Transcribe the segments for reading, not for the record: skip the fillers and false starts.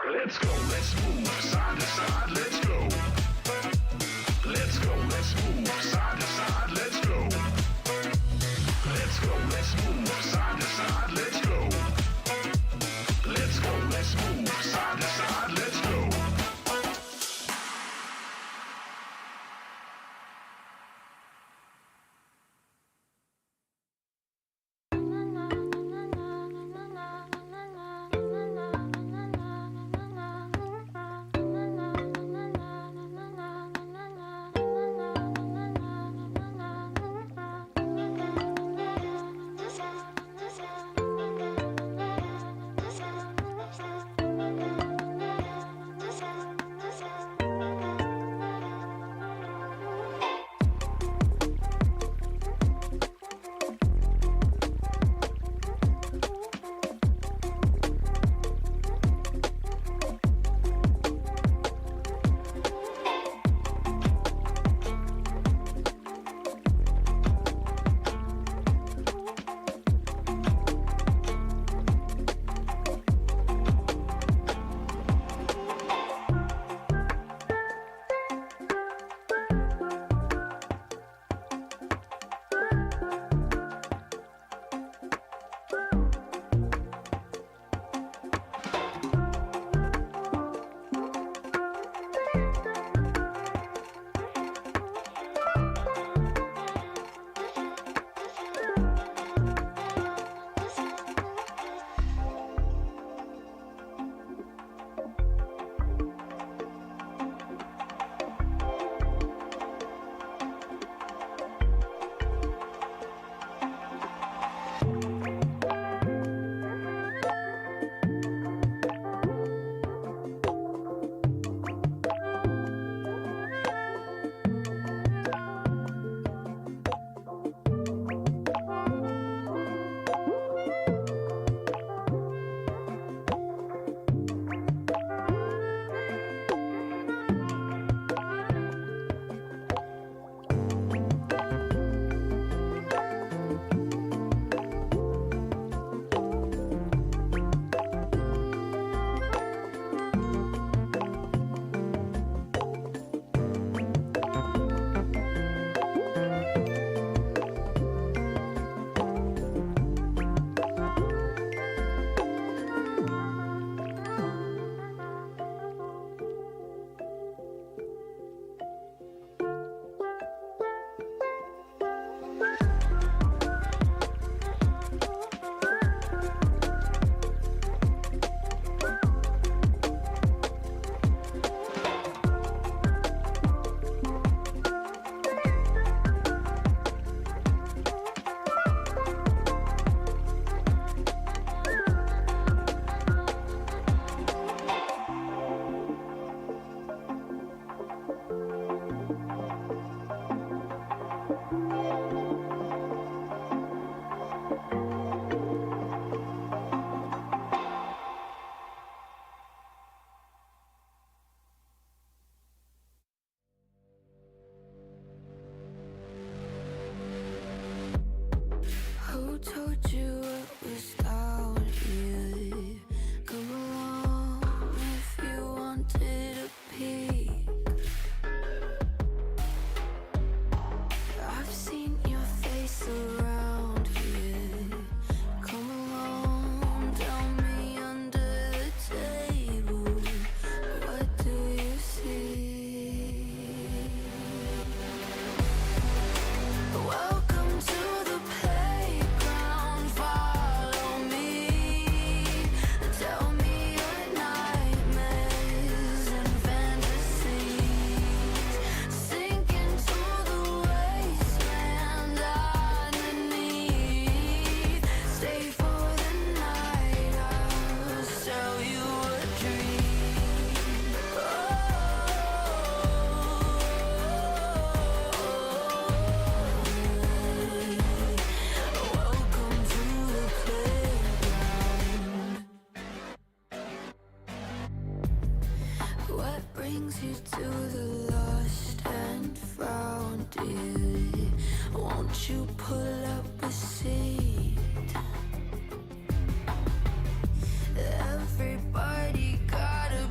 Let's go, let's move side to side, let's go. Let's go, let's move side to side, let's go. Let's go, let's move side to side, let's go. Let's go, let's move side to side, let's go. Everybody got a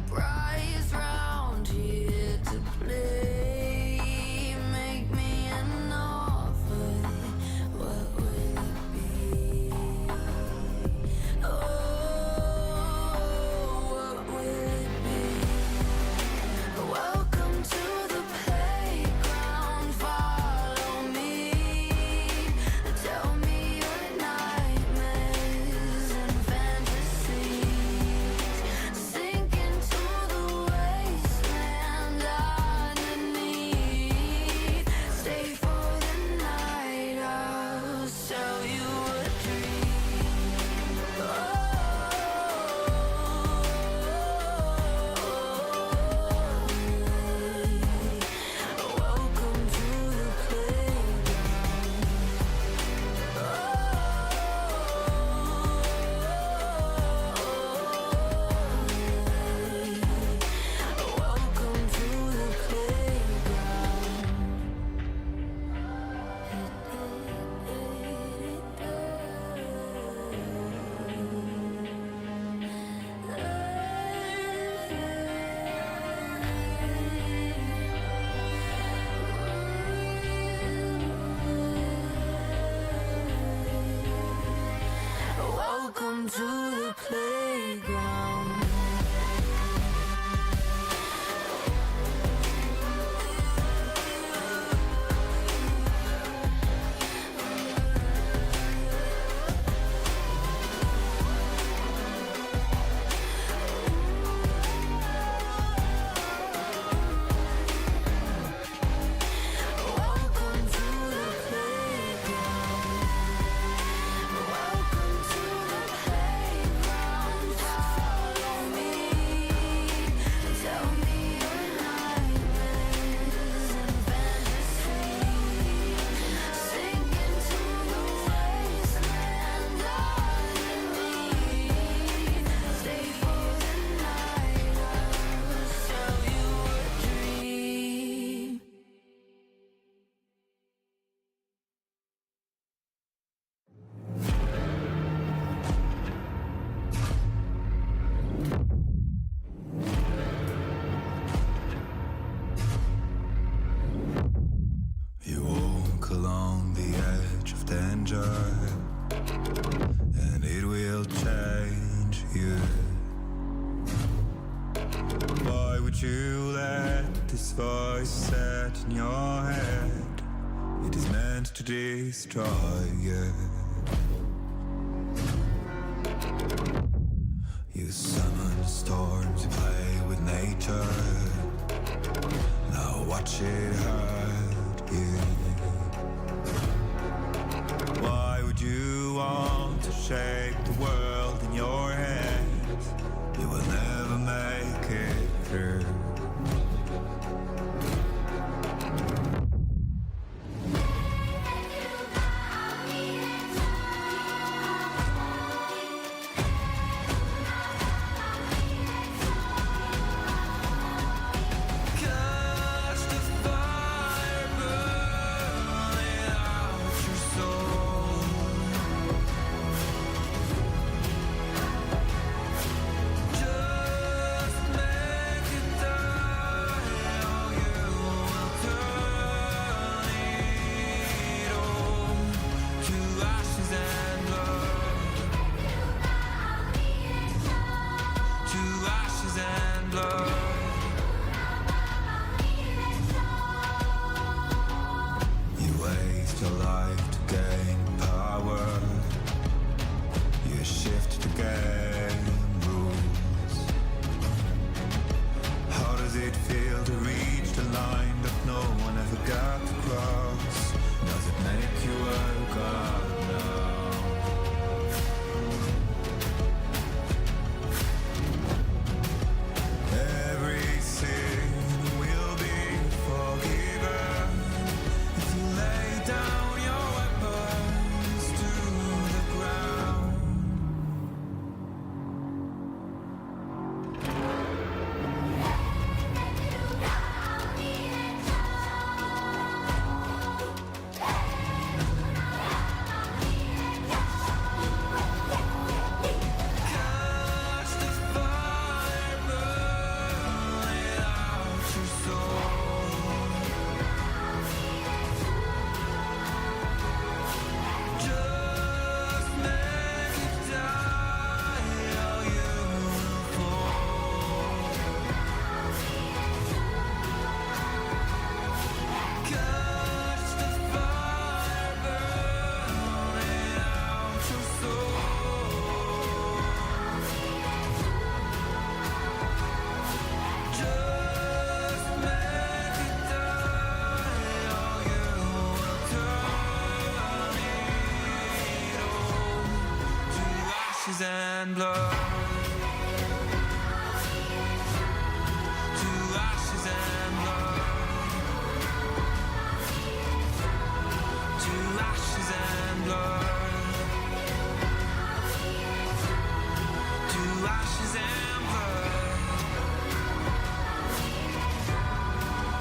to the playground. And it will change you. Why would you let this voice set in your head? It is meant to destroy you. You summon storms, you play with nature. Now watch it hurt you. Why would you want to shape the world in your head? You will never make it through. And blood, to ashes and blood, to ashes and blood, to ashes and blood,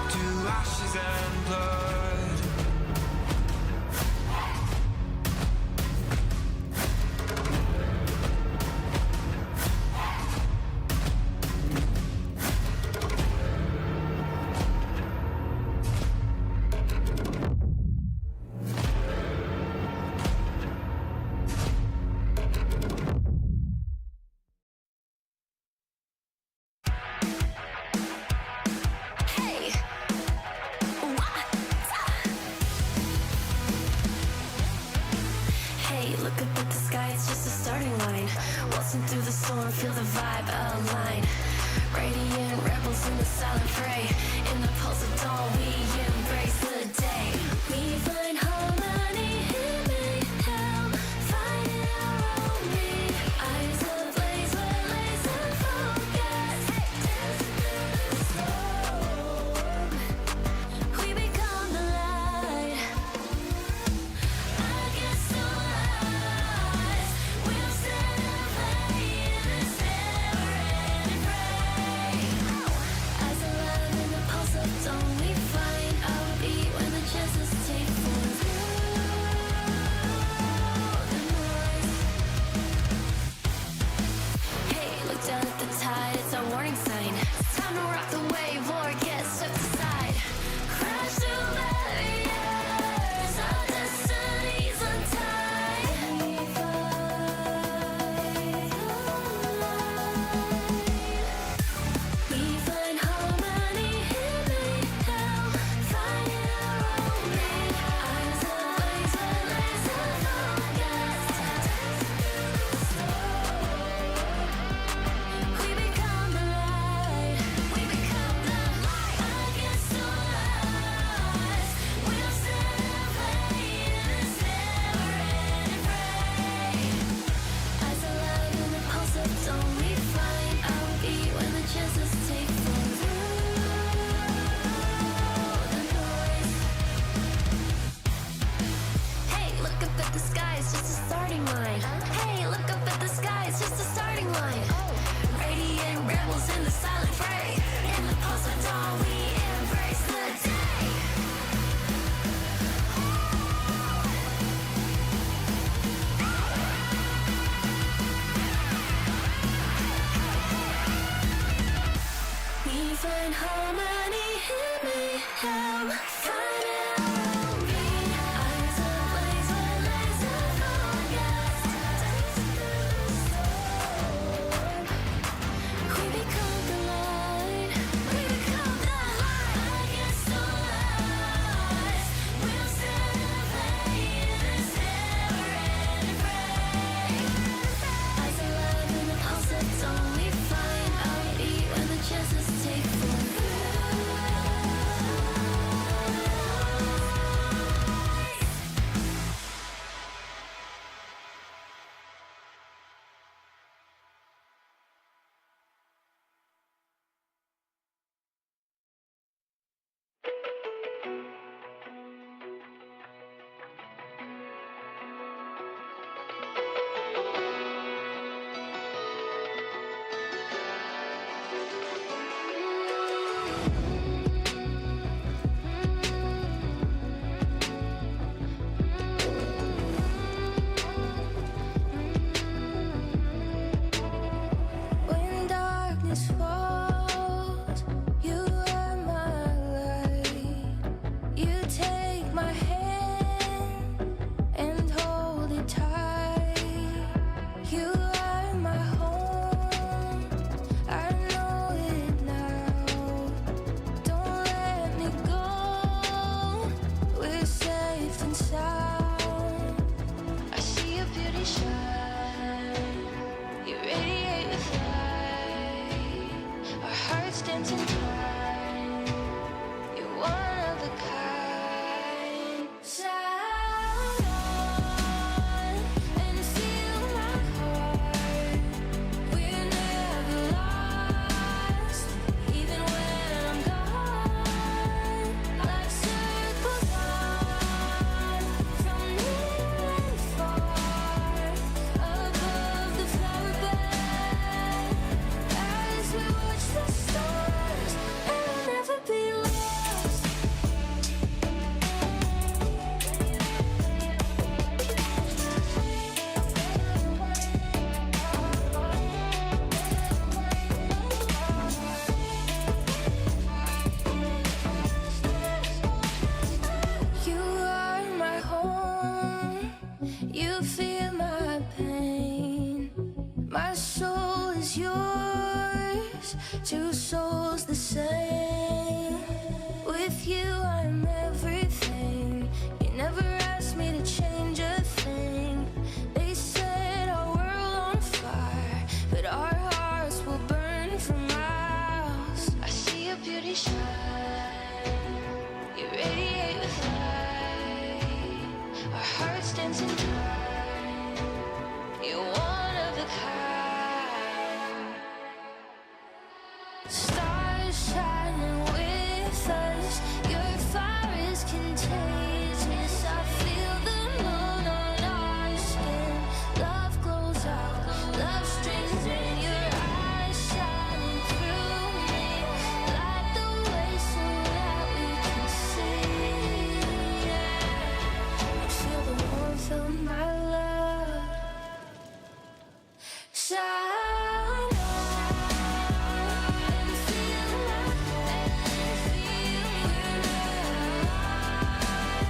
to ashes and blood. feel the vibe align. Radiant rebels in the silent fray. In the pulse of dawn, we embrace the day. We find harmony in mayhem, finding our own beat. Eyes ablaze with laser focus, dancing through the storm. We become the light. Against all odds, we'll stand and play in this never-ending fray. As alive in the pulse of dawn, we find our beat when the chances take form through the noise. Hey, look down at the tide, it's our warning sign. It's time to rock the wave or get swept aside. Crash through barriers, our destinies untied. We find harmony in mayhem, finding our own beat. Eyes ablaze with laser focus, dancing through the storm. We become the light. We become the light. Against all odds, we'll stand and play in this never-ending fray. As alive in the pulse of dawn, we find our beat when the chances take form through the noise. Hey, look up at the sky, it's just a starting line. Hey, look up at the sky, it's just a starting line. Radiant rebels in the silent fray. In the pulse of dawn, we embrace the day. We find harmony in mayhem, finding our own beat. Eyes ablaze with laser focus, dancing through the storm. We become the light. We become the light. Against all odds, we'll stand and play in this never-ending fray. As alive in the pulse of dawn, we find our beat when the chances take form through. When darkness falls, you are my light. You take my hand and hold it tight. You are my home, I know it now. Don't let me go, we're safe and sound. I see your beauty shine, you radiate with light. Our hearts dance in time, you're one of a kind. Shine on and feel my heart. We're never lost, even when I'm gone. Like circles on, from near and far, above the flower bed. As we watch the stars, and I'll never be lost. You are my home, you feel my pain. My soul is yours, two souls the same. With you I'm everything, you never asked me to change a thing. They set our world on fire, but our hearts we shine. You radiate with light. Our hearts dancing time. You're one of a kind. Stars shining with us. Your fire is contagious. I feel the moon on our skin. Love glows out. Love streams in your eyes, shining through me. Light the way so that we can see. I feel the warmth of my love. Shine on and feel we're alive.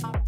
Bye.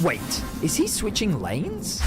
Wait, is he switching lanes?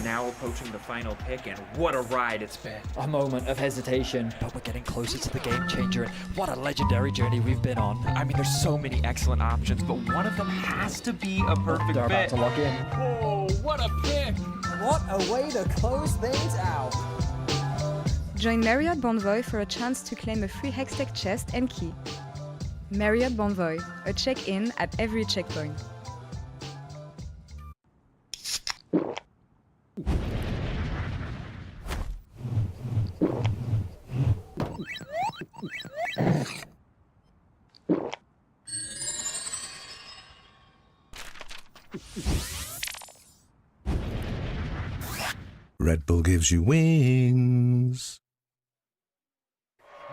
Now approaching the final pick, and what a ride it's been. A moment of hesitation, but we're getting closer to the game changer, and what a legendary journey we've been on. I mean, there's so many excellent options, but one of them has to be a perfect They're about fit. to lock in. Oh, what a pick! What a way to close things out. Join Marriott Bonvoy for a chance to claim a free Hextech chest and key. Marriott Bonvoy, a check-in at every checkpoint. Red Bull gives you wings.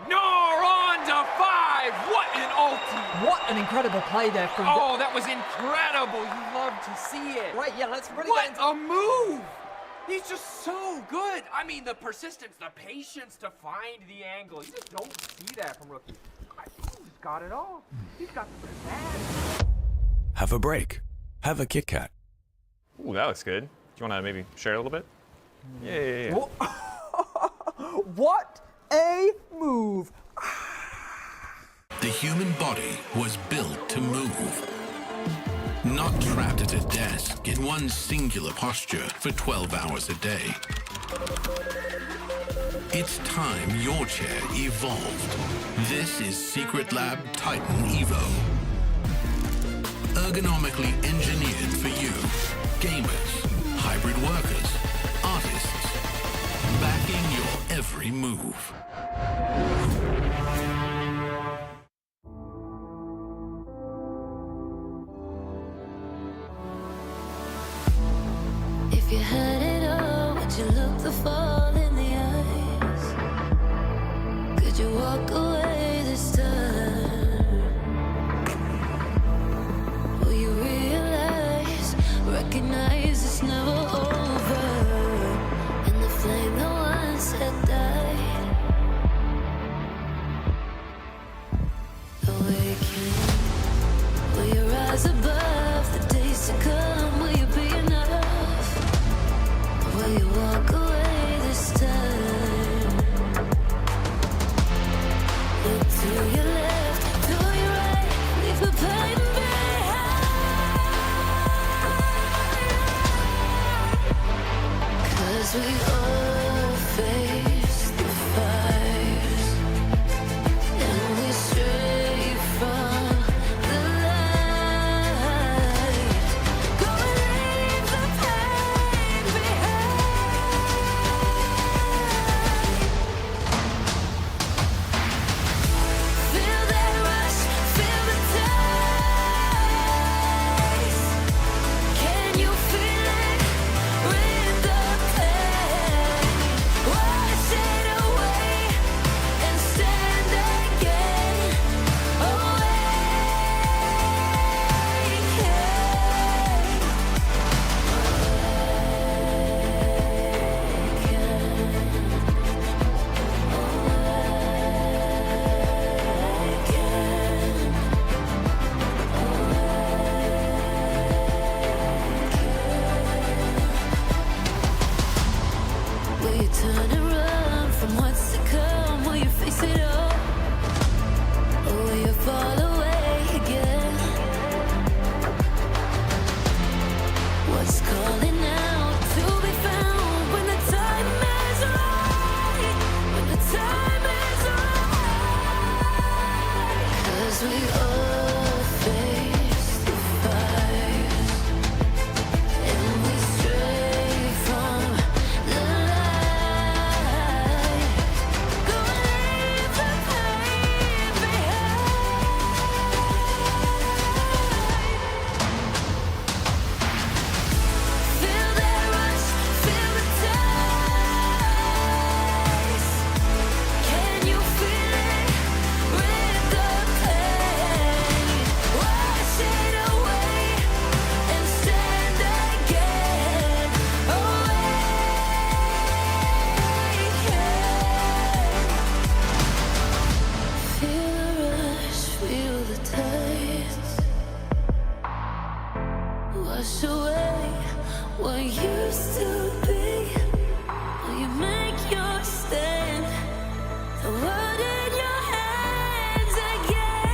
No, on to 5! What an ulti! What an incredible play there from... Oh, that was incredible! You love to see it. Right, yeah, let's really What get into... a move! He's just so good. I mean, the persistence, the patience to find the angle. You just don't see that from rookies. He's got it all. He's got the pizzazz. Have a break. Have a Kit Kat. Ooh, that looks good. Do you want to maybe share a little bit? Yeah. What a move! The human body was built to move. Not trapped at a desk in one singular posture for 12 hours a day. It's time your chair evolved. This is Secret Lab Titan Evo. Ergonomically engineered for you, gamers, hybrid workers, artists, backing your every move. If you had it all, would you look the fall in the eyes? Could you walk away this time? Will you realize, recognize it's never over? And the flame that once had died, awaken. Will you rise above the days to come? Will you be enough? Will you walk away this the tides wash away what used to be. Will you make your stand? The world in your hands again.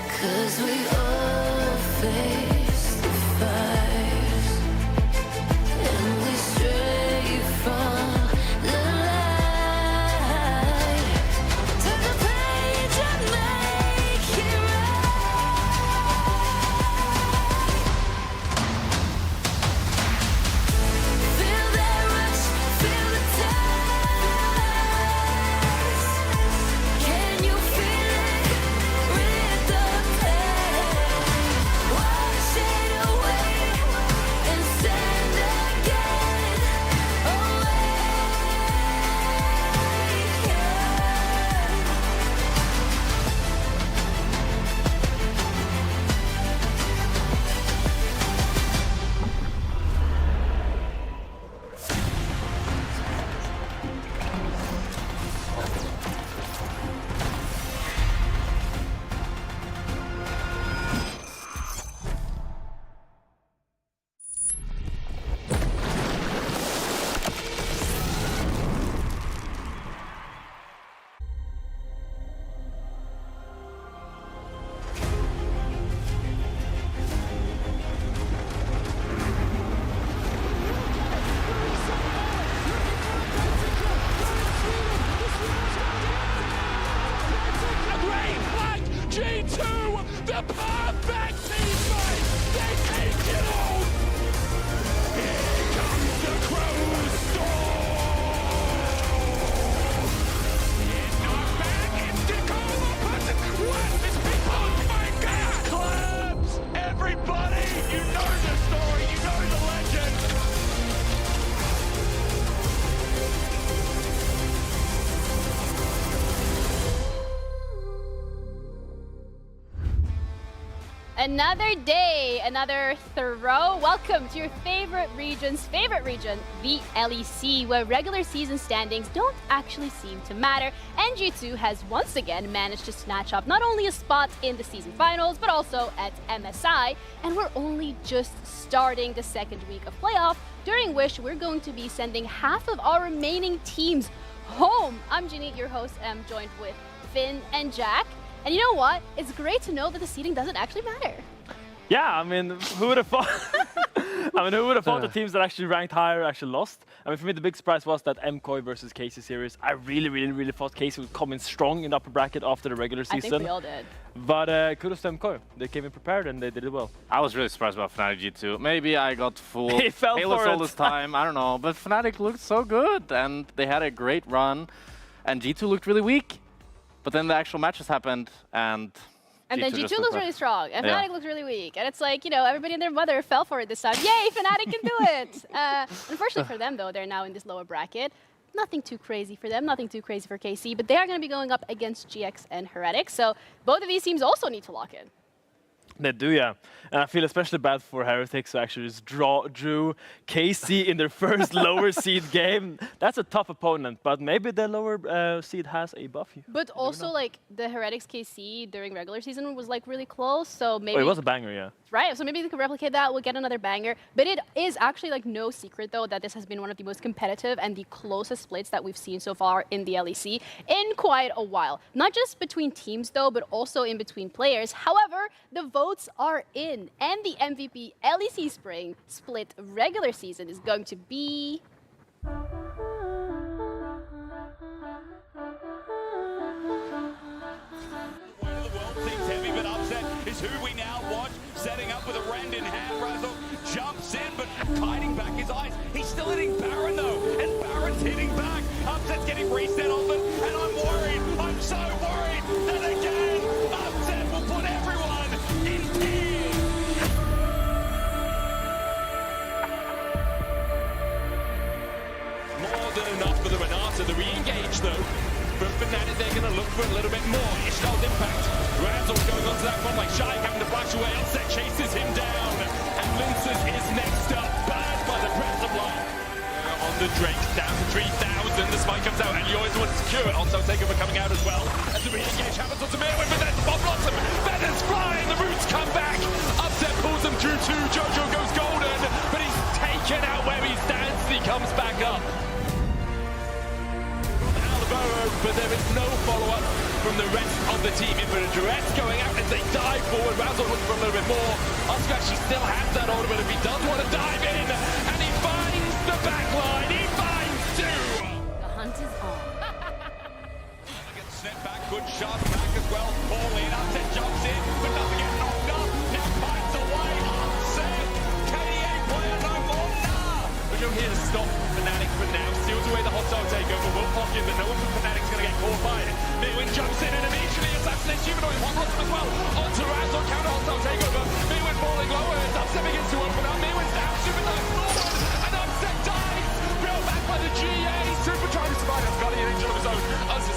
'Cause we all face the fires, and we stray from the light. Turn the page and make it right. Feel that rush, feel the tides. Can you feel it? With the pain, wash it away and stand again. G2, the perfect teammate. They take it all. Here comes the Crow's storm. It's not back. It's Tacoma, but the Quest is behind. Oh my God! Claps, everybody. You know the story. You know the legend. Another day, another throw. Welcome to your favorite region, the LEC, where regular season standings don't actually seem to matter. And G2 has once again managed to snatch up not only a spot in the season finals, but also at MSI. And we're only just starting the second week of playoff, during which we're going to be sending half of our remaining teams home. I'm Ginny, your host, and I'm joined with Finn and Jack. And you know what? It's great to know that the seeding doesn't actually matter. Yeah, I mean, who would have thought? Who would have thought the teams that actually ranked higher actually lost? I mean, for me, the big surprise was that MCOY versus Casey series. I really thought Casey would come in strong in the upper bracket after the regular season. I think we all did. But kudos to MCOY. They came in prepared and they did it well. I was really surprised about Fnatic G2. Maybe I got fooled. He fell for all it. this time. I don't know. But Fnatic looked so good and they had a great run. And G2 looked really weak. But then the actual matches happened, and then G2 looks really strong, and Fnatic looks really weak. And it's like, you know, everybody and their mother fell for it this time. Yay, Fnatic can do it! Unfortunately for them, though, they're now in this lower bracket. Nothing too crazy for them, nothing too crazy for KC, but they are going to be going up against GX and Heretics. So both of these teams also need to lock in. They do, yeah. And I feel especially bad for Heretics who actually just drew KC in their first lower seed game. That's a tough opponent, but maybe the lower seed has a buff. But also, like, the Heretics KC during regular season was, like, really close, so maybe... Oh, it was a banger, yeah. Right, so maybe they could replicate that, we'll get another banger. But it is actually, like, no secret, though, that this has been one of the most competitive and the closest splits that we've seen so far in the LEC in quite a while. Not just between teams, though, but also in between players. However, the votes are in, and the MVP LEC Spring split regular season is going to be... Is who we now watch, setting up with a rend in hand. Razzle jumps in, but hiding back his eyes. He's still hitting Baron, though, and Baron's hitting back. Upset's getting reset off him, and I'm worried. I'm so worried that again, Upset will put everyone in tears. More than enough for the Renata. The re-engage, though. From Fnatic, they're going to look for a little bit more. Ishtal's impact. Razzle's going onto that one like Shy, having to flash away. Upset chases him down. And Linces is next up. Bad by the breath of life. On the Drake's down to 3,000. The spike comes out, and Yoy is the one to secure it. Also, Takeover coming out as well. As the re-engage happens onto Mirwin, but then Bob Blossom. Feathers flying, the roots come back. Upset pulls them through too. Jojo goes golden, but he's taken out where he stands. He comes back up. But there is no follow-up from the rest of the team. Infinite Duress going out as they dive forward. Razzle looking for a little bit more. Oscar actually still has that ultimate if he does want to dive in. And he finds the backline. He finds two. The hunt is on. Gets sent back. Good shot back as well. All in. Upset jumps in, but doesn't get knocked up. Now finds a way. Upset. KDA player no more. Nah. But you're here to stop Fnatic for now. Seals away the hostile takeover. Will pocket, but no one from Fnatic's going to get caught by it. Mirwin jumps in and immediately assassinates Humanoid. One blossom as well. Onto Razzle, counter hostile takeover. Mirwin falling lower. It's Upset begins to open up. Mirwin's down. Super dive forward. And Upset dies. Real back by the GA. Super trying to survive. Has got an angel of his own.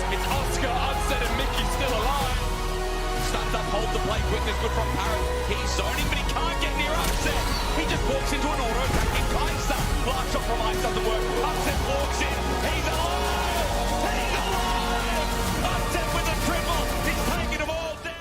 It's Oscar, Upset, and Mickey still alive. Stands up, hold the play. Quickness good from Parrot. He's zoning, but he can't get near Upset. He just walks into an auto attack. He climbs up. Blast shot from Ice doesn't work. Upset walks in. He's alive. He's alive. Upset with a triple. He's taking them all down.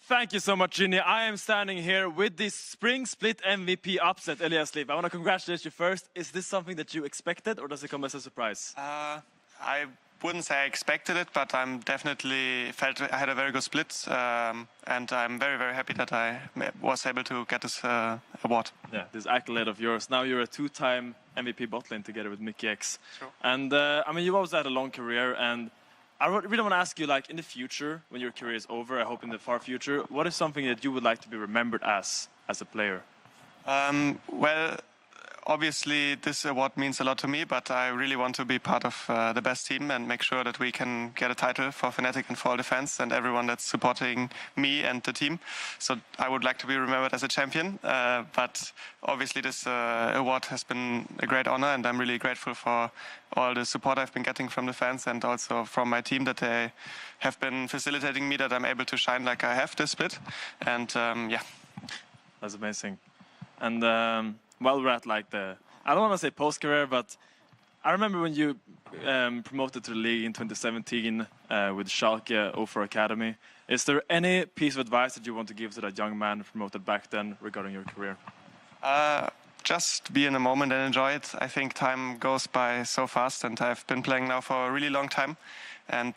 Thank you so much, Ginny. I am standing here with the Spring Split MVP Upset, Elias Leaf. I want to congratulate you first. Is this something that you expected, or does it come as a surprise? I wouldn't say I expected it, but I'm definitely felt I had a very good split, and I'm very, very happy that I was able to get this award. Yeah, this accolade of yours. Now you're a two-time MVP bot lane together with Mickey X. Sure. And I mean, you've always had a long career, and I really want to ask you, like, in the future, when your career is over, I hope in the far future, what is something that you would like to be remembered as a player? Well, obviously this award means a lot to me, but I really want to be part of the best team and make sure that we can get a title for Fnatic and for all the fans and everyone that's supporting me and the team. So I would like to be remembered as a champion, but obviously this award has been a great honor, and I'm really grateful for all the support I've been getting from the fans and also from my team, that they have been facilitating me, that I'm able to shine like I have this split. And yeah. That's amazing. And while we're at like I don't want to say post-career, but I remember when you promoted to the league in 2017 with Schalke 04 Academy. Is there any piece of advice that you want to give to that young man promoted back then regarding your career? Just be in the moment and enjoy it. I think time goes by so fast, and I've been playing now for a really long time, and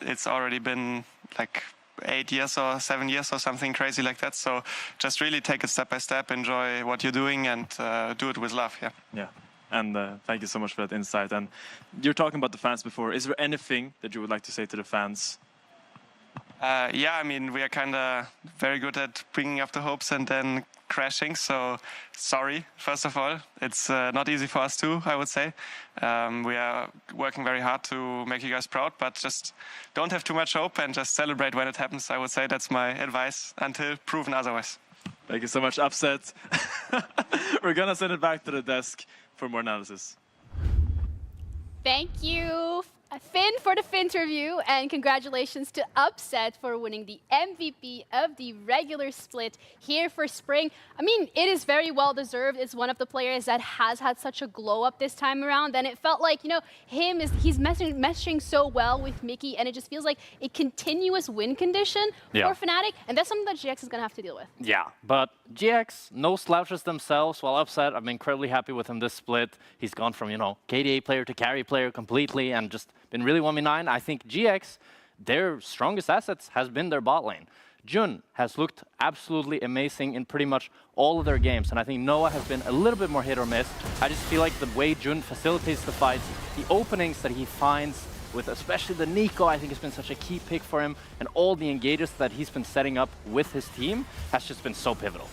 it's already been like 8 years or 7 years or something crazy like that. So just really take it step by step, enjoy what you're doing, and do it with love. Yeah. Yeah. And thank you so much for that insight. And you're talking about the fans before. Is there anything that you would like to say to the fans? Yeah, I mean, we are kind of very good at bringing up the hopes and then crashing. So sorry, first of all. It's not easy for us too, I would say. We are working very hard to make you guys proud, but just don't have too much hope and just celebrate when it happens. I would say that's my advice until proven otherwise. Thank you so much, Upset. We're going to send it back to the desk for more analysis. Thank you, Finn, for the Finterview, and congratulations to Upset for winning the MVP of the regular split here for Spring. I mean, it is very well deserved. It's one of the players that has had such a glow up this time around, and it felt like, you know, he's meshing so well with Mickey, and it just feels like a continuous win condition for Fnatic, and that's something that GX is going to have to deal with. Yeah, but GX, no slouches themselves. While Upset, I'm incredibly happy with him this split. He's gone from, you know, KDA player to carry player completely, and just been really 1v9. I think GX, their strongest assets has been their bot lane. Jun has looked absolutely amazing in pretty much all of their games, and I think Noah has been a little bit more hit or miss. I just feel like the way Jun facilitates the fights, the openings that he finds with especially the Nico, I think has been such a key pick for him, and all the engages that he's been setting up with his team has just been so pivotal.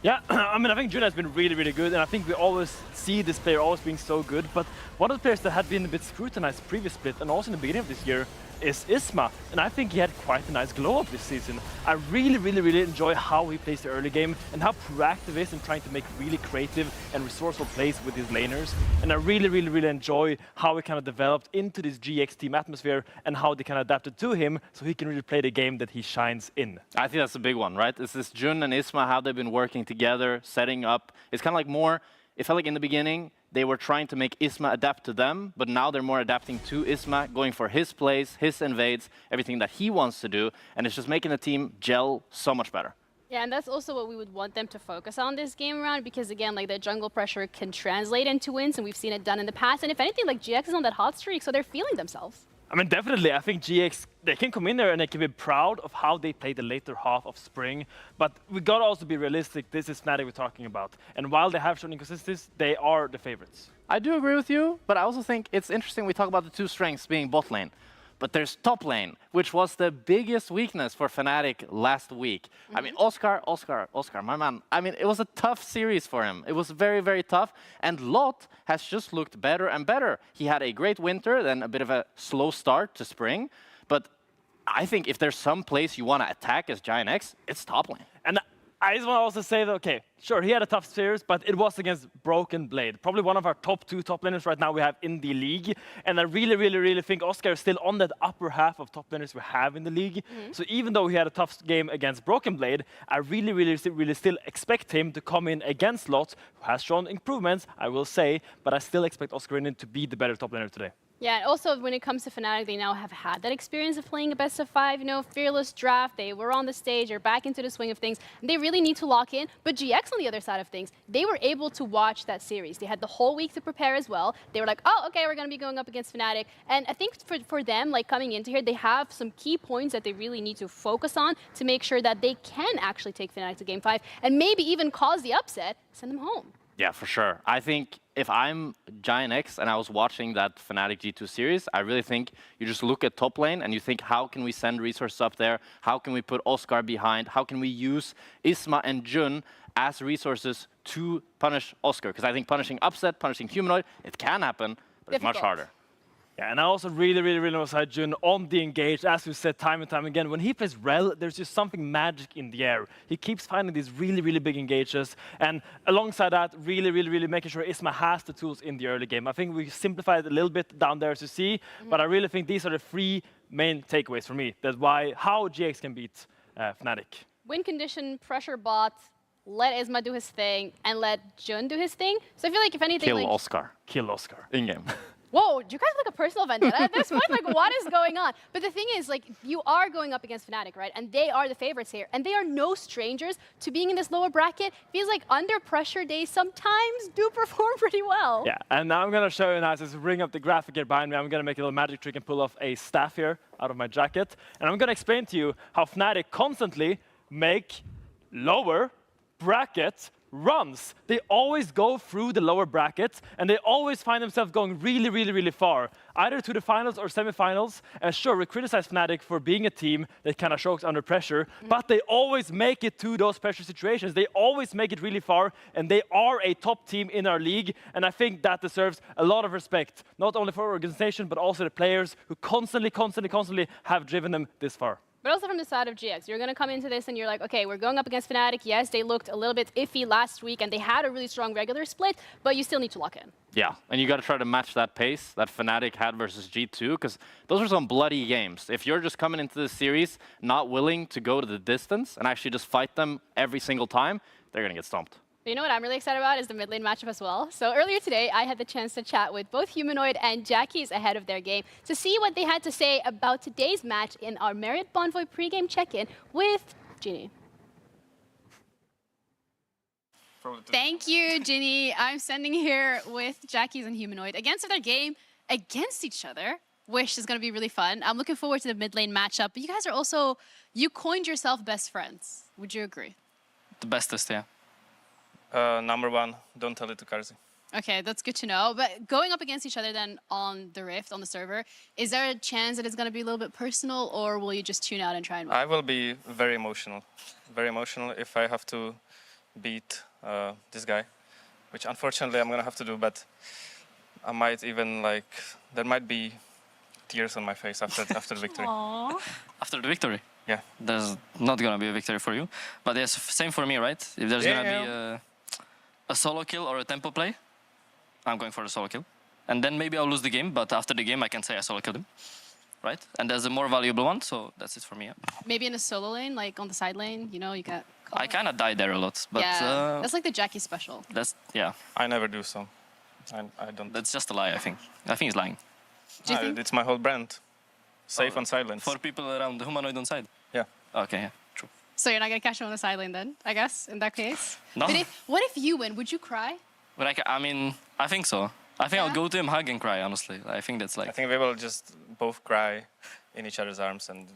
Yeah, I mean, I think Jun has been really, really good, and I think we always see this player always being so good, but one of the players that had been a bit scrutinized previous split, and also in the beginning of this year, is Isma. And I think he had quite a nice glow up this season. I really enjoy how he plays the early game and how proactive he is in trying to make really creative and resourceful plays with his laners. And I really enjoy how he kind of developed into this GX team atmosphere and how they kind of adapted to him so he can really play the game that he shines in. I think that's a big one, right? It's this Jun and Isma, how they've been working together, setting up. It's kind of like more, it felt like in the beginning, they were trying to make Isma adapt to them, but now they're more adapting to Isma, going for his plays, his invades, everything that he wants to do, and it's just making the team gel so much better. Yeah, and that's also what we would want them to focus on this game round, because again, like the jungle pressure can translate into wins, and we've seen it done in the past. And if anything, like GX is on that hot streak, so they're feeling themselves. I mean, definitely. I think GX, they can come in there and they can be proud of how they played the later half of spring. But we gotta also be realistic. This is Fnatic we're talking about. And while they have shown inconsistencies, they are the favorites. I do agree with you, but I also think it's interesting we talk about the two strengths being bot lane. But there's top lane, which was the biggest weakness for Fnatic last week. I mean, Oscar, my man. I mean, it was a tough series for him. It was very tough. And Lot has just looked better and better. He had a great winter, then a bit of a slow start to spring. But I think if there's some place you want to attack as Giant X, it's top lane. And I just want to also say that, okay, sure, he had a tough series, but it was against Broken Blade. Probably one of our top 2 top laners right now we have in the league. And I really think Oscar is still on that upper half of top laners we have in the league. So even though he had a tough game against Broken Blade, I really still expect him to come in against Lot, who has shown improvements, I will say, but I still expect Oscar to be the better top laner today. Yeah, and also when it comes to Fnatic, they now have had that experience of playing a best of 5, you know, fearless draft. They were on the stage, they're back into the swing of things. And they really need to lock in. But GX on the other side of things, they were able to watch that series. They had the whole week to prepare as well. They were like, oh, okay, we're going to be going up against Fnatic. And I think for them, like coming into here, they have some key points that they really need to focus on to make sure that they can actually take Fnatic to Game 5 and maybe even cause the upset, send them home. Yeah, for sure. I think if I'm Giant X and I was watching that Fnatic G2 series, I really think you just look at top lane and you think, how can we send resources up there? How can we put Oscar behind? How can we use Isma and Jun as resources to punish Oscar? Because I think punishing Upset, punishing Humanoid, it can happen, but it's much harder. Yeah, and I also really know side Jun on the engage, as we said time and time again. When he plays Rel, there's just something magic in the air. He keeps finding these really big engages, and alongside that, really making sure Isma has the tools in the early game. I think we simplified it a little bit down there to see, but I really think these are the 3 main takeaways for me. That's how GX can beat Fnatic. Win condition, pressure bot, let Isma do his thing, and let Jun do his thing. So I feel like if anything, Kill Oscar. Kill Oscar. In-game. Whoa, do you guys have like a personal vendetta at this point? Like, what is going on? But the thing is, like, you are going up against Fnatic, right? And they are the favorites here. And they are no strangers to being in this lower bracket. Feels like under pressure, they sometimes do perform pretty well. Yeah, and now I'm going to show you now, just bring up the graphic here behind me. I'm going to make a little magic trick and pull off a staff here out of my jacket. And I'm going to explain to you how Fnatic constantly make lower bracket runs. They always go through the lower brackets, and they always find themselves going really far, either to the finals or semifinals. And sure, we criticize Fnatic for being a team that kind of chokes under pressure, but they always make it to those pressure situations. They always make it really far, and they are a top team in our league, and I think that deserves a lot of respect, not only for our organization, but also the players who constantly have driven them this far. But also from the side of GX, you're going to come into this and you're like, okay, we're going up against Fnatic. Yes, they looked a little bit iffy last week, and they had a really strong regular split, but you still need to lock in. Yeah, and you got to try to match that pace that Fnatic had versus G2, because those are some bloody games. If you're just coming into this series not willing to go to the distance and actually just fight them every single time, they're going to get stomped. You know what I'm really excited about is the mid lane matchup as well. So earlier today, I had the chance to chat with both Humanoid and Jackie's ahead of their game to see what they had to say about today's match in our Marriott Bonvoy pregame check-in with Ginny. Thank you, Ginny. I'm standing here with Jackie's and Humanoid against their game against each other, which is going to be really fun. I'm looking forward to the mid lane matchup. But you guys are also, you coined yourself best friends. Would you agree? The bestest, yeah. Number 1, don't tell it to Karzi. Okay, that's good to know. But going up against each other then on the Rift, on the server, is there a chance that it's going to be a little bit personal, or will you just tune out and try and win? I will be very emotional if I have to beat this guy, which unfortunately I'm going to have to do, but I might even there might be tears on my face after the victory. After the victory? Yeah. There's not gonna be a victory for you. But yes, same for me, right? If there's gonna be a solo kill or a tempo play, I'm going for the solo kill. And then maybe I'll lose the game, but after the game I can say I solo killed him. Right? And there's a more valuable one, so that's it for me. Yeah. Maybe in a solo lane, like on the side lane, you know, you got... I kind of died there a lot, but... yeah, that's like the Jackie special. That's, yeah. I never do so. I don't. That's just a lie, I think. I think he's lying. Do you think? It's my whole brand. Safe on silence. For people around the humanoid on side? Yeah. Okay, yeah, true. So you're not going to catch him on the side lane then, I guess, in that case? No. But what if you win? Would you cry? But I mean, I think so. I think I'll go to him, hug and cry, honestly. I think that's like... I think we will just both cry in each other's arms and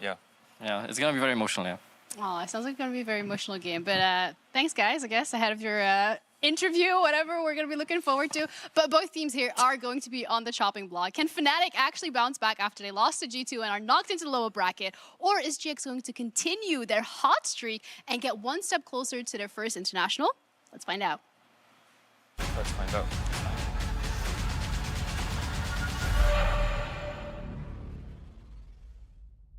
yeah. Yeah, it's going to be very emotional, yeah. Oh, it sounds like it's going to be a very emotional game. But thanks, guys, I guess, ahead of your interview, whatever we're going to be looking forward to. But both teams here are going to be on the chopping block. Can Fnatic actually bounce back after they lost to G2 and are knocked into the lower bracket? Or is GX going to continue their hot streak and get one step closer to their first international? Let's find out. Let's find out.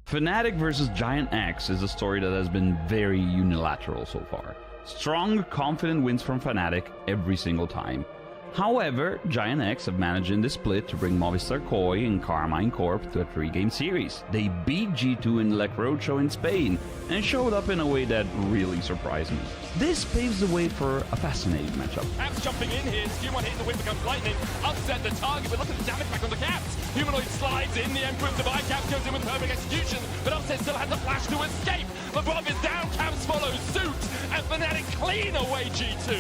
Fnatic versus Giant X is a story that has been very unilateral so far. Strong, confident wins from Fnatic every single time. However, Giant X have managed in this split to bring Movistar Koi and Carmine Corp to a 3-game series. They beat G2 in the LEC Roadshow in Spain and showed up in a way that really surprised me. This paves the way for a fascinating matchup. Caps jumping in here, Q1 hitting the whip becomes lightning, upset the target, but look at the damage back on the Caps. Humanoid slides in, the Emperor's Divide, Caps goes in with perfect execution, but upset still has the flash to escape. But Bob is down, Caps follow suit, and Fnatic clean away G2.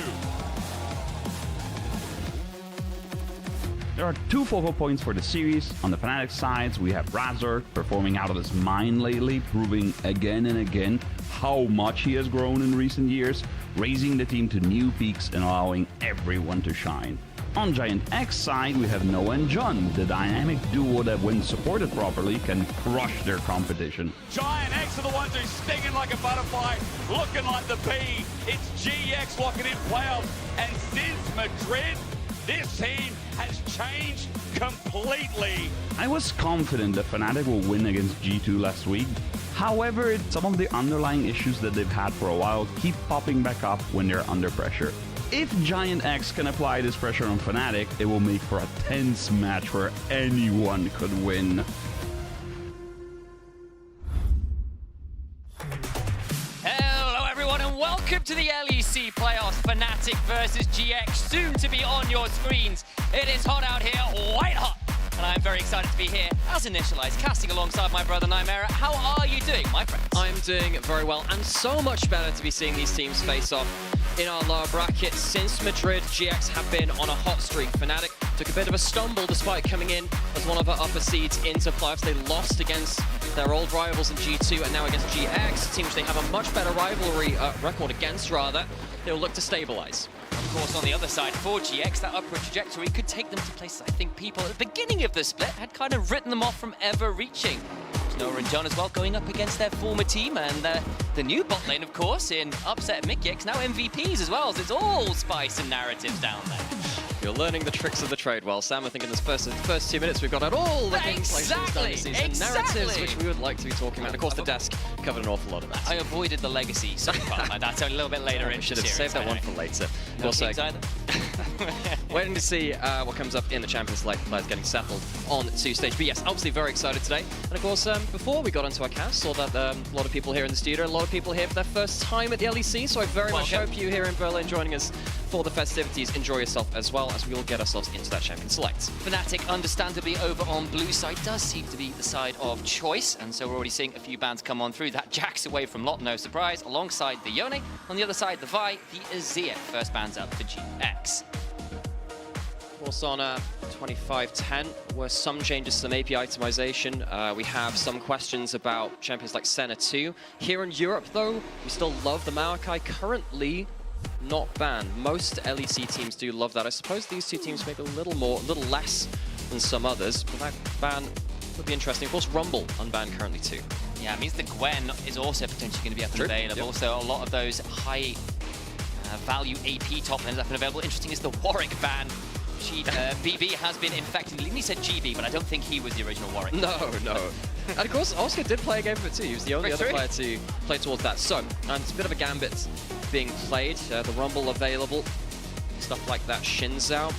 There are two focal points for the series. On the Fnatic sides, we have Razor performing out of his mind lately, proving again and again how much he has grown in recent years, raising the team to new peaks and allowing everyone to shine. On Giant X side, we have Noah and John, the dynamic duo that, when supported properly, can crush their competition. Giant X are the ones who stinging like a butterfly, looking like the bee. It's GX locking in playoffs, and since Madrid, this team has changed completely. I was confident that Fnatic will win against G2 last week. However, some of the underlying issues that they've had for a while keep popping back up when they're under pressure. If Giant X can apply this pressure on Fnatic, it will make for a tense match where anyone could win. Hello everyone and welcome to the LEC playoffs. Fnatic versus GX, soon to be on your screens. It is hot out here, white hot. And I'm very excited to be here, as initialized, casting alongside my brother Nymera. How are you doing, my friend? I'm doing very well, and so much better to be seeing these teams face off in our lower bracket. Since Madrid, GX have been on a hot streak. Fnatic took a bit of a stumble despite coming in as one of our upper seeds into playoffs. They lost against their old rivals in G2 and now against GX, a team which they have a much better rivalry record against, rather. They'll look to stabilize. Of course, on the other side, for GX, that upward trajectory could take them to places I think people at the beginning of the split had kind of written them off from ever reaching. Noah and John as well going up against their former team, and the new bot lane, of course, in upset Mikyx, now MVPs as well, so it's all spice and narratives down there. You're learning the tricks of the trade well, Sam. I think in this first 2 minutes we've got out all the gameplay down the season, narratives which we would like to be talking about. Of course, the desk covered an awful lot of that. I avoided the legacy so far. That's a little bit later in the should have saved that one for later. No teams either. Waiting to see what comes up in the Champions League, players getting settled on 2 stage. But yes, obviously very excited today. And of course, before we got into our cast, saw that a lot of people here in the studio, a lot of people here for their first time at the LEC. So I very much hope you here in Berlin joining us for the festivities. Enjoy yourself as well, as we will get ourselves into that Champion Select. Fnatic, understandably, over on blue side does seem to be the side of choice, and so we're already seeing a few bans come on through. That Jax away from Lot, no surprise, alongside the Yone. On the other side, the Vi, the Azir. First bans out for GX. Of course, on 25-10 were some changes to some API itemization. We have some questions about champions like Senna 2. Here in Europe, though, we still love the Maokai. Currently not banned. Most LEC teams do love that. I suppose these two teams make a little less than some others, but that ban would be interesting. Of course, Rumble unbanned currently too. Yeah, it means the Gwen is also potentially going to be up and available. Yep. So a lot of those high value AP top lanes up and available. Interesting is the Warwick ban BB has been infected. He said GB, but I don't think he was the original Warwick. No. And of course, Oscar did play a game of it too. He was the only other player to play towards that. So, it's a bit of a gambit being played. The Rumble available. Stuff like that. Shinzao,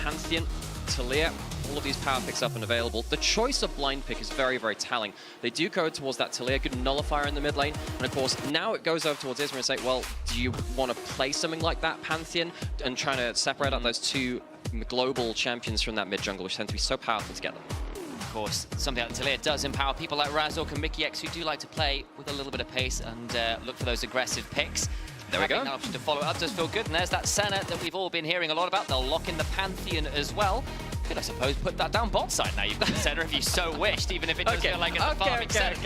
Pantheon, Talia. All of these power picks up and available. The choice of blind pick is very, very telling. They do go towards that Talia, good nullifier in the mid lane. And of course, now it goes over towards Isra and say, well, do you want to play something like that, Pantheon, and trying to separate out those two global champions from that mid jungle, which tend to be so powerful together? Of course, something like Talia does empower people like Razork and Mickey X who do like to play with a little bit of pace and look for those aggressive picks. There we go. An option to follow up does feel good. And there's that Senna that we've all been hearing a lot about. They'll lock in the Pantheon as well. Could, I suppose, put that down bot side now. You've got the Senna if you so wished, even if it does feel like a farming Senna.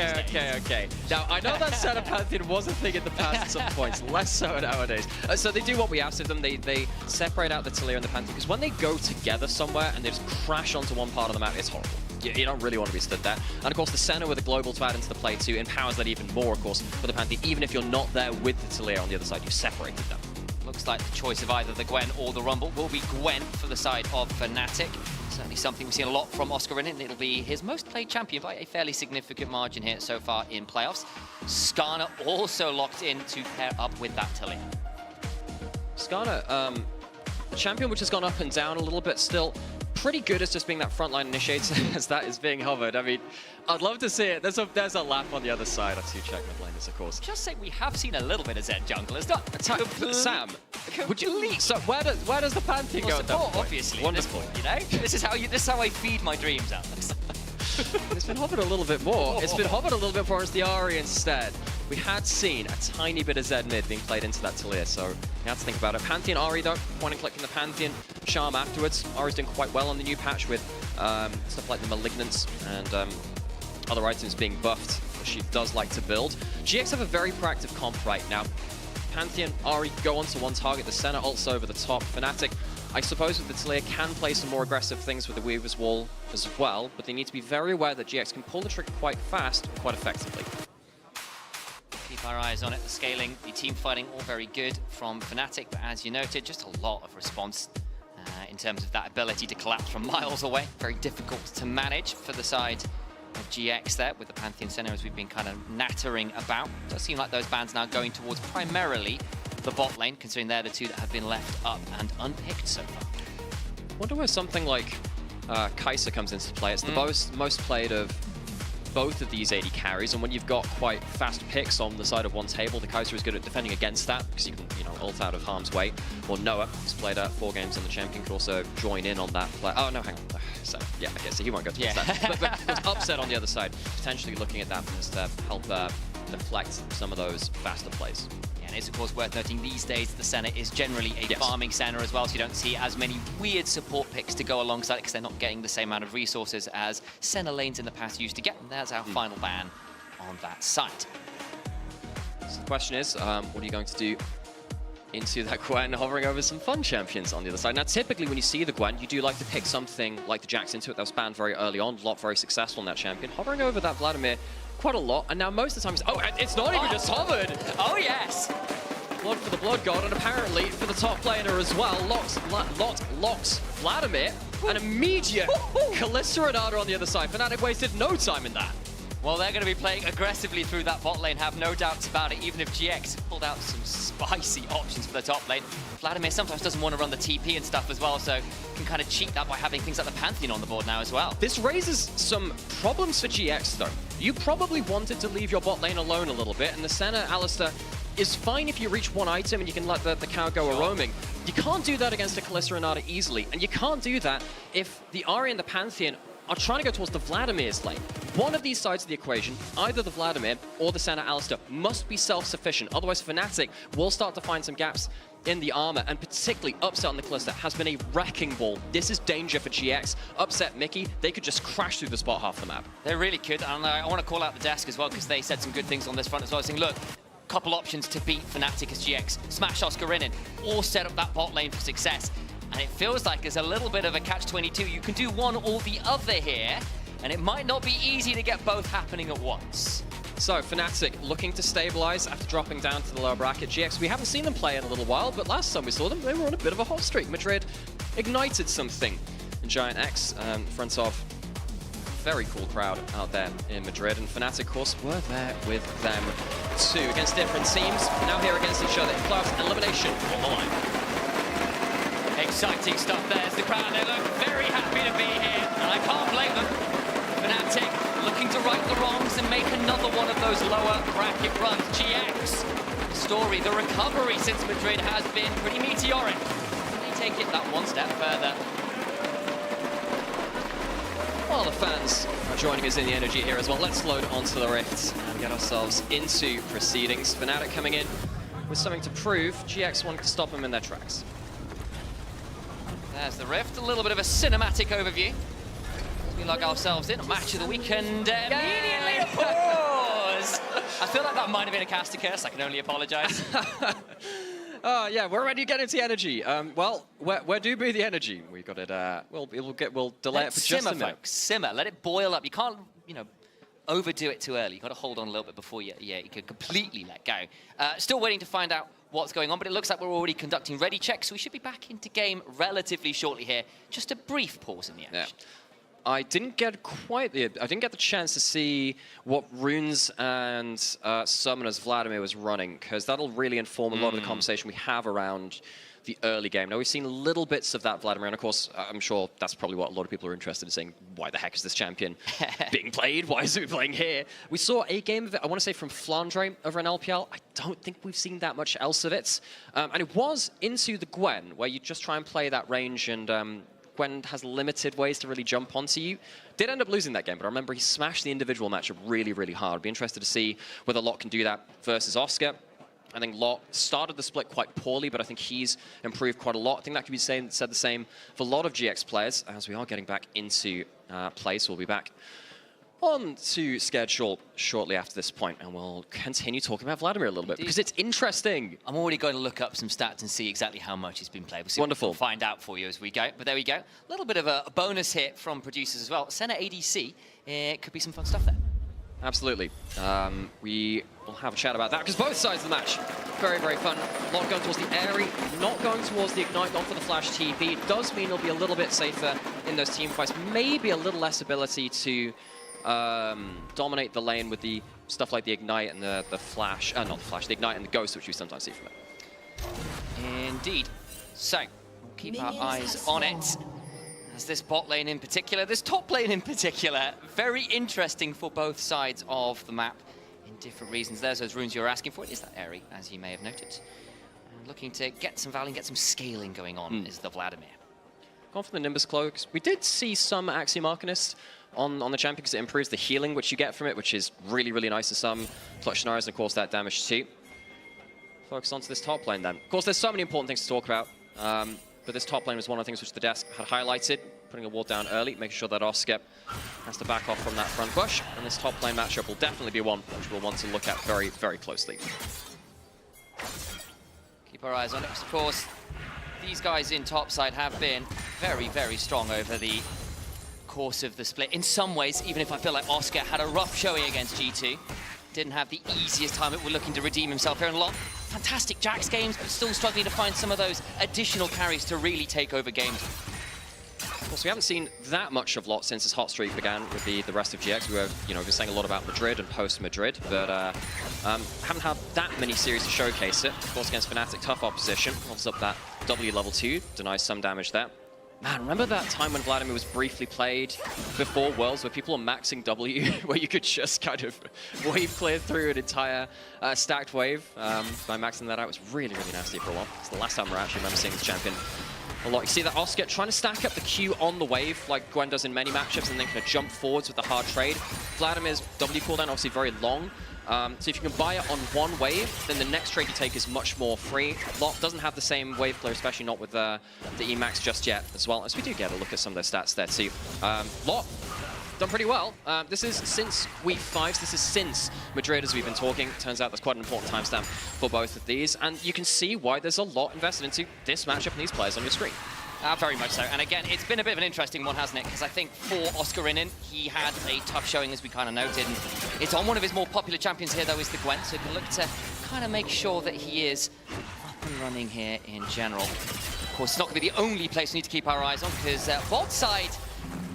Okay. Now, I know that Senna Pantheon was a thing in the past at some points, less so nowadays. So they do what we asked of them. They separate out the Talia and the Pantheon, because when they go together somewhere and they just crash onto one part of the map, it's horrible. You don't really want to be stood there. And of course, the Senna with a global to add into the play too empowers that even more, of course, for the Pantheon. Even if you're not there with the Talia on the other side, you've separated them. Looks like the choice of either the Gwen or the Rumble will be Gwen for the side of Fnatic. Certainly something we've seen a lot from Oscar Rinin. It'll be his most played champion by a fairly significant margin here so far in playoffs. Skarner also locked in to pair up with that Talia. Skarner, a champion which has gone up and down a little bit still. Pretty good as just being that frontline initiator as that is being hovered. I mean, I'd love to see it. There's a laugh on the other side. I see check mid laners, of course. Just say we have seen a little bit of Zed junglers. Not Sam, would you? So where does the Pantheon go at that point? Obviously, Wonderful. At this point, you know, this is how I feed my dreams, Alex. It's been hovered a little bit more. It's been hovered a little bit more as the Ahri instead. We had seen a tiny bit of Zed mid being played into that Talia, so you have to think about it. Pantheon Ahri though, point and click in the Pantheon. Charm afterwards. Ahri's doing quite well on the new patch with stuff like the Malignance and other items being buffed, which she does like to build. GX have a very proactive comp right now. Pantheon, Ahri go onto one target, the Senna ults over the top. Fnatic, I suppose with the Talia, can play some more aggressive things with the Weaver's Wall as well, but they need to be very aware that GX can pull the trigger quite fast and quite effectively. Keep our eyes on it. The scaling, the team fighting, all very good from Fnatic, but as you noted, just a lot of response in terms of that ability to collapse from miles away. Very difficult to manage for the side of GX there with the Pantheon Senna, as we've been kind of nattering about. It does seem like those bans now going towards primarily the bot lane, considering they're the two that have been left up and unpicked so far. Wonder where something like Kai'Sa comes into play. It's the most played of both of these AD carries, and when you've got quite fast picks on the side of one table, the Kai'Sa is good at defending against that, because you can, ult out of harm's way. Or Noah, who's played 4 games in the champion, could also join in on that play. Oh, no, hang on. So, yeah, okay, so he won't go towards that. But there's upset on the other side, potentially looking at that as to help deflect some of those faster plays. And it's of course worth noting these days the Senna is generally a farming Senna as well, so you don't see as many weird support picks to go alongside it because they're not getting the same amount of resources as Senna lanes in the past used to get. And there's our final ban on that site. So the question is, what are you going to do into that Gwen, hovering over some fun champions on the other side? Now, typically when you see the Gwen, you do like to pick something like the Jax into it. That was banned very early on, lot very successful in that champion. Hovering over that Vladimir quite a lot, and now most of the time it's not even just hovered. Oh yes! Blood for the Blood God, and apparently for the top laner as well, locks Vladimir, and immediate Kalista and Ada on the other side. Fnatic wasted no time in that. Well, they're going to be playing aggressively through that bot lane, have no doubts about it, even if GX pulled out some spicy options for the top lane. Vladimir sometimes doesn't want to run the TP and stuff as well, so can kind of cheat that by having things like the Pantheon on the board now as well. This raises some problems for GX though. You probably wanted to leave your bot lane alone a little bit, and the Senna Alistar is fine if you reach one item and you can let the cow go a roaming. You can't do that against a Kalista and Ada easily, and you can't do that if the Ahri and the Pantheon are trying to go towards the Vladimir's lane. One of these sides of the equation, either the Vladimir or the Senna Alistar, must be self-sufficient. Otherwise, Fnatic will start to find some gaps in the armor, and particularly Upset on the Kalista has been a wrecking ball. This is danger for GX. Upset Mickey, they could just crash through the spot half the map. They really could, and I want to call out the desk as well, because they said some good things on this front as well, saying, look, couple options to beat Fnatic as GX. Smash Oscar Rinin, or set up that bot lane for success. And it feels like there's a little bit of a catch-22. You can do one or the other here, and it might not be easy to get both happening at once. So, Fnatic looking to stabilize after dropping down to the lower bracket. GX, we haven't seen them play in a little while, but last time we saw them, they were on a bit of a hot streak. Madrid ignited something in Giant X in front of a very cool crowd out there in Madrid. And Fnatic, of course, were there with them too, against different teams. Now here against each other in playoffs, elimination on the line. Exciting stuff. There's the crowd. They look very happy to be here, and I can't blame them. Fnatic looking to right the wrongs and make another one of those lower bracket runs. GX, the story, the recovery since Madrid has been pretty meteoric. They take it that one step further. Well, the fans are joining us in the energy here as well. Let's load onto the Rift and get ourselves into proceedings. Fnatic coming in with something to prove. GX wanting to stop them in their tracks. There's the Rift, a little bit of a cinematic overview. We log ourselves in, a match of the weekend, immediately a pause! I feel like that might have been a caster curse, I can only apologise. Yeah, we're ready to get into the energy. Well, where do be the energy? We got it, we'll delay it for just a minute. Folks, simmer, let it boil up. You can't, overdo it too early. You've got to hold on a little bit before you can completely let go. Still waiting to find out what's going on, but it looks like we're already conducting ready checks, so we should be back into game relatively shortly here. Just a brief pause in the action. Yeah. I didn't get the chance to see what runes and summoners Vladimir was running, because that'll really inform a lot of the conversation we have around the early game. Now, we've seen little bits of that Vladimir, and of course, I'm sure that's probably what a lot of people are interested in, saying, why the heck is this champion being played? Why is it playing here? We saw a game of it, I want to say, from Flandre over in LPL. I don't think we've seen that much else of it. And it was into the Gwen, where you just try and play that range, and Gwen has limited ways to really jump onto you. Did end up losing that game, but I remember he smashed the individual matchup really, really hard. Be interested to see whether Lot can do that versus Oscar. I think Lot started the split quite poorly, but I think he's improved quite a lot. I think that could be said the same for a lot of GX players, as we are getting back into play. So we'll be back on to schedule shortly after this point, and we'll continue talking about Vladimir a little bit, because it's interesting. I'm already going to look up some stats and see exactly how much he's been played. We'll see. Wonderful. We'll find out for you as we go. But there we go. A little bit of a bonus hit from producers as well. Senna ADC, it could be some fun stuff there. Absolutely. We will have a chat about that, because both sides of the match, very, very fun. Lot going towards the Airy, not going towards the Ignite, not for the Flash TP. It does mean it'll be a little bit safer in those team fights. Maybe a little less ability to dominate the lane with the stuff like the Ignite and the Flash, not the Flash, the Ignite and the Ghost, which we sometimes see from it. Indeed. So, we'll keep our eyes on it. As this bot lane in particular, this top lane in particular, very interesting for both sides of the map in different reasons. There's those runes you're asking for. It is that Airy, as you may have noted. And looking to get some value and get some scaling going on is the Vladimir. Gone for the Nimbus Cloaks. We did see some Axiom Arcanist on the champion, because it improves the healing which you get from it, which is really, really nice to some clutch scenarios, and of course that damage too. Focus onto this top lane then. Of course, there's so many important things to talk about, but this top lane was one of the things which the desk had highlighted, putting a ward down early, making sure that Oscar has to back off from that front push, and this top lane matchup will definitely be one which we'll want to look at very, very closely. Keep our eyes on it. Of course, these guys in topside have been very, very strong over the course of the split. In some ways, even if I feel like Oscar had a rough showing against G2, didn't have the easiest time. We're looking to redeem himself here in a lot. Fantastic Jax games, but still struggling to find some of those additional carries to really take over games. Of course, we haven't seen that much of Lot since his hot streak began with the rest of GX. We were, we've been saying a lot about Madrid and post-Madrid, but haven't had that many series to showcase it. Of course, against Fnatic, tough opposition. Holds up that W level 2, denies some damage there. Man, remember that time when Vladimir was briefly played before Worlds, where people were maxing W, where you could just kind of wave clear through an entire stacked wave by maxing that out? It was really, really nasty for a while. It's the last time I actually remember seeing this champion a lot. You see that Oscar trying to stack up the Q on the wave, like Gwen does in many matchups, and then kind of jump forwards with the hard trade. Vladimir's W cooldown obviously very long. So if you can buy it on one wave, then the next trade you take is much more free. Lot doesn't have the same wave clear, especially not with the Emax just yet, as well as we do get a look at some of their stats there too. Lot done pretty well. This is since week 5. This is since Madrid, as we've been talking. Turns out that's quite an important timestamp for both of these, and you can see why there's a lot invested into this matchup and these players on your screen. Very much so. And again, it's been a bit of an interesting one, hasn't it? Because I think for Oscar Rinnin, he had a tough showing, as we kind of noted. And it's on one of his more popular champions here, though, is the Gwen. So he can look to kind of make sure that he is up and running here in general. Of course, it's not going to be the only place we need to keep our eyes on, because bot side,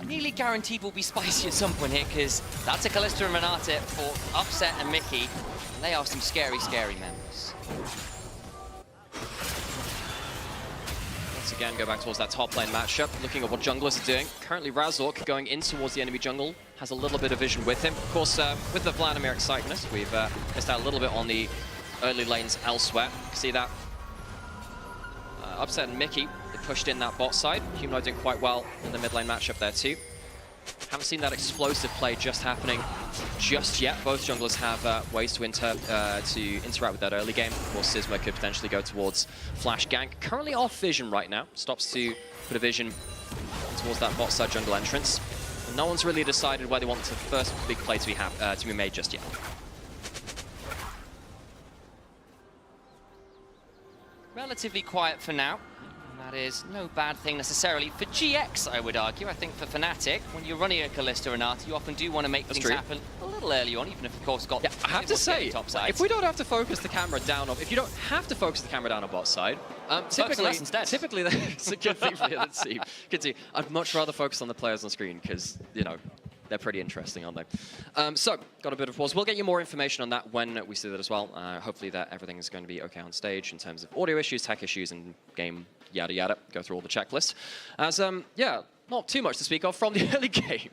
nearly guaranteed will be spicy at some point here, because that's a Kalista and Renata for Upset and Mickey. And they are some scary, scary members. Once again, go back towards that top lane matchup, looking at what junglers are doing. Currently, Razork going in towards the enemy jungle, has a little bit of vision with him. Of course, with the Vladimir excitement, we've missed out a little bit on the early lanes elsewhere. You can see that Upset and Mickey, they pushed in that bot side. Humanoid doing quite well in the mid lane matchup there too. Haven't seen that explosive play just happening just yet. Both junglers have ways to interact with that early game. Of course, Sisma could potentially go towards Flash Gank. Currently off vision right now. Stops to put a vision towards that bot side jungle entrance. And no one's really decided where they want the first big play to be made just yet. Relatively quiet for now. That is no bad thing necessarily for GX, I would argue. I think for Fnatic, when you're running a Kalista Renata, you often do want to make things happen a little early on, even if, of course, got. Yeah, I have to say, if we don't have to focus the camera down, if you don't have to focus the camera down on bot side, typically that's a good thing for the other team. Good team. I'd much rather focus on the players on screen because they're pretty interesting, aren't they? So, got a bit of pause. We'll get you more information on that when we see that as well. Hopefully that everything is going to be okay on stage in terms of audio issues, tech issues, and game yada yada. Go through all the checklists. As, yeah, not too much to speak of from the early game.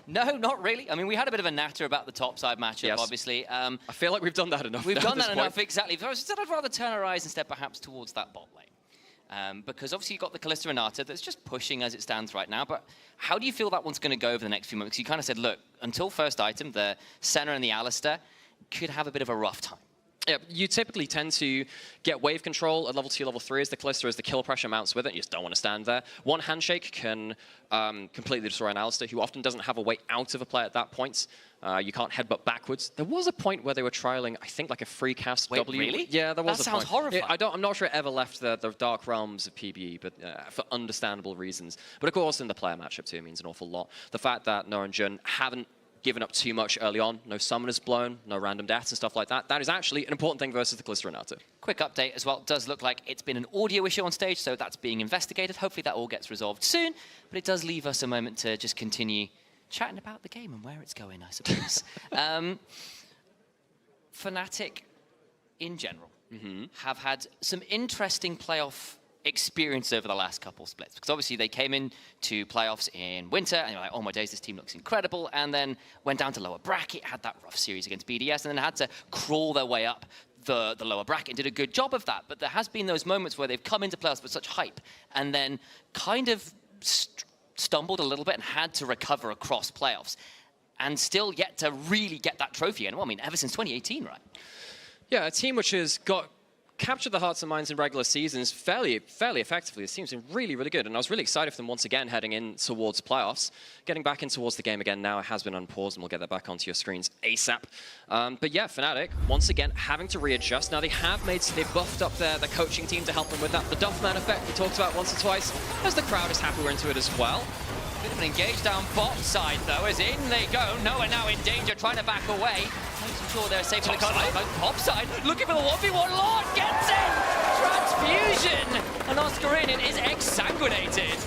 No, not really. I mean, we had a bit of a natter about the topside matchup, obviously. I feel like we've done that enough. We've done that enough, exactly. Instead, I'd rather turn our eyes instead perhaps towards that bot lane. Because obviously you've got the Kalista Renata that's just pushing as it stands right now, but how do you feel that one's going to go over the next few months? You kind of said, look, until first item, the Senna and the Alistair could have a bit of a rough time. Yeah, you typically tend to get wave control at level 2, level 3 as the Kalista, as the kill pressure mounts with it. You just don't want to stand there. One handshake can completely destroy an Alistair, who often doesn't have a way out of a play at that point. You can't headbutt backwards. There was a point where they were trialing, I think, like a free cast W. Really? Yeah, there was that a point. That sounds horrifying. I'm not sure it ever left the dark realms of PBE, but for understandable reasons. But of course, in the player matchup too, it means an awful lot. The fact that Noah and Jun haven't given up too much early on, no summoners blown, no random deaths and stuff like that, that is actually an important thing versus the Kalista Renata. Quick update as well. It does look like it's been an audio issue on stage, so that's being investigated. Hopefully that all gets resolved soon, but it does leave us a moment to just continue chatting about the game and where it's going, I suppose. Fnatic, in general, have had some interesting playoff experience over the last couple splits, because obviously they came in to playoffs in winter and you're like, oh my days, this team looks incredible, and then went down to lower bracket, had that rough series against BDS, and then had to crawl their way up the lower bracket and did a good job of that. But there has been those moments where they've come into playoffs with such hype and then kind of stumbled a little bit and had to recover across playoffs and still yet to really get that trophy. And well, I mean, ever since 2018, right? Yeah, a team which has captured the hearts and minds in regular seasons fairly effectively. This team's been really, really good, and I was really excited for them once again heading in towards playoffs. Getting back in towards the game again now, it has been unpaused, and we'll get that back onto your screens ASAP. But yeah, Fnatic, once again, having to readjust. Now, they've buffed up their coaching team to help them with that. The Duffman effect we talked about once or twice, as the crowd is happy we're into it as well. Bit of an engage down bot side, though, as in they go. Noah now in danger, trying to back away. Making sure they're safe in the corner. Top side, looking for the 1v1. Lord gets it! Transfusion! And Oscar Rinnin is exsanguinated.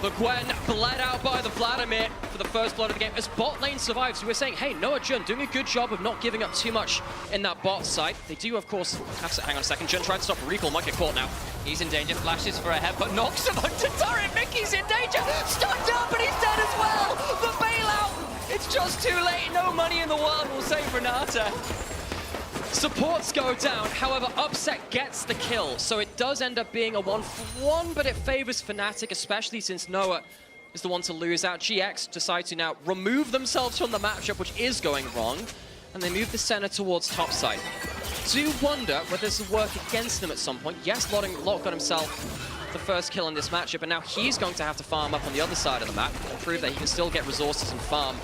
The Gwen bled out by the Vladimir for the first blood of the game. As bot lane survives, we were saying, hey, Noah Jun doing a good job of not giving up too much in that bot side. They do, of course, have to hang on a second. Jun tried to stop a recall, might get caught now. He's in danger, flashes for a head, but knocks him onto turret. Mickey's in danger, stunned up, and he's dead as well. The bailout, it's just too late. No money in the world will save Renata. Supports go down, however, Upset gets the kill, so it does end up being a 1-for-1, but it favors Fnatic, especially since Noah is the one to lose out. GX decide to now remove themselves from the matchup, which is going wrong, and they move the center towards topside. Do wonder whether this will work against them at some point. Yes, Lot got himself the first kill in this matchup, and now he's going to have to farm up on the other side of the map and prove that he can still get resources and farm,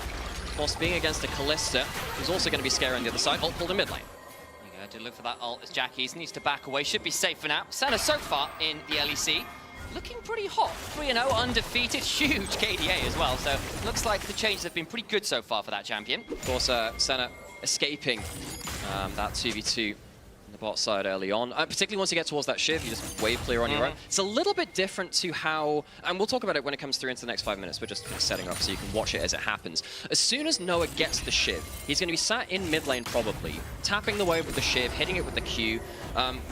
whilst being against a Kalista, who's also going to be scary on the other side. Ult pulled in mid lane. To look for that ult as Jackie's needs to back away. Should be safe for now. Senna so far in the LEC. looking pretty hot. 3-0, undefeated, huge KDA as well. So looks like the changes have been pretty good so far for that champion. Of course, Senna escaping that 2v2 on the bot side early on. Particularly once you get towards that shiv, you just wave clear on your own. It's a little bit different to how, and we'll talk about it when it comes through into the next 5 minutes. We're just setting up so you can watch it as it happens. As soon as Noah gets the shiv, he's going to be sat in mid lane probably, tapping the wave with the shiv, hitting it with the Q.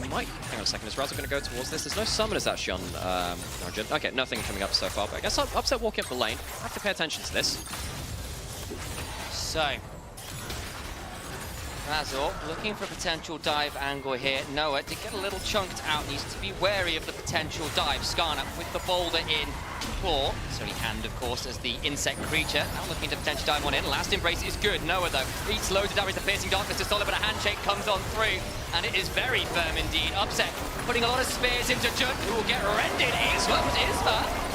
We might, hang on a second, is Razzle going to go towards this? There's no summoners actually on Origin. Okay, nothing coming up so far, but I guess Upset walking up the lane. I have to pay attention to this. So, Razzle looking for a potential dive angle here. Noah, to get a little chunked out, needs to be wary of the potential dive. Skarner with the boulder in claw. So he hand, of course, as the insect creature. Now looking to potentially dive one in. Last embrace is good. Noah, though, eats loads of damage. The piercing darkness is solid, but a handshake comes on through. And it is very firm indeed. Upset, putting a lot of spears into Jun, who will get rended. Isma,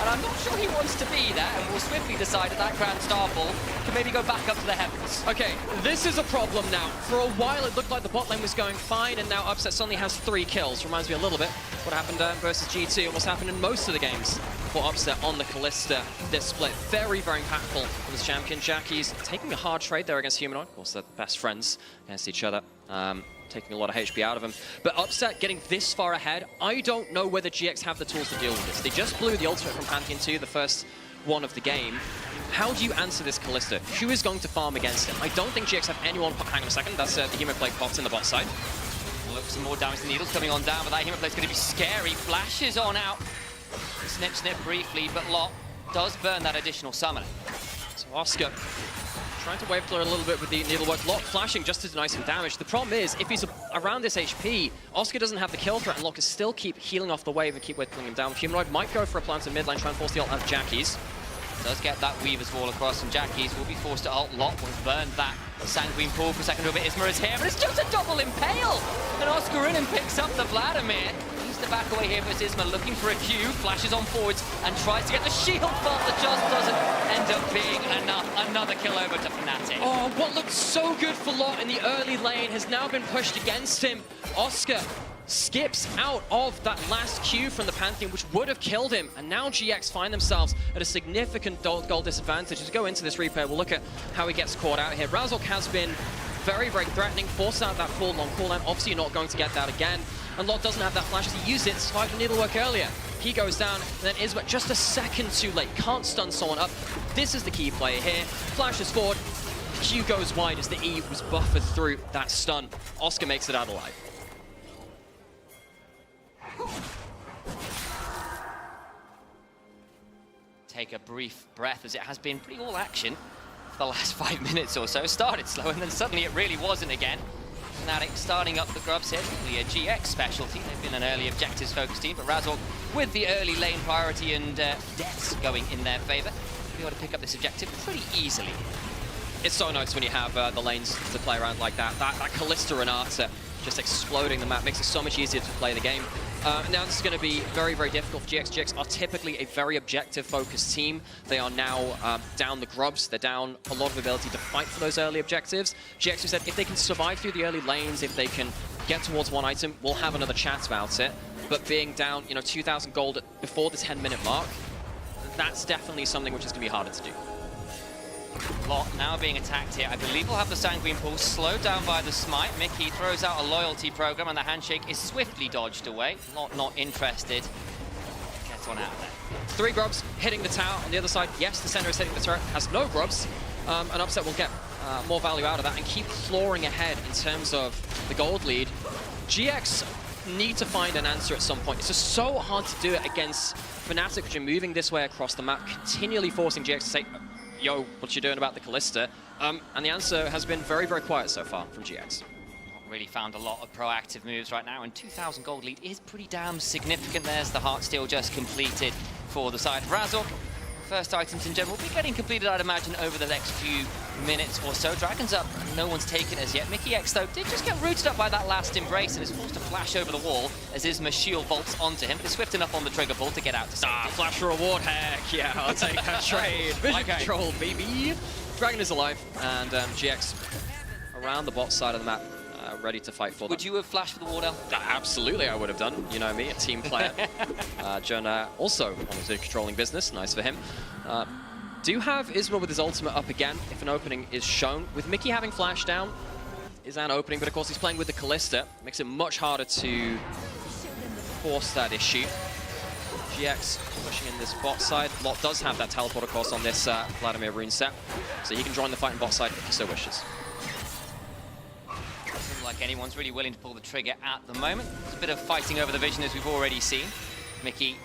and I'm not sure he wants to be there, and will swiftly decide that Grand Starfall can maybe go back up to the heavens. Okay, this is a problem now. For a while, it looked like the bot lane was going fine, and now Upset suddenly has 3 kills. Reminds me a little bit what happened versus G2, and what's happened in most of the games for Upset on the Callista. This split, very, very impactful for this champion. Jackie's taking a hard trade there against Humanoid. Of course, they're best friends against each other. Taking a lot of HP out of him. But Upset getting this far ahead, I don't know whether GX have the tools to deal with this. They just blew the ultimate from Pantheon 2, the first one of the game. How do you answer this Callista? Who is going to farm against him? I don't think GX have anyone. Hang on a second, that's the Hemoplate pops in the bot side. Look, some more damage. The needles coming on down, but that Hemoplate's going to be scary. Flashes on out. Snip briefly, but Lot does burn that additional summoner. So Oscar trying to wave clear a little bit with the needlework. Lot flashing just to deny some damage. The problem is, if he's around this HP, Oscar doesn't have the kill threat, and Lot can still keep healing off the wave and keep whittling him down. Humanoid might go for a plant in mid lane, try and force the ult out of Jackie's. Does get that Weaver's Wall across, and Jackie's will be forced to ult. Lot will burn that Sanguine Pool for a second. But Isma is here, but it's just a double impale! And Oscar in and picks up the Vladimir. The back away here for Isma, looking for a Q, flashes on forwards and tries to get the shield vault that just doesn't end up being enough. Another kill over to Fnatic. Oh, what looked so good for Lot in the early lane has now been pushed against him. Oscar skips out of that last Q from the Pantheon, which would have killed him. And now GX find themselves at a significant goal disadvantage. As we go into this replay, we'll look at how he gets caught out here. Razork has been very, very threatening, forced out that full long cooldown. Obviously, you're not going to get that again. And Lot doesn't have that flash to use it to survive the needlework earlier. He goes down, and then Isma just a second too late. Can't stun someone up. This is the key player here. Flashes forward. Q goes wide as the E was buffered through that stun. Oscar makes it out alive. Take a brief breath, as it has been pretty all action for the last 5 minutes or so. Started slow, and then suddenly it really wasn't again. Fnatic starting up the grubs here, really a GX specialty. They've been an early objectives-focused team, but Razork with the early lane priority and deaths going in their favor, be able to pick up this objective pretty easily. It's so nice when you have the lanes to play around like that. That Callista and Arta just exploding the map makes it so much easier to play the game. Now this is going to be very, very difficult for GX. GX are typically a very objective-focused team. They are now down the grubs. They're down a lot of ability to fight for those early objectives. GX have said if they can survive through the early lanes, if they can get towards one item, we'll have another chat about it. But being down, 2,000 gold before the 10-minute mark, that's definitely something which is going to be harder to do. Lot now being attacked here. I believe we'll have the Sanguine Pool slowed down by the Smite. Mickey throws out a loyalty program, and the handshake is swiftly dodged away. Lot not interested. Gets one out of there. 3 grubs hitting the tower on the other side. Yes, the center is hitting the turret, has no grubs. And Upset will get more value out of that and keep clawing ahead in terms of the gold lead. GX need to find an answer at some point. It's just so hard to do it against Fnatic, which are moving this way across the map, continually forcing GX to say, yo, what you doing about the Callista? And the answer has been very, very quiet so far from GX. Really found a lot of proactive moves right now, and 2,000 gold lead is pretty damn significant. There's the Heartsteel just completed for the side of Razork. First items in general will be getting completed, I'd imagine, over the next few minutes or so. Dragon's up, no one's taken it as yet. Mickey X, though, did just get rooted up by that last embrace and is forced to flash over the wall as Isma shield bolts onto him, but is swift enough on the trigger pull to get out to safety. Flash reward, heck yeah, I'll take that trade. Vision control, baby. Dragon is alive, and GX around the bot side of the map. ready to fight for them. Would you have flashed for the ward, El? Absolutely, I would have done. You know me, a team player. Jonah also honestly controlling business. Nice for him. Do have Isma with his ultimate up again if an opening is shown. With Mickey having flash down, is an opening, but of course he's playing with the Callista. Makes it much harder to force that issue. GX pushing in this bot side. Lot does have that teleport, of course, on this Vladimir rune set, so he can join the fight in bot side if he so wishes. Doesn't look like anyone's really willing to pull the trigger at the moment. There's a bit of fighting over the vision as we've already seen. Mickey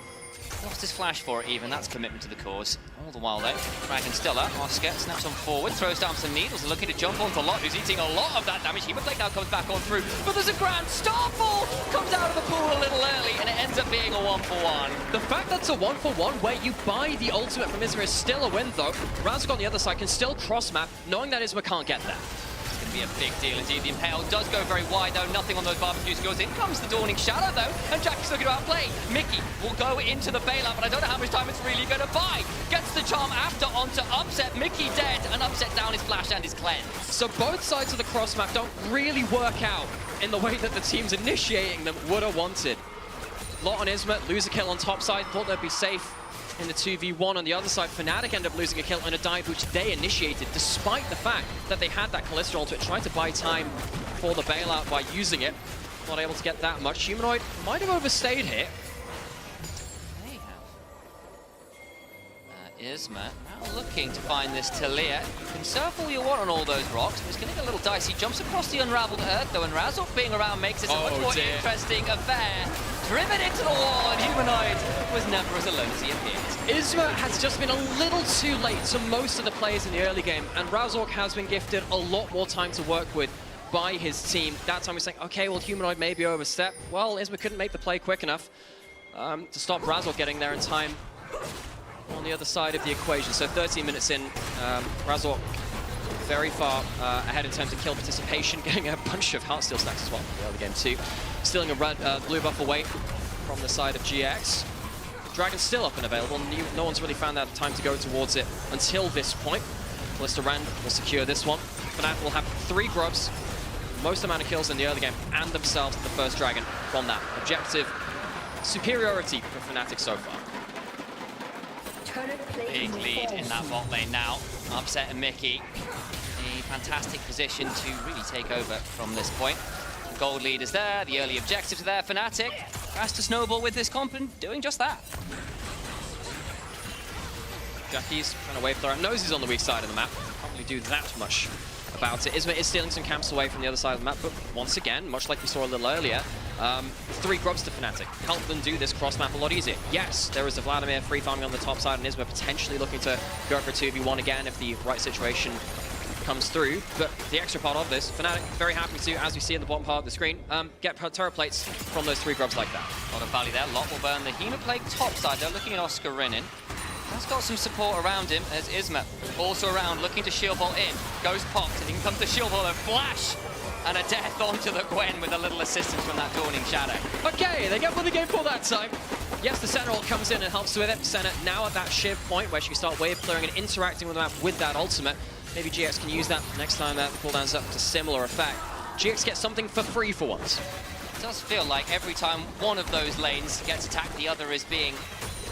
lost his flash for it even, that's commitment to the cause. All the while though, Dragon still up. Oscar snaps on forward, throws down some needles, looking to jump onto Lot, who's eating a lot of that damage. Hematblade now comes back on through, but there's a grand starfall! Comes out of the pool a little early, and it ends up being a 1-for-1. The fact that's a 1-for-1 where you buy the ultimate from Isma is still a win though. Razok on the other side can still cross-map, knowing that Isma can't get there. It's going to be a big deal indeed. The Impale does go very wide though, nothing on those barbecue skills. In comes the Dawning Shadow though, and Jackie's looking to outplay. Mickey will go into the bailout, but I don't know how much time it's really going to buy. Gets the charm after onto Upset. Mickey dead, and Upset down his flash and his cleanse. So both sides of the cross map don't really work out in the way that the teams initiating them would have wanted. Lot on Isma, lose a kill on top side, thought they'd be safe in the 2v1 on the other side. Fnatic ended up losing a kill in a dive which they initiated, despite the fact that they had that Callista ultimate, tried to buy time for the bailout by using it. Not able to get that much. Humanoid might have overstayed here. Isma now looking to find this Talia. You can surf all you want on all those rocks, but it's going to get a little dicey. Jumps across the unraveled earth, though, and Razok being around makes it a much more interesting affair. Driven into the wall, and Humanoid was never as alone as he appeared. Isma has just been a little too late to most of the players in the early game, and Razok has been gifted a lot more time to work with by his team. That time we're saying, okay, well, Humanoid maybe overstep. Well, Isma couldn't make the play quick enough to stop Razok getting there in time on the other side of the equation. So 13 minutes in, Razok very far ahead in terms of kill participation, getting a bunch of Heartsteel stacks as well in the early game too. Stealing a red, blue buff away from the side of GX. Dragon's still up and available. No one's really found that time to go towards it until this point. Callista Ren will secure this one. Fnatic will have 3 grubs, most amount of kills in the early game, and themselves the first Dragon from that. Objective superiority for Fnatic so far. Big lead in that bot lane now. Upset and Mickey. A fantastic position to really take over from this point. The gold lead is there, the early objectives are there. Fnatic has to snowball with this comp and doing just that. Jackie's trying to wave throw. Knows he's on the weak side of the map. Can't really do that much about it. Isma is stealing some camps away from the other side of the map, but once again, much like we saw a little earlier, 3 grubs to Fnatic. Help them do this cross map a lot easier. Yes, there is a Vladimir free farming on the top side, and Isma potentially looking to go for a 2v1 again if the right situation comes through. But the extra part of this, Fnatic very happy to, as we see in the bottom part of the screen, get turret plates from those 3 grubs like that. A lot of value there. Lot will burn the Hemoplague top side. They're looking at Oscar Rinnin. Has got some support around him as Isma also around, looking to shield ball in. Goes popped, and in comes the shield ball, a flash, and a death onto the Gwen with a little assistance from that Dawning Shadow. Okay, they get what the game for that time. Yes, the Sentinel comes in and helps with it. Senna now at that shiv point where she can start wave clearing and interacting with the map with that ultimate. Maybe GX can use that next time the cooldown's up to similar effect. GX gets something for free for once. It does feel like every time one of those lanes gets attacked, the other is being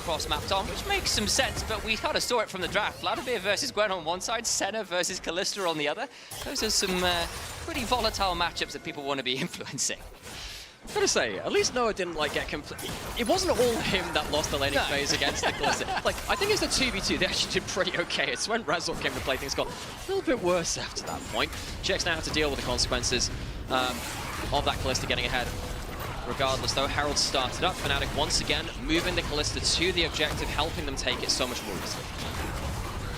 cross-mapped on, which makes some sense, but we kind of saw it from the draft. Vladimir versus Gwen on one side, Senna versus Callista on the other. Those are some pretty volatile matchups that people want to be influencing. I'm gonna say, at least Noah didn't like get complete. It wasn't all him that lost the laning phase against the Callista. Like, I think it's the 2v2, they actually did pretty okay. It's when Razok came to play, things got a little bit worse after that point. GX now have to deal with the consequences of that Callista getting ahead. Regardless though, Herald started up. Fnatic once again moving the Callista to the objective, helping them take it so much more easily.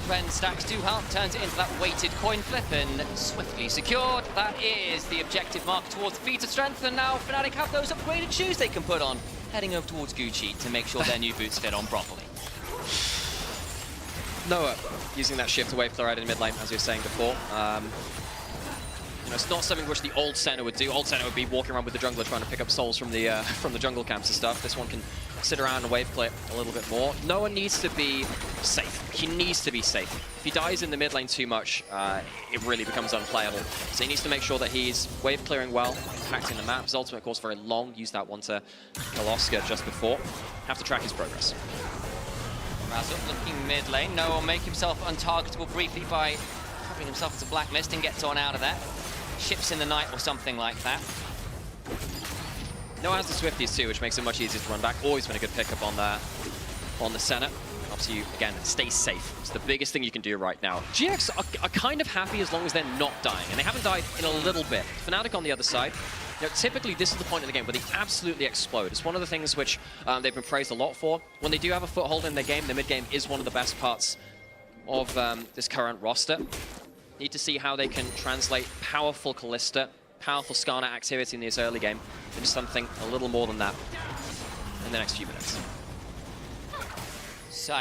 Ren stacks 2 health, turns it into that weighted coin flip and swiftly secured. That is the objective mark towards the feet of strength, and now Fnatic have those upgraded shoes they can put on, heading over towards Gucci to make sure their new boots fit on properly. Noah using that shift away from the right in mid lane, as you were saying before. You know, it's not something which the old Senna would do. Old Senna would be walking around with the jungler trying to pick up souls from the jungle camps and stuff. This one can sit around and wave play a little bit more. Noah needs to be safe. He needs to be safe. If he dies in the mid lane too much, it really becomes unplayable. So he needs to make sure that he's wave clearing well, impacting the map. His ultimate, of course, very long. Used that one to kill Oscar just before. Have to track his progress. Razor looking mid lane. Noah will make himself untargetable briefly by covering himself into black mist and gets on out of there. Ships in the night or something like that. Noah has the Swifties too, which makes it much easier to run back. Always been a good pickup on the Senna. Helps you, again, stay safe. It's the biggest thing you can do right now. GX are kind of happy as long as they're not dying, and they haven't died in a little bit. Fnatic on the other side, you know, typically this is the point in the game where they absolutely explode. It's one of the things which they've been praised a lot for. When they do have a foothold in their game, the mid game is one of the best parts of this current roster. Need to see how they can translate powerful Kalista, powerful Skarner activity in this early game into something a little more than that in the next few minutes. So,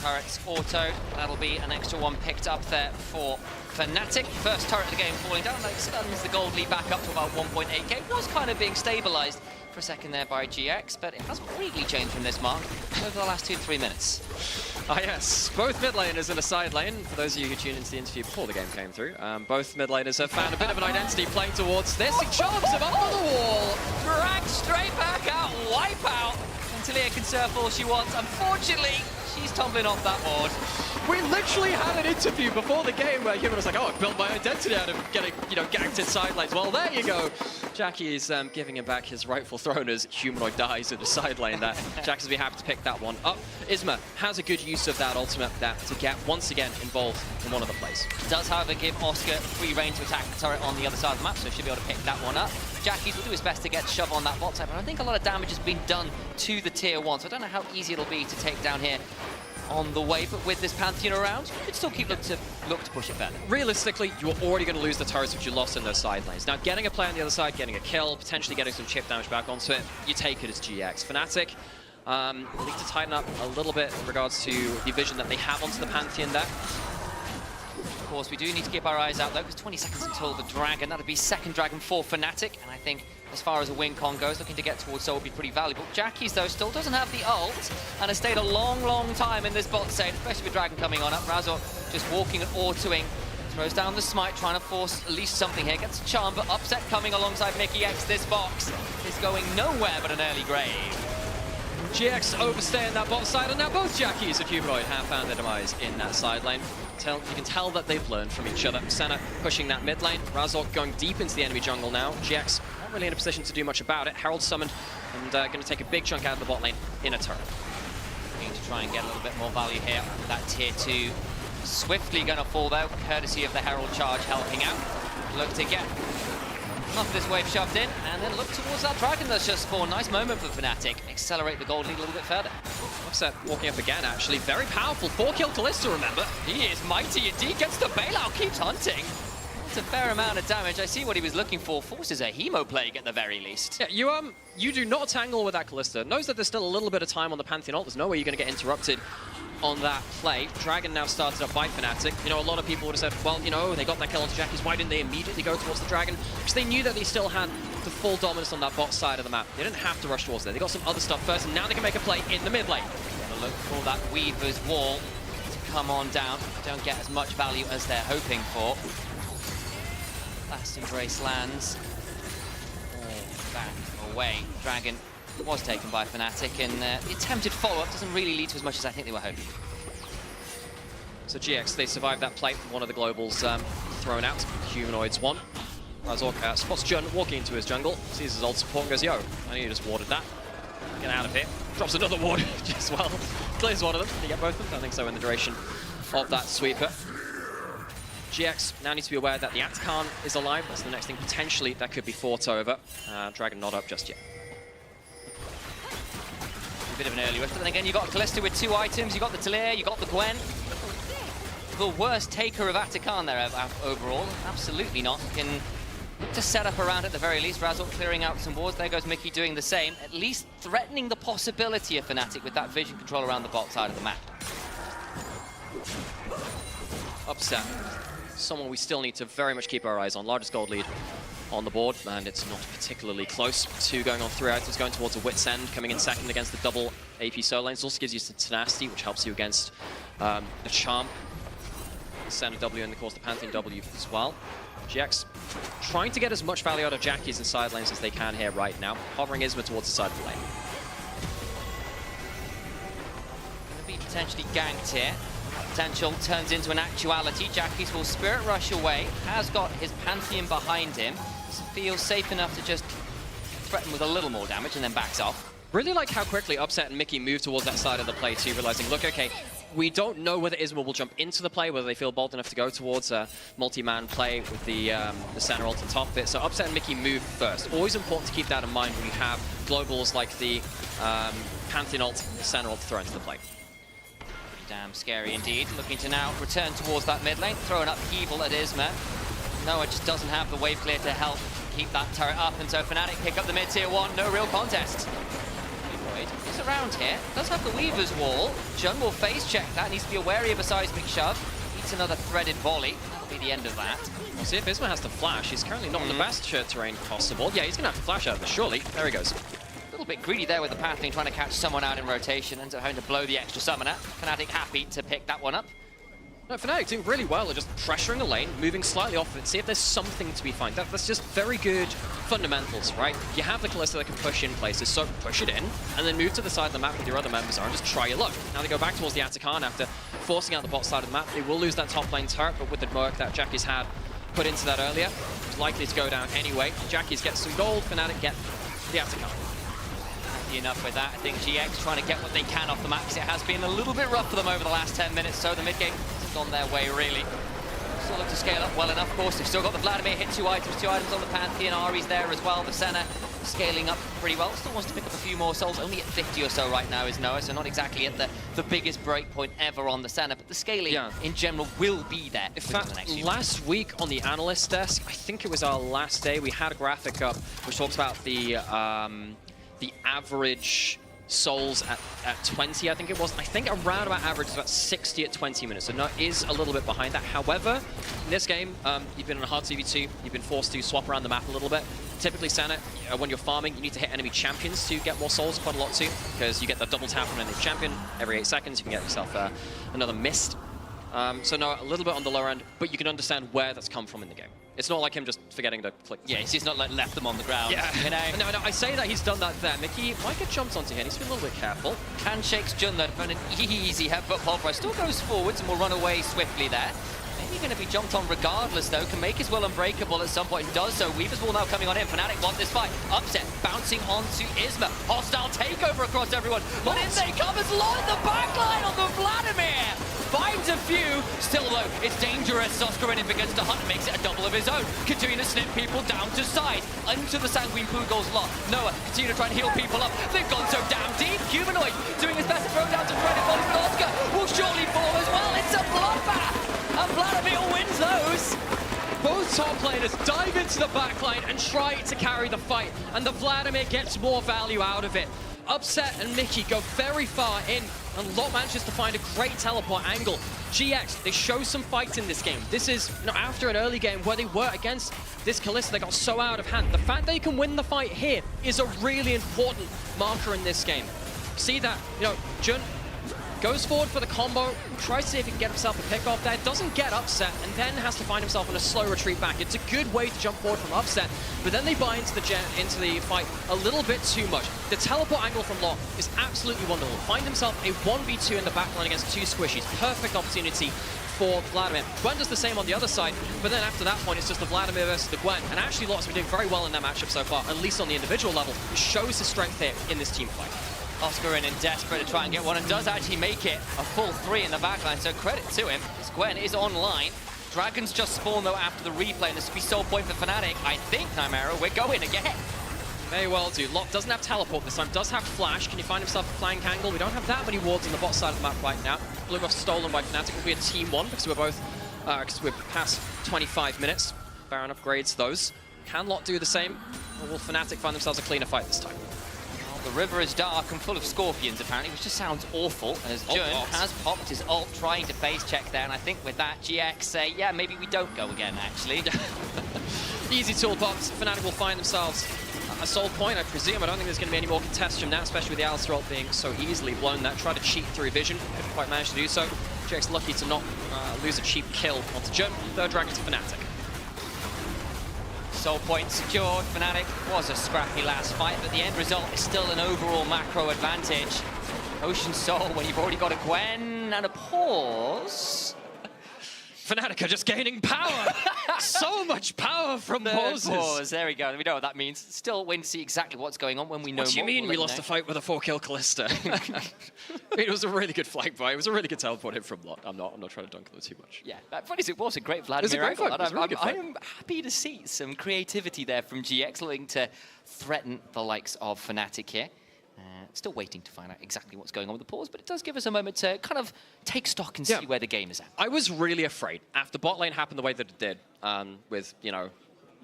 turrets auto, that'll be an extra one picked up there for Fnatic. First turret of the game falling down, that stuns the gold lead back up to about 1.8k. Was kind of being stabilized for a second there by GX, but it has completely changed from this mark over the last 2-3 minutes. Ah yes, both mid laners in a side lane. For those of you who tuned into the interview before the game came through, both mid laners have found a bit of an identity playing towards this. He charms him up on the wall. Drag straight back out, wipe out. And Talia can surf all she wants. Unfortunately, she's tumbling off that board. We literally had an interview before the game where Human was like, oh, I built my identity out of getting, you know, ganked in side lanes. Well, there you go. Jackie is giving him back his rightful throne as Humanoid dies in the side lane there. Jackie's will be happy to pick that one up. Isma has a good use of that ultimate to get once again involved in one of the plays. Does, however, give Oscar free reign to attack the turret on the other side of the map, so should be able to pick that one up. Jackie will do his best to get shove on that bot side, but I think a lot of damage has been done to the tier 1, so I don't know how easy it'll be to take down here on the way, but with this Pantheon around, you could still keep look to push it further. Realistically, you're already going to lose the turrets which you lost in those side lanes. Now, getting a play on the other side, getting a kill, potentially getting some chip damage back onto it, you take it as GX. Fnatic need to tighten up a little bit in regards to the vision that they have onto the Pantheon there. Of course, we do need to keep our eyes out though, because 20 seconds until the Dragon. That'll be second Dragon for Fnatic, and I think as far as a win con goes, looking to get towards Soul would be pretty valuable. Jackie's, though, still doesn't have the ult, and has stayed a long, long time in this bot side, especially with Dragon coming on up. Razor just walking and autoing, throws down the smite, trying to force at least something here. Gets a charm, but Upset coming alongside Mickey X. This box is going nowhere but an early grave. GX overstaying that bot side, and now both Jackies and Humanoid have found their demise in that side lane. You can tell that they've learned from each other. Senna pushing that mid lane, Razor going deep into the enemy jungle now. GX not really in a position to do much about it. Herald summoned and going to take a big chunk out of the bot lane in a turret. Need to try and get a little bit more value here. That tier 2 swiftly going to fall though, courtesy of the Herald charge helping out. Look to get off this wave shoved in, and then look towards that Dragon that's just spawned. Nice moment for Fnatic. Accelerate the gold lead a little bit further. Upset walking up again, actually. Very powerful. 4-kill Kalista, remember? He is mighty indeed. Gets the bailout, keeps hunting. It's a fair amount of damage. I see what he was looking for. Forces a Hemo plague at the very least. Yeah, you do not tangle with that Kalista. Knows that there's still a little bit of time on the Pantheon ult. There's no way you're going to get interrupted on that play. Dragon now started up by Fnatic. You know, a lot of people would have said, well, you know, they got that kill onto Jackies. Why didn't they immediately go towards the Dragon? Because they knew that they still had the full dominance on that bot side of the map. They didn't have to rush towards there. They got some other stuff first, and now they can make a play in the mid lane. Gonna look for that Weaver's wall to come on down. Don't get as much value as they're hoping for. Last Embrace lands. Back away. Dragon was taken by Fnatic, and the attempted follow-up doesn't really lead to as much as I think they were hoping. So GX, they survived that play. One of the globals thrown out. Humanoids won. Razor spots Jun walking into his jungle, sees his ult support and goes, yo, I need to just warded that. Get out of here. Drops another ward as well. Clears one of them. Did he get both of them? I think so in the duration of that sweeper. GX now needs to be aware that the Atkan is alive. That's the next thing potentially that could be fought over. Dragon not up just yet. A bit of an early whiff, but then again, you got Kalista with 2 items, you got the Talia, you got the Gwen. The worst taker of Atkan there overall. Absolutely not. You can just set up around at the very least. Razor clearing out some wards. There goes Mickey doing the same. At least threatening the possibility of Fnatic with that vision control around the bot side of the map. Upset. someone we still need to very much keep our eyes on. Largest gold lead on the board, and it's not particularly close. 2 going on 3 items, going towards a Wit's End, coming in second against the double AP solo lanes. Also gives you some tenacity, which helps you against the Charm, the Senna W, and of course the Pantheon W as well. GX trying to get as much value out of Jackies and side lanes as they can here right now, hovering Isma towards the side of the lane. Going to be potentially ganked here. Potential turns into an actuality. Jackies will Spirit Rush away. Has got his Pantheon behind him. Feels safe enough to just threaten with a little more damage and then backs off. Really like how quickly Upset and Mickey move towards that side of the play too, realizing, look, okay, we don't know whether Isma will jump into the play, whether they feel bold enough to go towards a multi-man play with the center ult on top of it. So Upset and Mickey move first. Always important to keep that in mind when you have globals like the Pantheon ult, center ult thrown into the play. Damn scary indeed. Looking to now return towards that mid lane, throwing up Evil at Isma. Noah just doesn't have the wave clear to help keep that turret up, and so Fnatic pick up the mid tier 1, no real contest. He's around here, does have the Weaver's Wall. Jun will face check that, needs to be wary of a seismic shove. Eats another threaded volley, that'll be the end of that. We'll see if Isma has to flash. He's currently not in the best terrain possible. Yeah, he's gonna have to flash out of this, surely. There he goes. A little bit greedy there with the Pantheon trying to catch someone out in rotation, ends up having to blow the extra summoner. Fnatic happy to pick that one up. No, Fnatic doing really well at just pressuring the lane, moving slightly off of it, see if there's something to be found. That's just very good fundamentals, right? You have the Kalista that can push in places, so push it in, and then move to the side of the map with your other members and just try your luck. Now they go back towards the Atakan after forcing out the bot side of the map. They will lose that top lane turret, but with the work that Jackie's had put into that earlier, it's likely to go down anyway. Jackie's get some gold, Fnatic get the Atakan. Enough with that. I think GX trying to get what they can off the map, because it has been a little bit rough for them over the last 10 minutes, so the mid game hasn't gone their way really. Still look to scale up well enough, of course. They've still got the Vladimir, hit 2 items on the Pantheon. Ari's there as well. The Senna scaling up pretty well. Still wants to pick up a few more souls. Only at 50 or so right now is Noah, so not exactly at the biggest break point ever on the Senna, but the scaling in general will be there. In fact, last week on the analyst desk, I think it was our last day, we had a graphic up which talks about the average souls at 20, I think it was. I think around about average is about 60 at 20 minutes, so no, is a little bit behind that. However, in this game, you've been on a hard CV2, you've been forced to swap around the map a little bit. Typically, Senna, when you're farming, you need to hit enemy champions to get more souls quite a lot too, because you get the double tap from an enemy champion every 8 seconds. You can get yourself another mist. So no, a little bit on the lower end, but you can understand where that's come from in the game. It's not like him just forgetting to click. Yeah, he's not like left them on the ground. Yeah, you know? No, I say that he's done that there. Mickey might get jumped onto here. He's been a little bit careful. Handshakes Jun though, for an easy headbutt. Pulverize still goes forwards and will run away swiftly there. Maybe going to be jumped on regardless though. Can make his will unbreakable at some point and does so. Weaver's Wall now coming on in. Fnatic want this fight. Upset bouncing onto Isma. Hostile takeover across everyone. But in they come as Lord the backline on the Vladimir. Finds a few. Still though, it's dangerous. Soskarin begins to hunt and makes it a double of his own. Continuing to snip people down to side. Into the Sanguine Poogle's lot. Noah continue to try and heal people up. They've gone so damn deep. Humanoid doing his best to throw down to Freddy Volley, but Oscar will surely fall as well. It's a bloodbath. And Vladimir wins those. Both top laners dive into the backline and try to carry the fight, and the Vladimir gets more value out of it. Upset and Mickey go very far in, and Lot manages to find a great teleport angle. GX, they show some fight in this game. This is, after an early game where they were against this Kalista, they got so out of hand. The fact they can win the fight here is a really important marker in this game. See that, Jun goes forward for the combo, tries to see if he can get himself a pick off there, doesn't get Upset, and then has to find himself in a slow retreat back. It's a good way to jump forward from Upset, but then they buy into the fight a little bit too much. The teleport angle from Lot is absolutely wonderful. Find himself a 1v2 in the backline against 2 squishies. Perfect opportunity for Vladimir. Gwen does the same on the other side, but then after that point, it's just the Vladimir versus the Gwen. And actually, Lot's been doing very well in that matchup so far, at least on the individual level. It shows his strength here in this team fight. Oscar in desperate to try and get one, and does actually make it a full 3 in the backline, so credit to him. This Gwen is online. Dragons just spawn though after the replay, and this will be sole point for Fnatic. I think, Chimera, we're going again. May well do. Lot doesn't have teleport this time, does have flash. Can you find himself a flank angle? We don't have that many wards on the bot side of the map right now. Blue buff stolen by Fnatic. Will be a team 1 because we're both, because we're past 25 minutes. Baron upgrades those. Can Lot do the same? Or will Fnatic find themselves a cleaner fight this time? The river is dark and full of scorpions, apparently, which just sounds awful, as Jun has popped his ult, trying to phase check there, and I think with that, GX say, yeah, maybe we don't go again, actually. Easy tool pops. Fnatic will find themselves a soul point, I presume. I don't think there's going to be any more contest from that, especially with the Alistair ult being so easily blown. That tried to cheat through vision, couldn't quite manage to do so. GX lucky to not lose a cheap kill onto Jun. Third dragon to Fnatic. Soul point secured. Fnatic was a scrappy last fight, but the end result is still an overall macro advantage. Ocean Soul when you've already got a Gwen and a pause. Fnatic are just gaining power. So much power from pauses. Pause. There we go. We know what that means. Still waiting to see exactly what's going on when we know more. What do you mean we lost a fight with a 4-kill Kalista? It was a really good flank buy. It was a really good teleport hit from Lot. I'm not trying to dunk them too much. Yeah, that funny as it was a great Vladimir It was a great angle. fight. I'm happy to see some creativity there from GX, looking to threaten the likes of Fnatic here. Still waiting to find out exactly what's going on with the pause, but it does give us a moment to kind of take stock and see where the game is at. I was really afraid after bot lane happened the way that it did, with, you know,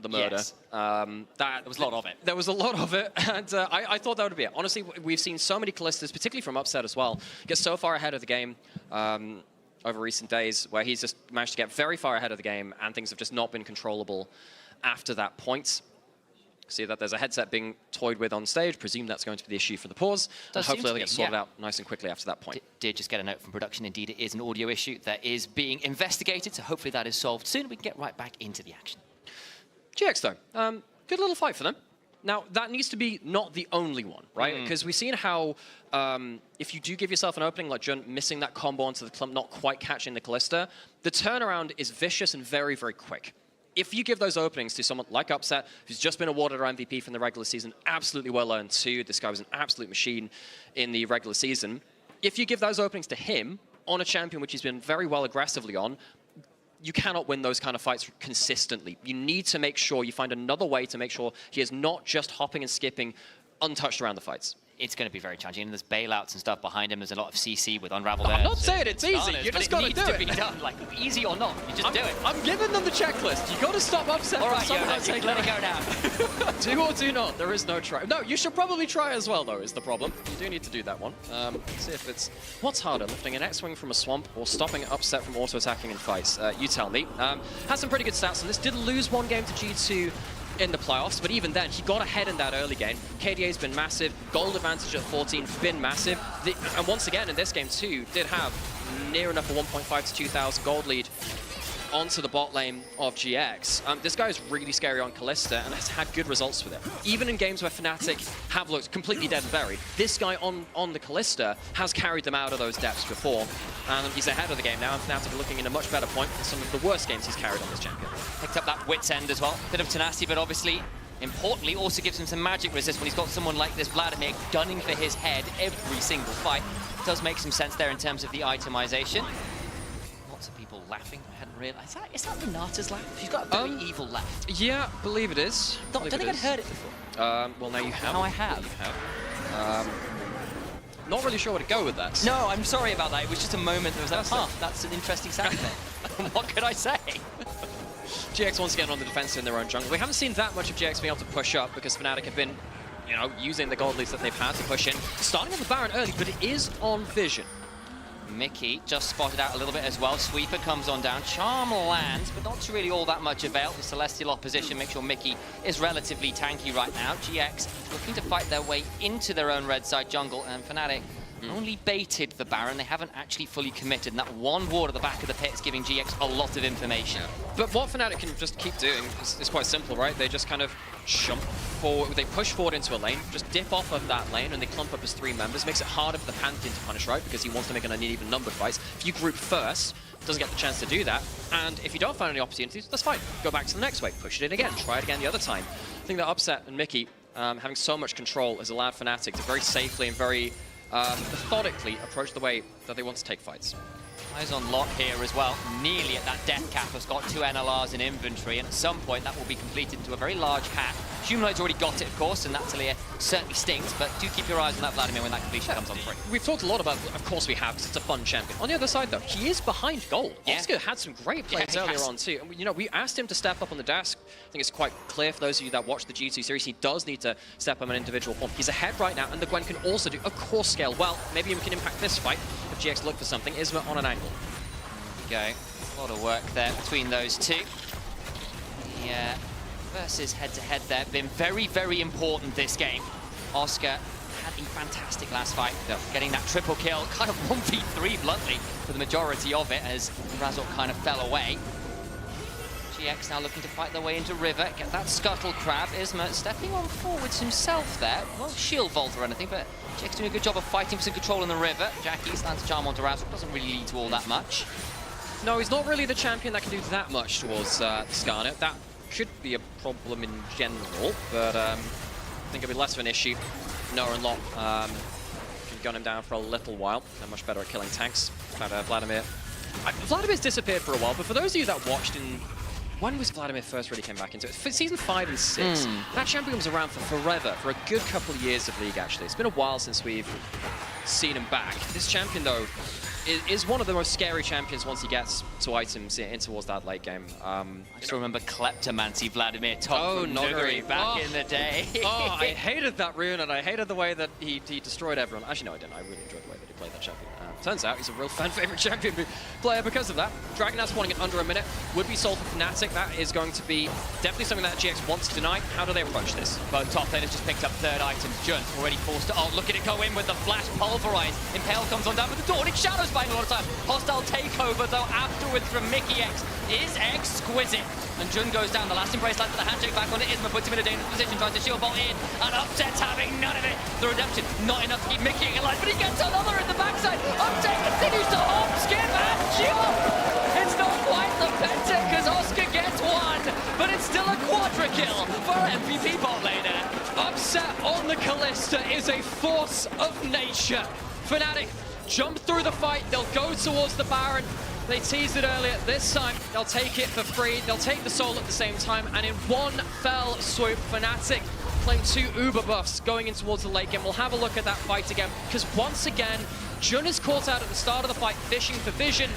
the murder. Yes. There was a lot of it. There was a lot of it, and I thought that would be it. Honestly, we've seen so many Kalistas, particularly from Upset as well, get so far ahead of the game over recent days, where he's just managed to get very far ahead of the game, and things have just not been controllable after that point. See that there's a headset being toyed with on stage. Presume that's going to be the issue for the pause. And hopefully they'll get sorted out nice and quickly after that point. Did just get a note from production. Indeed, it is an audio issue that is being investigated, so hopefully that is solved soon. We can get right back into the action. GX, though. Good little fight for them. Now, that needs to be not the only one, right? Because we've seen how if you do give yourself an opening, like Jun missing that combo onto the clump, not quite catching the Kalista, the turnaround is vicious and very, very quick. If you give those openings to someone like Upset, who's just been awarded our MVP from the regular season, absolutely well earned too. This guy was an absolute machine in the regular season. If you give those openings to him on a champion which he's been very well aggressively on, you cannot win those kind of fights consistently. You need to make sure you find another way to make sure he is not just hopping and skipping untouched around the fights. It's going to be very challenging. And there's bailouts and stuff behind him. There's a lot of CC with Unravel there. I'm not saying it's easy. You just got to do it. Be done. Like, easy or not, you just do it. I'm giving them the checklist. You got to stop Upset. All right, yeah, let it go now. Do or do not. There is no try. No, you should probably try as well, though, is the problem. You do need to do that one. Let's see if it's... What's harder, lifting an X-Wing from a swamp or stopping Upset from auto-attacking in fights? You tell me. Has some pretty good stats, and this did lose one game to G2 in the playoffs, but even then, he got ahead in that early game. KDA's been massive. Gold advantage at 14, been massive. And once again, in this game too, did have near enough a 1.5 to 2,000 gold lead onto the bot lane of GX. This guy is really scary on Kalista and has had good results with it. Even in games where Fnatic have looked completely dead and buried, this guy on the Kalista has carried them out of those depths before. And he's ahead of the game now, and Fnatic are looking in a much better point than some of the worst games he's carried on this champion. Picked up that Wit's End as well. Bit of tenacity, but obviously, importantly, also gives him some magic resist when he's got someone like this Vladimir gunning for his head every single fight. Does make some sense there in terms of the itemization. Lots of people laughing. I hadn't realized. Is that Renata's laugh? She's got a very evil laugh. Yeah, believe it is. Don't think I'd heard it before. Well, now you have. Now I have. You have. Not really sure where to go with that. No, I'm sorry about that. It was just a moment. There was that, that's an interesting sound there. What could I say? GX once again on the defense in their own jungle. We haven't seen that much of GX being able to push up because Fnatic have been, you know, using the gold leads that they've had to push in. Starting on the Baron early, but it is on vision. Mickey just spotted out a little bit as well. Sweeper comes on down. Charm lands, but not really all that much avail. The Celestial opposition makes sure Mickey is relatively tanky right now. GX looking to fight their way into their own red side jungle, and Fnatic only baited the Baron. They haven't actually fully committed, and that one ward at the back of the pit is giving GX a lot of information. But what Fnatic can just keep doing is quite simple, right? They just kind of jump forward, they push forward into a lane, just dip off of that lane, and they clump up as 3 members. Makes it harder for the Pantheon to punish, right? Because he wants to make an uneven numbered fights. If you group first, doesn't get the chance to do that. And if you don't find any opportunities, that's fine. Go back to the next wave, push it in again, try it again the other time. I think that Upset and Mickey having so much control has allowed Fnatic to very safely and very methodically approach the way that they want to take fights. Eyes on Lot here as well, nearly at that death cap, has got 2 NLRs in inventory, and at some point that will be completed into a very large pack. Humanoid's already got it, of course, and that Talia certainly stinks, but do keep your eyes on that Vladimir when that completion comes on free. We've talked a lot about, of course we have, because it's a fun champion. On the other side, though, he is behind gold. Yeah. Oscar had some great plays earlier on, too. And, you know, we asked him to step up on the desk. I think it's quite clear for those of you that watch the G2 series, he does need to step up in individual form. He's ahead right now, and the Gwen can also do, of course, scale well. Maybe we can impact this fight if GX look for something. Isma on an angle. There we go. A lot of work there between those two. Yeah. Versus head-to-head there, been very, very important this game. Oscar had a fantastic last fight, getting that triple kill, kind of 1v3 bluntly for the majority of it as Razork kind of fell away. GX now looking to fight their way into River, get that scuttle crab. Isma stepping on forwards himself there. Won't shield vault or anything, but GX doing a good job of fighting for some control in the River. Jackie stands charm onto Razork, doesn't really lead to all that much. No, he's not really the champion that can do that much towards Skarner. That should be a problem in general, but I think it'll be less of an issue. Noah and Lot can gun him down for a little while. They're much better at killing tanks. But Vladimir... Vladimir's disappeared for a while, but for those of you that watched in... When was Vladimir first really came back into it? For season 5 and 6. That champion was around for forever, for a good couple of years of League, actually. It's been a while since we've seen him back. This champion, though, is one of the most scary champions once he gets to items in towards that late game. I still remember Kleptomancy Vladimir Top from Nuguri back in the day. I hated that rune, and I hated the way that he destroyed everyone. Actually, no, I didn't. I really enjoyed the way that he played that champion. Turns out he's a real fan-favorite champion player because of that. Dragon spawning in under a minute would be sold for Fnatic. That is going to be definitely something that GX wants to deny. How do they approach this? Both top laners just picked up third items. Jun already forced to ult. Look at it go in with the flash pulverize. Impale comes on down with the Dawning Shadows buying a lot of time. Hostile takeover though afterwards from Mickey X is exquisite. And Jun goes down. The last embrace lands with the handshake back on it. Isma puts him in a dangerous position, tries to shield bolt in. And Upset's having none of it. The redemption, not enough to keep Mickey alive, but he gets another in the backside. Upset continues to hop, skip, and jump. It's not quite the penta because Oscar gets one, but it's still a quadra kill for MVP bot laner. Upset on the Callista is a force of nature. Fnatic jump through the fight. They'll go towards the Baron. They teased it earlier. This time, they'll take it for free. They'll take the soul at the same time. And in one fell swoop, Fnatic playing 2 Uber buffs going in towards the late game. We'll have a look at that fight again. Because once again, Jun is caught out at the start of the fight, fishing for vision.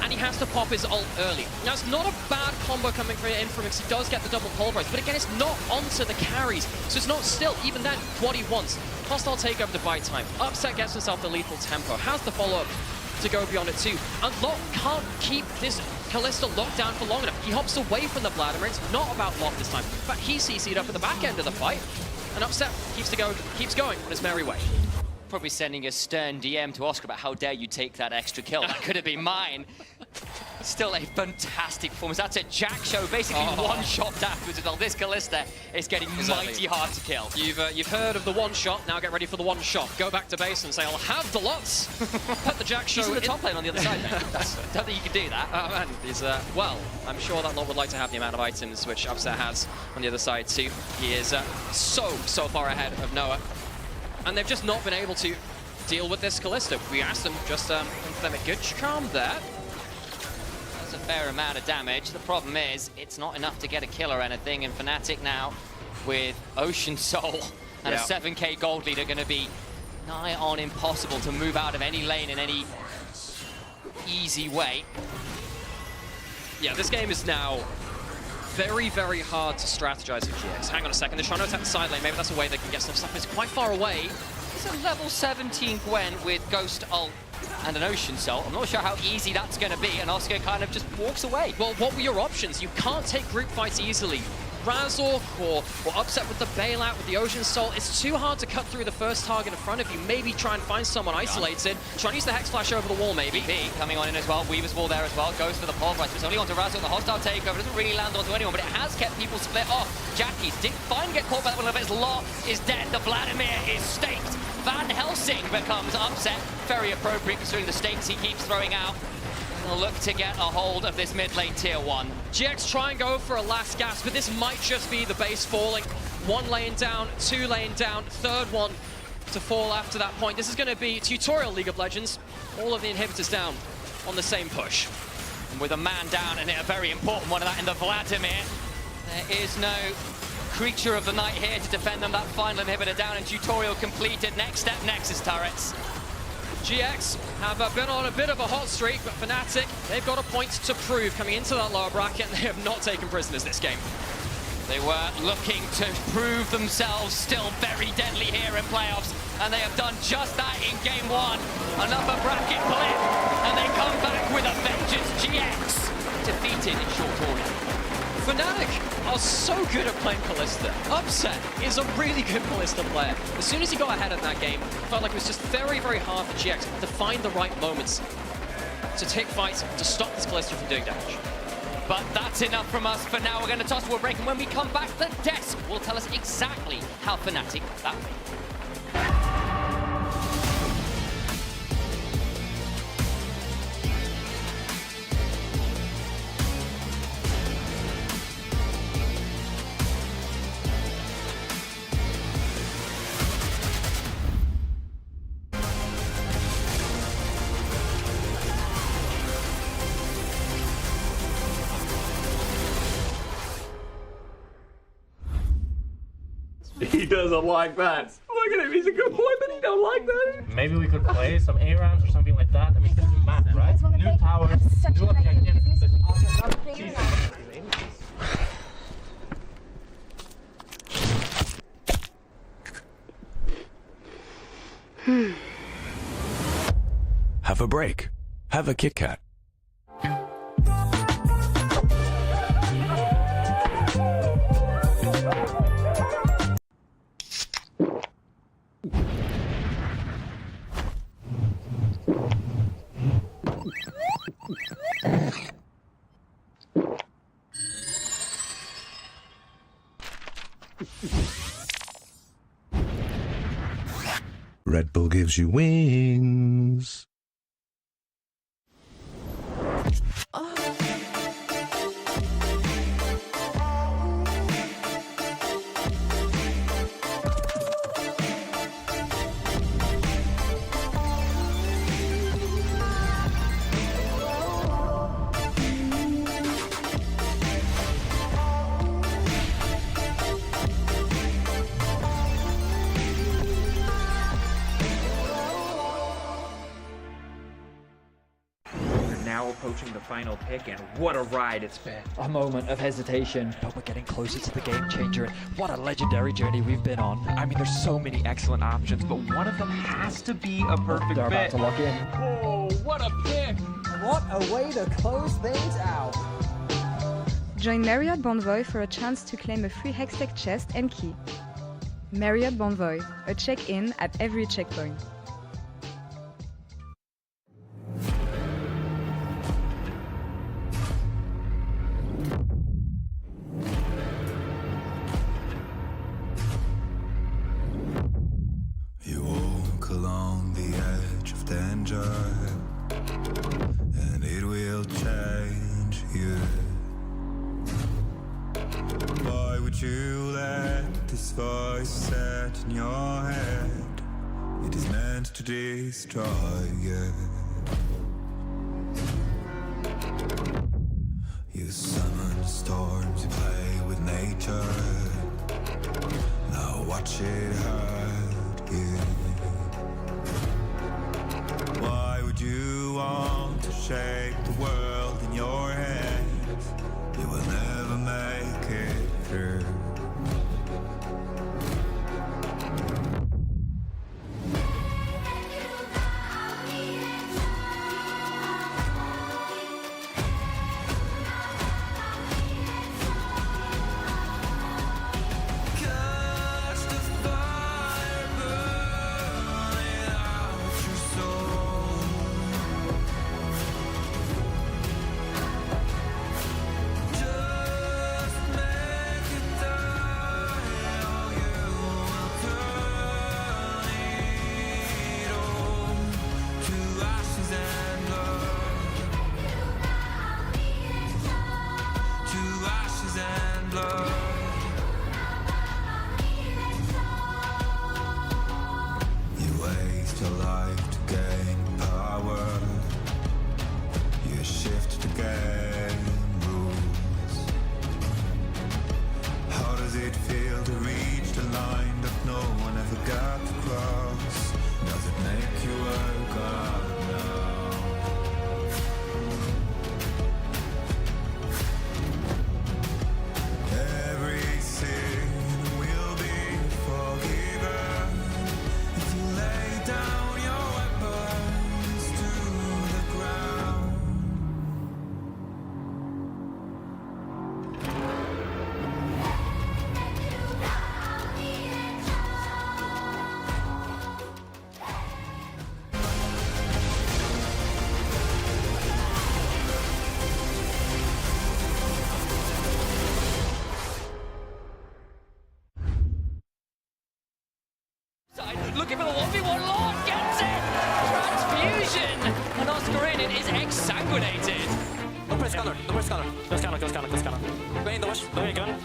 And he has to pop his ult early. Now, it's not a bad combo coming in from him because he does get the double pulverize. But again, it's not onto the carries. So it's not still, even then, what he wants. Hostile takeover to buy time. Upset gets himself the lethal tempo. How's the follow-up to go beyond it too? And Lot can't keep this Callista locked down for long enough. He hops away from the Vladimir. It's not about Lot this time. But he CC'd up at the back end of the fight. And Upset keeps going on his merry way. Probably sending a stern DM to Oscar about how dare you take that extra kill. That could have been mine. Still a fantastic performance. That's a Jack show, basically one shot afterwards. Well, this Callista is getting mighty hard to kill. You've heard of the one shot. Now get ready for the one shot. Go back to base and say, I'll have the lots. Put the Jack show He's in the top lane on the other side, mate. Don't think you can do that. Man, he's, well, I'm sure that Lot would like to have the amount of items which Upset has on the other side too. He is so far ahead of Noah. And they've just not been able to deal with this Callista. We asked them just implement a good charm there. That's a fair amount of damage. The problem is, it's not enough to get a kill or anything, and Fnatic now, with Ocean Soul and a 7k gold lead, are going to be nigh on impossible to move out of any lane in any easy way. Yeah, this game is now very hard to strategize with GX. Hang on a second, they're trying to attack the side lane. Maybe that's a way they can get some stuff. It's quite far away. It's a level 17 Gwen with Ghost Ult and an Ocean Soul. I'm not sure how easy that's going to be, and Oscar kind of just walks away. Well, what were your options? You can't take group fights easily. Razork or Upset with the bailout with the Ocean Soul. It's too hard to cut through the first target in front of you. Maybe try and find someone isolated. Try and use the Hex Flash over the wall, maybe. B coming on in as well. Weaver's Wall there as well. Goes for the pulverize. It's only onto Razork. The hostile takeover doesn't really land onto anyone, but it has kept people split off. Jackie did finally get caught by that one of his. Lot is dead. The Vladimir is staked. Van Helsing becomes Upset. Very appropriate considering the stakes he keeps throwing out. They'll look to get a hold of this mid lane tier 1. GX try and go for a last gasp, but this might just be the base falling. 1 lane down, 2 lane down, third one to fall after that point. This is going to be tutorial League of Legends. All of the inhibitors down on the same push. And with a man down and a very important one of that in the Vladimir, there is no creature of the night here to defend them. That final inhibitor down and tutorial completed. Next step, Nexus turrets. GX have been on a bit of a hot streak, but Fnatic, they've got a point to prove coming into that lower bracket, and they have not taken prisoners this game. They were looking to prove themselves still very deadly here in playoffs, and they have done just that in game one. Another bracket blip, and they come back with a vengeance. GX defeated in short order. Fnatic are so good at playing Kalista. Upset is a really good Kalista player. As soon as he got ahead of that game, it felt like it was just very, very hard for GX to find the right moments to take fights, to stop this Kalista from doing damage. But that's enough from us for now. We're going to toss to a break, and when we come back, the desk will tell us exactly how Fnatic got that win. He doesn't like that. Look at him, he's a good boy, but he don't like that. Maybe we could play some A rounds or something like that. I mean, this is mad, right? New towers, new objectives. Have a break. Have a Kit Kat. Red Bull gives you wings. Now approaching the final pick, and what a ride it's been. A moment of hesitation, but we're getting closer to the game changer. What a legendary journey we've been on. I mean, there's so many excellent options, but one of them has to be a perfect They're about fit. to lock in. Oh, what a pick! What a way to close things out. Join Marriott Bonvoy for a chance to claim a free Hextech chest and key. Marriott Bonvoy, a check-in at every checkpoint. You walk along the edge of danger, and it will change you. Why would you let this voice set in your head? It is meant to destroy you. You summon storms, you play with nature. Now watch it hurt you. Why would you want to shape the world in your hands? You will never make it through. looking for the 1v1. Lord gets it! Transfusion! And Oscar in it is exsanguinated. Don't press scanner. Don't press scanner. Go scanner, go scanner, go scanner. Go in, Domash. Go in, gun.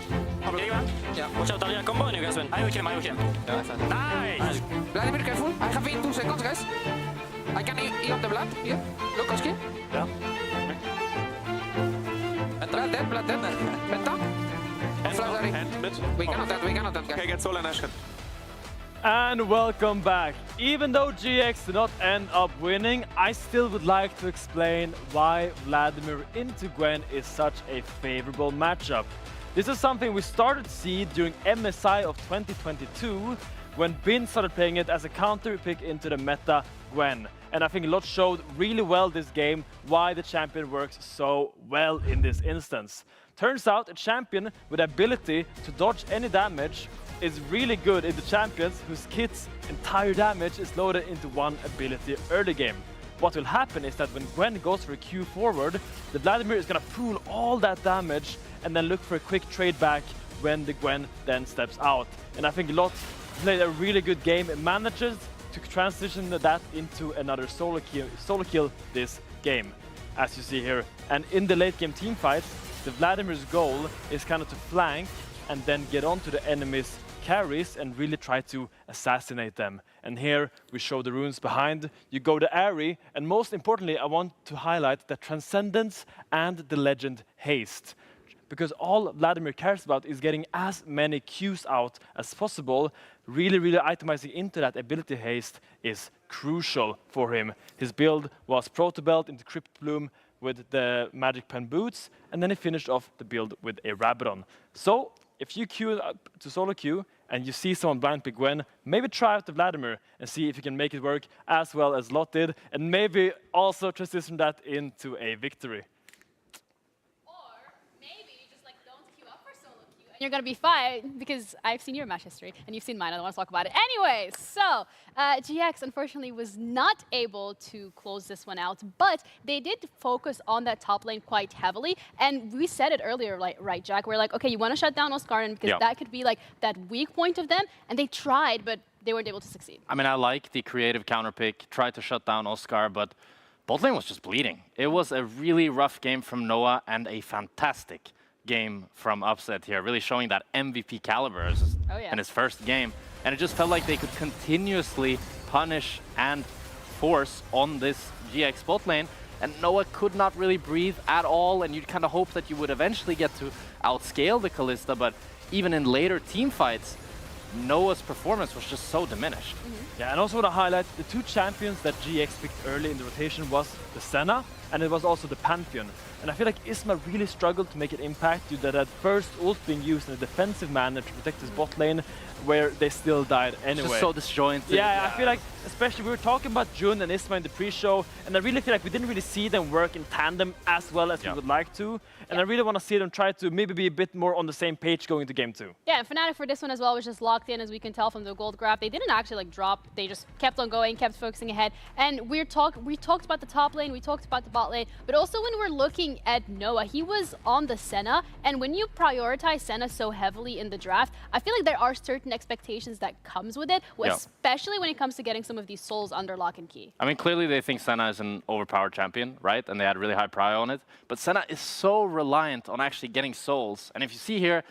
Getting one? Yeah. Watch out, Talia. Combo and you guys win. I will kill him, I will kill him. Yeah, nice! Vladimir, careful. I have in 2 seconds, guys. I can eat up the blood. Here. Look, Koski. Yeah. Blood dead, blood dead. Penta. We cannot dead, guys. Okay, get Soul and Ashen. And welcome back. Even though GX did not end up winning, I still would like to explain why Vladimir into Gwen is such a favorable matchup. This is something we started to see during MSI of 2022, when Bin started playing it as a counter pick into the meta Gwen. And I think Lot showed really well this game why the champion works so well in this instance. Turns out a champion with the ability to dodge any damage is really good in the champions whose kit's entire damage is loaded into one ability early game. What will happen is that when Gwen goes for a Q forward, the Vladimir is gonna pool all that damage and then look for a quick trade back when the Gwen then steps out. And I think Lot played a really good game. It manages to transition that into another solo kill this game, as you see here. And in the late game team fights, the Vladimir's goal is kind of to flank and then get onto the enemy's carries and really try to assassinate them. And here we show the runes behind. You go the Airy, and most importantly, I want to highlight the Transcendence and the Legend Haste. Because all Vladimir cares about is getting as many Qs out as possible. Really itemizing into that ability haste is crucial for him. His build was Proto Belt into Crypt Bloom with the Magic Pen boots, and then he finished off the build with a Rabadon. So if you queue up to solo queue and you see someone blind pick Gwen, maybe try out the Vladimir and see if you can make it work as well as Lot did, and maybe also transition that into a victory. You're gonna be fine because I've seen your match history and you've seen mine. I don't want to talk about it. Anyways, so GX unfortunately was not able to close this one out, but they did focus on that top lane quite heavily. And we said it earlier, like, right, Jack? We're like, okay, you want to shut down Oscarin because that could be like that weak point of them. And they tried, but they weren't able to succeed. I mean, I like the creative counter pick, tried to shut down Oscar, but bot lane was just bleeding. It was a really rough game from Noah and a fantastic game from Upset here, really showing that MVP caliber in his first game. And it just felt like they could continuously punish and force on this GX bot lane, and Noah could not really breathe at all, and you'd kind of hope that you would eventually get to outscale the Kalista, but even in later team fights, Noah's performance was just so diminished. Yeah, and also want to highlight the two champions that GX picked early in the rotation was the Senna, and it was also the Pantheon. And I feel like Isma really struggled to make an impact due to that first ult being used in a defensive manner to protect his bot lane, where they still died anyway. Just so disjointed. Yeah, I feel like, especially we were talking about Jun and Isma in the pre-show, and I really feel like we didn't really see them work in tandem as well as we would like to. And I really want to see them try to maybe be a bit more on the same page going into game 2. Yeah, and Fnatic for this one as well was just locked in, as we can tell from the gold graph. They didn't actually like drop. They just kept on going, kept focusing ahead. And we talked about the top lane, we talked about the bot lane, but also when we're looking at Noah, he was on the Senna, and when you prioritize Senna so heavily in the draft, I feel like there are certain expectations that comes with it, especially when it comes to getting some of these souls under lock and key. I mean, clearly they think Senna is an overpowered champion, right? And they had really high prio on it. But Senna is so reliant on actually getting souls. And if you see here,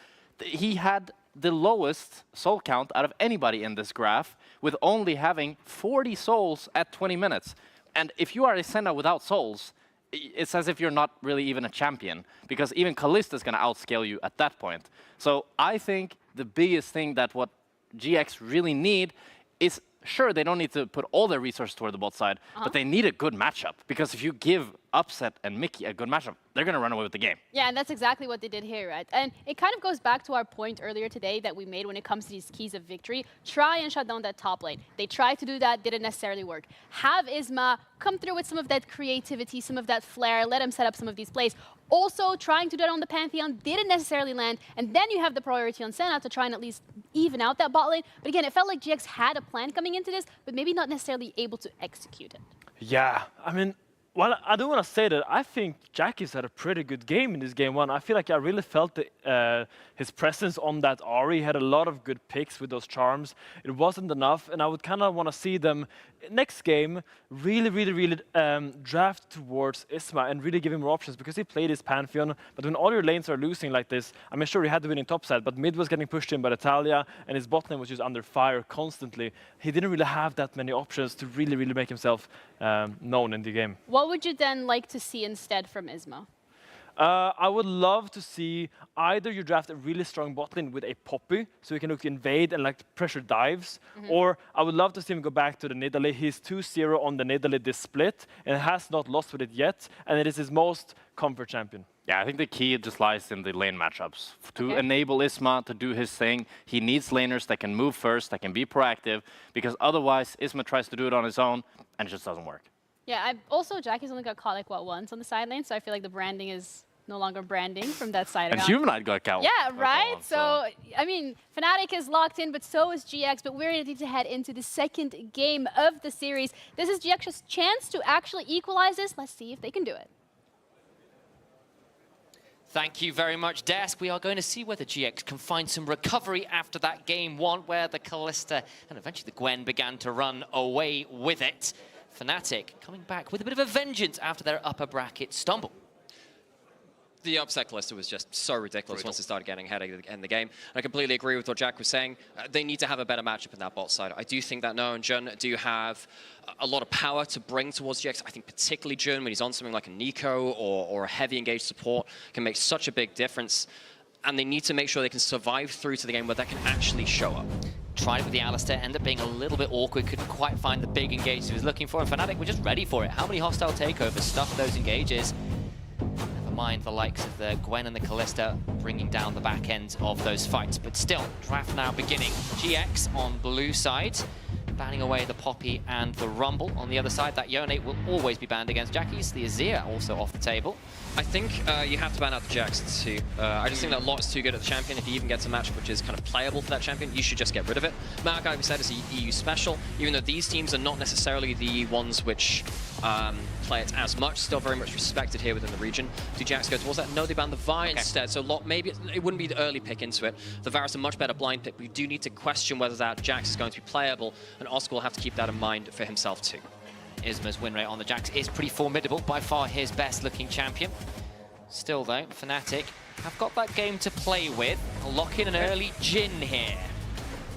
he had the lowest soul count out of anybody in this graph, with only having 40 souls at 20 minutes. And if you are a Senna without souls, it's as if you're not really even a champion, because even Kalista is going to outscale you at that point. So I think the biggest thing that what GX really need is, sure, they don't need to put all their resources toward the bot side, but they need a good matchup, because if you give Upset and Mickey a good matchup, they're going to run away with the game. Yeah, and that's exactly what they did here, right? And it kind of goes back to our point earlier today that we made when it comes to these keys of victory. Try and shut down that top lane. They tried to do that, didn't necessarily work. Have Isma come through with some of that creativity, some of that flair, let him set up some of these plays. Also, trying to do that on the Pantheon didn't necessarily land, and then you have the priority on Senna to try and at least even out that bot lane. But again, it felt like GX had a plan coming into this, but maybe not necessarily able to execute it. Yeah, I mean, Well, I do want to say that I think Jackie's had a pretty good game in this game one. I feel like I really felt his presence on that Ahri. He had a lot of good picks with those charms. It wasn't enough, and I would kind of want to see them next game really draft towards Isma and really give him more options, because he played his Pantheon. But when all your lanes are losing like this, I mean, sure, he had the winning top side, but mid was getting pushed in by the Talia, and his bot lane was just under fire constantly. He didn't really have that many options to really make himself known in the game. What would you then like to see instead from Isma? I would love to see either you draft a really strong bot lane with a Poppy, so he can look invade and like pressure dives, or I would love to see him go back to the Nidalee. He's 2-0 on the Nidalee this split and has not lost with it yet, and it is his most comfort champion. Yeah, I think the key just lies in the lane matchups. To enable Isma to do his thing, he needs laners that can move first, that can be proactive, because otherwise Isma tries to do it on his own and it just doesn't work. Yeah, also Jackie's only got caught like, what, once on the side lane, so I feel like the branding is no longer branding from that side. And Humanoid got caught. Yeah, right? So, I mean, Fnatic is locked in, but so is GX, but we're ready to head into the second game of the series. This is GX's chance to actually equalize this. Let's see if they can do it. Thank you very much, Desk. We are going to see whether GX can find some recovery after that game one, where the Kalista and eventually the Gwen began to run away with it. Fnatic coming back with a bit of a vengeance after their upper bracket stumble. The upset Kalista was just so ridiculous once they started getting ahead in the game. I completely agree with what Jack was saying. They need to have a better matchup in that bot side. I do think that Noah and Jun do have a lot of power to bring towards GX. I think particularly Jun, when he's on something like a Nico or a heavy engaged support, can make such a big difference. And they need to make sure they can survive through to the game where that can actually show up. Tried it with the Alistair, ended up being a little bit awkward, couldn't quite find the big engage he was looking for, and Fnatic were just ready for it. How many hostile takeovers stuffed those engages? Never mind the likes of the Gwen and the Kalista bringing down the back end of those fights. But still, draft now beginning. GX on blue side, banning away the Poppy and the Rumble. On the other side, that Yone will always be banned against Jackie's. The Azir also off the table. I think you have to ban out the Jax too. I just think that Lot's too good at the champion. If he even gets a match which is kind of playable for that champion, you should just get rid of it. Mark, like we said, is a EU special, even though these teams are not necessarily the ones which play it as much. Still very much respected here within the region. Do Jax go towards that? No, they ban the Vi instead. So Lot, maybe it wouldn't be the early pick into it. The Varus a much better blind pick, but we do need to question whether that Jax is going to be playable, and Oscar will have to keep that in mind for himself too. Isma's win rate on the Jax is pretty formidable, by far his best looking champion. Still though, Fnatic have got that game to play with. I'll lock in an early Jhin here.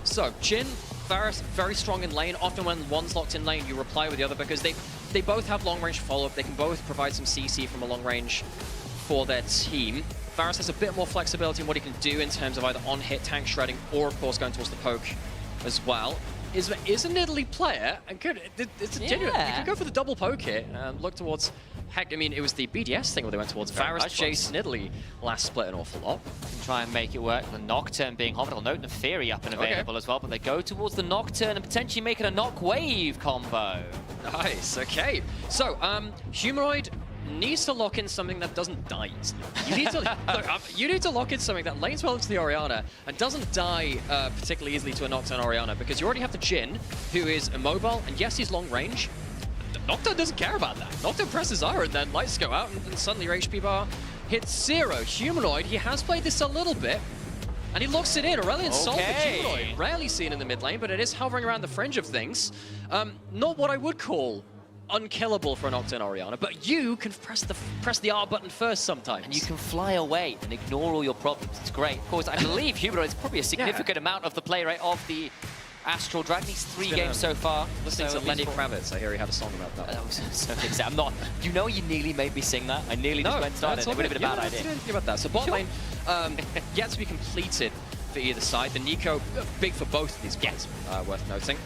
So, Jhin, Varus, very strong in lane. Often when one's locked in lane, you reply with the other because they both have long-range follow-up. They can both provide some CC from a long range for their team. Varus has a bit more flexibility in what he can do in terms of either on-hit tank shredding or, of course, going towards the poke as well. Is a Nidalee player, and it's a genuine. You can go for the double poke here. Look towards. Heck, I mean, it was the BDS thing where they went towards Varus, chase Nidalee last split an awful lot. Can try and make it work. The Nocturne being hot. I'll note Neferi up and available as well, but they go towards the Nocturne and potentially make it a Knock Wave combo. Nice, okay. So, Humanoid needs to lock in something that doesn't die easily. You need to look, you need to lock in something that lanes well into the Orianna and doesn't die particularly easily to a Nocturne Orianna, because you already have the Jhin, who is immobile, and yes, he's long range. Nocturne doesn't care about that. Nocturne presses R and then lights go out, and suddenly your HP bar hits 0. Humanoid, he has played this a little bit, and he locks it in. Aurelion Sol for Humanoid. Rarely seen in the mid lane, but it is hovering around the fringe of things. Not what I would call unkillable for an Nocturne Orianna, but you can press the R button first sometimes. And you can fly away and ignore all your problems. It's great. Of course, I believe Humanoid is probably a significant amount of the play rate of the Astral Dragon. He's 3 games so far. Listening to Lenny Kravitz, I hear he had a song about that. That was so exciting. I'm not. You know, you nearly made me sing that. I nearly just went started. It would have been a bad idea. I didn't think about that. So bot lane, yet to be completed for either side. The Nico, big for both of these players, worth noting.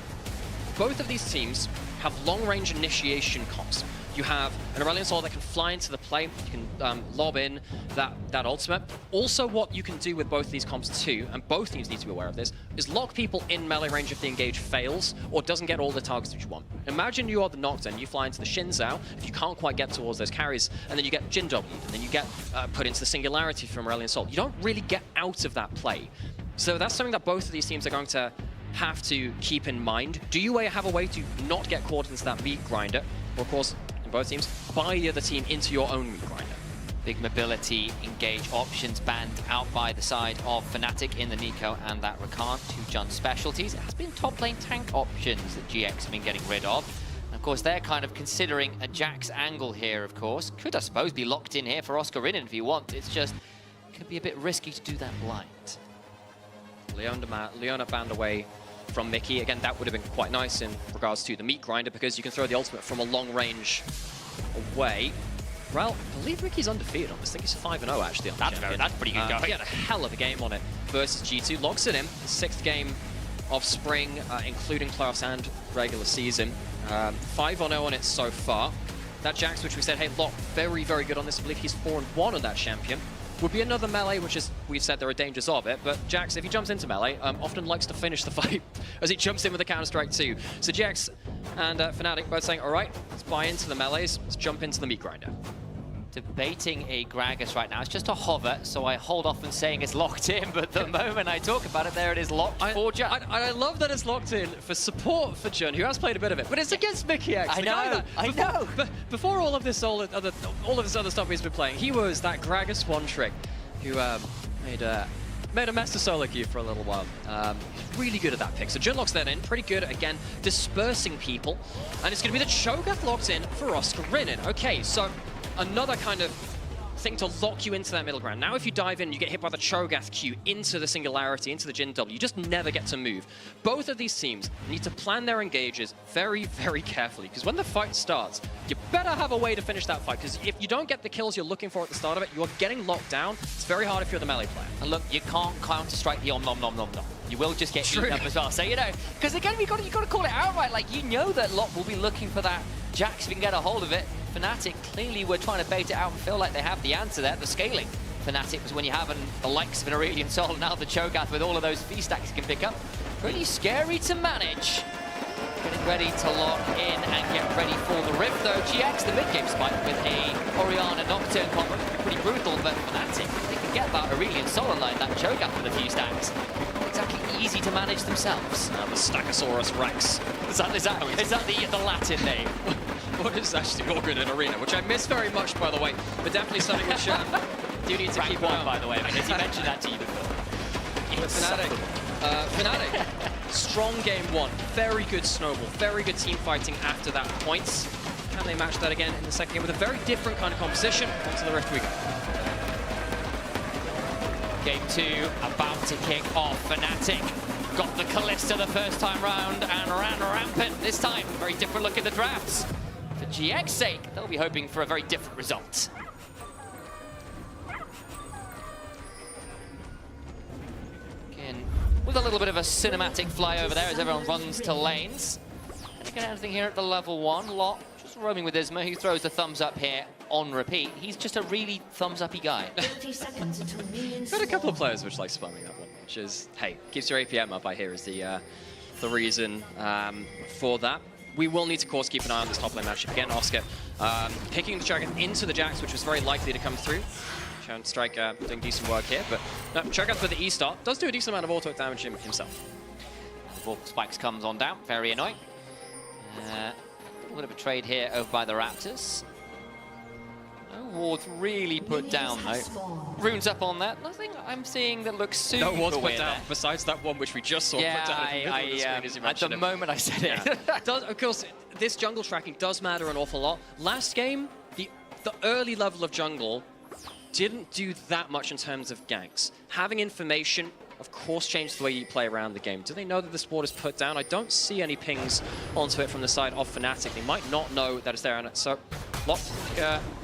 Both of these teams have long-range initiation comps. You have an Aurelion Sol that can fly into the play. You can lob in that ultimate. Also, what you can do with both of these comps too, and both teams need to be aware of this, is lock people in melee range if the engage fails or doesn't get all the targets that you want. Imagine you are the Nocturne, you fly into the Xin Zhao, if you can't quite get towards those carries, and then you get Jhin W'd, and then you get put into the Singularity from Aurelion Sol. You don't really get out of that play. So that's something that both of these teams are going to have to keep in mind. Do you have a way to not get caught into that beat grinder? Or of course, in both teams, buy the other team into your own meat grinder. Big mobility, engage options banned out by the side of Fnatic in the Nico and that Rakan, 2 Jund specialties. It has been top lane tank options that GX have been getting rid of. And of course, they're kind of considering a Jax angle here, of course. Could, I suppose, be locked in here for Oscar Rinnan if you want. It's just, could be a bit risky to do that blind. Leona banned away from Mickey. Again, that would have been quite nice in regards to the meat grinder because you can throw the ultimate from a long range away. Well, I believe Ricky's undefeated on this. I think he's 5-0 actually on the champion. That's pretty good going. He had a hell of a game on it versus G2. Locks it in. His 6th game of spring, including playoffs and regular season. 5-0 on it so far. That Jax, which we said, hey, Lock, very, very good on this. I believe he's 4-1 on that champion. Would be another melee, which is, we've said there are dangers of it, but Jax, if he jumps into melee, often likes to finish the fight as he jumps in with a Counter-Strike too. So Jax and Fnatic both saying, all right, let's buy into the melees, let's jump into the meat grinder. Debating a Gragas right now. It's just a hover, so I hold off on saying it's locked in, but the moment I talk about it, there it is locked for Jun. I love that it's locked in for support for Jun, who has played a bit of it, but it's against Mickey X. I know. But before all of this other stuff he's been playing, he was that Gragas one trick who made a mess of solo queue for a little while. Really good at that pick. So Jun locks that in, pretty good again, dispersing people, and it's going to be the Cho'Gath locked in for Oscar Rinnan. Okay, so another kind of thing to lock you into that middle ground. Now if you dive in, you get hit by the Cho'Gath Q into the Singularity, into the Jin W, you just never get to move. Both of these teams need to plan their engages very, very carefully, because when the fight starts, you better have a way to finish that fight, because if you don't get the kills you're looking for at the start of it, you are getting locked down. It's very hard if you're the melee player. And look, you can't Counter-Strike the nom. You will just get eaten up as well. So, you know, because again, you got to call it outright. Like, you know that Lot will be looking for that Jax if we can get a hold of it. Fnatic clearly were trying to bait it out and feel like they have the answer there. The scaling Fnatic was when you have the likes of an Aurelion Sol, and now the Cho'Gath with all of those fee stacks you can pick up. Pretty scary to manage. Getting ready to lock in and get ready for the Rift though. GX, the mid-game spike with a Orianna Nocturne combo. Pretty brutal, but Fnatic, they can get that Aurelion Sol line, that Cho'Gath with a few stacks. Exactly easy to manage themselves. The Stackosaurus Rex. Is that the Latin name? What is actually Gorgon in Arena, which I miss very much, by the way, but definitely something which do need to keep an eye on. By the way, because he mentioned that to you before. But Fnatic, strong game one, very good snowball, very good team fighting after that points. Can they match that again in the second game with a very different kind of composition? Onto the Rift we go. Game 2 about to kick off. Fnatic got the Kalista the first time round and ran rampant this time. Very different look at the drafts. For GX's sake, they'll be hoping for a very different result. Again, with a little bit of a cinematic fly over there as everyone runs to lanes. And again, anything here at the level 1. Lot just roaming with Isma, who throws the thumbs up here on repeat. He's just a really thumbs-uppy guy. Got a couple of players which like spamming that one, which is, hey, keeps your APM up, I hear, is the reason for that. We will need to, of course, keep an eye on this top lane matchup. Again, Oscar picking the Cho'Gath into the Jax, which was very likely to come through. Strike doing decent work here, but no, Cho'Gath with the E-Start does do a decent amount of auto damage himself. The ball spikes comes on down, very annoying. A little bit of a trade here over by the Raptors. No wards really put down though. Runes up on that. Nothing I'm seeing that looks super No wards weird put down, there. besides that one which we just saw put down in the middle of the screen as you mentioned at the moment I said it. Of course, this jungle tracking does matter an awful lot. Last game, the early level of jungle didn't do that much in terms of ganks. Having information, of course, changed the way you play around the game. Do they know that this ward is put down? I don't see any pings onto it from the side of Fnatic. They might not know that it's there. And so, Lot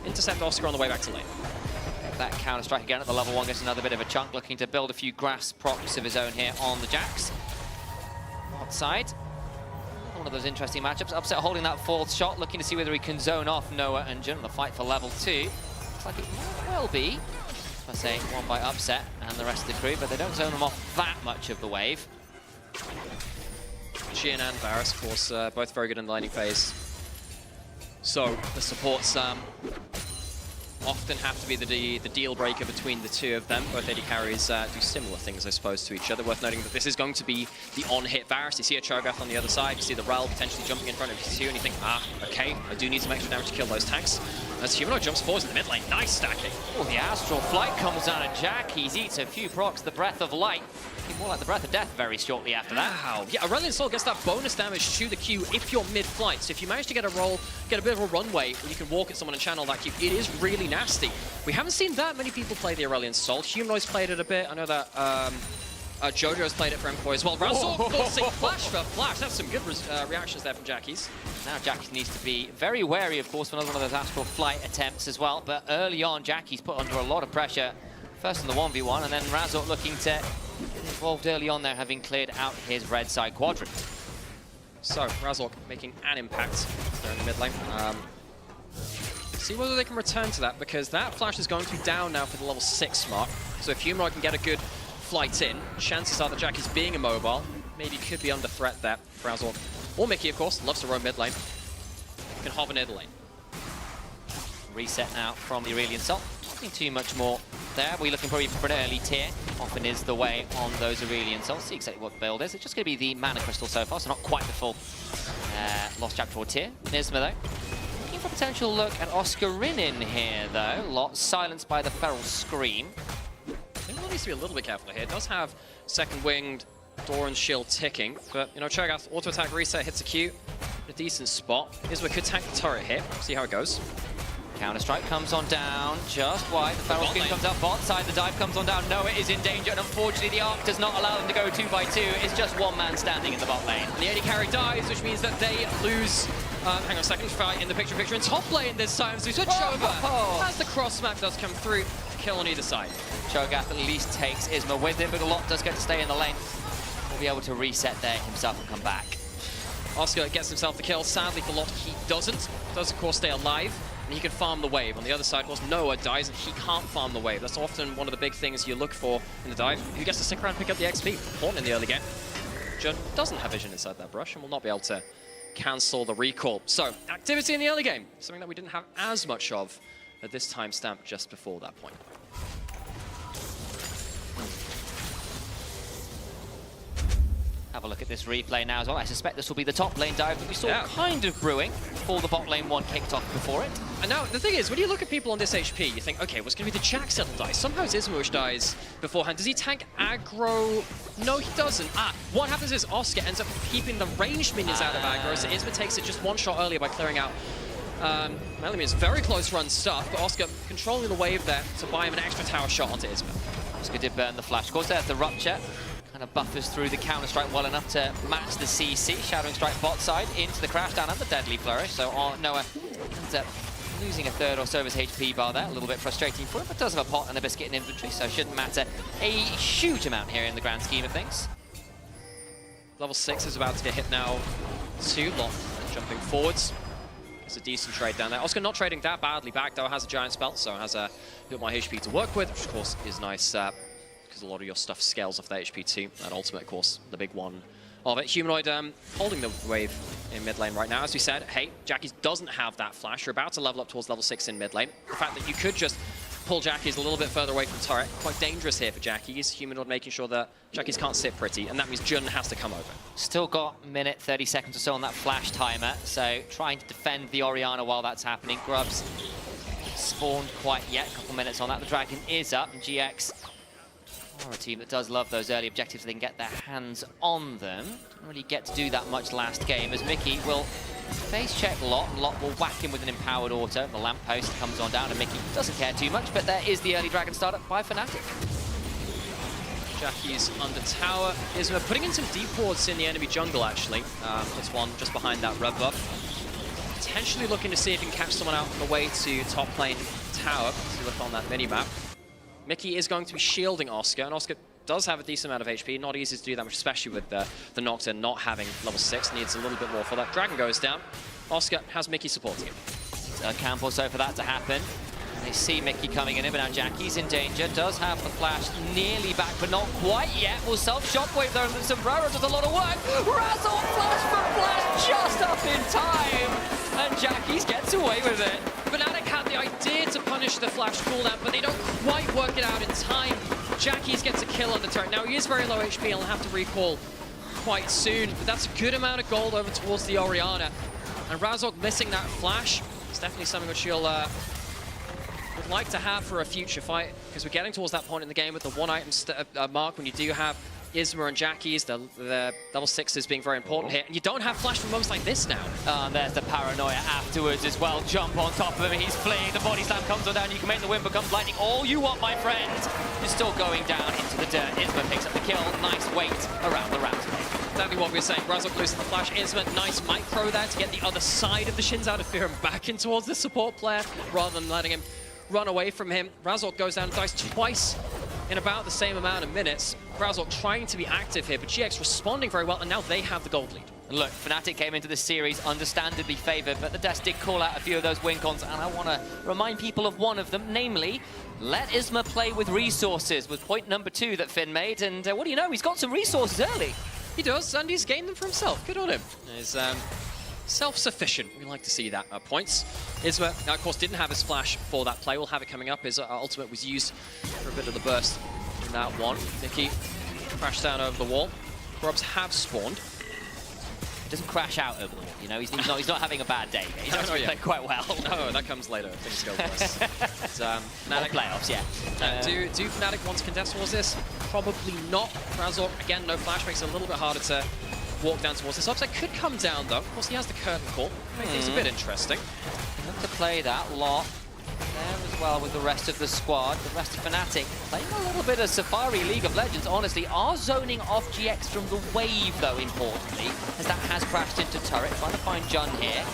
intercept Oscar on the way back to lane. That Counter-Strike again at the level 1 gets another bit of a chunk, looking to build a few grass procs of his own here on the Jax. Outside. One of those interesting matchups. Upset holding that 4th shot, looking to see whether he can zone off Noah and Jun. The fight for level 2. Looks like it might well be. I say one by Upset and the rest of the crew, but they don't zone them off that much of the wave. Jin and Varus, of course, both very good in the laning phase. So the supports often have to be the deal breaker between the two of them. Both AD carries do similar things, I suppose, to each other. Worth noting that this is going to be the on-hit Varus. You see a Cho'Gath on the other side, you see the Rel potentially jumping in front of you, and you think, okay, I do need some extra damage to kill those tanks. As Humanoid jumps forward in the mid lane, nice stacking. Oh, the Astral Flight comes down and Jackie's eats a few procs, the Breath of Light. More like the Breath of Death very shortly after that. Wow. Yeah, Aurelion Sol gets that bonus damage to the Q if you're mid-flight. So if you manage to get a roll, get a bit of a runway, where you can walk at someone and channel that Q, it is really nasty. We haven't seen that many people play the Aurelion Sol. Humanoid's played it a bit. I know that Jojo's played it for Emkoi as well. Razor forcing flash for flash. That's some good reactions there from Jackie's. Now Jackie's needs to be very wary, of course, for another one of those Astral Flight attempts as well. But early on, Jackie's put under a lot of pressure. First in the 1v1, and then Razor looking to get involved early on there, having cleared out his red side quadrant. So, Razor making an impact there in the mid lane. See whether they can return to that, because that flash is going to be down now for the level 6 mark. So if Humanoid can get a good flight in, chances are that Jackie's being immobile, maybe could be under threat there. Razor, or Mickey, of course, loves to roam mid lane. Can hover near the lane. Reset now from the Aurelion Sol. Nothing too much more there. We're looking probably for an early tier. Often is the way on those Aurelion Sols. See exactly what the build is. It's just going to be the Mana Crystal so far, so not quite the full Lost Chapter 4 tier. Nisma, though. Looking for a potential look at Oscarin in here, though. Lot silenced by the Feral Scream. I think one needs to be a little bit careful here. It does have second winged Doran's shield ticking, but, you know, Cho'Gath auto attack reset hits a Q. A decent spot. Here's where could tank the turret here. See how it goes. Counter-strike comes on down, just wide. The Feral Scream comes out bot side, the dive comes on down. Noah is in danger, and unfortunately the arc does not allow them to go 2x2. It's just one man standing in the bot lane. And the AD carry dies, which means that they lose. Hang on a second, fight in the picture. In top lane this time, so switch over. As the cross smack does come through, kill on either side. Cho'Gath at least takes Isma with him, but a lot does get to stay in the lane. Will be able to reset there himself and come back. Oscar gets himself the kill. Sadly for Lot, he doesn't. Does, of course, stay alive. And he can farm the wave. On the other side, of course, Noah dies and he can't farm the wave. That's often one of the big things you look for in the dive. Who gets to stick around and pick up the XP? Important in the early game. Jun doesn't have vision inside that brush and will not be able to cancel the recall. So, activity in the early game. Something that we didn't have as much of at this timestamp just before that point. Have a look at this replay now as well. I suspect this will be the top lane dive that we saw kind of brewing before the bot lane one kicked off before it. And now, the thing is, when you look at people on this HP, you think, okay, what's going to be the Jack settle dice? Somehow Ismush dies beforehand. Does he tank aggro? No, he doesn't. What happens is Oscar ends up keeping the ranged minions out of aggro, so Isma takes it just one shot earlier by clearing out Melami's very close run stuff, but Oscar controlling the wave there to buy him an extra tower shot onto Isma. Oscar did burn the flash. Of course, there's the rupture. Kind of buffers through the counter-strike well enough to match the CC. Shadowing Strike bot side into the crash down and the Deadly Flourish. So Noah ends up losing a third or so of his HP bar there. A little bit frustrating for him, but does have a pot and a biscuit in inventory, so shouldn't matter a huge amount here in the grand scheme of things. Level 6 is about to get hit now. 2 Lot jumping forwards. It's a decent trade down there. Oscar not trading that badly back, though. Has a giant spell, so has a bit more HP to work with, which of course is nice. Because a lot of your stuff scales off the HP too. That ultimate, of course, the big one of it. Humanoid holding the wave in mid lane right now. As we said, hey, Jackie's doesn't have that flash. You're about to level up towards level 6 in mid lane. The fact that you could just pull Jackie's a little bit further away from the turret, quite dangerous here for Jackie's. Humanoid making sure that Jackie's can't sit pretty, and that means Jun has to come over. Still got a minute, 30 seconds or so on that flash timer, so trying to defend the Orianna while that's happening. Grubs spawned quite yet, a couple minutes on that. The Dragon is up, and GX are a team that does love those early objectives. They can get their hands on them. Didn't really get to do that much last game, as Mickey will face check Lot, and Lot will whack him with an empowered auto. The lamppost comes on down, and Mickey doesn't care too much, but there is the early Dragon startup by Fnatic. Jackie's under tower. Isma putting in some deep wards in the enemy jungle, actually. Puts one just behind that red buff. Potentially looking to see if he can catch someone out on the way to top lane tower. As you look on that mini-map. Mickey is going to be shielding Oscar, and Oscar does have a decent amount of HP. Not easy to do that much, especially with the Nocturne not having level 6. Needs a little bit more for that. Dragon goes down. Oscar has Mickey supporting him. A camp or so for that to happen. They see Mickey coming in, but now Jackie's in danger. Does have the flash nearly back, but not quite yet. Will self-shockwave though, and Sombrero does a lot of work. Razzle flash for flash just up in time, and Jackie's gets away with it. Fnatic had the idea to punish the flash cooldown, but they don't quite work it out in time. Jackies gets a kill on the turret. Now he is very low HP and will have to recall quite soon, but that's a good amount of gold over towards the Orianna. And Razork missing that flash is definitely something which you'll would like to have for a future fight, because we're getting towards that point in the game with the one item mark when you do have Isma and Jackies, the double sixes being very important here. And you don't have flash for moments like this now. And there's the paranoia afterwards as well. Jump on top of him, he's fleeing, the body slam comes on down, you can make the win becomes lightning. All you want, my friend. You're still going down into the dirt. Isma picks up the kill, nice weight around the round. Exactly what we were saying. Razork losing the flash. Isma, nice micro there to get the other side of the shins out of fear and back in towards the support player rather than letting him run away from him. Razork goes down and dies twice in about the same amount of minutes. Razork trying to be active here, but GX responding very well, and now they have the gold lead. Look, Fnatic came into this series understandably favoured, but the Desk did call out a few of those win cons, and I want to remind people of one of them, namely, let Isma play with resources, was point number 2 that Finn made, and what do you know, he's got some resources early. He does, and he's gained them for himself. Good on him. He's self-sufficient. We like to see that at points. Isma, of course, didn't have his flash for that play. We'll have it coming up. His ultimate was used for a bit of the burst in that one. Nikki crashed down over the wall. Grubs have spawned. Doesn't crash out over the wall, you know, he's not having a bad day. He's actually played quite well. No, that comes later. Things go worse. Fnatic playoffs, yeah. Do Fnatic want to contest towards this? Probably not. Razork, again, no flash, makes it a little bit harder to walk down towards this. Upside could come down, though. Of course, he has the curtain call. Make things a bit interesting. Look to play that lot there as well with the rest of the squad. The rest of Fnatic playing a little bit of Safari League of Legends, honestly. Are zoning off GX from the wave, though, importantly, as that has crashed into turret. Trying to find Jun here.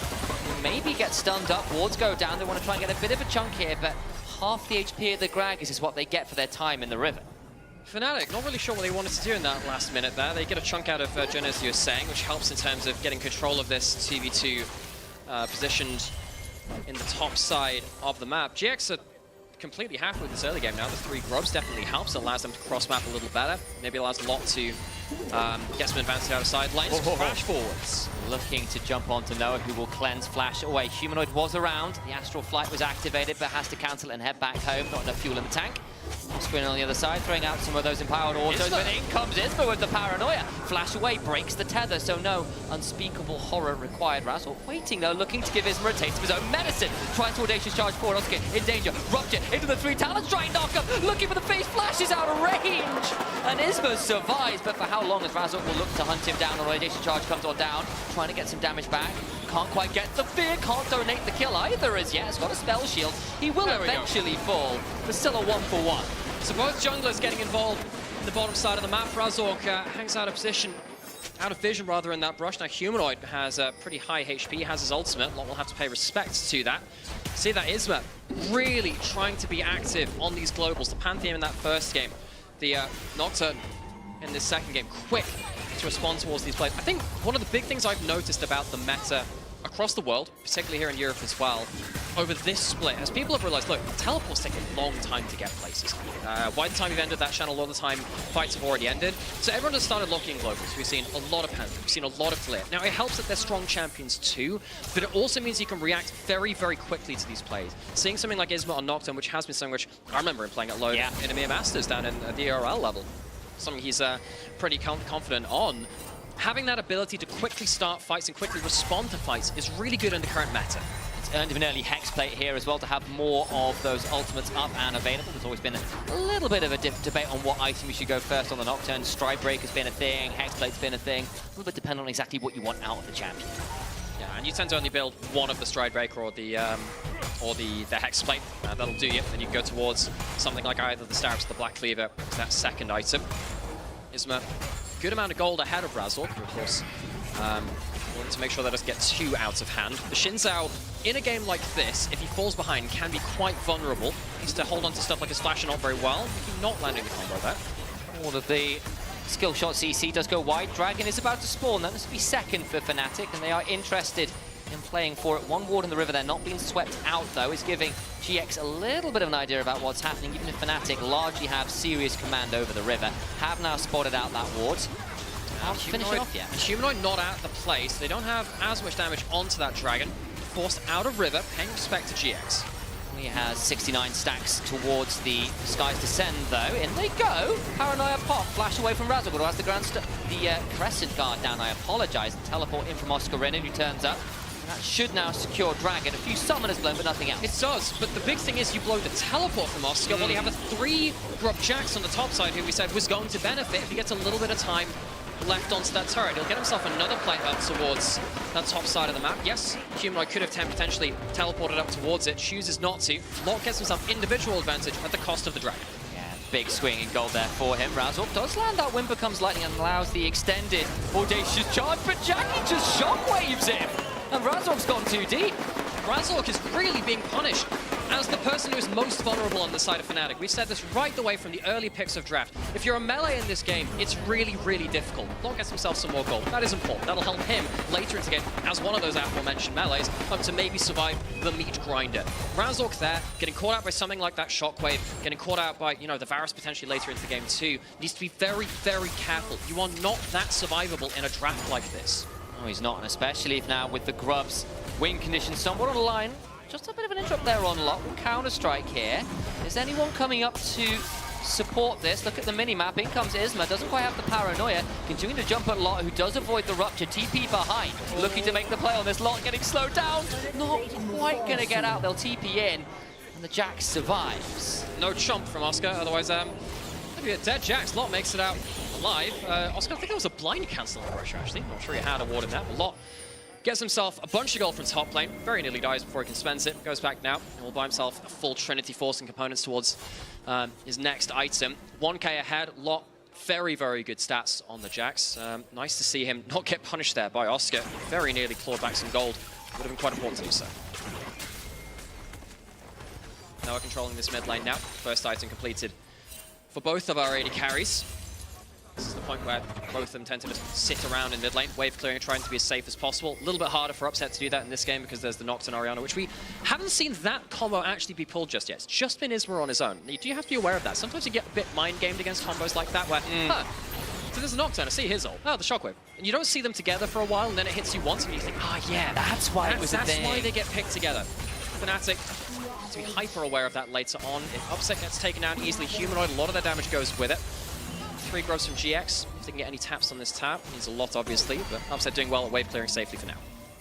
Maybe get stunned up. Wards go down. They want to try and get a bit of a chunk here, but half the HP of the Gragas is what they get for their time in the river. Fnatic, not really sure what they wanted to do in that last minute there. They get a chunk out of Jun, as you were saying, which helps in terms of getting control of this 2v2 positioned in the top side of the map. GX are completely happy with this early game now. The 3 grubs definitely helps. It allows them to cross-map a little better. Maybe allows Lot to get some advantage out of side lanes. Crash forwards. Looking to jump onto Noah, who will cleanse flash away. Humanoid was around. The Astral Flight was activated, but has to cancel it and head back home. Not enough fuel in the tank. Spin on the other side, throwing out some of those empowered autos, but in comes Isma with the paranoia. Flash away, breaks the tether, so no unspeakable horror required. Razork waiting though, looking to give Isma a taste of his own medicine. Tries to audacious charge forward, Oscar in danger. Rupture into the 3 talents, trying to knock him, looking for the face, flashes out of range. And Isma survives, but for how long as Razork will look to hunt him down, or audacious charge comes on down, trying to get some damage back. Can't quite get the fear, can't donate the kill either as yet. Has got a spell shield. He will eventually fall, but still a 1-for-1. So both junglers getting involved in the bottom side of the map. Razork hangs out of position, out of vision rather, in that brush. Now Humanoid has a pretty high HP, has his ultimate. Lot will have to pay respect to that. See that Isma really trying to be active on these globals. The Pantheon in that first game, the Nocturne in this second game, quick to respond towards these plays. I think one of the big things I've noticed about the meta across the world, particularly here in Europe as well, over this split, as people have realized, look, teleports take a long time to get places. By the time you've ended that channel, a lot of the time, fights have already ended. So everyone has started locking globals. We've seen a lot of Panther, we've seen a lot of Clear. Now, it helps that they're strong champions too, but it also means you can react very, very quickly to these plays. Seeing something like Isma on Nocturne, which has been something which I remember him playing at low in EMEA Masters down in the ERL level. Something he's pretty confident on. Having that ability to quickly start fights and quickly respond to fights is really good in the current meta. It's earned him an early Hex plate here as well to have more of those ultimates up and available. There's always been a little bit of a debate on what item you should go first on the Nocturne. Stride Break has been a thing, Hex plate's been a thing. A little bit dependent on exactly what you want out of the champion. Yeah, and you tend to only build one of the Stride Breaker or the Hex plate. That'll do you. Then you can go towards something like either the Starap's or the Black Cleaver, that second item. Isma, good amount of gold ahead of Razork, of course. Wanting to make sure that doesn't get too out of hand. The Xin Zhao, in a game like this, if he falls behind, can be quite vulnerable. He needs to hold on to stuff like his flash and not very well. He's not landing the combo there. All of the skill shot CC does go wide. Dragon is about to spawn. That must be second for Fnatic, and they are interested in playing for it. One ward in the river there, not being swept out though, is giving GX a little bit of an idea about what's happening, even if Fnatic largely have serious command over the river. Have now spotted out that ward. Finishing off, yeah. Humanoid not at the place. They don't have as much damage onto that dragon. Forced out of river, paying respect to GX. Only has 69 stacks towards the Sky's Descend, though. In they go. Paranoia pop. Flash away from Razzle, but has the Crescent Guard down. I apologize. Teleport in from Oscar Renan, who turns up. That should now secure Dragon. A few summoners blown, but nothing else. It does, but the big thing is you blow the teleport from Oscar. Well, you have a 3 Grub Jax on the top side, who we said was going to benefit if he gets a little bit of time left onto that turret. He'll get himself another plate up towards that top side of the map. Yes, Humanoid could have potentially teleported up towards it, chooses not to. Locke gets himself individual advantage at the cost of the Dragon. Yeah, big swing in gold there for him. Razzle does land that Whimper Comes Lightning and allows the extended audacious charge, but Jackie just shockwaves him! And Razork's gone too deep. Razork is really being punished as the person who is most vulnerable on the side of Fnatic. We've said this right the way from the early picks of draft. If you're a melee in this game, it's really, really difficult. Locke gets himself some more gold. That is important. That'll help him later into the game as one of those aforementioned melees to maybe survive the meat grinder. Razork there, getting caught out by something like that Shockwave, getting caught out by, the Varus potentially later into the game too, needs to be very, very careful. You are not that survivable in a draft like this. Oh, he's not, and especially now with the Grubs. Win condition somewhat on the line. Just a bit of an interrupt there on Locke. Counter-strike here. Is anyone coming up to support this? Look at the mini-map. In comes Isma. Doesn't quite have the paranoia. Continuing to jump at Locke, who does avoid the rupture. TP behind. Looking to make the play on this. Locke getting slowed down. Not quite going to get out. They'll TP in. And the Jax survives. No chomp from Oscar. Otherwise, maybe a dead Jax. Locke makes it out alive. Oscar, I think there was a blind cancel on the Rusher, actually. Not sure he had awarded that, but Locke gets himself a bunch of gold from top lane. Very nearly dies before he can spend it. Goes back now and will buy himself a full Trinity Force and components towards his next item. 1k ahead. Locke, very, very good stats on the Jax. Nice to see him not get punished there by Oscar. Very nearly clawed back some gold. Would have been quite important to do so. Now we're controlling this mid lane now. First item completed for both of our AD carries. This is the point where both of them tend to just sit around in mid lane, wave clearing, trying to be as safe as possible. A little bit harder for Upset to do that in this game because there's the Noct and Orianna, which we haven't seen that combo actually be pulled just yet. It's just been Isma on his own. You have to be aware of that. Sometimes you get a bit mind-gamed against combos like that where, so there's a Nocturne, I see his ult. Oh, the Shockwave. And you don't see them together for a while, and then it hits you once, and you think, yeah, that's why it was a thing. That's why they get picked together. Fnatic to be hyper aware of that later on. If Upset gets taken down easily, Humanoid, a lot of their damage goes with it. 3 growths from GX. If they can get any taps on this tap, needs a lot obviously, but Upset doing well at wave clearing safely for now.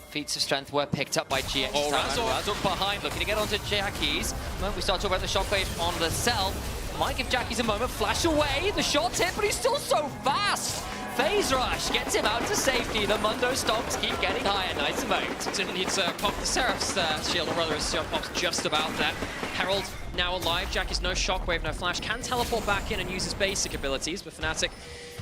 Feats of strength were picked up by GX. Oh, Razork behind, looking to get onto Jackie's. The moment we start talking about the shockwave on the cell, might give Jackie's a moment, flash away, the shot's hit, but he's still so fast! Phase Rush gets him out to safety. The Mundo stocks keep getting higher. Nice emote. Didn't need to pop the Seraph's shield, or rather his shield pops just about that. Herald now alive. Jackie's no shockwave, no flash. Can teleport back in and use his basic abilities, but Fnatic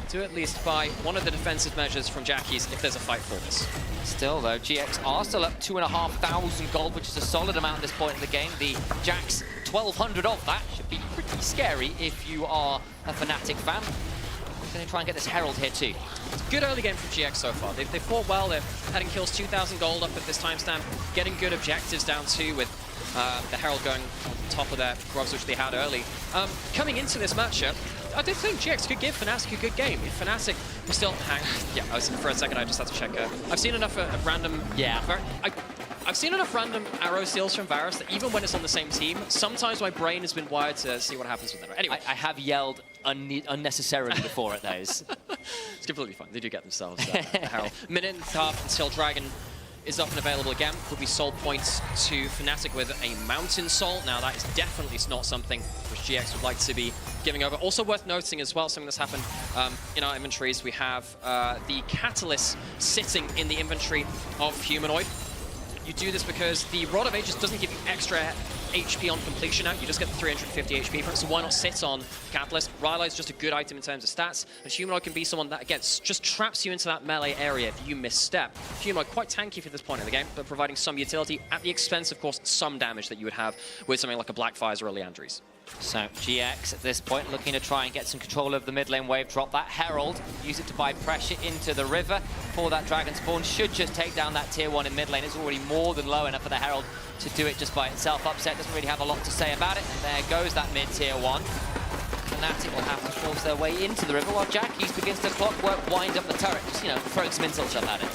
to at least buy one of the defensive measures from Jackie's if there's a fight for this. Still though, GX are still up 2,500 gold, which is a solid amount at this point in the game. The Jax 1,200 of that should be pretty scary if you are a Fnatic fan. Going to try and get this Herald here too. It's a good early game from GX so far. They fought well. They're heading kills 2,000 gold up at this timestamp, getting good objectives down too with the Herald going on top of their grubs, which they had early. Coming into this matchup, I did think GX could give Fnatic a good game. If Fnatic was still for a second I just had to check. I've seen enough of random. Yeah. I've seen enough random arrow steals from Varus that even when it's on the same team, sometimes my brain has been wired to see what happens with them. Anyway, I have yelled unnecessarily before at those. It's completely fine. They do get themselves Herald. Minute and a half until Dragon is up and available again. Will be soul points to Fnatic with a Mountain Soul. Now that is definitely not something which GX would like to be giving over. Also worth noting as well, something that's happened in our inventories, we have the Catalyst sitting in the inventory of Humanoid. You do this because the Rod of Ages doesn't give you extra HP on completion now. You just get the 350 HP for it, so why not sit on Catalyst? Rylai's just a good item in terms of stats, and Humanoid can be someone that, again, just traps you into that melee area if you misstep. Humanoid quite tanky for this point in the game, but providing some utility at the expense, of course, some damage that you would have with something like a Blackfires or a Leandries. So GX at this point looking to try and get some control over the mid lane wave, drop that Herald, use it to buy pressure into the river for that Dragon Spawn. Should just take down that tier 1 in mid lane. It's already more than low enough for the Herald to do it just by itself. Upset doesn't really have a lot to say about it, and there goes that mid tier 1. Fnatic will have to force their way into the river while Jackie's begins to clockwork wind up the turret, just, throwing some insults up at it.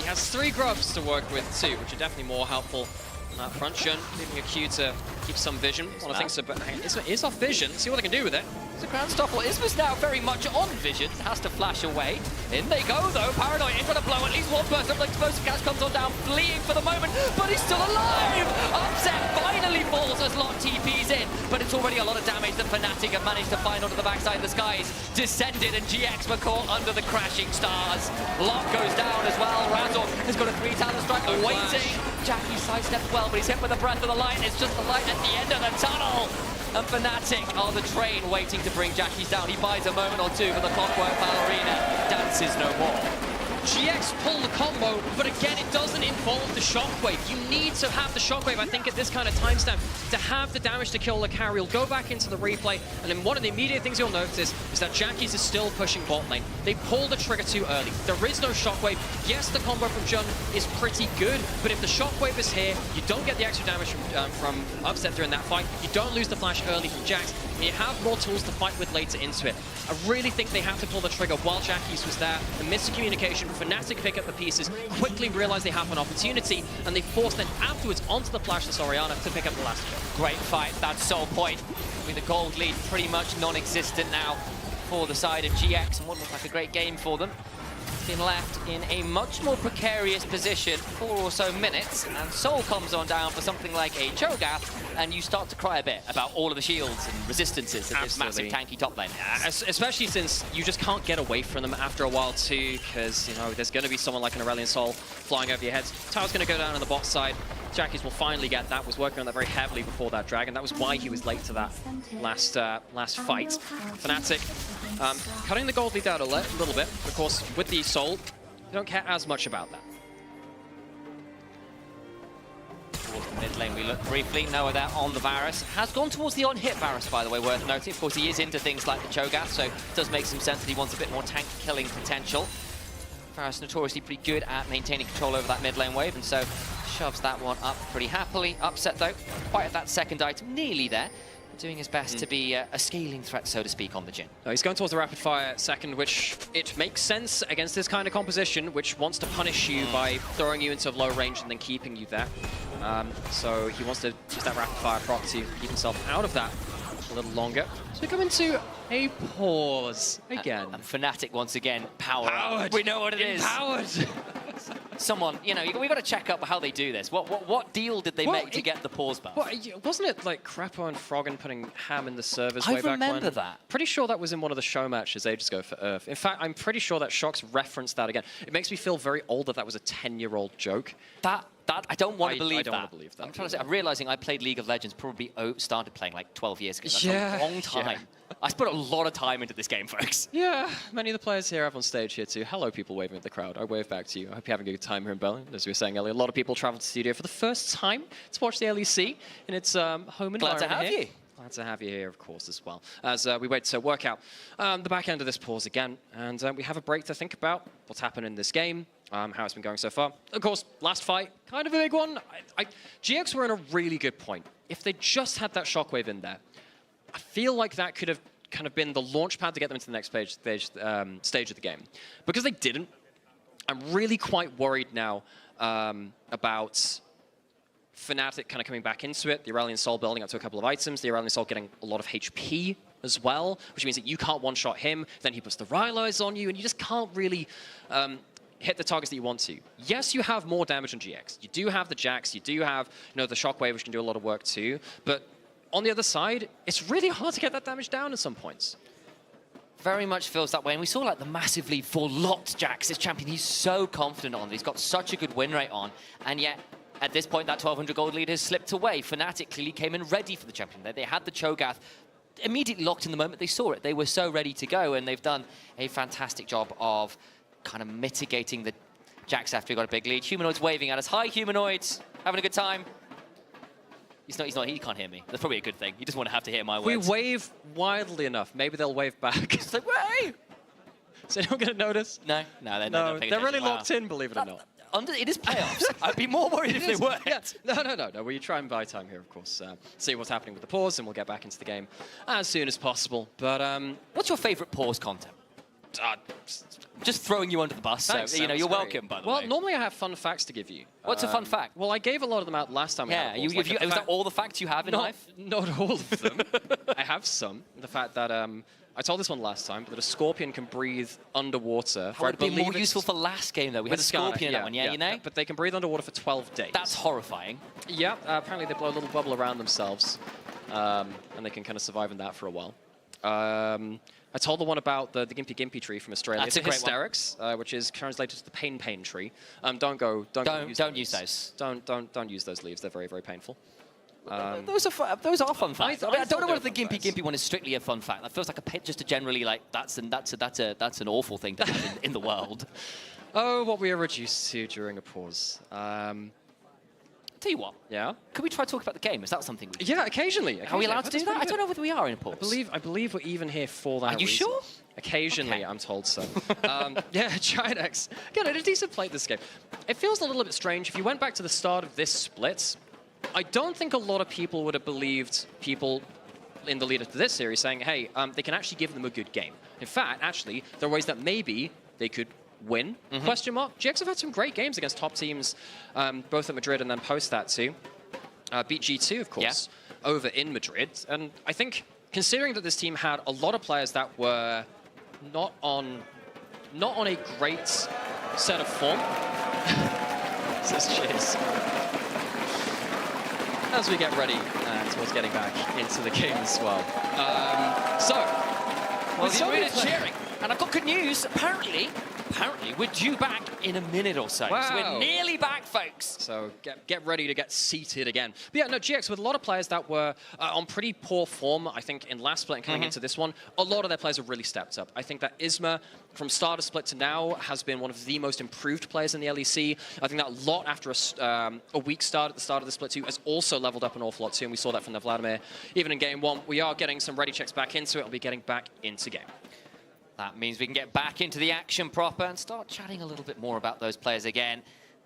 He has 3 grubs to work with too, which are definitely more helpful That front Jun leaving a Q to keep some vision. One of the things about Isma is off vision. See what they can do with it. It's a ground stop. Well, Isma's now very much on vision. Has to flash away. In they go, though. Paranoid is going to blow at least one person. The explosive gas comes on down, fleeing for the moment, but he's still alive! Upset finally falls as Lot TP's in, but it's already a lot of damage that Fnatic have managed to find onto the backside of the skies. Descended, and GX were caught under the crashing stars. Lot goes down as well. Razor has got a 3-talent strike waiting. Jackie sidestepped well, but he's hit with the breath of the light. It's just the light at the end of the tunnel. And Fnatic are the train waiting to bring Jackie's down. He buys a moment or two, but the clockwork ballerina dances no more. GX pull the combo, but again, it doesn't involve the shockwave. You need to have the shockwave, I think, at this kind of timestamp to have the damage to kill the carry. You'll go back into the replay, and then one of the immediate things you'll notice is that Jackie's is still pushing bot lane. They pull the trigger too early. There is no shockwave. Yes, the combo from Jun is pretty good, but if the shockwave is here, you don't get the extra damage from Upset during that fight. You don't lose the flash early from Jax, and you have more tools to fight with later into it. I really think they have to pull the trigger while Jackie's was there. The miscommunication, Fnatic pick up the pieces, quickly realize they have an opportunity, and they force them afterwards onto the flash to Soriana to pick up the last kill. Great fight, that's Soul Point. I mean, the gold lead pretty much non-existent now for the side of GX, and what looks like a great game for them. Been left in a much more precarious position, 4 or so minutes, and Soul comes on down for something like a Cho'Gath, and you start to cry a bit about all of the shields and resistances of this massive tanky top lane. Especially since you just can't get away from them after a while too, because, you know, there's going to be someone like an Aurelion Sol flying over your heads. Tower's going to go down on the bot side. Jackie's will finally get that. Was working on that very heavily before that dragon. That was why he was late to that last fight. Fnatic cutting the gold lead out a little bit. Of course, with the Soul, you don't care as much about that. Towards the mid lane we look briefly. Noah there on the Varus. Has gone towards the on-hit Varus, by the way, worth noting. Of course, he is into things like the Cho'Gath, so it does make some sense that he wants a bit more tank killing potential. Varus notoriously pretty good at maintaining control over that mid lane wave, and so shoves that one up pretty happily. Upset, though, quite at that second item, nearly there. Doing his best to be a scaling threat, so to speak, on the Jhin. He's going towards the rapid fire second, which it makes sense against this kind of composition, which wants to punish you by throwing you into low range and then keeping you there. So he wants to use that rapid fire proc to keep himself out of that a little longer. So we come into a pause again. And Fnatic once again, powered. We know what it is. Empowered. Someone, you know, we've got to check up how they do this. What deal did they make to get the pause buff? Wasn't it like Crappo and Froggen putting Ham in the servers way back when? I remember that. Pretty sure that was in one of the show matches ages ago for Earth. In fact, I'm pretty sure that Shox referenced that again. It makes me feel very old that was a 10-year-old joke. I don't want to believe that. I don't want to believe that. I'm trying to say, I'm realizing I played League of Legends probably started playing like 12 years ago. That's Yeah. a long time. Yeah. I put a lot of time into this game, folks. Yeah, many of the players here have on stage here too. Hello, people waving at the crowd. I wave back to you. I hope you're having a good time here in Berlin. As we were saying earlier, a lot of people traveled to the studio for the first time to watch the LEC in its home environment. Glad to have you. Glad to have you here, of course, as well. As we wait to work out the back end of this pause again. And we have a break to think about what's happened in this game, how it's been going so far. Of course, last fight, kind of a big one. GX were in a really good point. If they just had that shockwave in there, I feel like that could have kind of been the launch pad to get them into the next stage of the game. Because they didn't, I'm really quite worried now about Fnatic kind of coming back into it, the Aurelion Sol building up to a couple of items, the Aurelion Sol getting a lot of HP as well, which means that you can't one-shot him, then he puts the Rylai's on you, and you just can't really hit the targets that you want to. Yes, you have more damage on GX. You do have the Jax, you do have the Shockwave, which can do a lot of work too, but on the other side, it's really hard to get that damage down at some points. Very much feels that way, and we saw like the massive lead for Lot Jax, this champion he's so confident on. He's got such a good win rate on, and yet at this point that 1200 gold lead has slipped away. Fnatic clearly came in ready for the champion. They had the Cho'Gath immediately locked in the moment they saw it. They were so ready to go, and they've done a fantastic job of kind of mitigating the Jax after he got a big lead. Humanoid's waving at us. Hi, Humanoids. Having a good time? He's not, he can't hear me. That's probably a good thing. He doesn't want to have to hear my words. We wave wildly enough. Maybe they'll wave back. It's like, way! Is anyone going to notice? No, they're not paying they're really attention. locked in, believe it or not. It is playoffs. I'd be more worried if they weren't. Yeah. No. We try and buy time here, of course. See what's happening with the pause, and we'll get back into the game as soon as possible. But what's your favourite pause content? just throwing you under the bus. Thanks, so, you know, Sam, you're that's great. welcome, by the Well, way. normally I have fun facts to give you. What's a fun fact? Well, I gave a lot of them out last time. Yeah, was that all the facts you have in life? Not all of them. I have some. The fact that I told this one last time, that a scorpion can breathe underwater. That would be more useful for last game, though. We had a scorpion in that one, yeah, you know? But they can breathe underwater for 12 days. That's horrifying. Yeah, apparently they blow a little bubble around themselves, and they can kind of survive in that for a while. I told the one about the Gimpy Gimpy tree from Australia. That's it's a great hysterics, which is translated to the pain tree. Don't use those. Don't use those leaves. They're very, very painful. Those are fun facts. I don't know whether the Gimpy Gimpy one is strictly a fun fact. That feels like just a generally like that's an awful thing to have in the world. Oh, what we are reduced to during a pause. Tell you what. Yeah. Could we try to talk about the game? Is that something we? Yeah, occasionally. Are we allowed to do that? I don't know whether we are in a pause. I believe we're even here for that. Are you reason. sure? Occasionally, okay. I'm told so. Yeah, Giant X. Again, I had a decent play this game. It feels a little bit strange. If you went back to the start of this split, I don't think a lot of people would have believed people in the lead up to this series saying, hey, they can actually give them a good game. In fact, actually, there are ways that maybe they could win, question mark. GX have had some great games against top teams, both at Madrid and then post that too. Beat G2, of course, over in Madrid. And I think, considering that this team had a lot of players that were not on a great set of form. Says cheers. As we get ready towards getting back into the game as well. Well, the arena's cheering. And I've got good news. Apparently, we're due back in a minute or so. Wow. So we're nearly back, folks. So get ready to get seated again. But yeah, no, GX with a lot of players that were on pretty poor form, I think, in last split and coming into this one, a lot of their players have really stepped up. I think that Isma, from start of split to now, has been one of the most improved players in the LEC. I think that a lot after a weak start at the start of the split 2 has also leveled up an awful lot too, and we saw that from the Vladimir. Even in game 1, we are getting some ready checks back into it. We'll be getting back into game. That means we can get back into the action proper and start chatting a little bit more about those players again.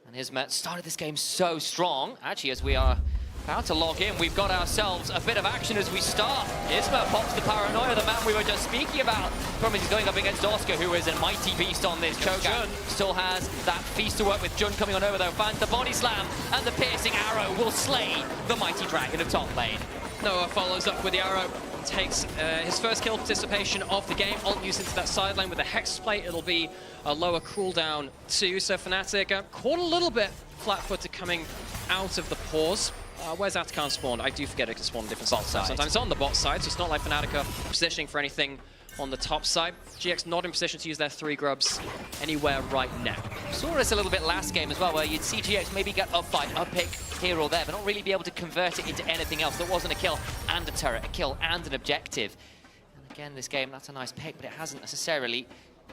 And Isma started this game so strong. Actually, as we are about to log in, we've got ourselves a bit of action as we start. Isma pops the Paranoia, the man we were just speaking about. Problem is he's going up against Oscar, who is a mighty beast on this chokeout. Still has that feast to work with. Jun coming on over though, finds the body slam, and the piercing arrow will slay the mighty dragon of top lane. Noah follows up with the arrow, takes his first kill participation of the game. Ult use into that side lane with a Hex plate. It'll be a lower cooldown too. So Fnatic caught a little bit flat-footed coming out of the pause. Where's Atakan spawned? I do forget it can spawn on different spots. Sometimes it's on the bot side, so it's not like Fnatic are positioning for anything on the top side. GX not in position to use their 3 grubs anywhere right now. Saw this a little bit last game as well, where you'd see GX maybe get a fight, a pick here or there, but not really be able to convert it into anything else. There wasn't a kill and a turret, a kill and an objective. And again, this game, that's a nice pick, but it hasn't necessarily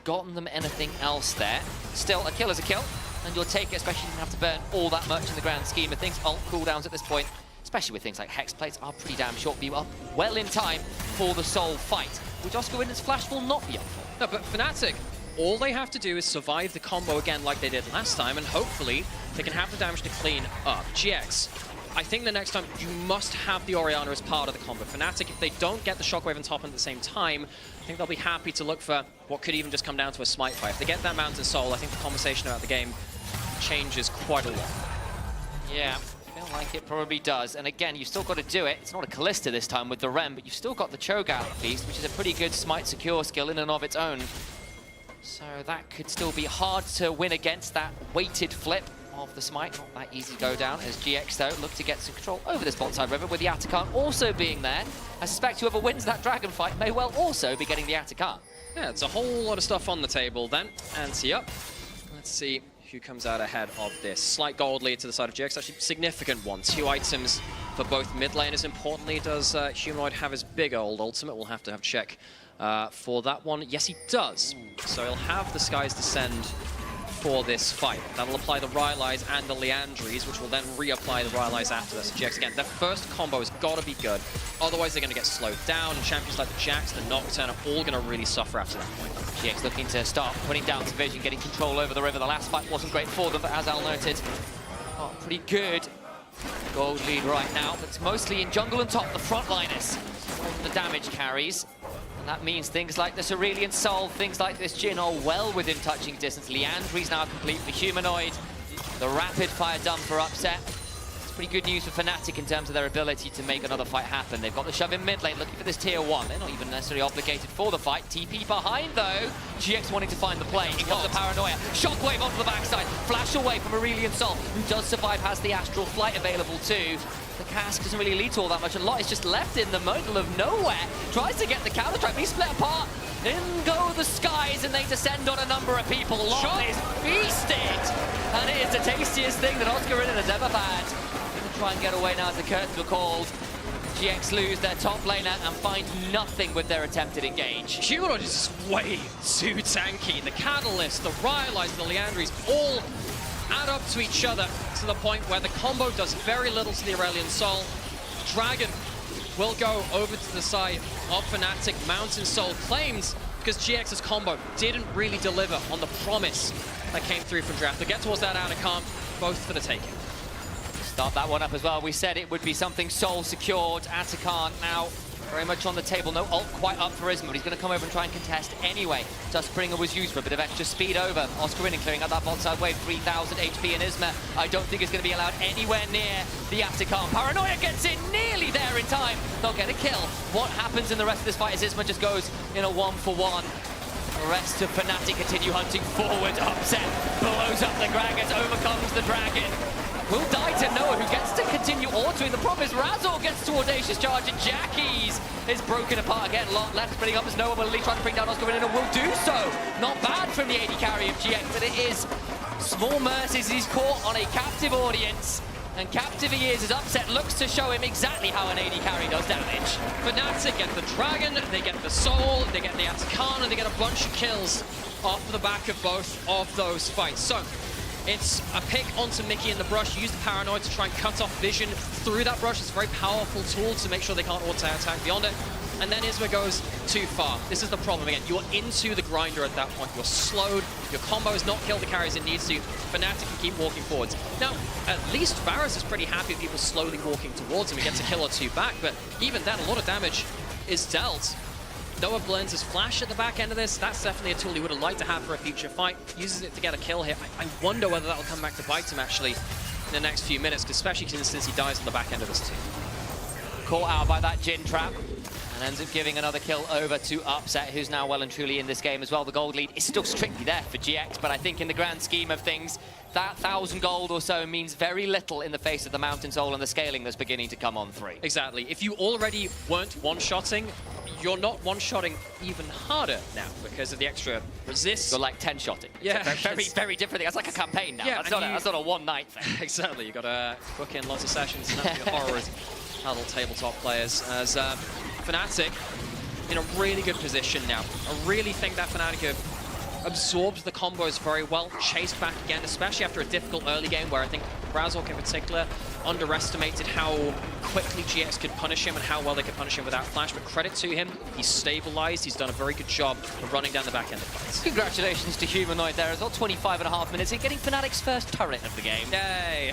gotten them anything else there. Still, a kill is a kill, and you'll take it, especially if you don't have to burn all that much in the grand scheme of things. Ult cooldowns at this point, especially with things like Hex plates, are pretty damn short. Be up well in time for the Soul fight, which Oscar Winter's flash will not be up for. No, but Fnatic, all they have to do is survive the combo again like they did last time, and hopefully they can have the damage to clean up. GX, I think the next time you must have the Orianna as part of the combo. Fnatic, if they don't get the Shockwave and top at the same time, I think they'll be happy to look for what could even just come down to a smite fight. If they get that Mountain Soul, I think the conversation about the game changes quite a lot. Yeah. I feel like it probably does. And again, you've still got to do it. It's not a Callista this time with the Rem, but you've still got the Cho'Gath Feast, which is a pretty good smite secure skill in and of its own. So that could still be hard to win against that weighted flip of the smite. Not that easy to go down, as GX, though, look to get some control over this bot side river, with the Atakan also being there. I suspect whoever wins that dragon fight may well also be getting the Atakan. Yeah, it's a whole lot of stuff on the table then. Anti up. Let's see who comes out ahead of this. Slight gold lead to the side of GX, actually significant one. 2 items for both mid laners. Importantly, does Humanoid have his big old ultimate? We'll have to have check for that one. Yes, he does. So he'll have the Sky's Descend for this fight. That'll apply the Rylai's and the Leandries, which will then reapply the Rylai's after this. GX, again, their first combo has got to be good. Otherwise, they're going to get slowed down, and champions like the Jax, the Nocturne are all going to really suffer after that point. GX looking to start putting down some vision, getting control over the river. The last fight wasn't great for them, but as Al noted, pretty good gold lead right now. But it's mostly in jungle and top, the frontliners. The damage carries. That means things like the Cerulean Soul, things like this Jhin are well within touching distance. Liandry's now completely humanoid. The rapid fire dump for Upset. It's pretty good news for Fnatic in terms of their ability to make another fight happen. They've got the shove in mid lane, looking for this tier 1. They're not even necessarily obligated for the fight. TP behind though. GX wanting to find the play. Here comes the Paranoia. Shockwave onto the backside. Flash away from Aurelion Sol, who does survive, has the Astral Flight available too. The cast doesn't really lead to all that much. A lot is just left in the middle of nowhere. Tries to get the counter strike, but he's split apart. In go the skies, and they descend on a number of people. Lot is feasted, and it is the tastiest thing that Oscarina has ever had. Gonna try and get away now as the curtains were called. GX lose their top laner and find nothing with their attempted engage. Humanoid is just way too tanky. The Catalyst, the Rhyolites, the Liandrys, all add up to each other to the point where the combo does very little to the Aurelion Sol. Dragon will go over to the side of Fnatic. Mountain Soul claims because GX's combo didn't really deliver on the promise that came through from Draft. They get towards that outer camp, both for the taking. Start that one up as well. We said it would be something Soul secured. Atakan now very much on the table. No ult quite up for Isma, but he's going to come over and try and contest anyway. Dustbringer was used for a bit of extra speed over. Oscarina clearing out that bot side wave. 3,000 HP, and Isma, I don't think is going to be allowed anywhere near the Atakan. Paranoia gets in nearly there in time. They'll get a kill. What happens in the rest of this fight is Isma just goes in a 1-for-1. The rest of Fnatic continue hunting forward. Upset blows up the Gragas, overcomes the Dragon. Will die to Noah, who gets to continue autoing. The problem is Razor gets to Audacious Charge, and Jackie's is broken apart again. Lot left splitting up as Noah will at least try to bring down Oscarina, and will do so. Not bad from the AD carry of GX, but it is small mercies. He's caught on a captive audience, and captive he is as Upset looks to show him exactly how an AD carry does damage. Fnatic get the Dragon, they get the Soul, they get the Atakan, and they get a bunch of kills off the back of both of those fights. So it's a pick onto Mickey in the brush. You use the Paranoid to try and cut off vision through that brush. It's a very powerful tool to make sure they can't auto-attack beyond it. And then Isma goes too far. This is the problem again. You're into the grinder at that point. You're slowed. Your combo has not killed the carries it needs to. Fnatic can keep walking forwards. Now, at least Varus is pretty happy with people slowly walking towards him. He gets a kill or two back, but even then, a lot of damage is dealt. Noah blends his flash at the back end of this. That's definitely a tool he would have liked to have for a future fight. Uses it to get a kill here. I wonder whether that will come back to bite him actually in the next few minutes, especially since he dies on the back end of this too. Caught out by that Jhin trap, and ends up giving another kill over to Upset, who's now well and truly in this game as well. The gold lead is still strictly there for GX, but I think in the grand scheme of things, that 1,000 gold or so means very little in the face of the Mountain Soul and the scaling that's beginning to come on 3. Exactly. If you already weren't one-shotting, you're not one-shotting even harder now because of the extra resist. You're like 10-shotting. Yeah. Very, very different thing. That's like a campaign now. Yeah, that's not a one-night thing. Exactly. You got to book in lots of sessions, and that's the horror of adult tabletop players. As Fnatic in a really good position now. I really think that Fnatic have absorbed the combos very well, chased back again, especially after a difficult early game where I think Razork in particular underestimated how quickly GX could punish him and how well they could punish him without flash, but credit to him, he's stabilized, he's done a very good job of running down the back end of fights. Congratulations to Humanoid there as well, 25.5 minutes in, getting Fnatic's first turret of the game. Yay!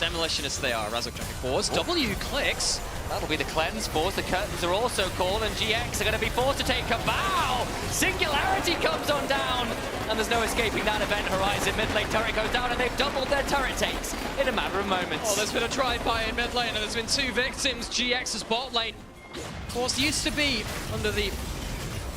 Demolitionists they are. Razork jumping forwards, W clicks. That'll be the cleanse force. The curtains are also called, and GX are going to be forced to take a bow. Singularity comes on down, and there's no escaping that event horizon. Mid lane turret goes down, and they've doubled their turret takes in a matter of moments. Oh, there's been a drive-by in mid lane, and there's been 2 victims. GX's bot lane, of course, used to be under the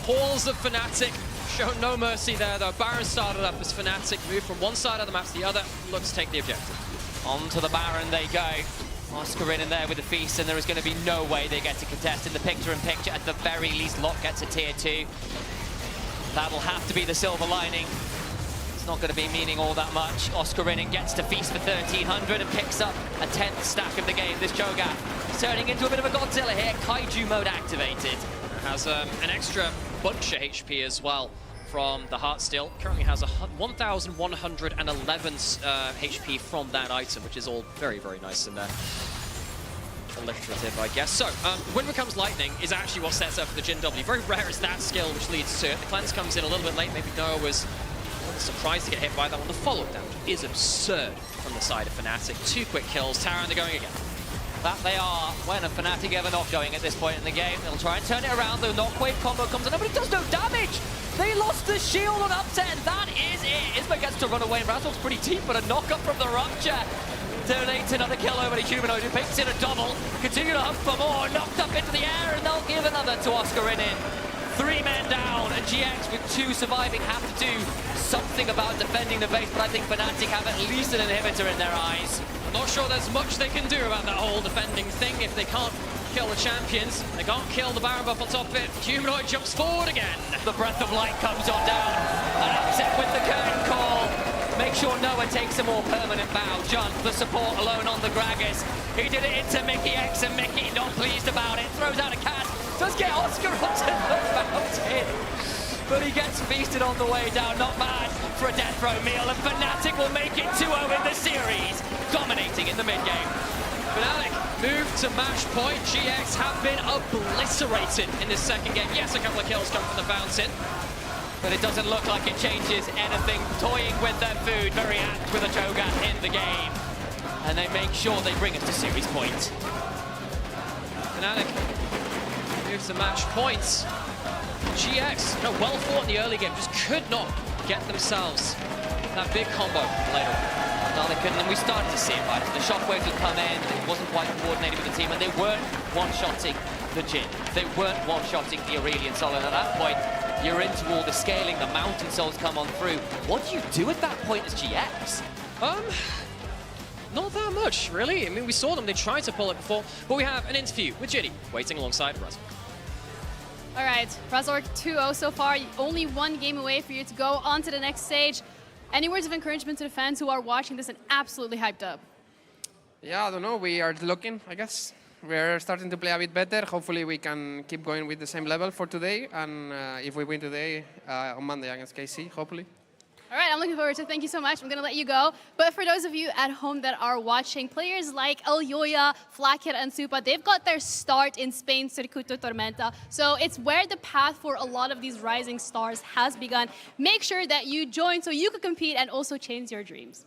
halls of Fnatic. Shown no mercy there, though. Baron started up as Fnatic moved from one side of the map to the other. Looks to take the objective. Onto the Baron they go. Oscar in there with the feast, and there is going to be no way they get to contest in the picture-in-picture. At the very least, Lot gets a tier 2. That'll have to be the silver lining. It's not going to be meaning all that much. Oscar gets to feast for 1,300 and picks up a 10th stack of the game. This Cho'Gath is turning into a bit of a Godzilla here. Kaiju mode activated. Has an extra bunch of HP as well from the Heartsteel. Currently has 1,111 HP from that item, which is all very, very nice and alliterative, I guess. So, Wind Becomes Lightning is actually what sets up the Jhin W. Very rare is that skill, which leads to it. The cleanse comes in a little bit late. Maybe Noah was surprised to get hit by that one. The follow-up damage is absurd from the side of Fnatic. 2 quick kills. Tara, they're going again. That they are. When a Fnatic ever not going at this point in the game, they'll try and turn it around. The knockwave combo comes in, but it does no damage. They lost the shield on upset, and that is it. Isma gets to run away, and Razzle's pretty deep, but a knock up from the Rupture. Donates another kill over to Humanoid, who picks in a double. Continue to hunt for more, knocked up into the air, and they'll give another to Oscar in it. 3 men down, and GX with 2 surviving have to do something about defending the base, but I think Fnatic have at least an inhibitor in their eyes. I'm not sure there's much they can do about that whole defending thing if they can't kill the champions. They can't kill the Baron buff on top of it. Humanoid jumps forward again. The breath of light comes on down, and upset with the curtain call. Make sure Noah takes a more permanent bow. John, the support alone on the Gragas. He did it into Mickey X, and Mickey not pleased about it. Throws out a cat. Does get Oscar onto the mountain. But he gets feasted on the way down. Not bad for a death row meal. And Fnatic will make it 2-0 in the series. Dominating in the mid-game. Fnatic move to match point. GX have been obliterated in this second game. Yes, a couple of kills come from the fountain. But it doesn't look like it changes anything. Toying with their food, very apt with a Cho'Gath in the game. And they make sure they bring us to series point. Fnatic move to match points. GX, well fought in the early game, just could not get themselves that big combo later. No, they couldn't, and we started to see it, right? The shockwaves would come in, it wasn't quite coordinated with the team, and they weren't one-shotting the Jhin. They weren't one-shotting the Aurelion Soul, and at that point, you're into all the scaling, the Mountain Souls come on through. What do you do at that point as GX? Not that much, really. I mean, we saw them, they tried to pull it before, but we have an interview with Ginny, waiting alongside Razzle. All right, Razork 2-0 so far. Only 1 game away for you to go on to the next stage. Any words of encouragement to the fans who are watching this and absolutely hyped up? Yeah, I don't know. We are looking, I guess. We're starting to play a bit better. Hopefully we can keep going with the same level for today. And if we win today, on Monday against KC, hopefully. All right, I'm looking forward to it. Thank you so much. I'm going to let you go. But for those of you at home that are watching, players like Elyoya, Flakir, and Supa, they've got their start in Spain's Circuito Tormenta. So it's where the path for a lot of these rising stars has begun. Make sure that you join so you can compete and also chase your dreams.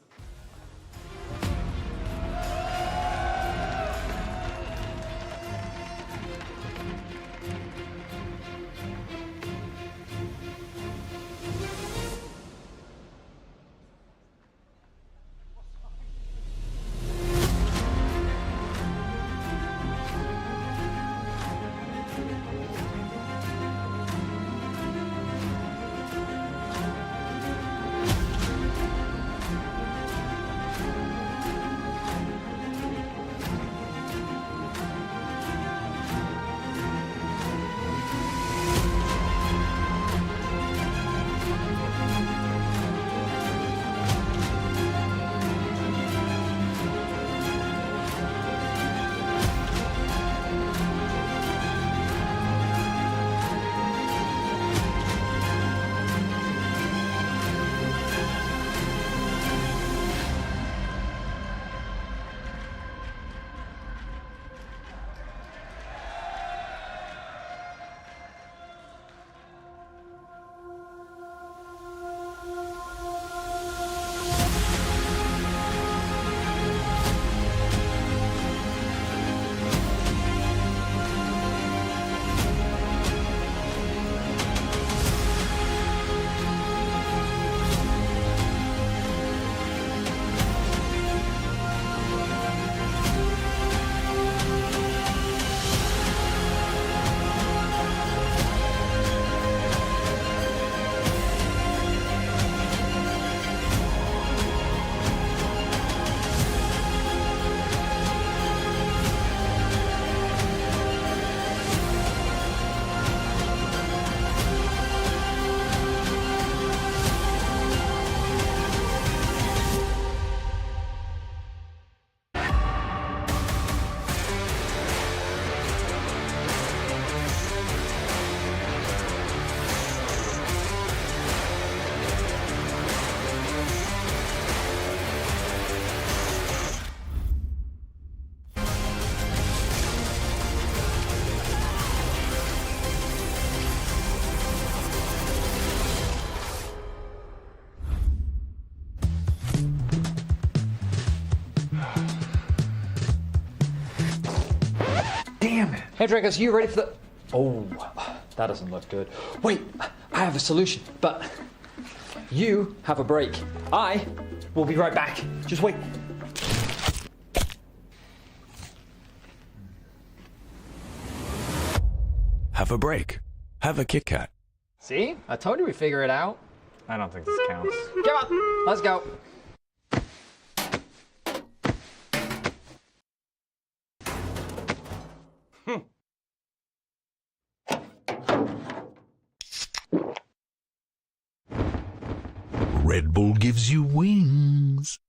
Damn it. Hey, Dragos, you ready for the... Oh, that doesn't look good. Wait, I have a solution, but you have a break. I will be right back. Just wait. Have a break. Have a Kit Kat. See? I told you we'd figure it out. I don't think this counts. Come on, let's go. Red Bull gives you wings.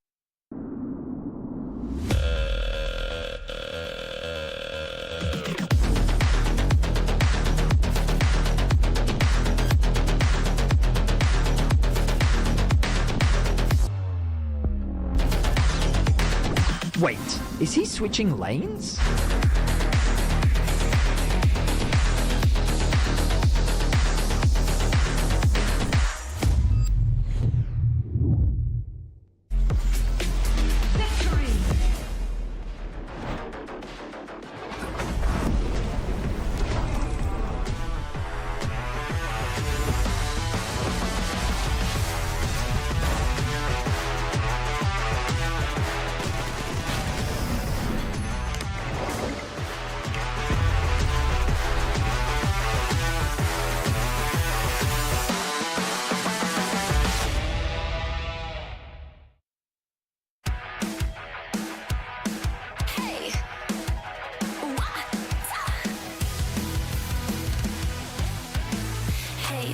Wait, is he switching lanes?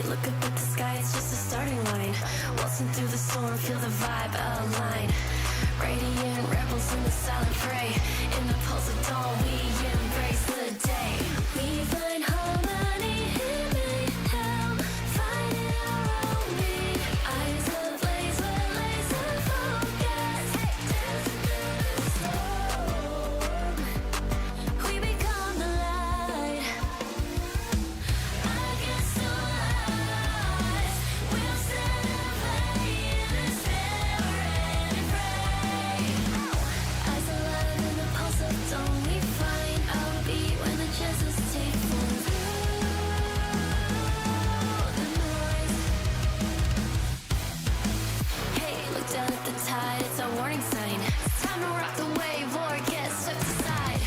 Look up at the sky, it's just a starting line. Waltzing through the storm, feel the vibe align. Radiant rebels in the silent fray. In the pulse of dawn, we embrace the day. We find harmony in mayhem, finding our own beat. Eyes ablaze, we're laser focused. Dancing through the storm, we become the light. Against the lies, we'll stand and play in this never-ending fray. Eyes alive in the pulse of dawn, we find our beat when the chances take form through the noise. Hey, look down at the tide, it's our warning sign. It's time to rock the wave or get swept aside.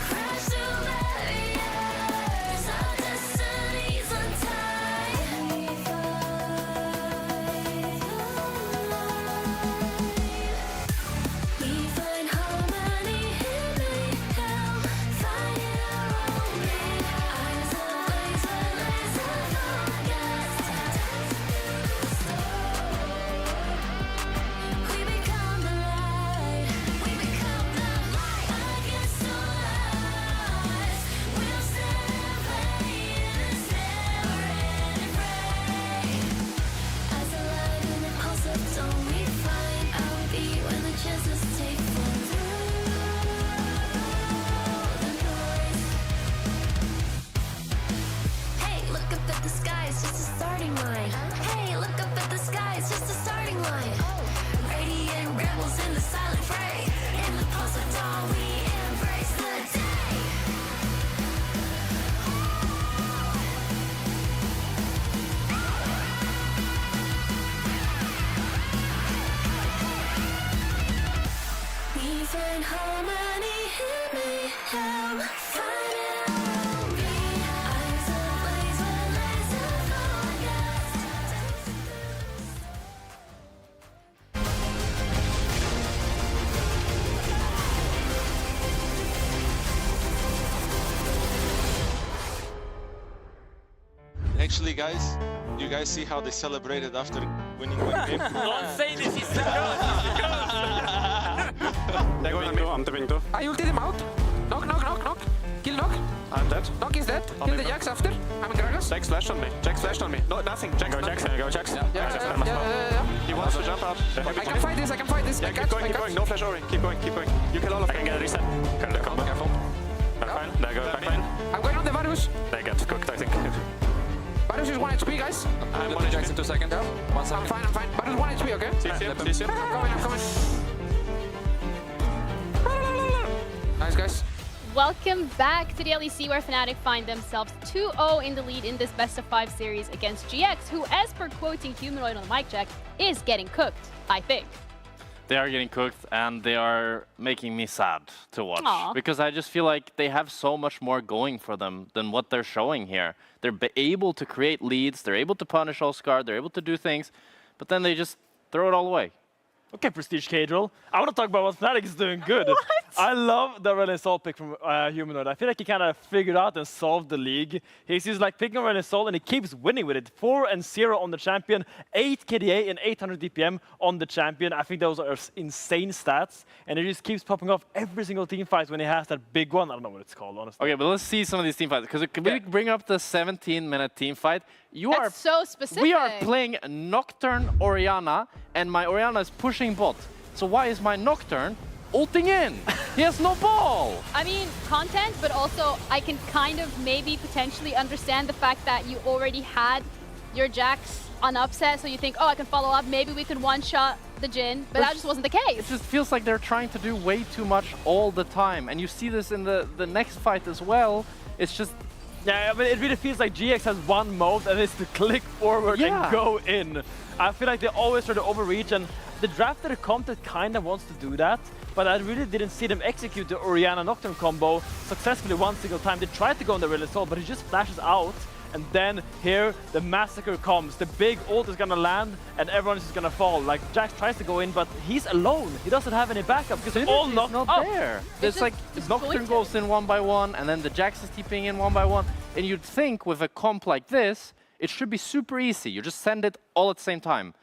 Crash through barriers, our destinies untied. We find harmony in mayhem, finding our own beat. Eyes ablaze, we're laser focused. We become the light. We become the light. Against the lies, we'll stand and play in this never-ending fray. Eyes alive in the pulse of dawn, we find our beat when the chances take form through the noise. Hey, look up at the sky, it's just a starting line. Hey, look up at the sky, it's just a starting line. Radiant rebels in the silent fray. In the pulse of dawn, we embrace the day. We find harmony in mayhem, finding our own beat. Eyes ablaze, we're laser Actually, guys, you guys see how they celebrated after winning one game? Don't say this, he's the ghost, They're going on me. I'm tipping too. I ulted him out. Knock, knock, knock, knock. Kill knock. I'm dead. Knock is dead. Kill the Jax after. I'm in Gragas. Jax flashed on me. Jax flashed on me. No, nothing. Jax, go Jax. Go Jax. Yeah. He wants to jump out. I can fight this, I can fight this. Yeah, keep going. No flash Ori. Keep going. You kill all of them. I can get a reset. Careful. They're fine. They go back fine. I'm going on the Varus. They get cooked, I think. Varus is 1 HP, guys. I'm 1 Jax in 2 seconds. Yeah. 1 second. I'm fine. Varus 1 HP, okay? See him. I'm coming. Nice, guys. Welcome back to the LEC, where Fnatic find themselves 2-0 in the lead in this best-of-5 series against GX, who, as per quoting Humanoid on the mic check, is getting cooked, I think. They are getting cooked, and they are making me sad to watch. Aww. Because I just feel like they have so much more going for them than what they're showing here. They're able to create leads, they're able to punish Oscar, they're able to do things, but then they just throw it all away. Okay, Prestige Cadrel. I want to talk about what Fnatic is doing good. What? I love the Renisol pick from Humanoid. I feel like he kind of figured out and solved the league. He's just like picking Renisol and he keeps winning with it. 4-0 on the champion, 8 KDA and 800 DPM on the champion. I think those are insane stats. And he just keeps popping off every single team fight when he has that big one. I don't know what it's called, honestly. Okay, but let's see some of these team fights. Because can we bring up the 17-minute team fight? That's so specific. We are playing Nocturne Orianna, and my Orianna is pushing bot. So why is my Nocturne ulting in? He has no ball! I mean, content, but also I can kind of maybe potentially understand the fact that you already had your Jax on upset, so you think, oh, I can follow up, maybe we could one-shot the Jhin, but that just wasn't the case. It just feels like they're trying to do way too much all the time, and you see this in the next fight as well. It's just... Yeah, I mean, it really feels like GX has one mode, and it's to click forward and go in. I feel like they always try to overreach, and the drafted content kind of wants to do that, but I really didn't see them execute the Orianna Nocturne combo successfully one single time. They tried to go on the Relisol, but he just flashes out, and then here the massacre comes. The big ult is gonna land, and everyone is just gonna fall. Like, Jax tries to go in, but he's alone. He doesn't have any backup because they're all knocked not up. there. It's like Nocturne goes in one by one, and then the Jax is TPing in one by one. And you'd think with a comp like this, it should be super easy. You just send it all at the same time.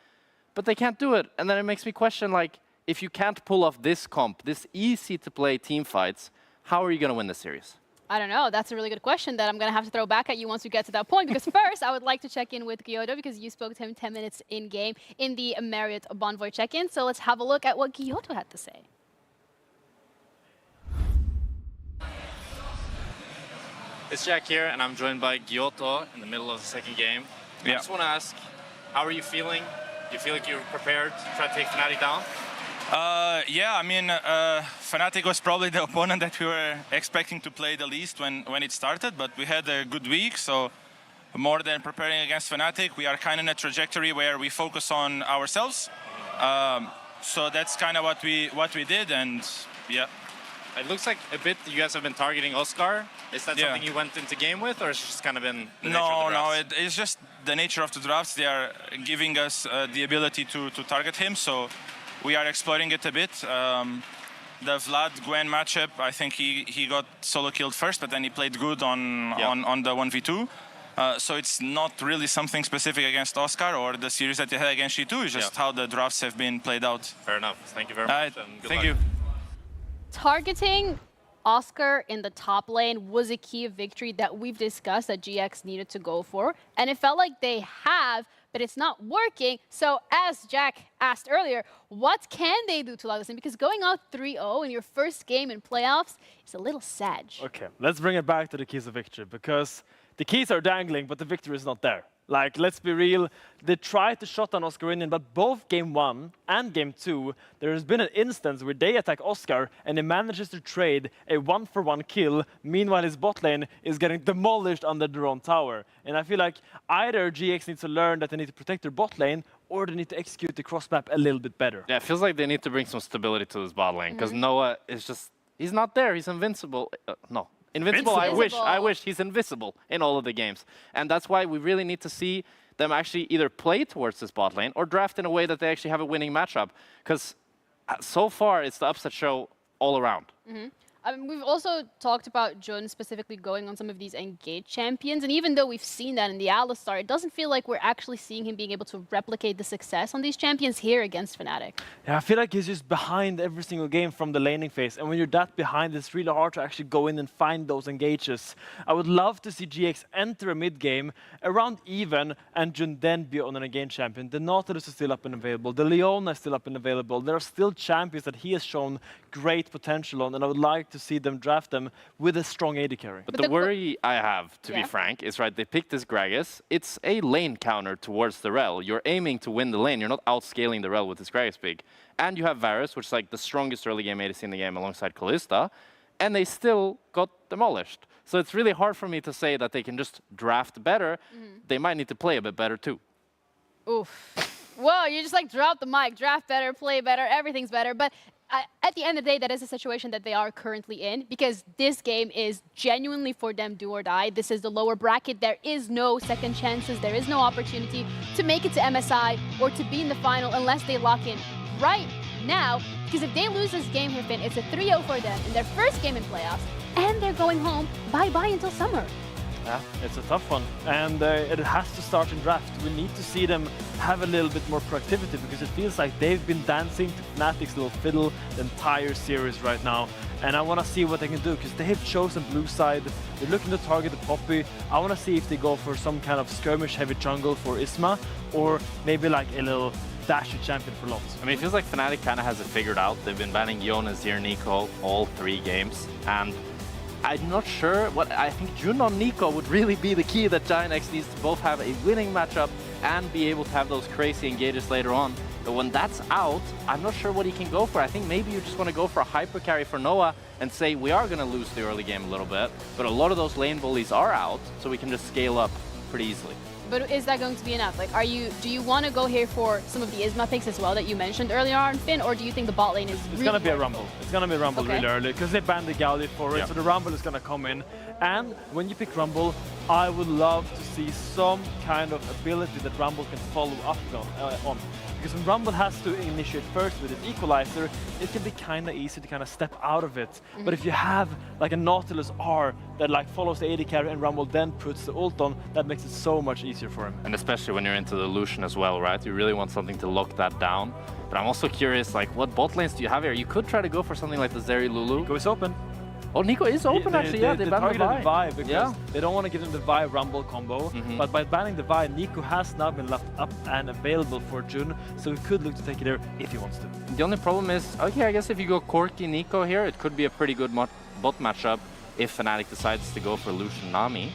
But they can't do it. And then it makes me question, like, if you can't pull off this comp, this easy to play team fights, how are you going to win the series? I don't know. That's a really good question that I'm going to have to throw back at you once we get to that point. Because first, I would like to check in with Gyoto, because you spoke to him 10 minutes in-game in the Marriott Bonvoy check-in. So let's have a look at what Gyoto had to say. It's Jack here, and I'm joined by Gyoto in the middle of the second game. I just want to ask, how are you feeling? Do you feel like you're prepared to try to take Fnatic down? Yeah, I mean, Fnatic was probably the opponent that we were expecting to play the least when it started, but we had a good week, so more than preparing against Fnatic, we are kind of in a trajectory where we focus on ourselves. So that's kind of what we did, and yeah. It looks like a bit you guys have been targeting Oscar. Is that something you went into game with, or it's just kind of been the nature of the drafts? It's just the nature of the drafts. They are giving us the ability to target him, so we are exploring it a bit. The Vlad-Gwen matchup, I think he got solo killed first, but then he played good on the 1v2. So it's not really something specific against Oscar or the series that they had against G2. It's just how the drafts have been played out. Fair enough. Thank you very much. And good thank luck. you. Targeting Oscar in the top lane was a key victory that we've discussed that GX needed to go for. And it felt like they have, but it's not working. So as Jack asked earlier, what can they do to lock this in? Because going out 3-0 in your first game in playoffs is a little sad. Okay, let's bring it back to the keys of victory, because the keys are dangling, but the victory is not there. Like, let's be real, they tried to shut down Oscar in, but both game 1 and game 2, there has been an instance where they attack Oscar and he manages to trade a 1-for-1 kill. Meanwhile, his bot lane is getting demolished under their own tower. And I feel like either GX needs to learn that they need to protect their bot lane, or they need to execute the cross map a little bit better. Yeah, it feels like they need to bring some stability to this bot lane, because Noah is just, he's not there, he's invincible. No. Invincible, I wish he's invisible in all of the games. And that's why we really need to see them actually either play towards this bot lane or draft in a way that they actually have a winning matchup. Because so far, it's the upset show all around. I mean, we've also talked about Jhin specifically going on some of these engaged champions, and even though we've seen that in the Alistar, it doesn't feel like we're actually seeing him being able to replicate the success on these champions here against Fnatic. Yeah, I feel like he's just behind every single game from the laning phase, and when you're that behind, it's really hard to actually go in and find those engages. I would love to see GX enter a mid game around even, and Jhin then be on an engaged champion. The Nautilus is still up and available, the Leona is still up and available. There are still champions that he has shown great potential on, and I would like to see them draft them with a strong AD carry. But the worry I have, to be frank, is they picked this Gragas. It's a lane counter towards the Rel. You're aiming to win the lane. You're not outscaling the Rel with this Gragas pick. And you have Varus, which is like the strongest early game ADC in the game alongside Kalista. and they still got demolished. So it's really hard for me to say that they can just draft better. They might need to play a bit better too. Oof. Whoa, you just like drop the mic, draft better, play better, everything's better. But at the end of the day, that is a situation that they are currently in, because this game is genuinely for them do or die. This is the lower bracket. There is no second chances. There is no opportunity to make it to MSI or to be in the final unless they lock in right now. Because if they lose this game here, Finn, it's a 3-0 for them in their first game in playoffs, and they're going home bye-bye until summer. Yeah, it's a tough one, and it has to start in draft. We need to see them have a little bit more proactivity, because it feels like they've been dancing to Fnatic's little fiddle the entire series right now. And I want to see what they can do, because they have chosen blue side. They're looking to target the Poppy. I want to see if they go for some kind of skirmish heavy jungle for Isma, or maybe like a little dashy champion for Lots. I mean, it feels like Fnatic kind of has it figured out. They've been banning Jonas, here, Nico, all 3 games, and I'm not sure what I think. Jun on Nico would really be the key that GiantX needs to both have a winning matchup and be able to have those crazy engages later on. But when that's out, I'm not sure what he can go for. I think maybe you just want to go for a hyper carry for Noah and say we are going to lose the early game a little bit, but a lot of those lane bullies are out, so we can just scale up pretty easily. But is that going to be enough? Like, do you want to go here for some of the Isma picks as well that you mentioned earlier on, Finn, or do you think the bot lane is It's really going to be a Rumble. It's going to be a Rumble Okay. really early, because they banned the Galio for it, so the Rumble is going to come in. And when you pick Rumble, I would love to see some kind of ability that Rumble can follow up on. Because when Rumble has to initiate first with its equalizer, it can be kind of easy to kind of step out of it. But if you have like a Nautilus R that like follows the AD carry and Rumble then puts the ult on, that makes it so much easier for him. And especially when you're into the Lucian as well, right? You really want something to lock that down. But I'm also curious, like, what bot lanes do you have here? You could try to go for something like the Zeri Lulu. Nico is open. Oh, Nico is open actually, yeah. They banned the targeted the Vi. Vi because they don't want to give them the Vi Rumble combo. But by banning the Vi, Nico has now been left up and available for Jun, so he could look to take it there if he wants to. The only problem is, okay, I guess if you go Corki Nico here, it could be a pretty good bot matchup if Fnatic decides to go for Lucian Nami.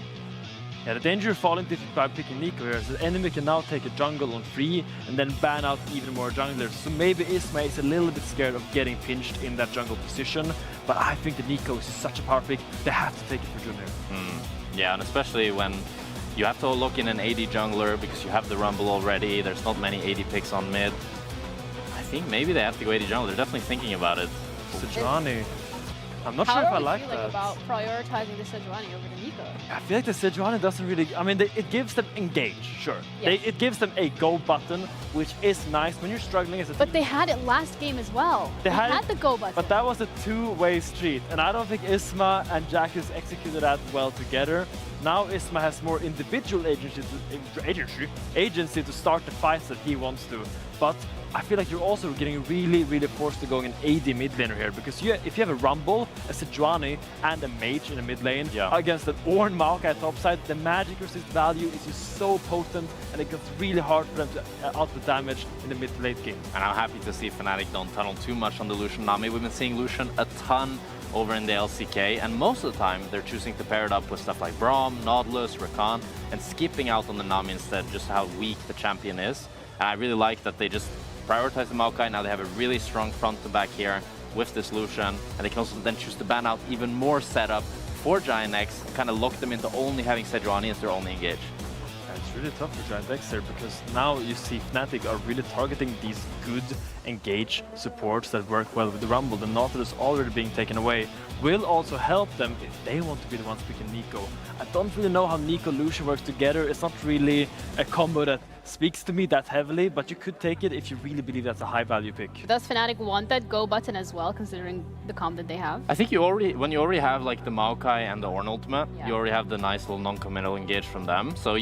Yeah, the danger of falling by picking Nico here is the enemy can now take a jungle on free and then ban out even more junglers. So maybe Isma is a little bit scared of getting pinched in that jungle position, but I think the Nico is such a power pick, they have to take it for Jun here. Yeah, and especially when you have to lock in an AD jungler because you have the Rumble already, there's not many AD picks on mid. I think maybe they have to go AD jungler, they're definitely thinking about it. Sejuani. I'm not sure if I like that. How are you feeling about prioritizing the Sejuani over the Nico? I feel like the Sejuani doesn't really... I mean, it gives them engage, sure. Yes. It gives them a go button, which is nice when you're struggling as a But team. they had it last game as well. They had the go button. But that was a two-way street, and I don't think Isma and Jackus executed that well together. Now Isma has more individual agency to start the fights that he wants to. But I feel like you're also getting really, really forced to go in AD mid laner here, because if you have a Rumble, a Sejuani, and a Mage in the mid lane against an Ornn Maokai topside, the magic resist value is just so potent, and it gets really hard for them to output damage in the mid to late game. And I'm happy to see Fnatic don't tunnel too much on the Lucian Nami. We've been seeing Lucian a ton over in the LCK, and most of the time they're choosing to pair it up with stuff like Braum, Nautilus, Rakan, and skipping out on the Nami instead, just how weak the champion is. And I really like that they just prioritize the Maokai. Now they have a really strong front to back here with this Lucian, and they can also then choose to ban out even more setup for GiantX and kind of lock them into only having Sejuani as their only engage. It's really tough for GiantX there, because now you see Fnatic are really targeting these good engage supports that work well with the Rumble. The Nautilus already being taken away will also help them if they want to be the ones picking Nico. I don't really know how Nico Lucian works together. It's not really a combo that speaks to me that heavily, but you could take it if you really believe that's a high value pick. Does Fnatic want that go button as well, considering the comp that they have? I think when you already have like the Maokai and the Ornn ultimate, you already have the nice little non-committal engage from them. So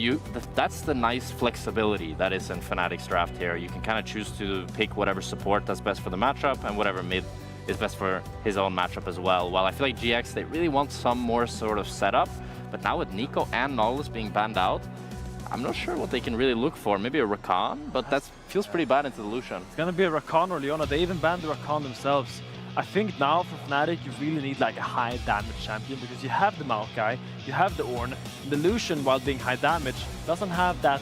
that's the nice flexibility that is in Fnatic's draft here. You can kind of choose to pick whatever support that's best for the matchup and whatever mid is best for his own matchup as well. While I feel like GX, they really want some more sort of setup, but now with Nico and Nautilus being banned out, I'm not sure what they can really look for. Maybe a Rakan, but that feels pretty bad into the Lucian. It's gonna be a Rakan or Leona. They even banned the Rakan themselves. I think now for Fnatic you really need like a high damage champion, because you have the Maokai, you have the Ornn, and the Lucian, while being high damage, doesn't have that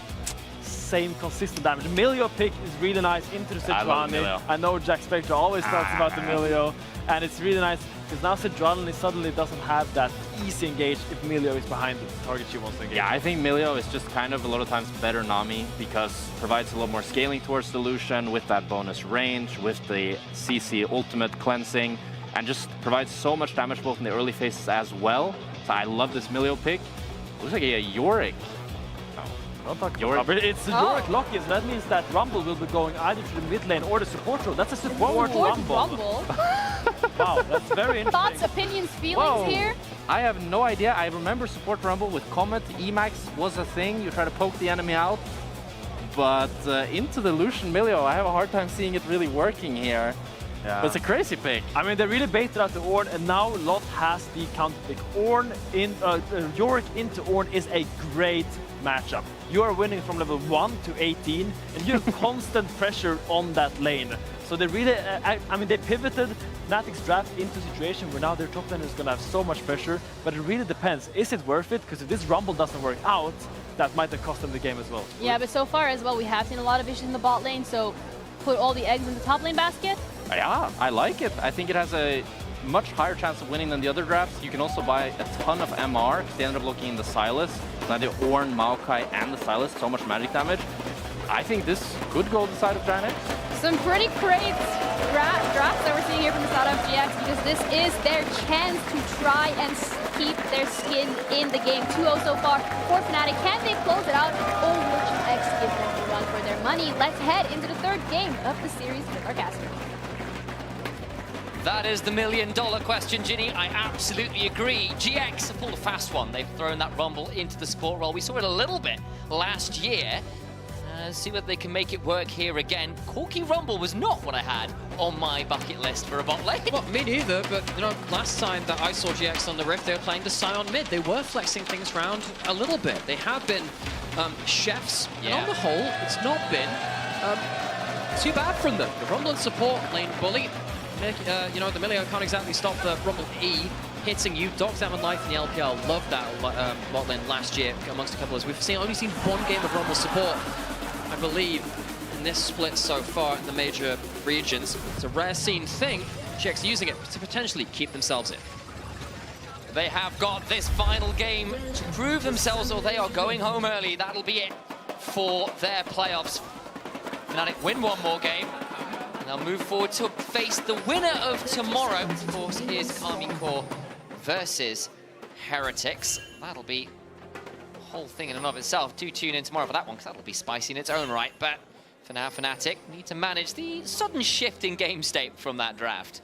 same consistent damage. Milio pick is really nice into the Sejuani. I know Jack Spectre always talks about the Milio, and it's really nice. because now Sidronly suddenly doesn't have that easy engage if Milio is behind the target she wants to engage. Yeah, I think Milio is just kind of a lot of times better Nami because provides a lot more scaling towards the Lucian with that bonus range, with the CC ultimate cleansing, and just provides so much damage both in the early phases as well. So I love this Milio pick. Looks like a Yorick. Don't talk about Yorick. It's Yorick Locky, so that means that Rumble will be going either to the mid lane or the support role. That's a support Rumble. Wow, that's very interesting. Thoughts, opinions, feelings here? I have no idea. I remember support Rumble with Comet. Emax was a thing. You try to poke the enemy out. But into the Lucian Milio, I have a hard time seeing it really working here. Yeah. But it's a crazy pick. I mean, they really baited out the Ornn, and now Lot has the counter pick. Yorick into Ornn is a great matchup. You are winning from level 1 to 18, and you have constant pressure on that lane. So they really, I mean, they pivoted Fnatic's draft into a situation where now their top lane is going to have so much pressure, but it really depends. Is it worth it? Because if this Rumble doesn't work out, that might have cost them the game as well. Yeah, but so far as well, we have seen a lot of issues in the bot lane, so put all the eggs in the top lane basket. Yeah, I like it. I think it has a much higher chance of winning than the other drafts. You can also buy a ton of MR because they ended up looking in the Sylas. Now the Ornn, Maokai, and the Sylas, so much magic damage. I think this could go the side of Giant. Some pretty great drafts that we're seeing here from the side of GX, because this is their chance to try and keep their skin in the game. 2-0 so far for Fnatic. Can they close it out, or will GX give them a run for their money? Let's head into the third game of the series with our caster. That is the million-dollar question, Ginny. I absolutely agree. GX have pulled a fast one. They've thrown that Rumble into the support role. We saw it a little bit last year. See whether they can make it work here again. Corky Rumble was not what I had on my bucket list for a bot lane. Well, me neither, but you know, last time that I saw GX on the Rift, they were playing the Sion mid. They were flexing things around a little bit. They have been chefs, and on the whole, it's not been too bad from them. The Rumble and support lane bully. You know, the Milio can't exactly stop the Rumble E hitting you. Dogs having life in the LPL. Loved that bot lane last year amongst a couple of us. We've only seen one game of Rumble support, I believe, in this split so far in the major regions. It's a rare seen thing. GX using it to potentially keep themselves in. They have got this final game to prove themselves, or they are going home early. That'll be it for their playoffs. Fnatic win one more game, and they'll move forward to face the winner of tomorrow. Of course, is Karmine Corp versus Heretics. That'll be a whole thing in and of itself. Do tune in tomorrow for that one, because that'll be spicy in its own right. But for now, Fnatic need to manage the sudden shift in game state from that draft.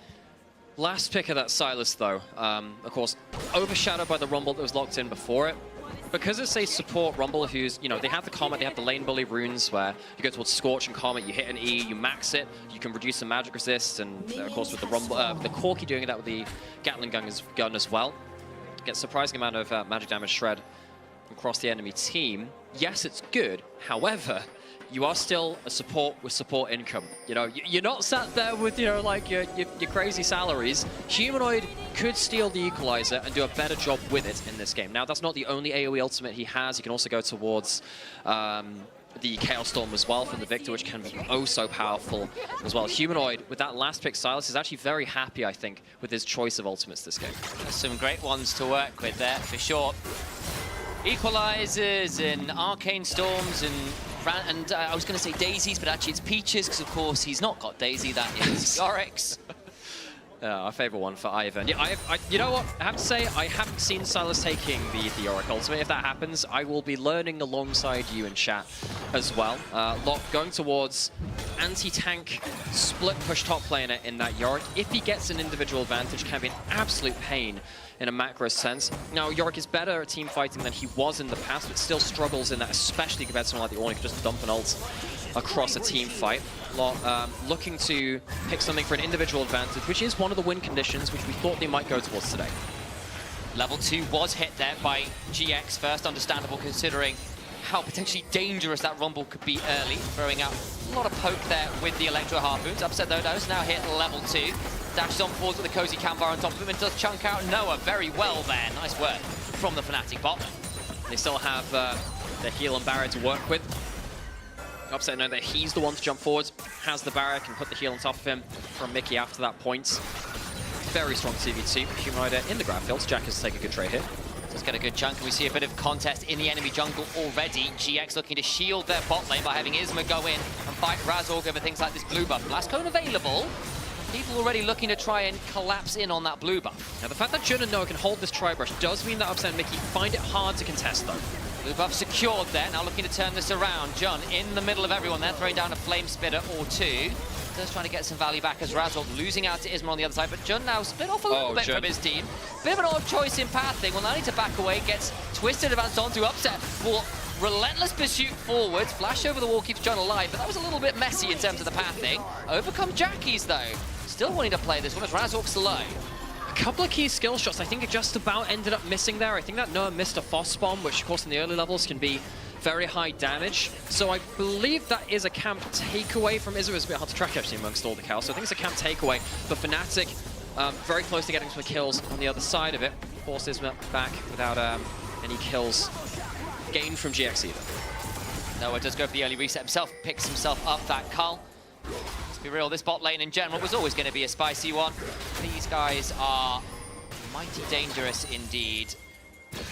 Last pick of that Sylas, though, of course, overshadowed by the Rumble that was locked in before it. Because it's a support Rumble who's, you know, they have the Comet, they have the lane bully runes where you go towards Scorch and Comet, you hit an E, you max it, you can reduce the magic resist, and of course with the Rumble, the Corky doing that with the Gatling gun as well. Gets a surprising amount of magic damage shred across the enemy team. Yes, it's good, however, you are still a support with support income. You know, you're not sat there with, you know, like your crazy salaries. Humanoid could steal the Equalizer and do a better job with it in this game. Now, that's not the only AoE ultimate he has. He can also go towards the Chaos Storm as well from the Victor, which can be oh so powerful as well. Humanoid, with that last pick, Sylas is actually very happy, I think, with his choice of ultimates this game. There's some great ones to work with there, for sure. Equalizers and Arcane Storms and I was going to say Daisies, but actually it's Peaches, because of course he's not got Daisy, that is Oryx. Our favorite one for Ivan. Yeah, you know what? I have to say, I haven't seen Sylas taking the Yorick ultimate. If that happens, I will be learning alongside you in chat as well. Lot going towards anti-tank split push top laner in that Yorick. If he gets an individual advantage, can be an absolute pain in a macro sense. Now, Yorick is better at team fighting than he was in the past, but still struggles in that, especially compared to someone like the Ornn who can just dump an ult across a team fight. Lot looking to pick something for an individual advantage, which is one of the win conditions which we thought they might go towards today. Level 2 was hit there by GX first, understandable considering how potentially dangerous that Rumble could be early, throwing out a lot of poke there with the Electro Harpoons. Upset Dodos now hit level 2. Dashes on forward with the Cozy Cambar on top of him and does chunk out Noah very well there. Nice work from the Fnatic bot. They still have their heal and barrier to work with. Upset know that he's the one to jump forwards, has the barrier, can put the heal on top of him from Mickey after that point. very strong CVT. Humanoid in the ground fields. Jack has taken a good trade here. Let's get a good chunk, and we see a bit of contest in the enemy jungle already. GX looking to shield their bot lane by having Isma go in and fight Razork over things like this blue buff. Blast cone available. People already looking to try and collapse in on that blue buff. Now, the fact that Jun and Noah can hold this tri-brush does mean that Upset and Mickey find it hard to contest, though. Blue buff secured there, now looking to turn this around. Jun in the middle of everyone there, throwing down a flame spitter or two. Just trying to get some value back as Razork losing out to Isma on the other side, but Jun now split off a little bit from his team. Bit of an odd choice in pathing. Will now need to back away, gets twisted, advanced onto Upset for relentless pursuit forwards. Flash over the wall keeps Jun alive, but that was a little bit messy in terms of the pathing. Overcome Jackie's though. Still wanting to play this one as Razork's low. A couple of key skill shots I think it just about ended up missing there. I think that Noah missed a Foss bomb, which of course in the early levels can be very high damage. So I believe that is a camp takeaway from Izzo. It's a bit hard to track actually amongst all the cows. So I think it's a camp takeaway. But Fnatic very close to getting some kills on the other side of it. Force Isma back without any kills gained from GX either. Noah does go for the early reset himself, picks himself up that cull. Let's be real, this bot lane in general was always going to be a spicy one. These guys are mighty dangerous indeed.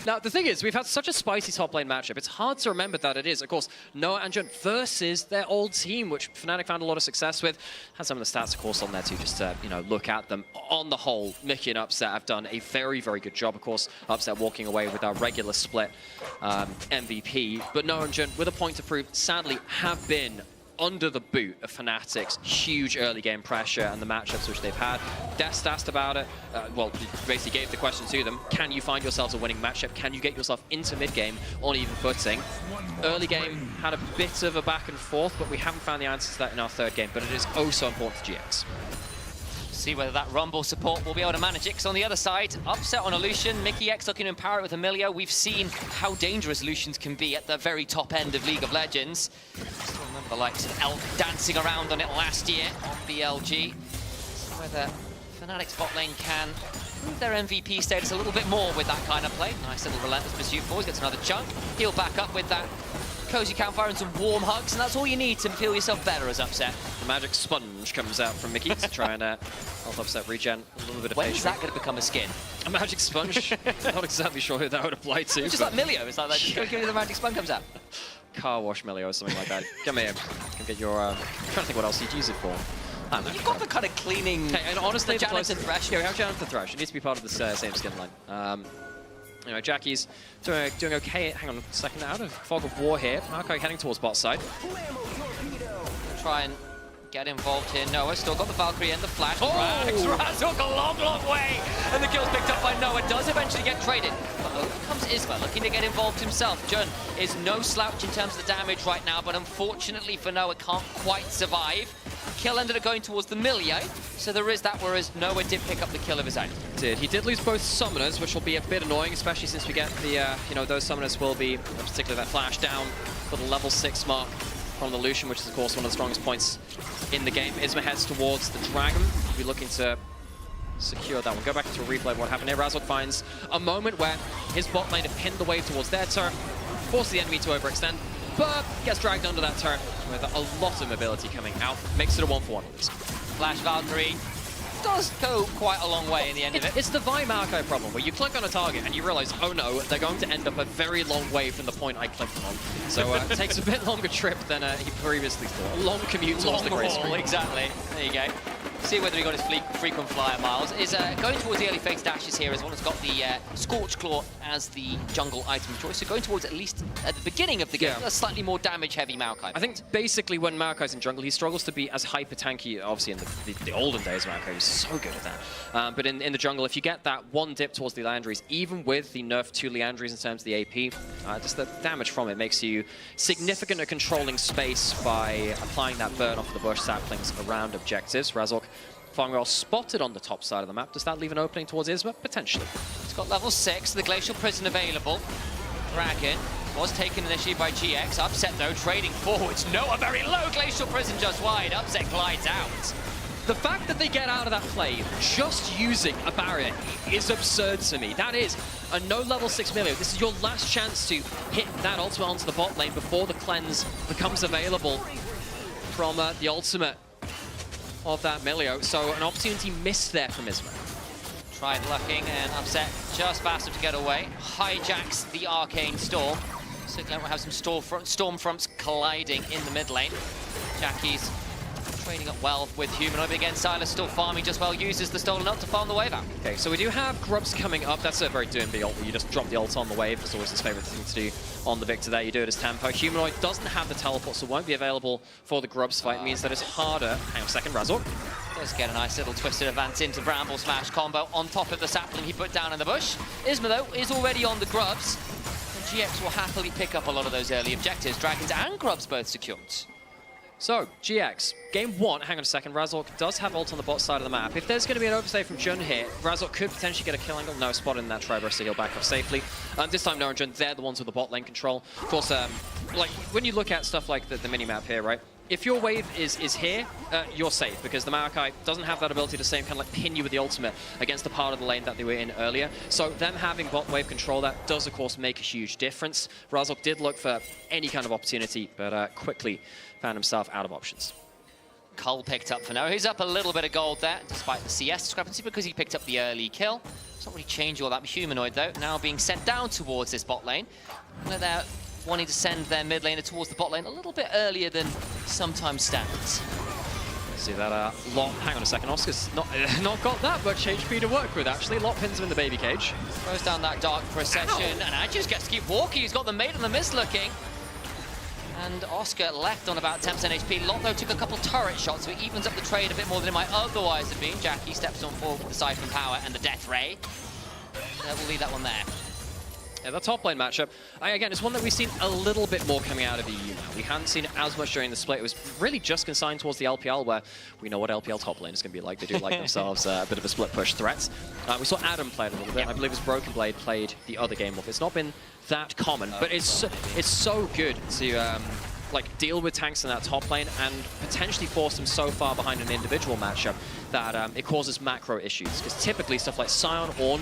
Now, the thing is, we've had such a spicy top lane matchup. It's hard to remember that it is. Of course, Noah and Jun versus their old team, which Fnatic found a lot of success with. Had some of the stats, of course, on there too, just to, you know, look at them. On the whole, Mickey and Upset have done a very, very good job. Of course, Upset walking away with our regular split MVP. But Noah and Jun, with a point to prove, sadly have been under the boot of Fnatic's huge early game pressure and the matchups which they've had. Dest asked about it. Well, he basically gave the question to them. Can you find yourselves a winning matchup? Can you get yourself into mid-game on even footing? Early game had a bit of a back and forth, but we haven't found the answers to that in our third game, but it is oh so important to GX. See whether that Rumble support will be able to manage it, because on the other side, Upset on Illusion, Mickey X looking to empower it with Amelia. We've seen how dangerous Illusions can be at the very top end of League of Legends. Still remember the likes of Elk dancing around on it last year on BLG. See whether Fnatic's bot lane can prove their MVP status a little bit more with that kind of play. Nice little relentless pursuit forward, gets another chunk. He'll back up with that cozy campfire and some warm hugs, and that's all you need to feel yourself better as Upset. The magic sponge comes out from Mickey to try and help Upset regen a little bit of When is that going to become a skin? A magic sponge? Not exactly sure who that would apply to. Just like Milio, it's like that. Just give you the magic sponge comes out. Car wash Milio or something like that. Come here. Can get your. I'm trying to think what else you'd use it for. You've got the kind of cleaning. Hey, and honestly, the Janet's and Thresh. Yeah, we have Janet and Thresh. It needs to be part of this same skin line. You know, Jackie's doing okay. Hang on a second, out of Fog of War here. Marco heading towards bot side. Try and get involved here. Noah still got the Valkyrie and the flash. Oh! Razork a long, long way. And the kill's picked up by Noah. Does eventually get traded. But over comes Isma, looking to get involved himself. Jun is no slouch in terms of the damage right now, but unfortunately for Noah, can't quite survive. Kill ended up going towards the Milio, so there is that, whereas Noah did pick up the kill of his own. He did lose both summoners, which will be a bit annoying, especially since we get the, you know, those summoners will be, particularly that flash down for the level 6 mark from the Lucian, which is of course one of the strongest points in the game. Isma heads towards the Dragon. We'll be looking to secure that one. Go back to a replay of what happened here. Razork finds a moment where his bot lane have pinned the wave towards their turret, force the enemy to overextend, but gets dragged under that turret with a lot of mobility coming out. Makes it a 1-for-1 at least. Flash Valkyrie does go quite a long way in the end of it. It's the Vi Marco problem, where you click on a target and you realize, oh no, they're going to end up a very long way from the point I clicked on. So it takes a bit longer trip than he previously thought. A long commute towards the grey screen. Exactly. There you go. See whether he got his frequent flyer miles. Is going towards the early phase dashes here, as well as got the Scorch Claw as the jungle item of choice. So going towards, at least at the beginning of the game, a slightly more damage-heavy Maokai. I think basically when Maokai's in jungle, he struggles to be as hyper-tanky, obviously in the olden days, Maokai was so good at that. But in the jungle, if you get that one dip towards the Liandry's, even with the nerf to Liandry's in terms of the AP, just the damage from it makes you significant at controlling space by applying that burn off the bush saplings around objectives. Razork flying well spotted on the top side of the map. Does that leave an opening towards Isma? Potentially. It's got level 6, the Glacial Prison available. Dragon was taken initially by GX. Upset though, trading forwards. Noah very low, Glacial Prison just wide. Upset glides out. The fact that they get out of that play just using a barrier is absurd to me. That is a no level 6 Milio. This is your last chance to hit that ultimate onto the bot lane before the cleanse becomes available from the ultimate of that Milio. So an opportunity missed there from Isma. Tried lucking and upset just fast enough to get away. Hijacks the Arcane Storm. So we'll have some storm fronts colliding in the mid lane. Jackie's trading up well with Humanoid. Again, Silas still farming just well, uses the stolen ult to farm the wave out. Okay, so we do have Grubs coming up. That's a very Doomby ult where you just drop the ult on the wave. It's always his favorite thing to do on the Victor there. You do it as tempo. Humanoid doesn't have the teleport, so won't be available for the Grubs fight. It means that it's harder. Hang on a second, Razor. Does get a nice little twisted advance into Bramble Smash combo on top of the sapling he put down in the bush. Isma, though, is already on the Grubs. And GX will happily pick up a lot of those early objectives. Dragons and Grubs both secured. So, GX, game 1, hang on a second, Razork does have ult on the bot side of the map. If there's going to be an overstay from Jun here, Razork could potentially get a kill angle. No, spot in that Triburst, so he'll back off safely. This time, Noah and Jun, they're the ones with the bot lane control. Of course, like, when you look at stuff like the mini-map here, right, if your wave is here, you're safe, because the Maokai doesn't have that ability to same kind of like pin you with the ultimate against the part of the lane that they were in earlier. So them having bot wave control, that does, of course, make a huge difference. Razork did look for any kind of opportunity, but quickly found himself out of options. Cole picked up for now. He's up a little bit of gold there, despite the CS discrepancy, because he picked up the early kill. It's not really changed all that. Humanoid, though, now being sent down towards this bot lane. They're wanting to send their mid laner towards the bot lane a little bit earlier than sometimes standards. See that Lot, hang on a second, Oscar's not got that much HP to work with, actually. Lot pins him in the baby cage. Throws down that Dark Procession, and Adjus gets to keep walking. He's got the Maid on the Mist looking. And Oscar left on about 10% HP. Lot, though, took a couple turret shots, so he evens up the trade a bit more than it might otherwise have been. Jackie steps on forward with the Siphon Power and the Death Ray. We'll leave that one there. Yeah, the top lane matchup, again, it's one that we've seen a little bit more coming out of EU now. We hadn't seen it as much during the split. It was really just consigned towards the LPL, where we know what LPL top lane is going to be like. They do like themselves a bit of a split push threat. We saw Adam play it a little bit. I believe it was Broken Blade played the other game. It's not been that common, but it's so good to like deal with tanks in that top lane and potentially force them so far behind an individual matchup that it causes macro issues. Because typically stuff like Sion, Ornn,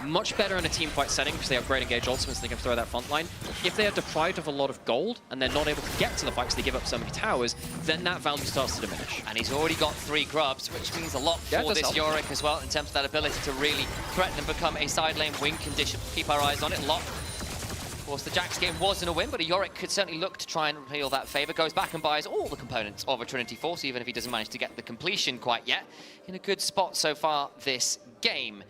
much better in a team fight setting because they have great engage ultimates and they can throw that front line. If they are deprived of a lot of gold and they're not able to get to the fight because they give up so many towers, then that value starts to diminish. And he's already got 3 Grubs, which means a lot for this Yorick as well in terms of that ability to really threaten and become a side lane win condition. Keep our eyes on it. Lot. Of course, the Jax game wasn't a win, but a Yorick could certainly look to try and repeal that favor. Goes back and buys all the components of a Trinity Force, even if he doesn't manage to get the completion quite yet. In a good spot so far this game.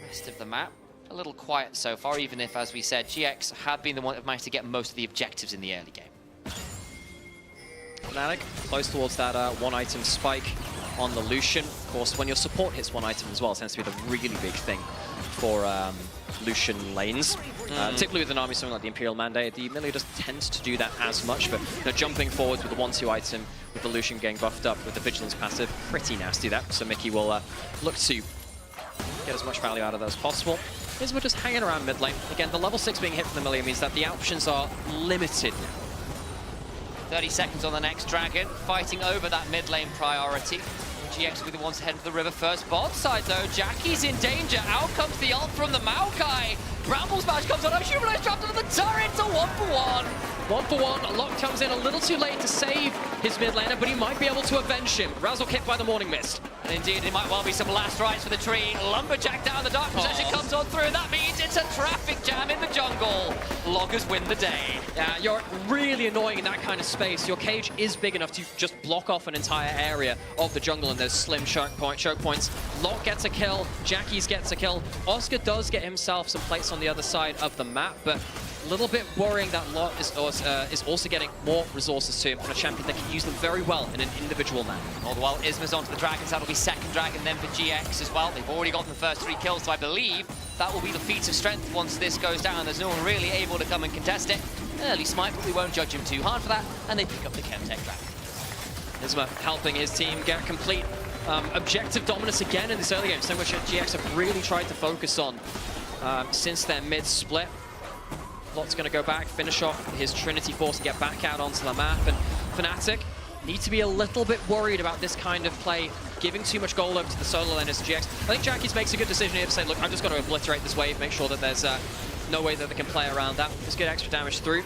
Rest of the map, a little quiet so far, even if, as we said, GX have been the one that have managed to get most of the objectives in the early game. Fnatic, close towards that one-item spike on the Lucian. Of course, when your support hits one item as well, it tends to be the really big thing for Lucian lanes. Particularly with an army something like the Imperial Mandate, the melee doesn't tend to do that as much, but jumping forwards with the 1-2 item, with the Lucian getting buffed up with the Vigilance passive, pretty nasty that. So Mickey will look to get as much value out of that as possible. Isma just hanging around mid lane. Again, the level 6 being hit from the melee means that the options are limited. 30 seconds on the next Dragon, fighting over that mid lane priority. GX will be the ones to head to the river first. Bot side though, Jackie's in danger. Out comes the ult from the Maokai. Bramble Smash comes on, Humanoid trapped under the turret. It's a 1-for-1. 1-for-1, Locke comes in a little too late to save his mid laner, but he might be able to avenge him. Razzle hit by the Morning Mist. And indeed, it might well be some last rites for the tree. Lumberjack down, the Dark Possession comes on through. That means it's a traffic jam in the jungle. Loggers win the day. Yeah, you're really annoying in that kind of space. Your cage is big enough to just block off an entire area of the jungle and those slim choke points. Locke gets a kill, Jackie's gets a kill. Oscar does get himself some plates on the other side of the map, but a little bit worrying that Lot is also getting more resources to him on a champion that can use them very well in an individual map. All the while, Isma's onto the Dragons. That'll be second Dragon then for GX as well. They've already gotten the first 3 kills, so I believe that will be the feat of strength once this goes down. There's no one really able to come and contest it. Early smite, but we won't judge him too hard for that, and they pick up the Chemtech Dragon. Isma helping his team get complete objective dominance again in this early game, something which GX have really tried to focus on since their mid-split. Lot's going to go back, finish off his Trinity Force, and get back out onto the map. And Fnatic need to be a little bit worried about this kind of play, giving too much gold over to the solo laners GX. I think Jackie's makes a good decision here to say, look, I'm just going to obliterate this wave, make sure that there's no way that they can play around that. Just get extra damage through.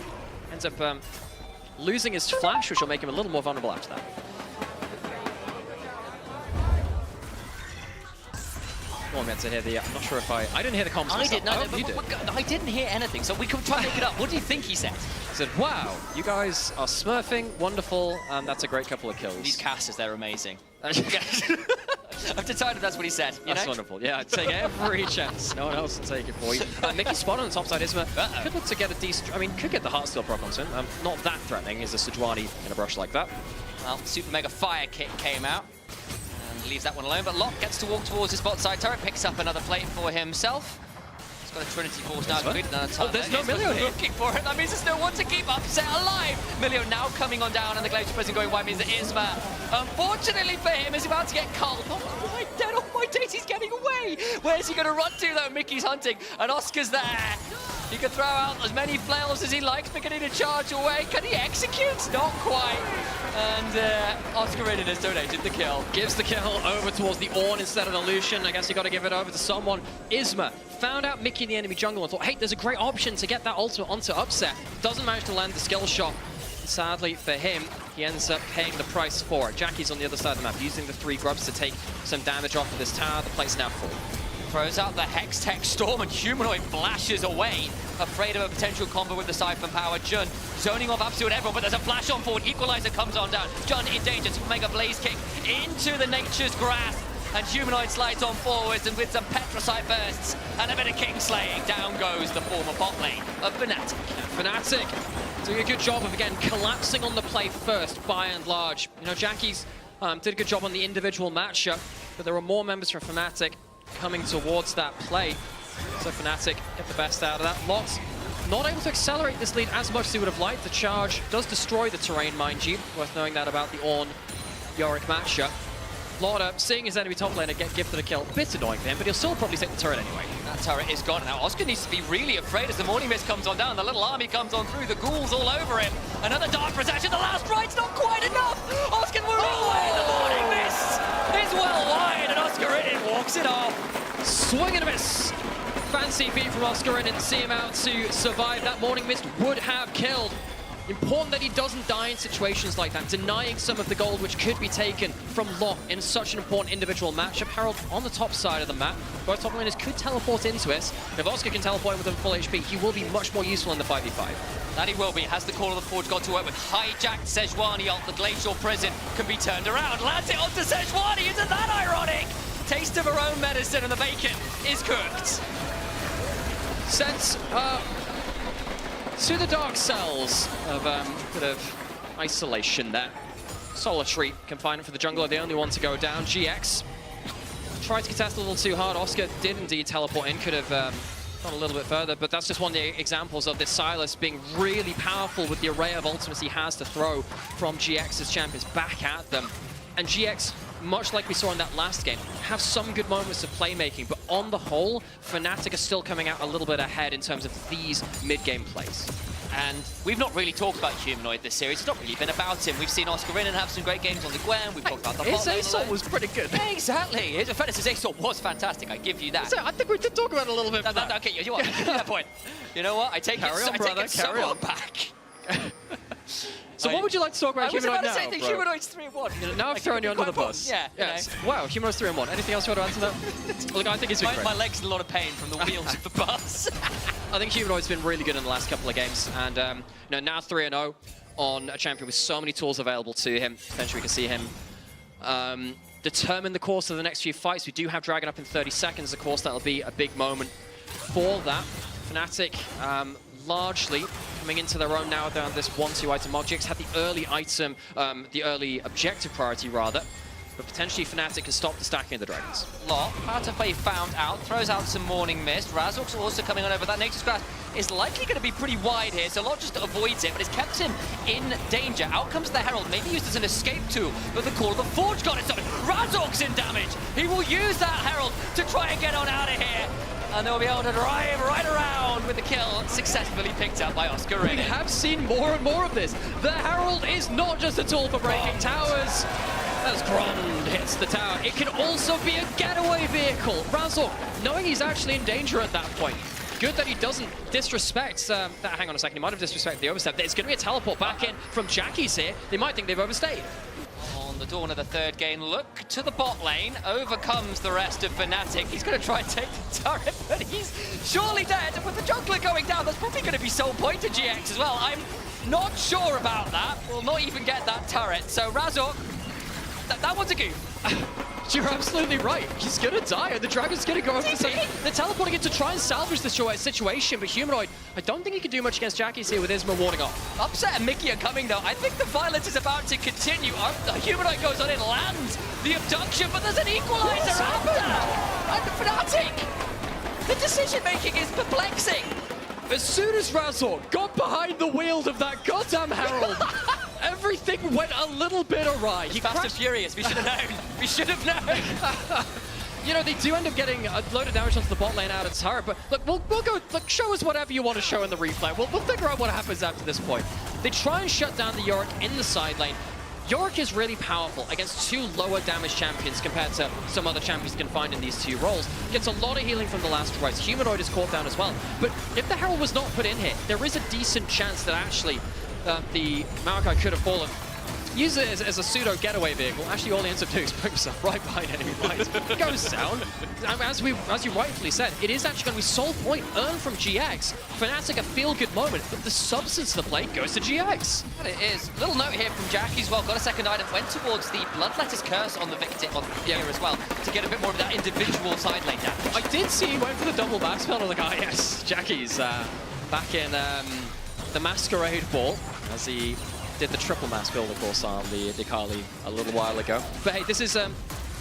Ends up losing his flash, which will make him a little more vulnerable after that. Well, I meant to hear the. I'm not sure if I didn't hear the comms. I did. No, you did. I didn't hear anything, so we could try and make it up. What do you think he said? He said, "Wow, you guys are smurfing, wonderful, and that's a great couple of kills." These casters, they're amazing. I've decided that's what he said. That's wonderful. Yeah, I'd take every chance. No one else will take it for you. Mickey's spot on the top side. Isma could look to get a decent. I mean, could get the Heartsteel proc onto him. Not that threatening. Is a Sejuani in a brush like that? Well, Super Mega Fire Kick came out and leaves that one alone. But Locke gets to walk towards his bot side turret, picks up another plate for himself. He's got a Trinity Force now. There's no Milio here. Looking for it. That means there's no one to keep Upset alive. Milio now coming on down, and the Glacier Prison going wide means that Isma, unfortunately for him, is about to get culled. Oh my dead, oh my days, he's getting away. Where's he going to run to, though? Mickey's hunting, and Oscar's there. He can throw out as many flails as he likes, beginning to charge away. Can he execute? Not quite. And Oscar Ridden has donated the kill. Gives the kill over towards the Ornn instead of the Lucian. I guess you got to give it over to someone. Isma found out Mickey in the enemy jungle and thought, hey, there's a great option to get that ultimate onto Upset. Doesn't manage to land the skill shot. Sadly for him, he ends up paying the price for it. Jackie's on the other side of the map, using the 3 grubs to take some damage off of this tower. The plate's now full. Throws out the Hex Tech Storm, and Humanoid flashes away, afraid of a potential combo with the Siphon Power. Jun zoning off absolute everyone, but there's a flash on forward. Equalizer comes on down. Jun in danger. Super Mega Blaze Kick into the Nature's Grasp, and Humanoid slides on forwards, and with some Petricite bursts and a bit of King Slaying, down goes the former bot lane of Fnatic. Fnatic doing a good job of, again, collapsing on the play first, by and large. You know, Jackie's did a good job on the individual matchup, but there were more members from Fnatic coming towards that play. So Fnatic get the best out of that. Lots not able to accelerate this lead as much as he would have liked. The charge does destroy the terrain, mind you. Worth knowing that about the Ornn Yorick matchup. Lauder, seeing his enemy top laner get gifted a kill, a bit annoying for him, but he'll still probably take the turret anyway. That turret is gone. Now Oscar needs to be really afraid as the Morning Mist comes on down. The little army comes on through, the ghouls all over him. Another Dark Protection, the last right's not quite enough! Oscar will away, the Morning Mist is well wide, and Oscar Ridden walks it off. Swing and a miss. Fancy feat from Oscar Ridden to see him out to survive. That Morning Mist would have killed. Important that he doesn't die in situations like that, denying some of the gold which could be taken from Locke in such an important individual matchup. Herald on the top side of the map. Both top laners could teleport into it. If Oscar can teleport with a full HP, he will be much more useful in the 5v5. That he will be. Has the Call of the Forge got to work with hijacked Sejuani ult? The Glacial Prison can be turned around. Lands it onto Sejuani. Isn't that ironic? Taste of her own medicine, and the bacon is cooked. Sent to the dark cells of bit of isolation there. Solitary confinement for the jungler, the only one to go down. GX tried to contest a little too hard. Oscar did indeed teleport in, could have gone a little bit further, but that's just one of the examples of this Sylas being really powerful with the array of ultimates he has to throw from GX's champions back at them. And GX, much like we saw in that last game, have some good moments of playmaking, but on the whole, Fnatic are still coming out a little bit ahead in terms of these mid-game plays. And we've not really talked about Humanoid this series. It's not really been about him. We've seen Oscar Ridden have some great games on the Gwen. We've talked about the His ASOT was pretty good. Exactly. His ASOT was fantastic. I give you that. So I think we did talk about it a little bit. Okay, you know what? Give me that point. You know what? I take carry it. on, brother. I take it somewhat back. So what would you like to talk about Humanoid now, I was about to say the Humanoid's 3-1. Now I've thrown you under the bus. Yeah. Yes. Wow, Humanoid's 3-1. Anything else you want to add to that? Look, I think it's been great. My leg's in a lot of pain from the wheels of the bus. I think Humanoid's been really good in the last couple of games, and you know, now 3-0 on a champion with so many tools available to him. Potentially we can see him determine the course of the next few fights. We do have Dragon up in 30 seconds, of course. That'll be a big moment for that. Fnatic largely coming into their own now down this 1-2 item. GX had the early item, the early objective priority rather, but potentially Fnatic can stop the stacking of the dragons. Lot, Partafay found out, throws out some Morning Mist. Razork's also coming on over. That Nature's Grasp is likely going to be pretty wide here, so Lot just avoids it, but it's kept him in danger. Out comes the Herald, maybe used as an escape tool, but the Call of the Forge got it started. Razork's in damage. He will use that Herald to try and get on out of here. And they'll be able to drive right around with the kill successfully picked up by Oscar Ridden. We have seen more and more of this. The Herald is not just a tool for breaking towers. As Grond hits the tower, it can also be a getaway vehicle. Razork, knowing he's actually in danger at that point. Good that he doesn't disrespect, hang on a second, he might have disrespected the overstep. There's going to be a teleport back in from Jackie's here. They might think they've overstayed. On the dawn of the third game. Look to the bot lane, overcomes the rest of Fnatic. He's going to try and take the turret, but he's surely dead. And with the jungler going down, that's probably going to be soul point to GX as well. I'm not sure about that. We'll not even get that turret. So Razork, that one's a goof. You're absolutely right. He's gonna die, and the Dragon's gonna go over the side. They're teleporting in to try and salvage the situation, but Humanoid, I don't think he can do much against Jackie's here with Isma warding off. Upset and Mickey are coming though. I think the violence is about to continue. The Humanoid goes on in, lands the abduction, but there's an equalizer after! And Fnatic! The decision making is perplexing. As soon as Razork got behind the wheels of that goddamn Herald, everything went a little bit awry. He Fast and Furious, we should have known. We should have known. You know, they do end up getting a load of damage onto the bot lane out of turret, but look, we'll go, look, show us whatever you want to show in the replay. We'll figure out what happens after this point. They try and shut down the Yorick in the side lane. Yorick is really powerful against two lower damage champions compared to some other champions you can find in these two roles. Gets a lot of healing from the last strikes. Humanoid is caught down as well. But if the Herald was not put in here, there is a decent chance that actually the Maokai could have fallen. Use it as a pseudo getaway vehicle. Actually, all he ends up doing is put himself right behind enemy lines. Goes down. As you rightfully said, it is actually going to be soul point earned from GX. Fnatic a feel-good moment, but the substance of the play goes to GX. And it is. Little note here from Jackie as well. Got a second item. Went towards the Bloodletter's Curse on the victim here as well to get a bit more of that individual side lane damage. I did see he went for the double back spell on the guy. Yes, Jackie's back in the Masquerade Ball as he did the triple mass build, of course, on the Kali a little while ago. But hey, this is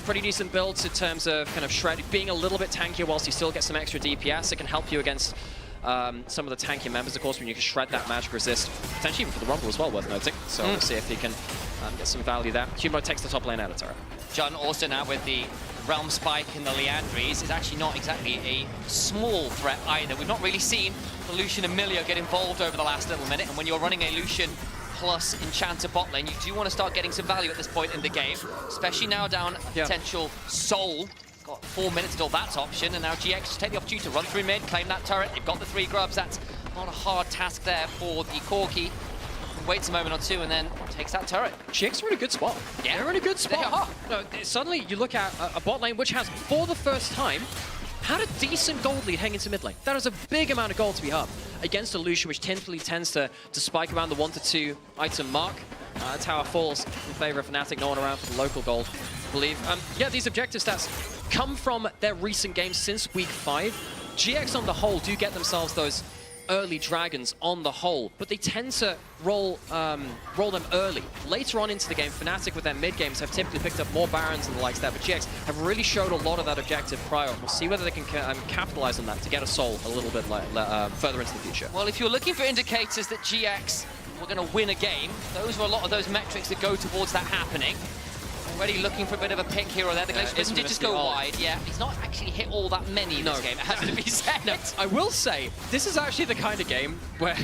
pretty decent builds in terms of kind of shred, being a little bit tankier whilst you still get some extra DPS. It can help you against some of the tankier members, of course, when you can shred that magic resist, potentially even for the Rumble as well, worth noting. So we'll see if he can get some value there. Humanoid takes the top lane out of turret. John also now with the Realm Spike and the Leandries is actually not exactly a small threat either. We've not really seen the Lucian and Milio get involved over the last little minute, and when you're running a Lucian plus Enchanter bot lane, you do want to start getting some value at this point in the game, especially now down a potential Soul. Got 4 minutes till that's option, and now GX just take the opportunity to run through mid, claim that turret. They've got the 3 grubs. That's not a hard task there for the Corki. Waits a moment or two and then takes that turret. GX are in a good spot. Yeah, they're in a good spot. They are. No, suddenly you look at a bot lane which has, for the first time, had a decent gold lead heading into mid lane. That is a big amount of gold to be up against a Lucian, which typically tends to spike around the 1 to 2 item mark. That's how it falls in favor of Fnatic, no one around for the local gold, I believe. Yeah, these objective stats come from their recent games since week 5. GX on the whole do get themselves those early dragons on the whole, but they tend to roll them early. Later on into the game, Fnatic with their mid games have typically picked up more Barons and the likes there, but GX have really showed a lot of that objective prior. We'll see whether they can capitalize on that to get a soul a little bit further into the future. Well, if you're looking for indicators that GX were going to win a game, those were a lot of those metrics that go towards that happening. Already looking for a bit of a pick here or there. The Glacier did just go wide. Yeah, he's not actually hit all that many in this game, it has to be said. No, I will say, this is actually the kind of game where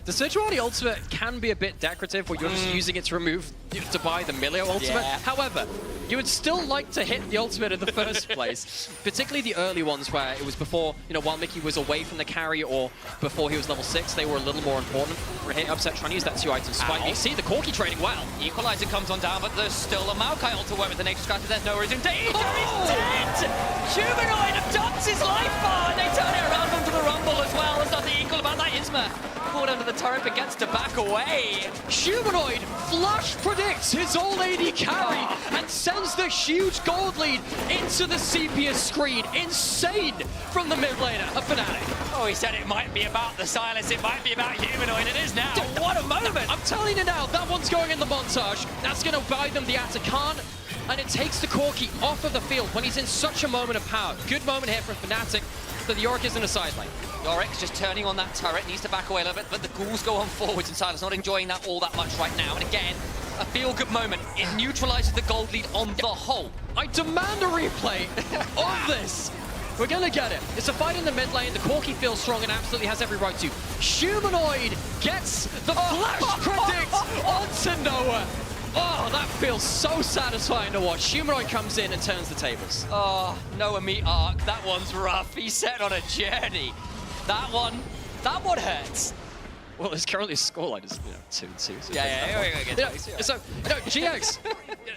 the Sejuani ultimate can be a bit decorative, where you're just using it to buy the Milio ultimate. Yeah. However, you would still like to hit the ultimate in the first place, particularly the early ones where it was before, while Mickey was away from the carry or before he was level 6, they were a little more important. Hit Upset trying to use that 2 item spike. You see the Corki trading well. Equalizer comes on down, but there's still a Maokai ult to work with the next scratch. There's no reason. Danger is dead! Humanoid abducts his life bar, and they turn it around onto the Rumble as well. There's nothing equal about that. Isma caught under the turret, but gets to back away. Humanoid flash predicts his all AD carry and sends the huge gold lead into the sepia screen. Insane from the mid laner of Fnatic. Oh, he said it might be about the silence, it might be about Humanoid. It is now. What a moment! I'm telling you now, that one's going in the montage. That's going to buy them the Atakan, and it takes the Corki off of the field when he's in such a moment of power. Good moment here from Fnatic. So the Yorick is in a side lane. Yorik's just turning on that turret, needs to back away a little bit, but the ghouls go on forwards and Silas not enjoying that all that much right now. And again, a feel-good moment. It neutralizes the gold lead on the whole. I demand a replay of this. We're gonna get it. It's a fight in the mid lane. The Corki feels strong and absolutely has every right to. Humanoid gets the flash predict onto Noah. Oh, that feels so satisfying to watch. Humanoid comes in and turns the tables. Oh, Noah meet Arc. That one's rough. He's set on a journey. That one hurts. Well, there's currently a scoreline is 2-2. So yeah. So GX,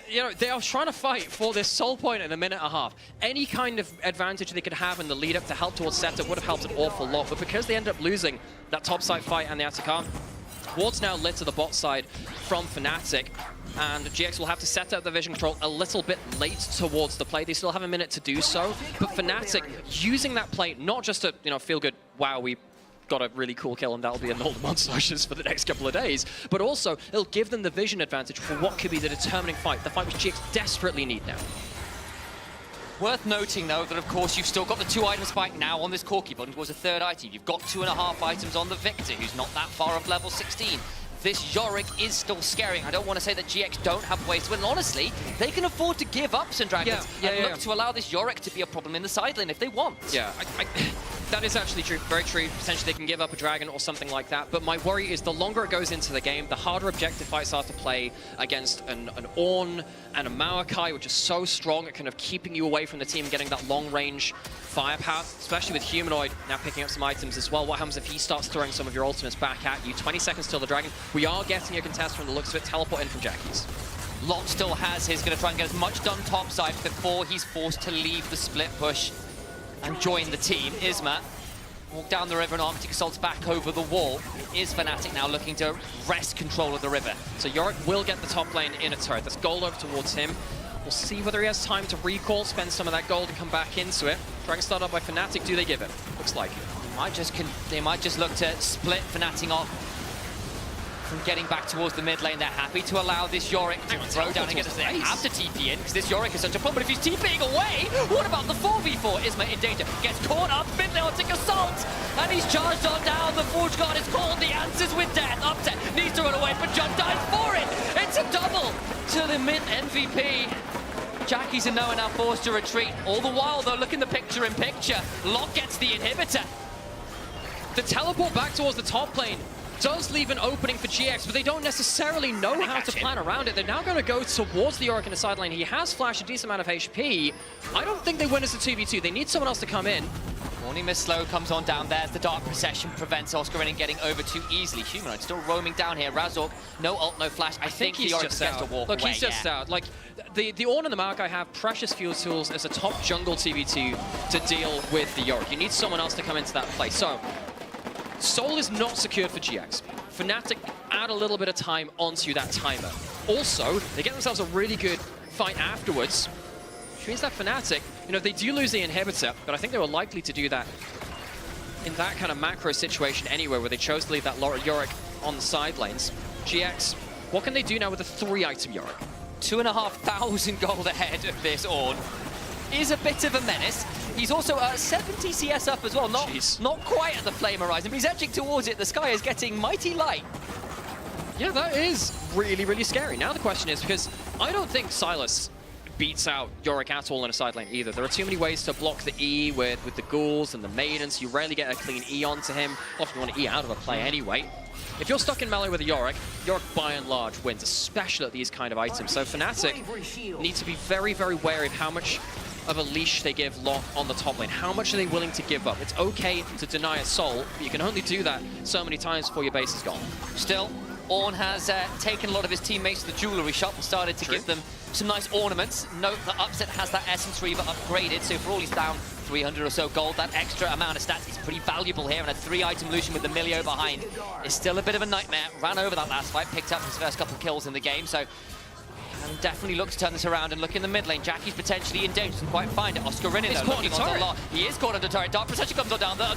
you know, they are trying to fight for this soul point in a minute and a half. Any kind of advantage they could have in the lead up to help towards setup would have helped an awful lot, but because they end up losing that top side fight and the Atacama, Ward's now lit to the bot side from Fnatic, and GX will have to set up the vision control a little bit late towards the play. They still have a minute to do so, but Fnatic using that play not just to, you know, feel good, wow, we got a really cool kill and that'll be annulled montages for the next couple of days, but also it'll give them the vision advantage for what could be the determining fight, the fight which GX desperately need now. Worth noting, though, that of course you've still got the 2 items fight now on this Corki button towards a 3rd item. You've got 2.5 items on the Victor, who's not that far off level 16. This Yorick is still scary. I don't want to say that GX don't have ways to win. Honestly, they can afford to give up some dragons and look to allow this Yorick to be a problem in the side lane if they want. Yeah, that is actually true, very true. Potentially they can give up a dragon or something like that, but my worry is the longer it goes into the game, the harder objective fights are to play against an Ornn and a Maokai, which is so strong at kind of keeping you away from the team, getting that long-range firepower, especially with Humanoid now picking up some items as well. What happens if he starts throwing some of your ultimates back at you? 20 seconds till the dragon. We are getting a contest from the looks of it. Teleport in from Jackie's. Lot still has his, gonna try and get as much done topside before he's forced to leave the split push and join the team. Isma walk down the river and Arctic Assault's back over the wall. Is Fnatic now looking to wrest control of the river? So Yorick will get the top lane in a turret. That's gold over towards him. We'll see whether he has time to recall, spend some of that gold and come back into it. Dragon start up by Fnatic. Do they give it? Looks like it. They might just look to split Fnatic off from getting back towards the mid lane. They're happy to allow this Yorick to throw down again as they have to TP in, because this Yorick is such a problem. But if he's TPing away, what about the 4v4? Isma in danger, gets caught up, mid-lane Arctic Assault, and he's charged on down. The Forge Guard is called, the answer's with death. Upset, needs to run away, but John dies for it. It's a double to the mid MVP. Jackie's and Noah now forced to retreat. All the while, though, look in the picture-in-picture. Lot gets the inhibitor. The teleport back towards the top lane does leave an opening for GX, but they don't necessarily know how to plan around it. They're now going to go towards the Yorick in the side lane. He has flashed a decent amount of HP. I don't think they win as a 2v2. They need someone else to come in. Warning Miss Slow comes on down. There's the Dark Procession, prevents Oscarinin getting over too easily. Humanoid still roaming down here. Razork, no ult, no flash. I think he's the Yorick just gets out. to walk Look, away. he's just out. Like, the Ornn and the Maokai have precious fuel tools as a top jungle 2v2 to deal with the Yorick. You need someone else to come into that play. So, Soul is not secured for GX. Fnatic add a little bit of time onto that timer. Also, they get themselves a really good fight afterwards, which means that Fnatic, you know, they do lose the inhibitor, but I think they were likely to do that in that kind of macro situation anyway, where they chose to leave that Yorick on the side lanes. GX, what can they do now with a 3-item Yorick? 2,500 gold ahead of this Ornn. Is a bit of a menace. He's also 70 CS up as well. Not quite at the flame horizon, but he's edging towards it. The sky is getting mighty light. Yeah, that is really, really scary. Now the question is, because I don't think Sylas beats out Yorick at all in a side lane either. There are too many ways to block the E with the ghouls and the maidens. You rarely get a clean E onto him. Often you want to E out of a play anyway. If you're stuck in melee with a Yorick by and large wins, especially at these kind of items. So Fnatic need to be very, very wary of how much of a leash they give Lot on the top lane. How much are they willing to give up? It's okay to deny a soul, but you can only do that so many times before your base is gone. Still, Ornn has taken a lot of his teammates to the jewellery shop and started to give them some nice ornaments. Note that Upset has that Essence Reaver upgraded, so for all he's down 300 or so gold, that extra amount of stats is pretty valuable here, and a 3-item Lucian with the Milio behind is still a bit of a nightmare. Ran over that last fight, picked up his first couple kills in the game, so and definitely look to turn this around and look in the mid lane. Jackie's potentially in danger, doesn't quite find it. Oscarinin though, looking on the lot. He is caught under turret. Dark Procession comes on down. The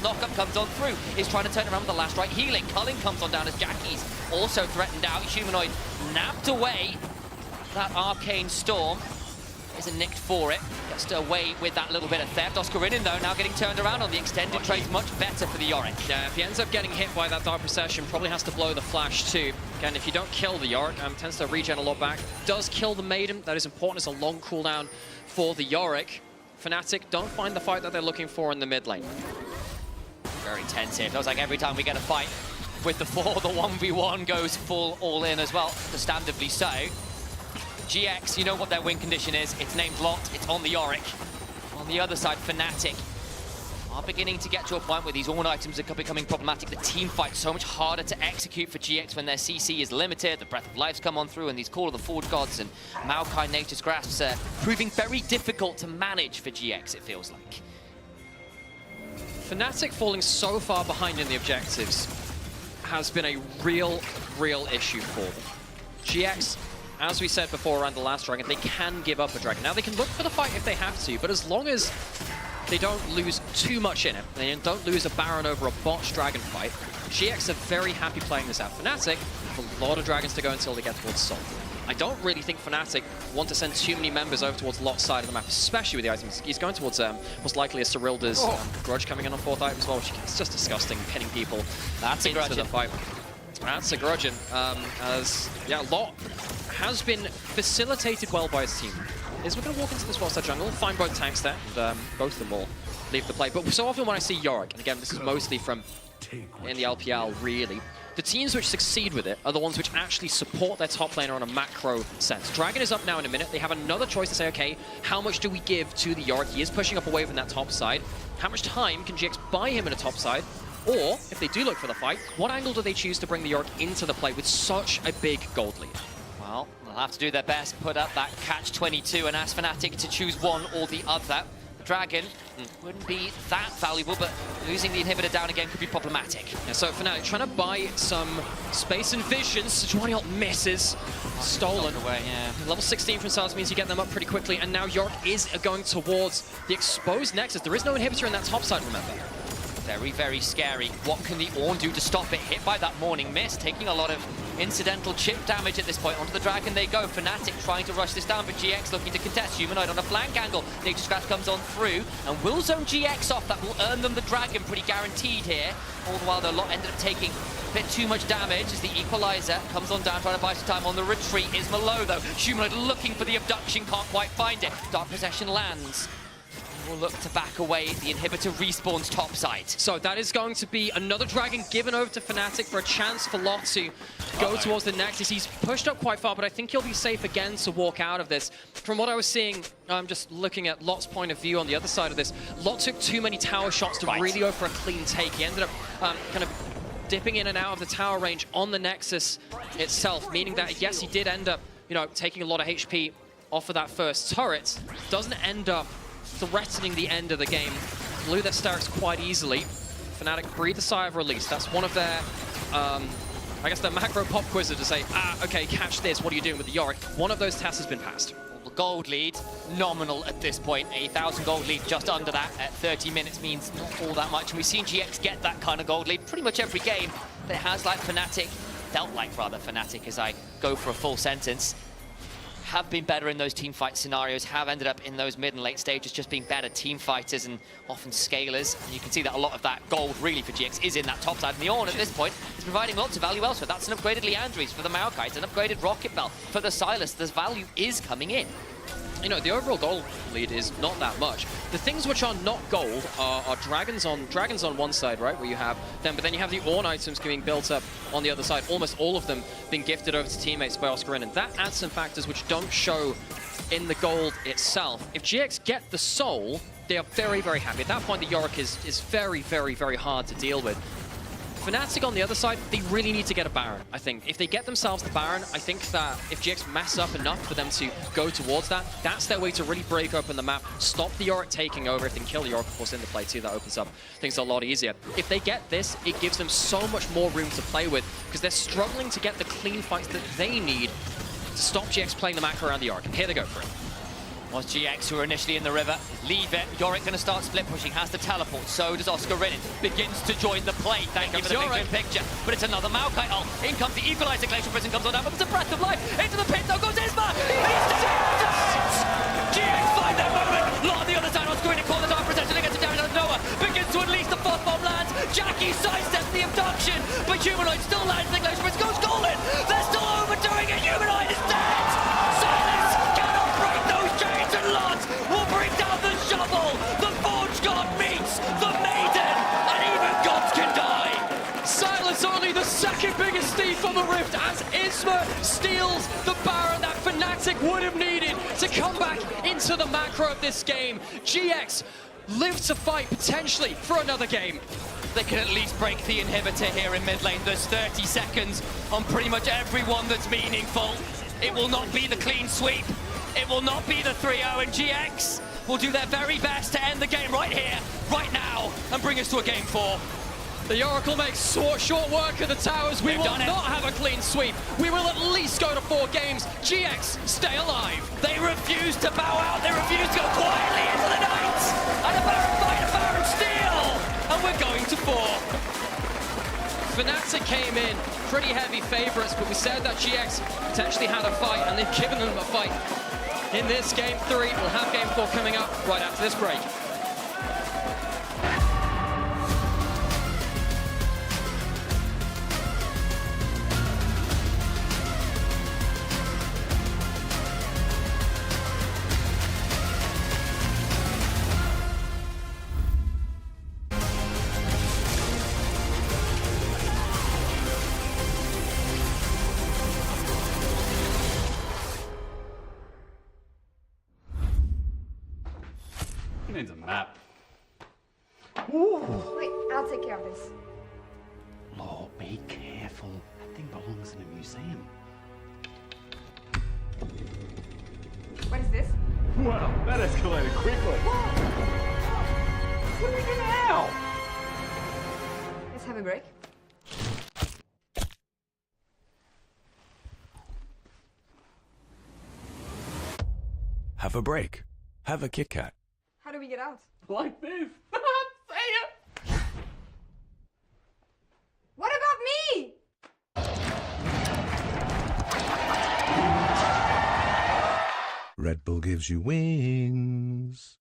knock-up comes on through. He's trying to turn around with the last right healing. Culling comes on down as Jackie's also threatened out. Humanoid napped away. That Arcane Storm isn't nicked for it. Gets to away with that little bit of theft. Oscarinin though now getting turned around on the extended trade. Much better for the Yorick. Yeah, if he ends up getting hit by that Dark Procession, probably has to blow the flash too. Again, if you don't kill the Yorick, tends to regen a lot back. Does kill the Maiden. That is important. It's a long cooldown for the Yorick. Fnatic don't find the fight that they're looking for in the mid lane. Very tense here. Feels like every time we get a fight with the 4, the 1v1 goes full all in as well, understandably so. GX, you know what their win condition is. It's named Lot. It's on the Yorick. On the other side, Fnatic are are beginning to get to a point where these Ornn items are becoming problematic. The team fight's so much harder to execute for GX when their CC is limited, the Breath of Life's come on through, and these Call of the Forge Gods and Maokai Nature's Grasps are proving very difficult to manage for GX, it feels like. Fnatic falling so far behind in the objectives has been a real issue for them. GX, as we said before around the last Dragon, they can give up a Dragon. Now they can look for the fight if they have to, but as long as they don't lose too much in it, they don't lose a Baron over a botched Dragon fight, GX are very happy playing this out. Fnatic have a lot of Dragons to go until they get towards Sol. I don't really think Fnatic want to send too many members over towards Lot's side of the map, especially with the items. He's going towards most likely a Cyrilda's Grudge coming in on 4th item as well, which is just disgusting, pinning people into the fight. That's a Grudgeon, as Lot has been facilitated well by his team. Is we're going to walk into this Wall-side jungle, find both tanks there, and both of them will leave the play. But so often when I see Yorick, and again, this is mostly from in the LPL, really, the teams which succeed with it are the ones which actually support their top laner on a macro sense. Dragon is up now in a minute. They have another choice to say, okay, how much do we give to the Yorick? He is pushing up away from that top side. How much time can GX buy him in a top side? Or, if they do look for the fight, what angle do they choose to bring the Yorick into the play with such a big gold lead? Well, they'll have to do their best, put up that catch-22 and ask Fnatic to choose one or the other. The Dragon wouldn't be that valuable, but losing the inhibitor down again could be problematic. Yeah, so Fnatic trying to buy some space and vision. Sejuani misses. Stolen. Away, yeah. Level 16 from Silas means you get them up pretty quickly, and now Yorick is going towards the exposed Nexus. There is no inhibitor in that top side, remember. Very, very scary. What can the Ornn do to stop it? Hit by that Morning Mist, taking a lot of incidental chip damage at this point. Onto the Dragon they go. Fnatic trying to rush this down, but GX looking to contest. Humanoid on a flank angle. Nature's Grasp comes on through and will zone GX off. That will earn them the Dragon, pretty guaranteed here. All the while, the Lot ended up taking a bit too much damage as the Equalizer comes on down, trying to buy some time. On the retreat is Malo, though. Humanoid looking for the abduction, can't quite find it. Dark Possession lands. Will look to back away. The inhibitor respawns topside. So that is going to be another Dragon given over to Fnatic for a chance for Lot to go towards the Nexus. He's pushed up quite far, but I think he'll be safe again to walk out of this. From what I was seeing, I'm just looking at Lot's point of view on the other side of this. Lot took too many tower shots to really go for a clean take. He ended up kind of dipping in and out of the tower range on the Nexus itself, meaning that, yes, he did end up, taking a lot of HP off of that first turret. Doesn't end up threatening the end of the game. Blew that Starix quite easily. Fnatic breathe a sigh of release. That's one of their, I guess their macro pop quizzes to say, okay, catch this, what are you doing with the Yorick? One of those tests has been passed. The gold lead, nominal at this point. 8,000 gold lead, just under that at 30 minutes means not all that much. And we've seen GX get that kind of gold lead pretty much every game. But it has felt like Fnatic, as I go for a full sentence, have been better in those team fight scenarios, have ended up in those mid and late stages just being better team fighters and often scalers. And you can see that a lot of that gold really for GX is in that top side. And the Ornn at this point is providing lots of value elsewhere. That's an upgraded Leandries for the Maokai, it's an upgraded Rocket Bell for the Silas. The value is coming in. The overall gold lead is not that much. The things which are not gold are dragons on one side, right, where you have them, but then you have the Ornn items being built up on the other side, almost all of them being gifted over to teammates by Oscarin, and that adds some factors which don't show in the gold itself. If GX get the soul, they are very, very happy. At that point, the Yorick is very, very, very hard to deal with. Fnatic on the other side, they really need to get a Baron, I think. If they get themselves the Baron, I think that if GX mess up enough for them to go towards that, that's their way to really break open the map, stop the Yorick taking over. If they can kill the Yorick, of course, in the play too, that opens up things a lot easier. If they get this, it gives them so much more room to play with, because they're struggling to get the clean fights that they need to stop GX playing the macro around the Yorick. And here they go for it. Was GX who were initially in the river. Leave it. Yorick going to start split pushing. Has to teleport. So does Oscarin. Begins to join the play. Thank you for the big picture. But it's another Maokai ult. In comes the Equalizer. Glacial Prison comes on down. But there's a Breath of Life. Into the pit. Though goes Isma. GX find that moment. Lot on the other side. Oscarin to call the Dark Protection against the damage on Noah. Begins to unleash the fourth bomb lands. Jackie sidesteps the abduction. But Humanoid still lands. The Glacial Prison goes golden. They're still overdoing it. Humanoid is dead. Silence cannot break those chains, and Lot will bring down the shovel. The Forge God meets the Maiden, and even gods can die. Silas only the second biggest thief on the Rift as Isma steals the Baron that Fnatic would have needed to come back into the macro of this game. GX live to fight potentially for another game. They can at least break the inhibitor here in mid lane. There's 30 seconds on pretty much everyone that's meaningful. It will not be the clean sweep. It will not be the 3-0, and GX will do their very best to end the game right here, right now, and bring us to a game 4. The Oracle makes short work of the towers. We will not have a clean sweep. We will at least go to 4 games. GX, stay alive. They refuse to bow out. They refuse to go quietly into the night. And a Baron fight, a Baron steal. And we're going to 4. Fnatic came in pretty heavy favorites, but we said that GX potentially had a fight, and they've given them a fight. In this game 3, we'll have game 4 coming up right after this break. Needs a map. Wait, I'll take care of this. Lord, be careful. That thing belongs in a museum. What is this? Wow, that escalated quickly. What do we do now? Let's have a break. Have a break. Have a Kit Kat. How do we get out? Like this. Say it. What about me? Red Bull gives you wings.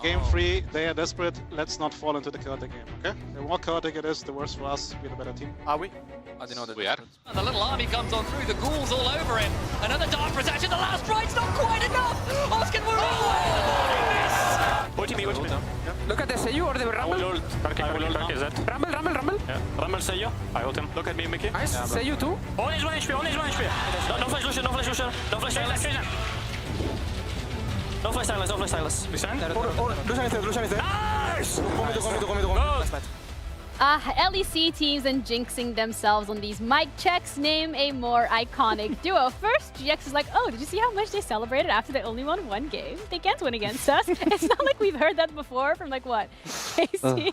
Game 3, they are desperate. Let's not fall into the chaotic game, okay? The more chaotic it is, the worse for us. We're the better team. Are we? I didn't know that. We are. And the little army comes on through, the ghouls all over him. Another dark protection, the last right's not quite enough. Oscar will away the morning miss. Ulti me, ulti me. Yeah. Look at the Seiyu or the I will Rumble. ult. I will ult KZ. Rumble. Yeah. Rumble Seiyu. I ult him. Look at me, Mickey. Nice. Seiyu too. Only 1 HP, only 1 HP. No flash Lucian, no flash Lucian. No flash Silas. No flash Silas, no flash Silas. Lucian? Lucian is there. Nice! Go. LEC teams and jinxing themselves on these mic checks. Name a more iconic duo. First, GX is like, oh, did you see how much they celebrated after they only won 1 game? They can't win against us. It's not like we've heard that before from like what? KC.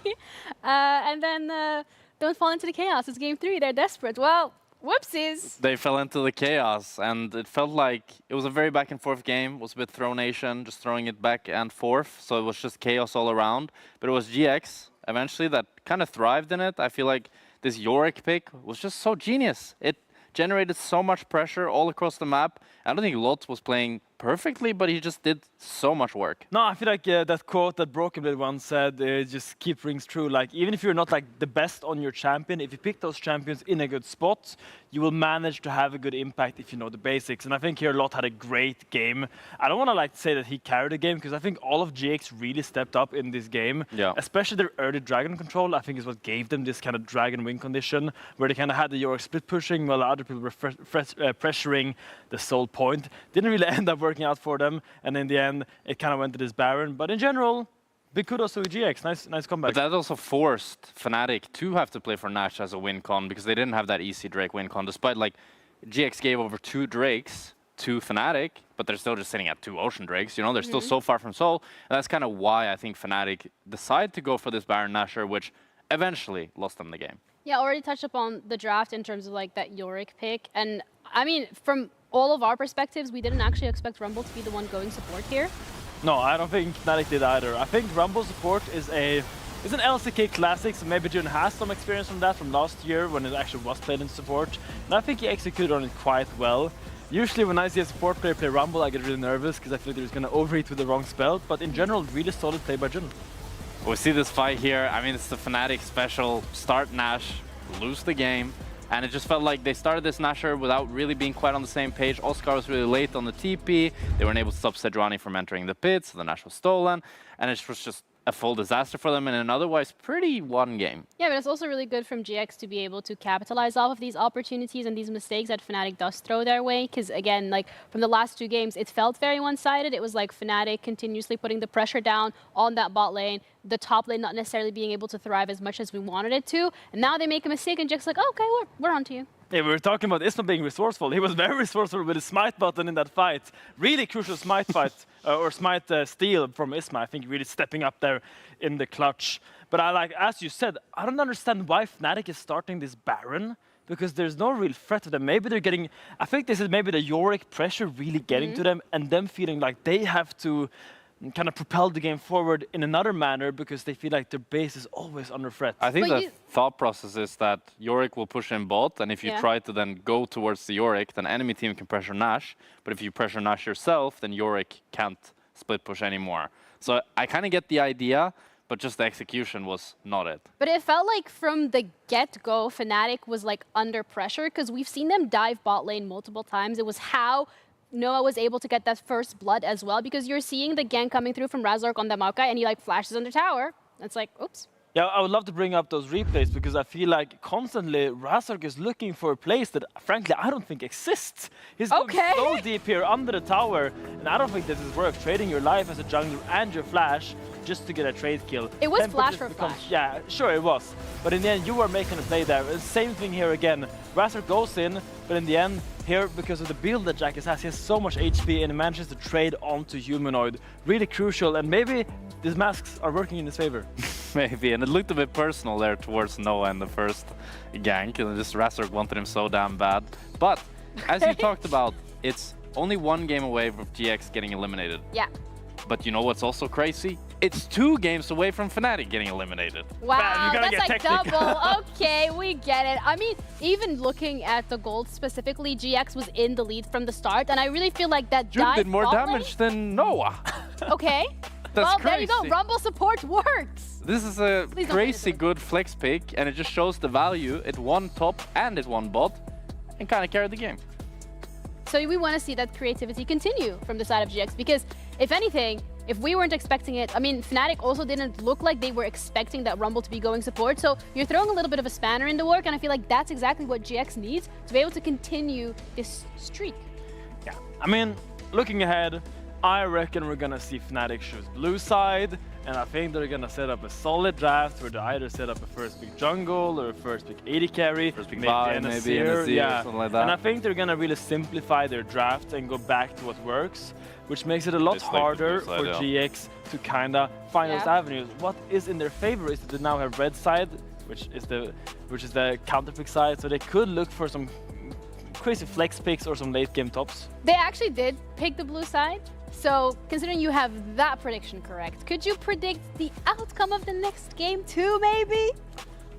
And then don't fall into the chaos. It's game 3. They're desperate. Well, whoopsies. They fell into the chaos, and it felt like it was a very back and forth game. It was a bit throw-nation, just throwing it back and forth. So it was just chaos all around. But it was GX eventually that kind of thrived in it. I feel like this Yorick pick was just so genius. It generated so much pressure all across the map. I don't think Lot was playing perfectly, but he just did so much work. No, I feel like that quote that Broken Blade once said just keep rings true. Like, even if you're not like the best on your champion, if you pick those champions in a good spot, you will manage to have a good impact if you know the basics. And I think here Lot had a great game. I don't want to like say that he carried the game, because I think all of GX really stepped up in this game. Yeah. Especially their early dragon control, I think is what gave them this kind of dragon win condition, where they kind of had the Yorick split pushing while other people were pressuring the soul point. Didn't really end up working out for them, and in the end it kind of went to this Baron. But in general, big kudos to GX. Nice comeback. But that also forced Fnatic to have to play for Nash as a win con, because they didn't have that easy Drake win con, despite like GX gave over 2 Drakes to Fnatic, but they're still just sitting at 2 Ocean Drakes. You know, they're still so far from Soul, and that's kind of why I think Fnatic decided to go for this Baron Nasher, which eventually lost them the game. Yeah, already touched upon the draft in terms of like that Yorick pick, and I mean, from all of our perspectives, we didn't actually expect Rumble to be the one going support here. No, I don't think Fnatic did either. I think Rumble support is an LCK classic, so maybe Jun has some experience from that from last year when it actually was played in support, and I think he executed on it quite well. Usually when I see a support player play Rumble, I get really nervous because I feel like he's going to overheat with the wrong spell, but in general, really solid play by Jun. We see this fight here. I mean, it's the Fnatic special. Start Nash, lose the game. And it just felt like they started this Nasher without really being quite on the same page. Oscar was really late on the TP. They weren't able to stop Sejuani from entering the pit, so the Nash was stolen. And it was just a full disaster for them in an otherwise pretty one game. Yeah, but it's also really good from GX to be able to capitalize off of these opportunities and these mistakes that Fnatic does throw their way. Because again, like from the last 2 games, it felt very one-sided. It was like Fnatic continuously putting the pressure down on that bot lane, the top lane not necessarily being able to thrive as much as we wanted it to. And now they make a mistake and GX like, oh, okay, we're on to you. Yeah, we were talking about Isma being resourceful. He was very resourceful with his smite button in that fight. Really crucial smite fight, or smite steal from Isma. I think really stepping up there in the clutch. But I like, as you said, I don't understand why Fnatic is starting this Baron, because there's no real threat to them. Maybe they're getting, I think this is maybe the Yorick pressure really getting to them, and them feeling like they have to kind of propel the game forward in another manner because they feel like their base is always under threat. I think the thought process is that Yorick will push in bot, and if you try to then go towards the Yorick, then enemy team can pressure Nash. But if you pressure Nash yourself, then Yorick can't split push anymore. So I kind of get the idea, but just the execution was not it. But it felt like from the get-go, Fnatic was like under pressure, because we've seen them dive bot lane multiple times. It was how Noah was able to get that first blood as well, because you're seeing the gank coming through from Razork on the Maokai, and he like flashes on the tower. It's like, oops. Yeah, I would love to bring up those replays, because I feel like constantly Razork is looking for a place that, frankly, I don't think exists. He's going so deep here under the tower, and I don't think this is worth trading your life as a jungler and your flash just to get a trade kill. It was flash for flash. Yeah, sure it was. But in the end, you were making a play there. Same thing here again. Razork goes in, but in the end, here, because of the build that Jackis has, he has so much HP and he manages to trade onto Humanoid. Really crucial, and maybe these masks are working in his favor. Maybe, and it looked a bit personal there towards Noah in the first gank, and just Razork wanted him so damn bad. But, as you talked about, it's only 1 game away from GX getting eliminated. Yeah. But you know what's also crazy? It's 2 games away from Fnatic getting eliminated. Wow, that's like double. Okay, we get it. I mean, even looking at the gold specifically, GX was in the lead from the start, and I really feel like that Jun did more damage than Noah. Okay. Well, crazy. there you go. Rumble support works. This is a crazy good flex pick, and it just shows the value. It won top and it won bot, and kind of carried the game. So we want to see that creativity continue from the side of GX, because if anything, if we weren't expecting it, I mean, Fnatic also didn't look like they were expecting that Rumble to be going support. So you're throwing a little bit of a spanner in the work, and I feel like that's exactly what GX needs to be able to continue this streak. Yeah, I mean, looking ahead, I reckon we're gonna see Fnatic choose blue side, and I think they're gonna set up a solid draft where they either set up a first pick jungle or a first pick AD carry, first pick maybe NSC, yeah, or something like that. And I think they're gonna really simplify their draft and go back to what works, which makes it a lot harder for GX to kind of find those avenues. What is in their favor is that they now have red side, which is the counter pick side, so they could look for some crazy flex picks or some late game tops. They actually did pick the blue side. So, considering you have that prediction correct, could you predict the outcome of the next game too, maybe?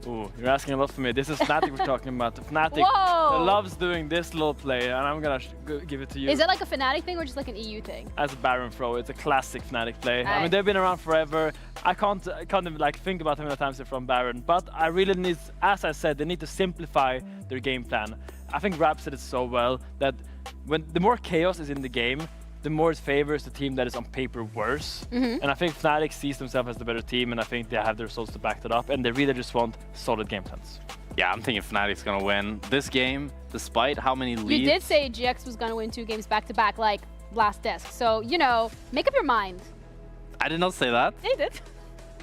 Ooh, you're asking a lot for me. This is Fnatic we're talking about. Fnatic that loves doing this little play, and I'm gonna give it to you. Is that like a Fnatic thing or just like an EU thing? As a Baron throw, it's a classic Fnatic play. Right. I mean, they've been around forever. I can't even like think about how many times they're from Baron, but I really need, as I said, they need to simplify their game plan. I think Rap said it so well that when the more chaos is in the game, the more it favors the team that is on paper worse. And I think Fnatic sees themselves as the better team, and I think they have the results to back that up, and they really just want solid game plans. Yeah, I'm thinking Fnatic's gonna win this game, despite how many leads. You did say GX was gonna win 2 games back-to-back, like last desk. So, you know, make up your mind. I did not say that. Yeah, you did.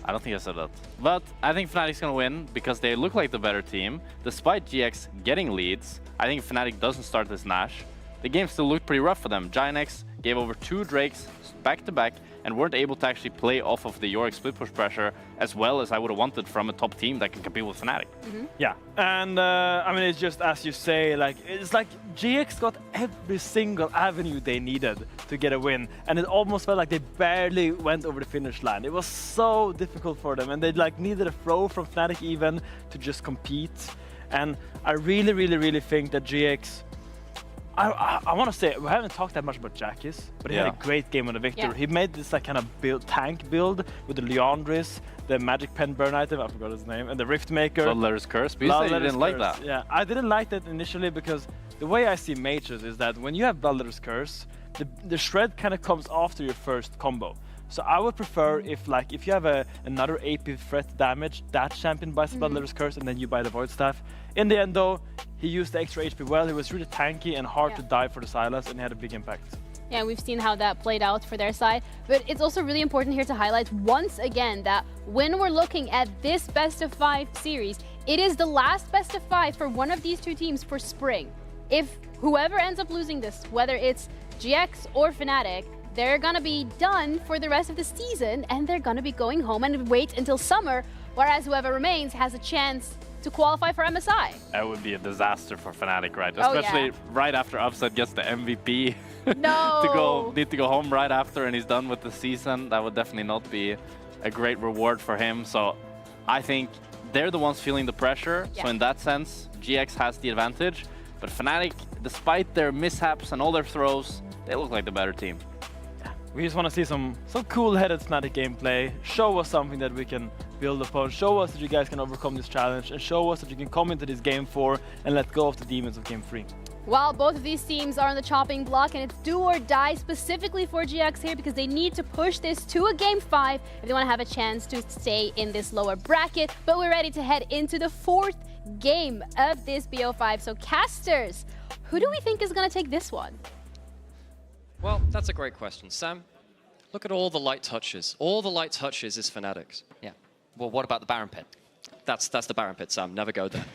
I don't think I said that. But I think Fnatic's gonna win because they look like the better team. Despite GX getting leads, I think Fnatic doesn't start this Nash. The game still looked pretty rough for them. Giants gave over 2 Drakes back-to-back and weren't able to actually play off of the Yorick split push pressure as well as I would have wanted from a top team that can compete with Fnatic. Yeah, and I mean, it's just as you say, like, it's like GX got every single avenue they needed to get a win, and it almost felt like they barely went over the finish line. It was so difficult for them, and they like needed a throw from Fnatic even to just compete. And I really think that GX, I want to say, we haven't talked that much about Jackis, but he had a great game on the Victor. He made this like kind of tank build with the Leandris, the Magic Pen burn item, I forgot his name, and the Riftmaker. Bloodletter's Curse, but you said you didn't like that. Yeah, I didn't like that initially because the way I see mages is that when you have Bloodletter's Curse, the shred kind of comes after your first combo. So I would prefer if you have another AP threat damage, that champion buys the Bloodletter's Curse and then you buy the Void Staff. In the end though, he used the extra HP well, he was really tanky and hard to die for the Sylas, and he had a big impact. Yeah, we've seen how that played out for their side, but it's also really important here to highlight once again that when we're looking at this best of 5 series, it is the last best of 5 for one of these 2 teams for spring. If whoever ends up losing this, whether it's GX or Fnatic, they're gonna be done for the rest of the season and they're gonna be going home and wait until summer, whereas whoever remains has a chance to qualify for MSI. That would be a disaster for Fnatic, right? Especially right after Upset gets the MVP. No! Need to go home right after and he's done with the season. That would definitely not be a great reward for him. So I think they're the ones feeling the pressure. Yeah. So in that sense, GX has the advantage. But Fnatic, despite their mishaps and all their throws, they look like the better team. We just want to see some cool-headed Fnatic gameplay, show us something that we can build upon, show us that you guys can overcome this challenge, and show us that you can come into this game 4 and let go of the demons of game 3. Well, both of these teams are on the chopping block, and it's do or die specifically for GX here because they need to push this to a game 5 if they want to have a chance to stay in this lower bracket. But we're ready to head into the 4th game of this BO5. So casters, who do we think is going to take this one? Well, that's a great question. Sam, look at all the light touches. All the light touches is Fnatic's. Yeah. Well, what about the Baron Pit? That's the Baron Pit, Sam. Never go there.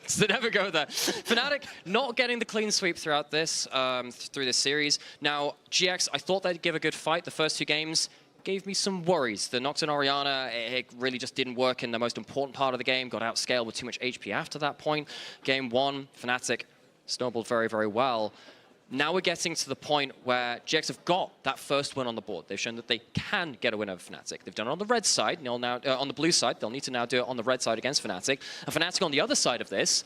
So never go there. Fnatic not getting the clean sweep throughout this, through this series. Now, GX, I thought they'd give a good fight. The first 2 games gave me some worries. The Nocturne Orianna, it really just didn't work in the most important part of the game. Got outscaled with too much HP after that point. Game 1, Fnatic snowballed very well. Now we're getting to the point where GX have got that first win on the board. They've shown that they can get a win over Fnatic. They've done it on the red side. They'll now on the blue side. They'll need to now do it on the red side against Fnatic. And Fnatic on the other side of this,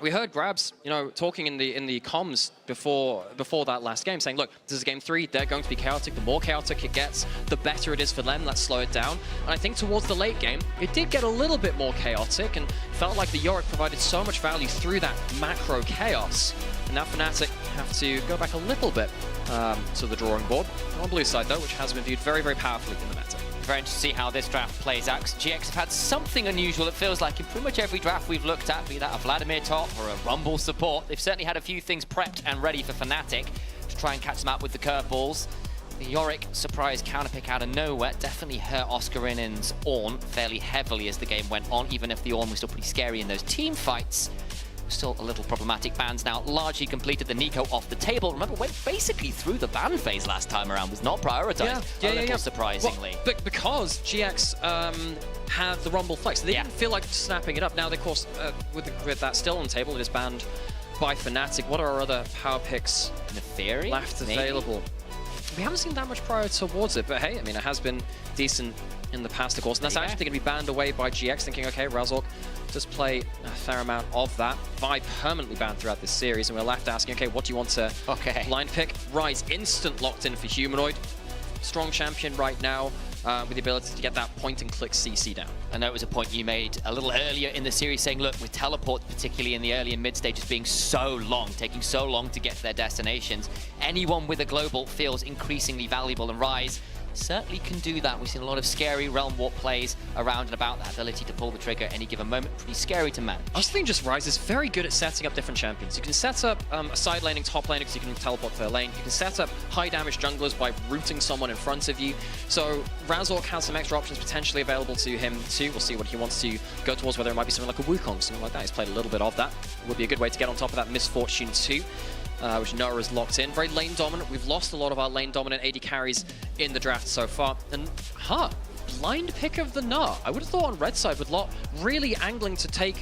we heard Grabs, you know, talking in the comms before that last game, saying, look, this is game 3, they're going to be chaotic. The more chaotic it gets, the better it is for them. Let's slow it down. And I think towards the late game, it did get a little bit more chaotic and felt like the Yorick provided so much value through that macro chaos. And now Fnatic have to go back a little bit to the drawing board. On blue side, though, which has been viewed very, very powerfully in the meta. Very interesting to see how this draft plays out. GX have had something unusual, it feels like, in pretty much every draft we've looked at, be that a Vladimir top or a Rumble support. They've certainly had a few things prepped and ready for Fnatic to try and catch them out with the curveballs. The Yorick surprise counterpick out of nowhere definitely hurt Oscarinen's Ornn fairly heavily as the game went on, even if the Ornn was still pretty scary in those team fights. Still a little problematic. Bans now largely completed. The Nico off the table. Remember, went basically through the ban phase last time around. Was not prioritized. Yeah, surprisingly. Well, but because GX had the Rumble flex, they didn't feel like snapping it up. Now, of course, with that still on the table, it is banned by Fnatic. What are our other power picks left available? We haven't seen that much prior towards it, but hey, I mean, it has been decent in the past, of course. And that's actually going to be banned away by GX, thinking, okay, Razork does play a fair amount of that. Vi permanently banned throughout this series, and we're left asking, okay, what do you want to line pick? Ryze instant locked in for Humanoid. Strong champion right now, with the ability to get that point-and-click CC down. I know it was a point you made a little earlier in the series saying, look, with teleports, particularly in the early and mid stages, being so long, taking so long to get to their destinations, anyone with a global feels increasingly valuable, and Ryze certainly can do that. We've seen a lot of scary Realm Warp plays around and about that ability to pull the trigger at any given moment. Pretty scary to manage. I was thinking just Ryze is very good at setting up different champions. You can set up a side laning top laner because you can teleport to their lane. You can set up high damage junglers by rooting someone in front of you. So Razork has some extra options potentially available to him too. We'll see what he wants to go towards, whether it might be something like a Wukong, something like that. He's played a little bit of that. It would be a good way to get on top of that Misfortune too. Which Noah is locked in. Very lane dominant. We've lost a lot of our lane dominant AD carries in the draft so far. And blind pick of the Nah. I would have thought on red side with Lot really angling to take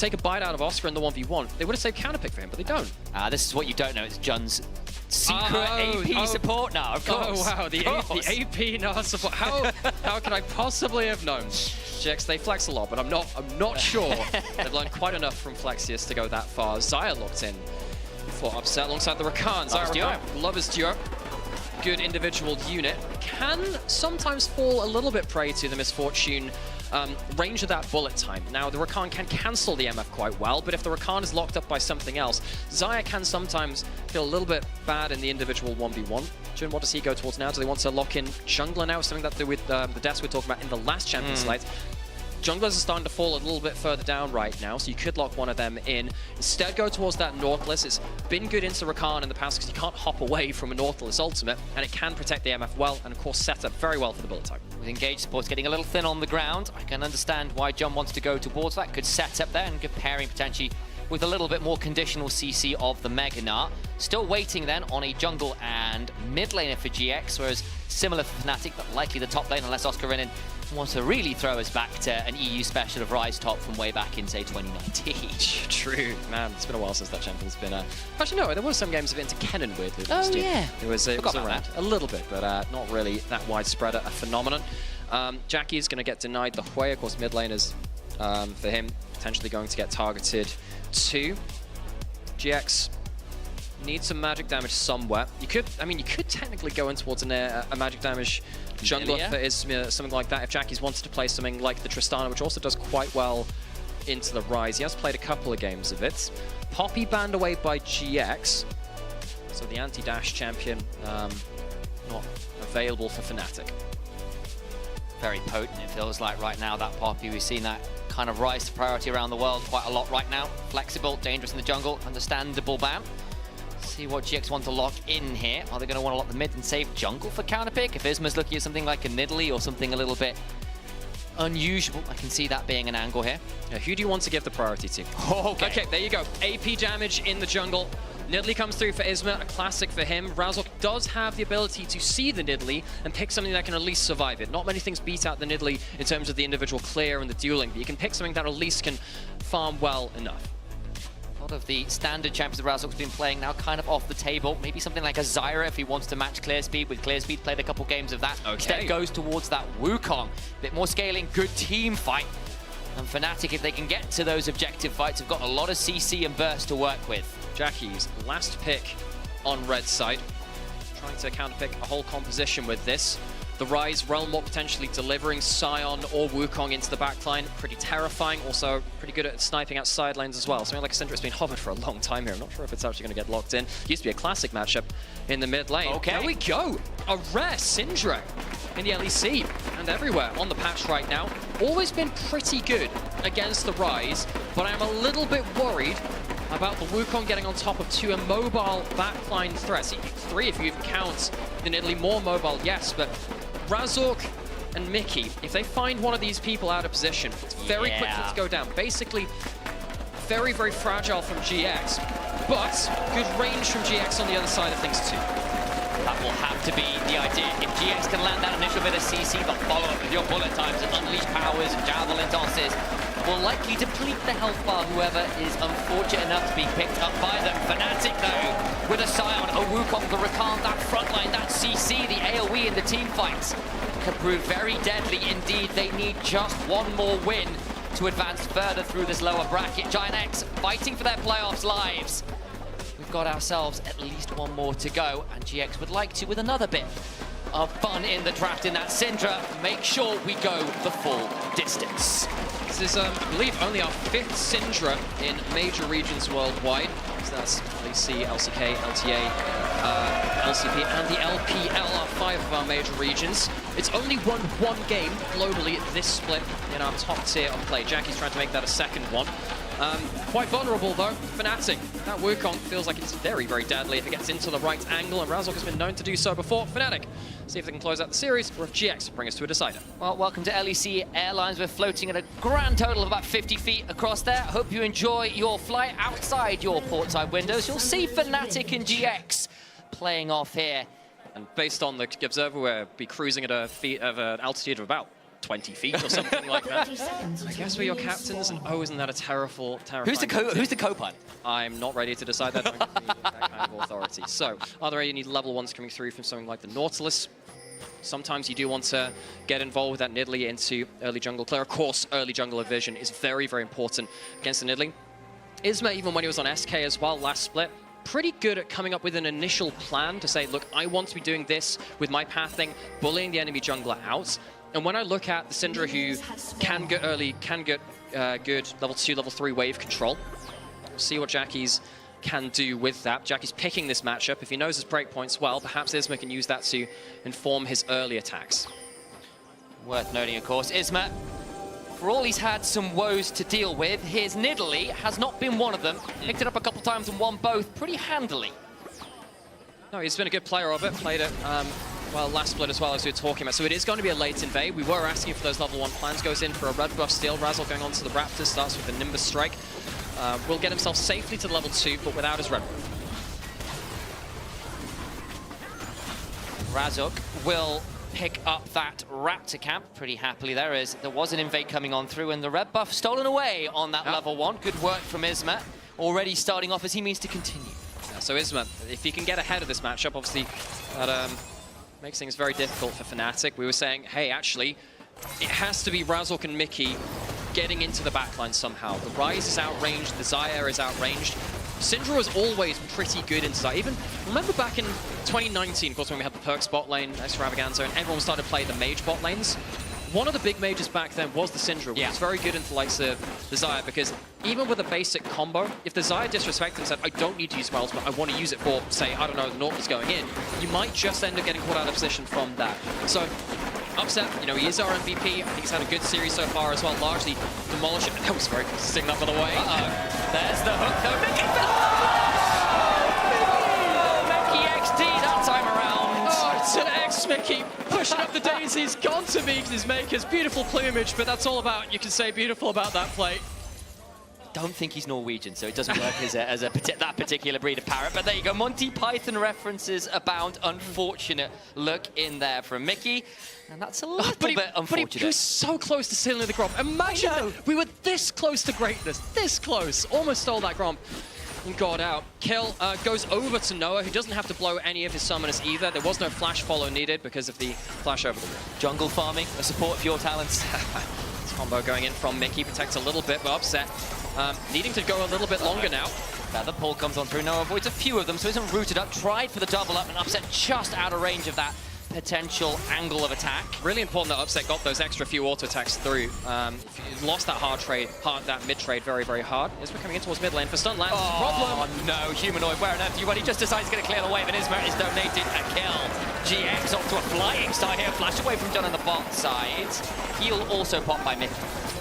a bite out of Oscar in the 1v1. They would have saved counterpick for him, but they don't. This is what you don't know. It's Jun's secret AP support now, of course. Oh wow, the AP Nah support. How could I possibly have known? GX, they flex a lot, but I'm not sure they've learned quite enough from Flexius to go that far. Xayah locked in for upset alongside the Rakan. Xayah love his duo. Good individual unit. Can sometimes fall a little bit prey to the Misfortune range of that bullet time. Now, the Rakan can cancel the MF quite well, but if the Rakan is locked up by something else, Xayah can sometimes feel a little bit bad in the individual 1v1. Jun, what does he go towards now? Do they want to lock in jungler now? Something that with the deaths we were talking about in the last champion slate. Junglers are starting to fall a little bit further down right now, so you could lock one of them in. Instead, go towards that Nautilus. It's been good into Rakan in the past because you can't hop away from a Nautilus ultimate, and it can protect the MF well, and of course set up very well for the bullet time. With engaged supports getting a little thin on the ground, I can understand why Jun wants to go towards that. Good setup there, and good pairing potentially with a little bit more conditional CC of the Mega Gnar. Still waiting then on a jungle and mid laner for GX, whereas similar for Fnatic, but likely the top lane unless Oscarinen wants to really throw us back to an EU special of Ryze top from way back in, say, 2019. True. Man, it's been a while since that champion's been... Actually, no, there were some games of it into Kennen, weirdly. Oh, yeah. It was around a little bit, but not really that widespread a phenomenon. Jackie is going to get denied the Hui. Of course, mid laners for him potentially going to get targeted too. GX needs some magic damage somewhere. You could technically go in towards a magic damage jungler for Izmir, something like that, if Jackie's wanted to play something like the Tristana, which also does quite well into the Ryze. He has played a couple of games of it. Poppy banned away by GX, so the anti-dash champion not available for Fnatic. Very potent, it feels like right now, that Poppy. We've seen that kind of rise to priority around the world quite a lot right now. Flexible, dangerous in the jungle, understandable ban. See what GX want to lock in here. Are they going to want to lock the mid and save jungle for counterpick? If Isma's looking at something like a Nidalee or something a little bit unusual, I can see that being an angle here. Yeah, who do you want to give the priority to? Okay, there you go. AP damage in the jungle. Nidalee comes through for Isma, a classic for him. Razork does have the ability to see the Nidalee and pick something that can at least survive it. Not many things beat out the Nidalee in terms of the individual clear and the dueling, but you can pick something that at least can farm well enough. A lot of the standard champions that Razork's been playing now kind of off the table. Maybe something like a Zyra if he wants to match clear speed. With clear speed, played a couple games of that. Instead goes towards that Wukong. Bit more scaling, good team fight. And Fnatic, if they can get to those objective fights, have got a lot of CC and burst to work with. Jackie's last pick on red side, trying to counterpick a whole composition with this. The Rise, Realm Walk potentially delivering Sion or Wukong into the backline. Pretty terrifying, also pretty good at sniping out side lanes as well. Something like a Syndra has been hovered for a long time here. I'm not sure if it's actually going to get locked in. Used to be a classic matchup in the mid lane. Okay. There we go. A rare Syndra in the LEC and everywhere on the patch right now. Always been pretty good against the Rise, but I'm a little bit worried about the Wukong getting on top of two immobile backline threats. Three if you even count in Italy, more mobile, yes, but Razork and Mickey, if they find one of these people out of position, it's very quick to go down. Basically, very, very fragile from GX, but good range from GX on the other side of things too. That will have to be the idea. If GX can land that initial bit of CC, but follow up with your bullet times and unleash powers and javelin tosses, will likely deplete the health bar whoever is unfortunate enough to be picked up by them. Fnatic though, with a Sion, a Wukong, the Rakan, that frontline, that CC, the AoE in the team fights can prove very deadly indeed. They need just one more win to advance further through this lower bracket. Giant X fighting for their playoffs lives. We've got ourselves at least one more to go, and GX would like to, with another bit of fun in the draft in that Syndra, make sure we go the full distance. This is, I believe, only our 5th Syndra in major regions worldwide. So that's LEC, LCK, LTA, LCP, and the LPL are 5 of our major regions. It's only won 1 game globally this split in our top tier of play. Jackie's trying to make that a second one. Quite vulnerable though, Fnatic. That Wukong feels like it's very, very deadly if it gets into the right angle, and Razork has been known to do so before. Fnatic, see if they can close out the series, or if GX bring us to a decider. Well, welcome to LEC Airlines. We're floating at a grand total of about 50 feet across there. Hope you enjoy your flight outside your portside windows. You'll see Fnatic and GX playing off here. And based on the observer, we'll be cruising at an altitude of about 20 feet or something like that. I guess we're your captains, and oh, isn't that a terrifying... Who's the co-pilot? I'm not ready to decide that. Don't give me that kind of authority. So, are there any level 1s coming through from something like the Nautilus? Sometimes you do want to get involved with that Nidalee into early jungle clear. Of course, early jungle vision is very, very important against the Nidalee. Isma, even when he was on SK as well last split, pretty good at coming up with an initial plan to say, look, I want to be doing this with my pathing, bullying the enemy jungler out. And when I look at the Syndra who can get early, can get good level 2, level 3 wave control, see what Jackie's can do with that. Jackie's picking this matchup. If he knows his breakpoints well, perhaps Isma can use that to inform his early attacks. Worth noting, of course, Isma, for all he's had some woes to deal with, his Nidalee has not been one of them. Picked it up a couple times and won both pretty handily. No, he's been a good player of it, played it well last split as well, as we were talking about. So it is going to be a late invade. We were asking for those level 1 plans. Goes in for a red buff steal. Razzle going on to the Raptors, starts with the Nimbus Strike. Will get himself safely to level 2, but without his red buff. Razork will pick up that Raptor camp pretty happily there, as there was an invade coming on through, and the red buff stolen away on that level 1. Good work from Isma, already starting off as he means to continue. So Isma, if he can get ahead of this matchup, obviously that makes things very difficult for Fnatic. We were saying, hey, actually, it has to be Razork and Mickey getting into the backline somehow. The Rise is outranged, the Xayah is outranged. Syndra was always pretty good into that. Even, remember back in 2019, of course, when we had the Perk bot lane, Extravaganza, and everyone started playing the mage bot lanes? One of the big mages back then was the Syndra, which was very good into like the Xayah, because even with a basic combo, if the Xayah disrespected and said, I don't need to use spells, but I want to use it for, say, I don't know, the Nautilus going in, you might just end up getting caught out of position from that. So, Upset, you know, he is our MVP. I think he's had a good series so far as well, largely demolish it. That was very good to sing that, by the way. There's the hook, though. Mickey XD that time around. Oh, it's an X-Mickey pushing up the daisies, gone to meet his makers. Beautiful plumage, but that's all about, you can say, beautiful about that play. Don't think he's Norwegian, so it doesn't work as that particular breed of parrot. But there you go, Monty Python references abound. Unfortunate look in there from Mickey, and that's a little bit unfortunate. But he was so close to stealing the Gromp. Imagine we were this close to greatness, this close. Almost stole that Gromp and got out. Kill goes over to Noah, who doesn't have to blow any of his summoners either. There was no flash follow needed because of the flash over the wall. Jungle farming, a support of your talents. combo going in from Mickey, protects a little bit, but Upset needing to go a little bit longer now. The pull comes on through, Noah avoids a few of them, so isn't rooted up, tried for the double up, and Upset just out of range of that potential angle of attack. Really important that Upset got those extra few auto attacks through. If you lost that that mid trade very, very hard. Isma coming in towards mid lane for stun land. Oh no, Humanoid, where on earth are you? When he just decides he's going to clear the wave, and Isma is donated a kill. GX off to a flying start here, flash away from John on the bot side. He'll also pop by Mickey.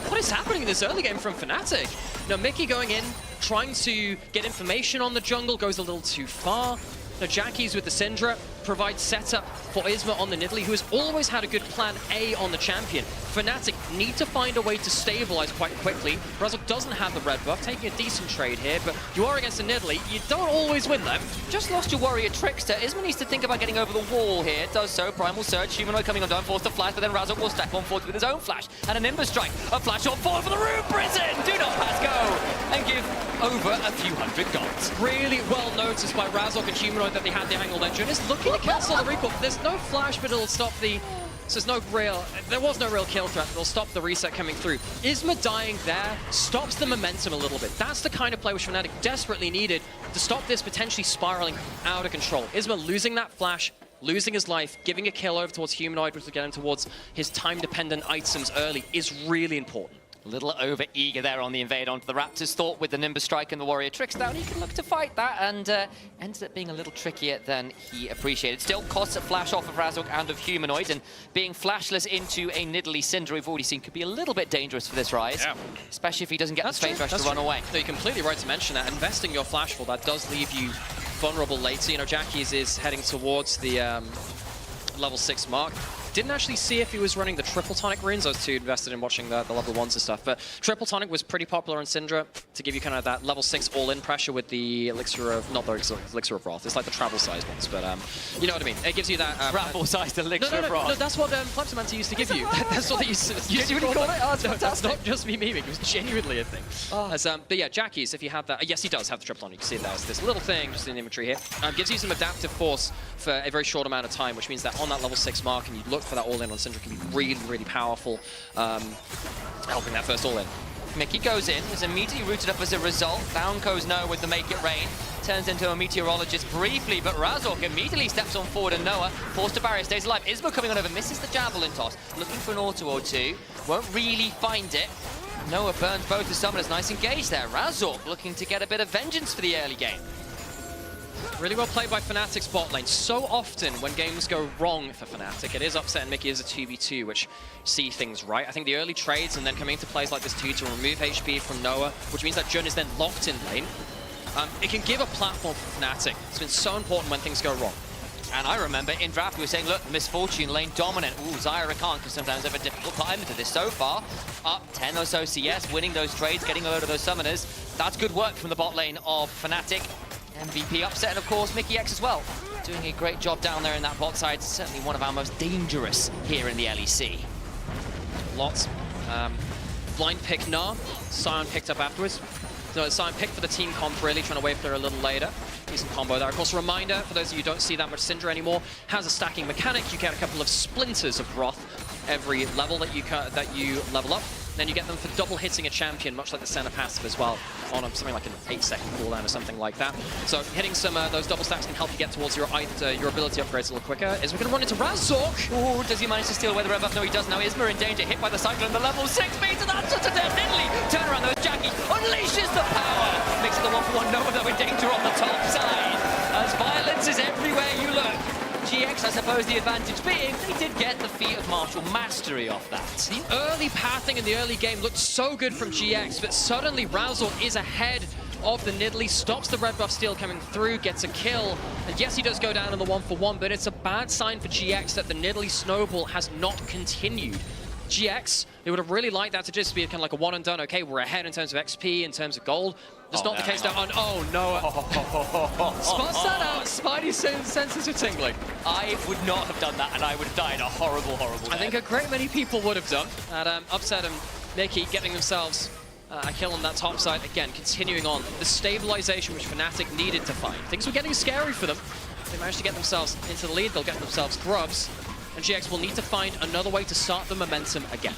What is happening in this early game from Fnatic? Now Mickey going in, trying to get information on the jungle, goes a little too far. Now Jackie's with the Syndra, provides setup for Isma on the Nidalee, who has always had a good plan A on the champion. Fnatic need to find a way to stabilize quite quickly. Razzle doesn't have the red buff, taking a decent trade here, but you are against a Nidalee, you don't always win them. Just lost your warrior Trickster. Isma needs to think about getting over the wall here. Does so. Primal Surge. Humanoid coming on down, forced to flash, but then Razzle will step on forward with his own flash. And an Ember Strike. A flash on forward for the Rune Prison. Do not pass go. And give over a few hundred gold. Really well noticed by Razzle and Humanoid that they had the angled engine. Is looking to cancel the recall. There's no flash, but it'll stop the... So there was no real kill threat. It'll stop the reset coming through. Isma dying there stops the momentum a little bit. That's the kind of play which Fnatic desperately needed to stop this potentially spiraling out of control. Isma losing that flash, losing his life, giving a kill over towards Humanoid, which will get him towards his time-dependent items early, is really important. A little over-eager there on the invade onto the Raptors. Thought with the Nimbus Strike and the Warrior Trickster down, he can look to fight that, and ended up being a little trickier than he appreciated. Still costs a flash off of Razork and of Humanoid, and being flashless into a Nidalee Syndra we've already seen could be a little bit dangerous for this Rise, especially if he doesn't get the Space Rush to run away. No, you're completely right to mention that. Investing your flash for that does leave you vulnerable later. You know, Jackie's is heading towards the level 6 mark. Didn't actually see if he was running the Triple Tonic runes. I was too invested in watching the level 1s and stuff. But Triple Tonic was pretty popular on Syndra to give you kind of that level 6 all-in pressure with the Elixir of... Not the Elixir of Wrath. It's like the travel-sized ones. But you know what I mean. It gives you that... travel-sized Elixir of Wrath. No, that's what Clemsamanta used to give you. That's what they used to... Genuinely call it? Oh, that's fantastic. That's not just me memeing. It was genuinely a thing. But yeah, Jackie's, if you have that... yes, he does have the Triple Tonic. You can see it there. It's this little thing just in the inventory here. Gives you some adaptive force for a very short amount of time, which means that on that level 6 mark, and you look for that all-in on Syndra, can be really, really powerful, helping that first all-in. Mickey goes in, is immediately rooted up as a result. Down goes Noah with the Make It Rain. Turns into a Meteorologist briefly, but Razork immediately steps on forward, and Noah, forced to barrier, stays alive. Isma coming on over, misses the Javelin toss, looking for an auto or two, won't really find it. Noah burns both the summoners, nice engage there. Razork looking to get a bit of vengeance for the early game. Really well played by Fnatic's bot lane. So often when games go wrong for Fnatic, it is Upset and Mickey is a 2v2, which see things right. I think the early trades and then coming into plays like this too to remove HP from Noah, which means that Jun is then locked in lane. It can give a platform for Fnatic. It's been so important when things go wrong. And I remember in draft we were saying, look, Misfortune lane dominant. Ooh, Zyra can't because sometimes they have a difficult time into this. So far, up 10 or so CS, winning those trades, getting a load of those summoners. That's good work from the bot lane of Fnatic. MVP Upset, and of course Mickey X as well. Doing a great job down there in that bot side. Certainly one of our most dangerous here in the LEC. Lots. Blind pick Nah. Sion picked up afterwards. So Sion picked for the team comp, really trying to wave clear a little later. Decent combo there. Of course, a reminder, for those of you who don't see that much Syndra anymore, has a stacking mechanic. You get a couple of splinters of Wrath every level that you level up. Then you get them for double hitting a champion, much like the center passive as well, on something like an 8-second cooldown or something like that. So hitting some those double stacks can help you get towards your ability upgrades a little quicker. Is we're going to run into Razork. Ooh, does he manage to steal away the red buff? No, he does. Now Isma in danger, hit by the Cyclone, the level 6 meter. That's just a dead Nidalee. Turn around, those Jackie unleashes the power. Makes it the 1-for-1. Noah though in danger on the top side. As violence is everywhere you look. GX, I suppose the advantage being, they did get the feat of martial mastery off that. The early pathing in the early game looked so good from GX, but suddenly Razork is ahead of the Nidalee, stops the red buff steal coming through, gets a kill. And yes, he does go down in the 1-for-1, but it's a bad sign for GX that the Nidalee snowball has not continued. GX, they would have really liked that to just be kind of like a one and done. Okay, we're ahead in terms of XP, in terms of gold. That's not the case now. Oh, no. Spots that out. Spidey senses are tingling. I would not have done that, and I would have died a horrible, horrible death. I think a great many people would have done. And Upset and Mickey getting themselves a kill on that top side. Again, continuing on. The stabilization which Fnatic needed to find. Things were getting scary for them. They managed to get themselves into the lead. They'll get themselves grubs. And GX will need to find another way to start the momentum again.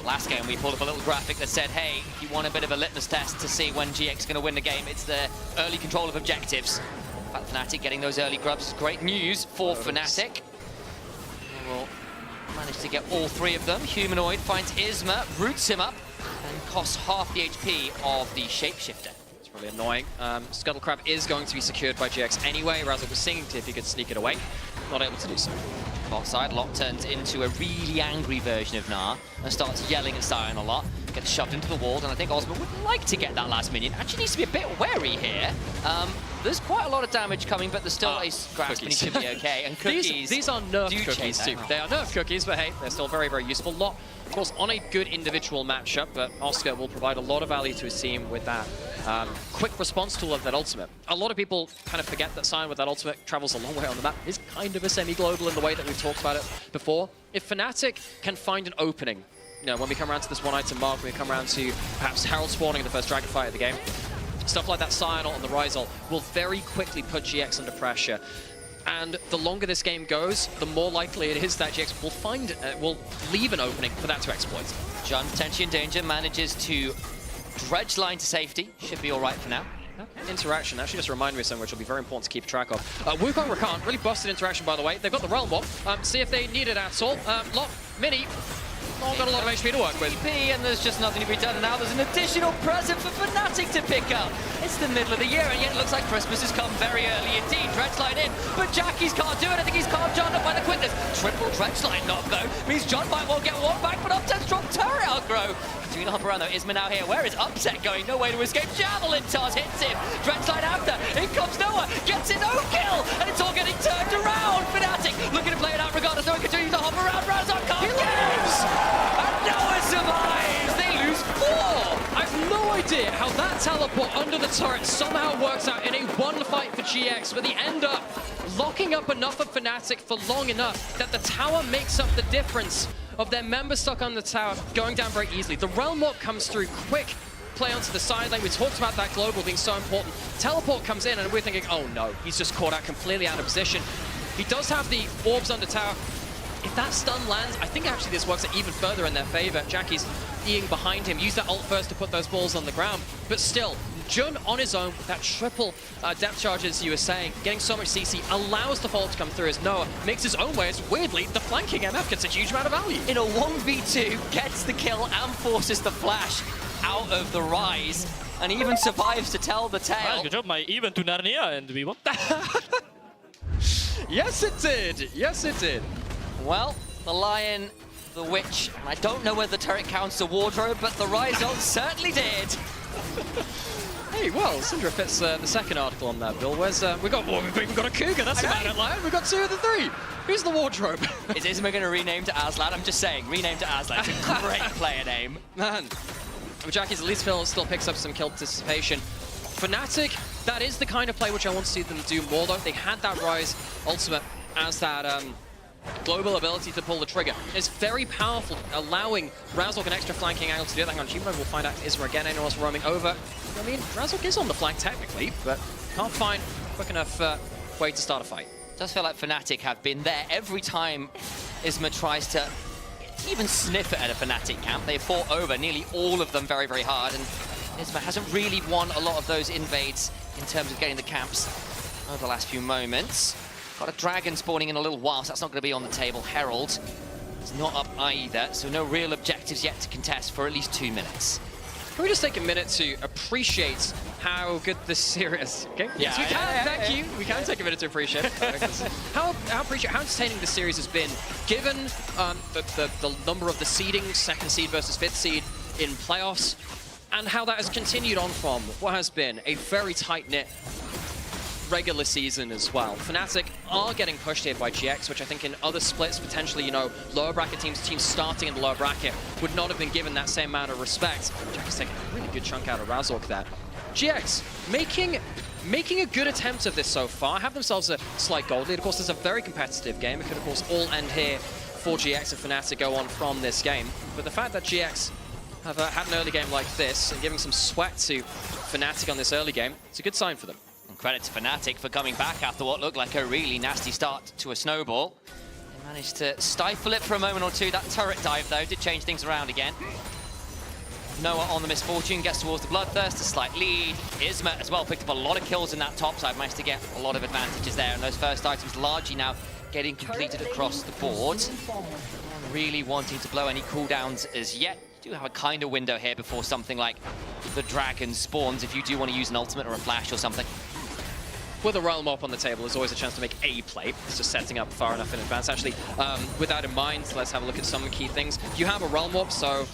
Last game, we pulled up a little graphic that said, hey, if you want a bit of a litmus test to see when GX is going to win the game, it's the early control of objectives. In fact, Fnatic getting those early grubs is great news for Fnatic. We'll manage to get all 3 of them. Humanoid finds Isma, roots him up, and costs half the HP of the Shapeshifter. It's really annoying. Scuttlecrab is going to be secured by GX anyway. Razork was singing to if he could sneak it away. Not able to do so. Bot side, Lot turns into a really angry version of Gnar and starts yelling at Sion a lot. Gets shoved into the wall, and I think Osman would like to get that last minion. Actually needs to be a bit wary here. There's quite a lot of damage coming, but there's still a grasp and he should be okay. And cookies. These are nerf cookies too. Out. They are nerf cookies, but hey, they're still very, very useful. Lot, of course, on a good individual matchup, but Oscar will provide a lot of value to his team with that quick response tool of that ultimate. A lot of people kind of forget that Sion with that ultimate travels a long way on the map. Is kind of a semi-global in the way that we've talked about it before. If Fnatic can find an opening, you know, when we come around to this 1-item mark, when we come around to perhaps Herald spawning in the first dragon fight of the game, stuff like that Sion ult and the Ryze ult will very quickly put GX under pressure. And the longer this game goes, the more likely it is that GX will leave an opening for that to exploit. Jund, potentially in danger, manages to dredge line to safety. Should be all right for now. Okay. Interaction actually just reminded me of something which will be very important to keep track of. Wukong Rakan, really busted interaction by the way. They've got the Realm Bomb. See if they need it at all. Lot, Mini, not got a lot of HP to work with. And there's just nothing to be done. Now there's an additional present for Fnatic to pick up. It's the middle of the year, and yet it looks like Christmas has come very early indeed. Dredgeline in, but Jackie's can't do it. I think he's carved John up by the quickness. Triple Dredgeline knock, though, means John might well get one back, but Upset's dropped turret aggro. Between hop around, though, Isma now here. Where is Upset going? No way to escape. Javelin Tars hits him. Dredgeline after. In comes Noah. Gets it, no kill, and it's all getting turned around. Fnatic looking to play it out regardless. Noah continues to hop around. Razork can't get. And Noah survives! They lose 4! I have no idea how that teleport under the turret somehow works out in a one fight for GX, but they end up locking up enough of Fnatic for long enough that the tower makes up the difference of their members stuck on the tower going down very easily. The Realm Walk comes through quick, play onto the side lane. We talked about that global being so important. Teleport comes in and we're thinking, oh no, he's just caught out completely out of position. He does have the orbs under tower. If that stun lands, I think actually this works out even further in their favor. Jackie's being behind him, use that ult first to put those balls on the ground. But still, Jun on his own, that triple depth charge, as you were saying, getting so much CC, allows the fall to come through as Noah makes his own way, as weirdly, the flanking MF gets a huge amount of value. In a 1v2, gets the kill and forces the flash out of the Ryze, and even survives to tell the tale. Nice, good job, mate. Even to Narnia, and we won. Yes, it did. Yes, it did. Well, the Lion, the Witch, and I don't know whether the turret counts the wardrobe, but the Ryze ult certainly did. Hey, well, Syndra fits the second article on that, Bill. Where's we've got a Cougar. That's about it, Lion. We've got 2 of the 3. Who's the wardrobe? Is Isma going to rename to Aslan? I'm just saying, rename to Aslan. It's a great player name. Man, Jackie's at least still picks up some kill participation. Fnatic, that is the kind of play which I want to see them do more, though. They had that Ryze ultimate as that global ability to pull the trigger. It's very powerful, allowing Razork an extra flanking angle to do that. Hang on, Humanoid will find out Isma again. Anyone else roaming over? I mean, Razork is on the flank technically, but can't find a quick enough way to start a fight. Does feel like Fnatic have been there every time Isma tries to even sniff it at a Fnatic camp. They fought over nearly all of them very, very hard, and Isma hasn't really won a lot of those invades in terms of getting the camps over the last few moments. Got a dragon spawning in a little while, so that's not going to be on the table. Herald is not up either, so no real objectives yet to contest for at least 2 minutes. Can we just take a minute to appreciate how good this series? Okay. Yeah, yes, we can. Thank you. We can take a minute to appreciate how entertaining this series has been, given the number of the seedings, 2nd seed versus 5th seed in playoffs, and how that has continued on from what has been a very tight-knit regular season as well. Fnatic are getting pushed here by GX, which I think in other splits, potentially, you know, lower bracket teams starting in the lower bracket would not have been given that same amount of respect. GX taking a really good chunk out of Razork there. GX making a good attempt at this so far, have themselves a slight gold lead. Of course, there's a very competitive game. It could, of course, all end here for GX and Fnatic go on from this game. But the fact that GX have had an early game like this and giving some sweat to Fnatic on this early game, it's a good sign for them. And credit to Fnatic for coming back after what looked like a really nasty start to a snowball. Managed to stifle it for a moment or two. That turret dive, though, did change things around again. Noah on the Misfortune gets towards the Bloodthirst, a slight lead. Isma as well picked up a lot of kills in that top side, managed to get a lot of advantages there. And those first items largely now getting completed across the board. Not really wanting to blow any cooldowns as yet. Do have a kind of window here before something like the Dragon spawns, if you do want to use an ultimate or a flash or something. With a Realm Warp on the table, there's always a chance to make a play. It's just setting up far enough in advance. Actually, with that in mind, let's have a look at some key things. You have a Realm Warp, so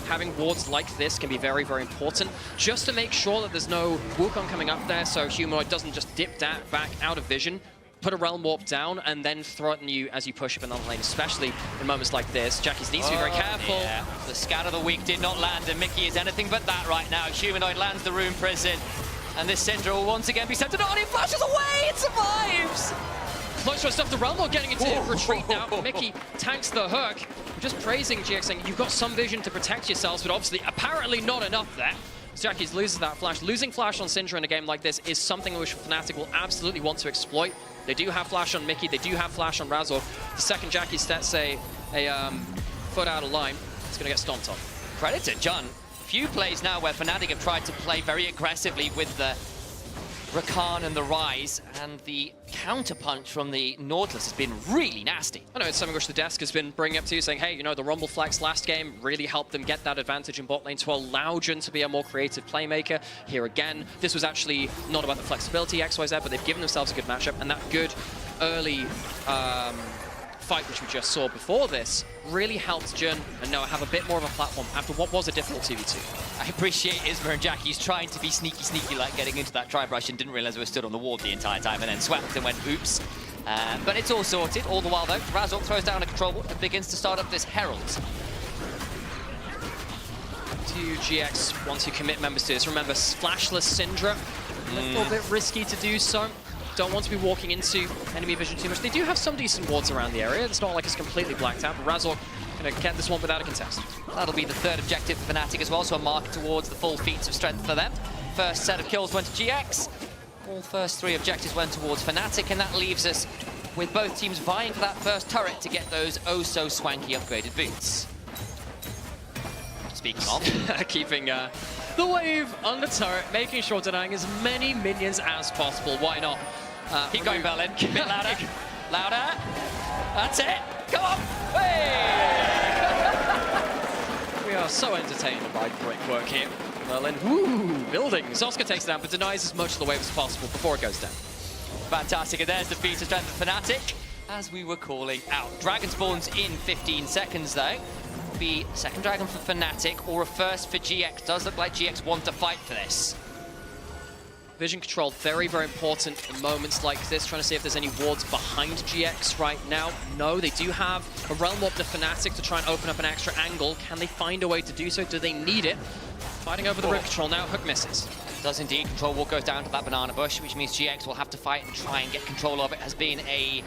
having wards like this can be very, very important. Just to make sure that there's no Wukong coming up there, so Humanoid doesn't just dip that back out of vision. Put a Realm Warp down and then threaten you as you push up another lane, especially in moments like this. Jackies needs to be very careful. Yeah. The scat of the week did not land, and Mickey is anything but that right now. Humanoid lands the Rune Prison. And this Syndra will once again be centered on. It flashes away! It survives! Close stuff. The Realm Warp getting into retreat now. Mickey tanks the hook. We're just praising GX, saying you've got some vision to protect yourselves, but obviously, apparently not enough there. Jackies loses that flash. Losing flash on Syndra in a game like this is something which Fnatic will absolutely want to exploit. They do have flash on Mickey. They do have flash on Razor. The second Jackie sets a foot out of line, it's going to get stomped on. Credit to Jun. Few plays now where Fnatic have tried to play very aggressively with the Rakan and the Rise, and the counterpunch from the Nautilus has been really nasty. I know it's something which the desk has been bringing up to you, saying, hey, you know, the Rumble Flex last game really helped them get that advantage in bot lane to allow Jun to be a more creative playmaker. Here again, this was actually not about the flexibility XYZ, but they've given themselves a good matchup, and that good early fight which we just saw before this really helped Jun and Noah have a bit more of a platform after what was a difficult 2v2. I appreciate Isma and Jackie's trying to be sneaky like getting into that tri-brush and didn't realize we were stood on the wall the entire time and then swept and went oops. But it's all sorted. All the while though, Razork throws down a control wall and begins to start up this Herald. Do GX want to commit members to this? Remember, flashless Syndra, a little bit risky to do so. Don't want to be walking into enemy vision too much. They do have some decent wards around the area. It's not like it's completely blacked out, but Razork going to get this one without a contest. That'll be the third objective for Fnatic as well, so a mark towards the full feats of strength for them. First set of kills went to GX. All first three objectives went towards Fnatic, and that leaves us with both teams vying for that first turret to get those oh-so-swanky upgraded boots. Speaking of, keeping the wave on the turret, making sure denying as many minions as possible. Why not? Keep going, Berlin. A bit louder. Louder. That's it. Come on. Hey! We are so entertained by brickwork here. Berlin, woo, building. Zoska takes it down, but denies as much of the wave as possible before it goes down. Fantastic, and there's the feat of strength of Fnatic, as we were calling out. Dragon spawns in 15 seconds, though. Be second dragon for Fnatic, or a first for GX. Does look like GX want to fight for this. Vision control, very, very important in moments like this. Trying to see if there's any wards behind GX right now. No, they do have a Realm Warp to Fnatic to try and open up an extra angle. Can they find a way to do so? Do they need it? Fighting over the rip control now, hook misses. Does indeed. Control wall goes down to that banana bush, which means GX will have to fight and try and get control of it. Has been a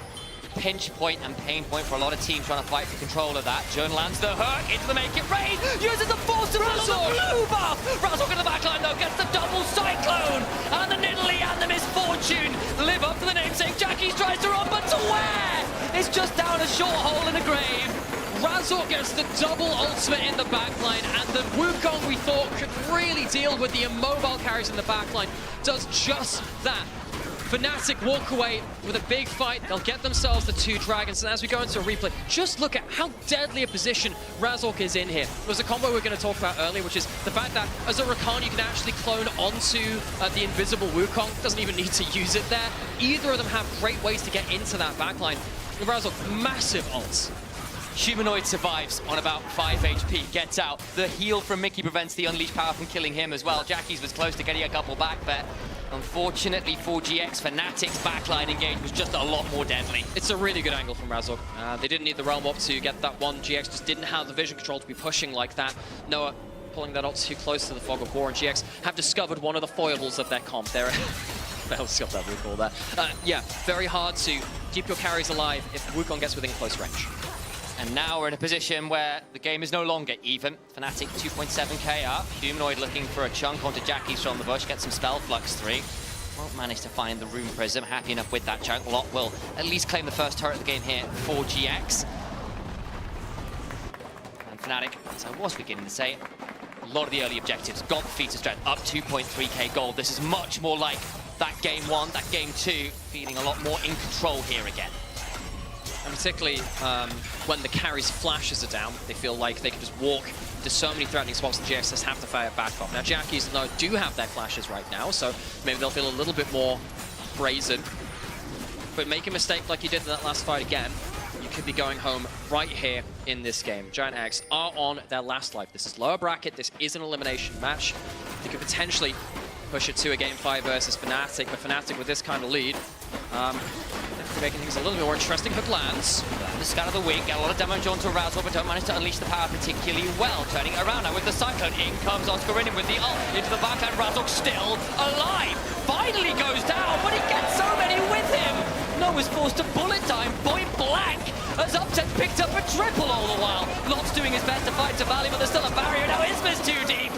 pinch point and pain point for a lot of teams trying to fight for control of that. Jun lands the hook into the make it rain, uses the force to roll the blue buff. Razork in the backline though gets the double cyclone, and the Nidalee and the Misfortune live up to the namesake. Jackies tries to run, but to where? It's just down a short hole in a grave. Razork gets the double ultimate in the backline, and the Wukong we thought could really deal with the immobile carries in the backline does just that. Fnatic walk away with a big fight. They'll get themselves the two dragons. And as we go into a replay, just look at how deadly a position Razork is in here. There's a combo we're going to talk about earlier, which is the fact that as a Rakan, you can actually clone onto the invisible Wukong. Doesn't even need to use it there. Either of them have great ways to get into that backline. Razork, massive ults. Humanoid survives on about 5 HP, gets out. The heal from Mickey prevents the unleashed power from killing him as well. Jackie's was close to getting a couple back there. Unfortunately for GX, Fnatic's backline engage was just a lot more deadly. It's a really good angle from Razork. They didn't need the Realm Warp to get that one. GX just didn't have the vision control to be pushing like that. Noah pulling that ult too close to the Fog of War, and GX have discovered one of the foibles of their comp. They're I'll stop that recall there. Yeah, very hard to keep your carries alive if Wukong gets within close range. And now we're in a position where the game is no longer even. Fnatic 2.7k up. Humanoid looking for a chunk onto Jackie's from the bush, get some spell flux 3. won't manage to find the Rune Prism. Happy enough with that chunk. Lot will at least claim the first turret of the game here for GX. And Fnatic, as I was beginning to say, a lot of the early objectives got the feat of strength, up 2.3k gold. This is much more like that game 1, that game 2, feeling a lot more in control here again. And particularly when the carries' flashes are down, they feel like they can just walk into so many threatening spots that GX just have to fire back off. Now, Jackies, though, do have their flashes right now, so maybe they'll feel a little bit more brazen. But make a mistake like you did in that last fight again, you could be going home right here in this game. Giant X are on their last life. This is lower bracket. This is an elimination match. They could potentially push it to a game 5 versus Fnatic, but Fnatic with this kind of lead, definitely making things a little bit more interesting. Hook lands. The scan of the wing, get a lot of damage onto Razzle, but don't manage to unleash the power particularly well. Turning it around now with the Cyclone. In comes Oscar in with the ult into the backhand. Razzle still alive. Finally goes down, but he gets so many with him. Noah's forced to bullet time, point blank, as Upset picked up a triple all the while. Lot's doing his best to fight to Valley, but there's still a barrier. Now Isma's too deep.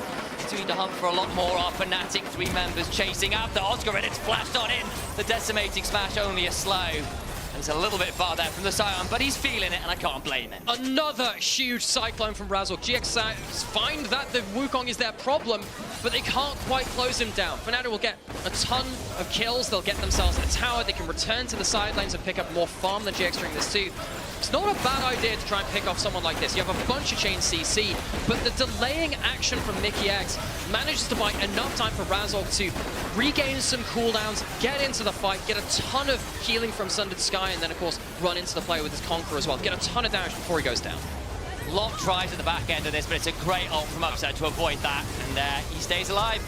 Doing to hunt for a lot more. Our Fnatic 3 members chasing after Oscar, and it's flashed on in. The decimating smash only a slow. And it's a little bit far there from the Scion, but he's feeling it, and I can't blame him. Another huge Cyclone from Razzle. GX find that the Wukong is their problem, but they can't quite close him down. Fnatic will get a ton of kills. They'll get themselves a tower. They can return to the side lanes and pick up more farm than GX during this too. It's not a bad idea to try and pick off someone like this. You have a bunch of chain CC, but the delaying action from Mickey X manages to buy enough time for Razzle to regain some cooldowns, get into the fight, get a ton of healing from Sundered Sky, and then, of course, run into the play with his Conqueror as well. Get a ton of damage before he goes down. Lot tries at the back end of this, but it's a great ult from Upset to avoid that, and he stays alive.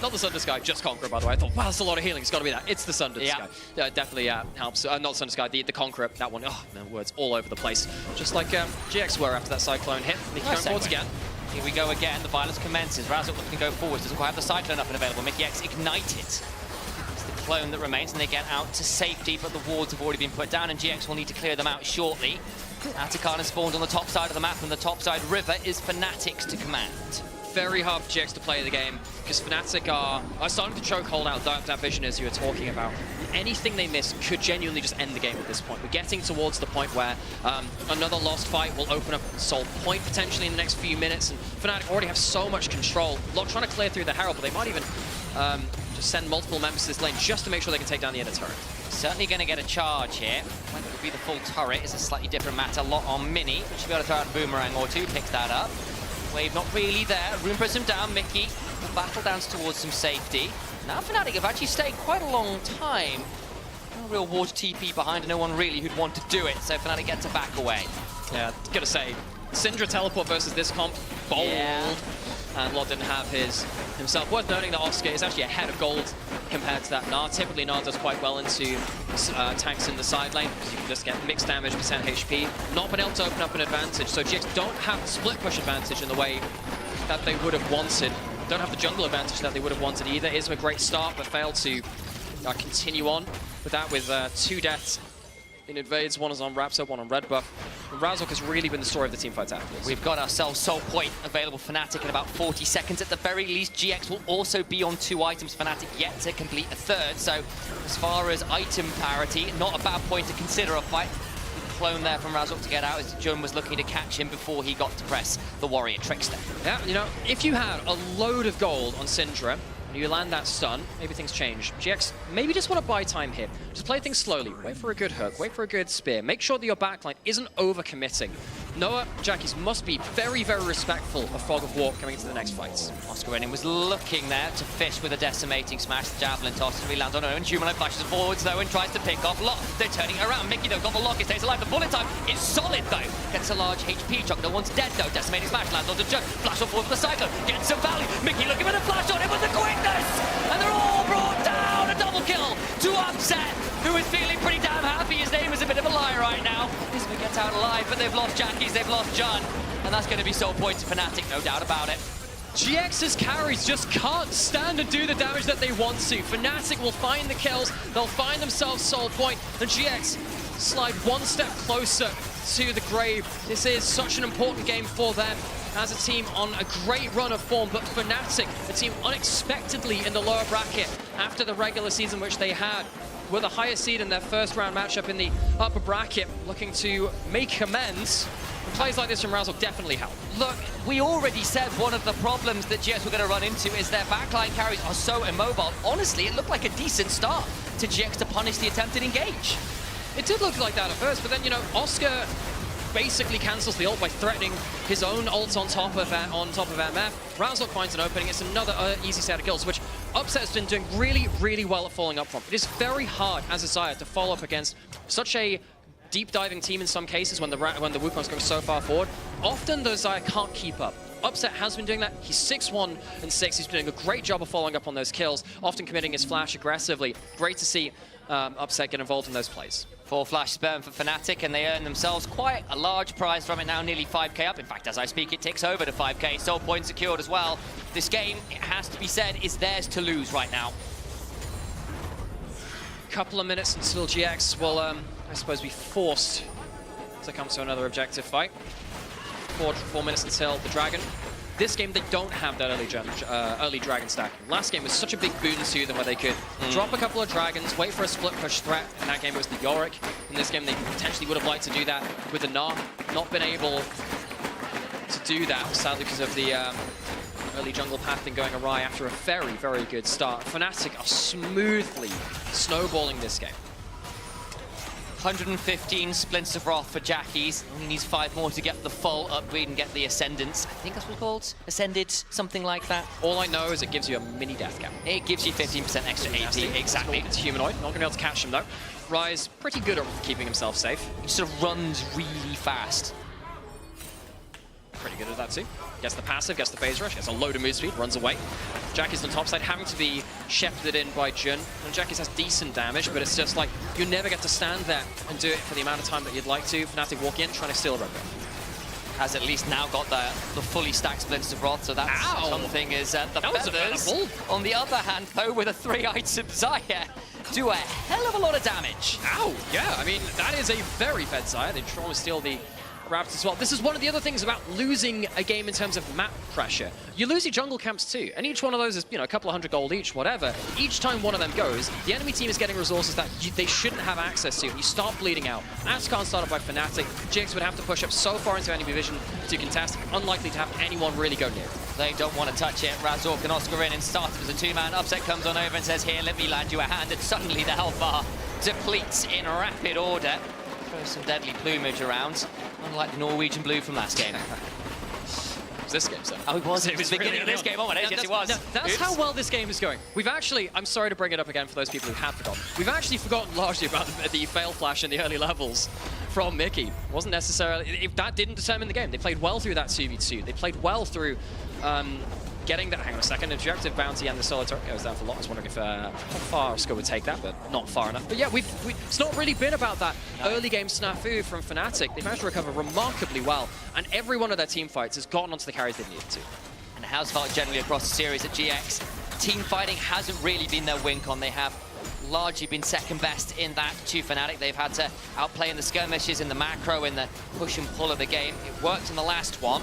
Not the Sundered Sky, just Conqueror, by the way. I thought, wow, that's a lot of healing. It's got to be that. It's the Sundered Sky. Definitely helps. Not the Sundered Sky, the Conqueror. That one, oh, man, words all over the place. Just like GX were after that Cyclone hit. Mickey going forwards again. Here we go again. The violence commences. Razzle looking to go forwards. Doesn't quite have the Cyclone up and available. Mickey X ignited. It's the clone that remains, and they get out to safety, but the wards have already been put down, and GX will need to clear them out shortly. Atacana spawned on the top side of the map, and the top side river is Fnatic's to command. Very hard for GX to play the game because Fnatic are starting to choke hold out that vision as you were talking about. Anything they miss could genuinely just end the game at this point. We're getting towards the point where another lost fight will open up Soul Point potentially in the next few minutes, and Fnatic already have so much control. Lot trying to clear through the Herald, but they might even just send multiple members to this lane just to make sure they can take down the inner turret. Certainly going to get a charge here. Whether it will be the full turret is a slightly different matter. Lot on Mini, but should be able to throw out a boomerang or two, picks that up. Wave not really there. Rune Prism down. Mickey will battle dance towards some safety. Now Fnatic have actually stayed quite a long time. No real water TP behind, no one really who'd want to do it, so Fnatic get to back away. Yeah, gotta say, Syndra teleport versus this comp, bold. Yeah. And Lot didn't have his himself. Worth noting that Oscar is actually ahead of gold compared to that Gnar. Typically, Gnar does quite well into tanks in the side lane because you can just get mixed damage, percent HP. Not been able to open up an advantage, so GX don't have the split push advantage in the way that they would have wanted. Don't have the jungle advantage that they would have wanted either. Is a great start, but failed to continue on with that with 2 deaths in invades. One is on Raptor, one on red buff. And Razzle has really been the story of the teamfights afterwards. We've got ourselves Soul Point available for Fnatic in about 40 seconds. At the very least, GX will also be on 2 items. Fnatic yet to complete a 3rd. So as far as item parity, not a bad point to consider a fight. Clone there from Razzle to get out as Jun was looking to catch him before he got to press the Warrior Trickster. Yeah, you know, if you had a load of gold on Syndra, you land that stun, maybe things change. GX maybe just want to buy time here. Just play things slowly. Wait for a good hook. Wait for a good spear. Make sure that your backline isn't over-committing. Noah, Jackies must be very, very respectful of Fog of War coming into the next fights. Oscar Renin was looking there to fish with a decimating smash. The javelin toss as we land on Owen. Humanoid flashes forwards though and tries to pick off Lot. They're turning it around. Mickey though got the lock. He stays alive. The bullet time is solid though. Gets a large HP chunk. No one's dead though. Decimating smash lands on the Jun. Flash on forward for the Cyclone. Gets some value. Mickey looking for the flash on him with the quickness. And they're all brought down. A double kill to Upset, who is feeling pretty damn happy. His name is a bit of a lie right now. Isma gets out alive, but they've lost Jackies, they've lost Jun. And that's going to be Soul Point to Fnatic, no doubt about it. GX's carries just can't stand and do the damage that they want to. Fnatic will find the kills, they'll find themselves Soul Point, and GX slide one step closer to the grave. This is such an important game for them as a team on a great run of form, but Fnatic, a team unexpectedly in the lower bracket, after the regular season which they had, with a higher seed in their first round matchup in the upper bracket, looking to make amends. And plays like this from Razzle definitely help. Look, we already said one of the problems that GX were going to run into is their backline carries are so immobile. Honestly, it looked like a decent start to GX to punish the attempted engage. It did look like that at first, but then, you know, Oscar basically cancels the ult by threatening his own ult on top of MF. Razork finds an opening. It's another easy set of kills, which Upset's been doing really, really well at following up from. It is very hard as a Xayah to follow up against such a deep diving team in some cases when the Wukong's going so far forward. Often the Xayah can't keep up. Upset has been doing that. He's 6-1 and 6. He's been doing a great job of following up on those kills, often committing his flash aggressively. Great to see Upset get involved in those plays. 4 flashes burned for Fnatic, and they earn themselves quite a large prize from it now, nearly 5k up. In fact, as I speak, it ticks over to 5k. Soul point secured as well. This game, it has to be said, is theirs to lose right now. Couple of minutes until GX will, I suppose, be forced to come to another objective fight. 4 minutes until the Dragon. This game, they don't have that early Dragon stacking. Last game was such a big boon to them where they could drop a couple of Dragons, wait for a split push threat. In that game, it was the Yorick. In this game, they potentially would have liked to do that with the Gnar. Not been able to do that, sadly, because of the early jungle pathing going awry after a very, very good start. Fnatic are smoothly snowballing this game. 115 Splints of Wrath for Jackies. Only needs 5 more to get the full upgrade and get the Ascendance. I think that's what it's called. Ascended, something like that. All I know is it gives you a mini death cap. It gives you 15% extra AP, exactly. It's humanoid, not gonna be able to catch him though. Rise, pretty good at keeping himself safe. He sort of runs really fast. Pretty good at that too. Gets the passive, gets the phase rush, gets a load of move speed, runs away. Jackie's on top side, having to be shepherded in by Jun. And Jackie's has decent damage, but it's just like, you never get to stand there and do it for the amount of time that you'd like to. Fnatic walk in, trying to steal a red buff. Has at least now got the fully stacked Splints of Wrath, so that's something is the feathers. On the other hand, though, with a 3-item Xayah, do a hell of a lot of damage. Ow, yeah, I mean, that is a very fed Xayah. They try to steal the grabs as well. This is one of the other things about losing a game in terms of map pressure. You lose your jungle camps too, and each one of those is, you know, a couple of 100 gold each, whatever. Each time one of them goes, the enemy team is getting resources that they shouldn't have access to. You start bleeding out. Ascon started by Fnatic. GX would have to push up so far into enemy vision to contest, unlikely to have anyone really go near. They don't want to touch it. Razork and Oscar in and started as a 2-man. Upset comes on over and says, here, let me land you a hand, and suddenly the health bar depletes in rapid order. Throws some deadly plumage around, unlike the Norwegian blue from last game. It was this game, sir. Oh, it was. It was the beginning of this game. Oh, yes, it was. That's how well this game is going. We've actually, I'm sorry to bring it up again for those people who have forgotten. We've actually forgotten largely about the fail flash in the early levels from Mickey. Wasn't necessarily, that didn't determine the game. They played well through that 2v2. They played well through getting that, hang on a second, objective bounty and the solo turret goes down for a lot. I was wondering if how far Oscar would take that, but not far enough. But yeah, it's not really been about that early game snafu from Fnatic. They've managed to recover remarkably well, and every one of their team fights has gotten onto the carries they needed to. And how's felt generally across the series at GX? Team fighting hasn't really been their win con. They have largely been second best in that to Fnatic. They've had to outplay in the skirmishes, in the macro, in the push and pull of the game. It worked in the last one.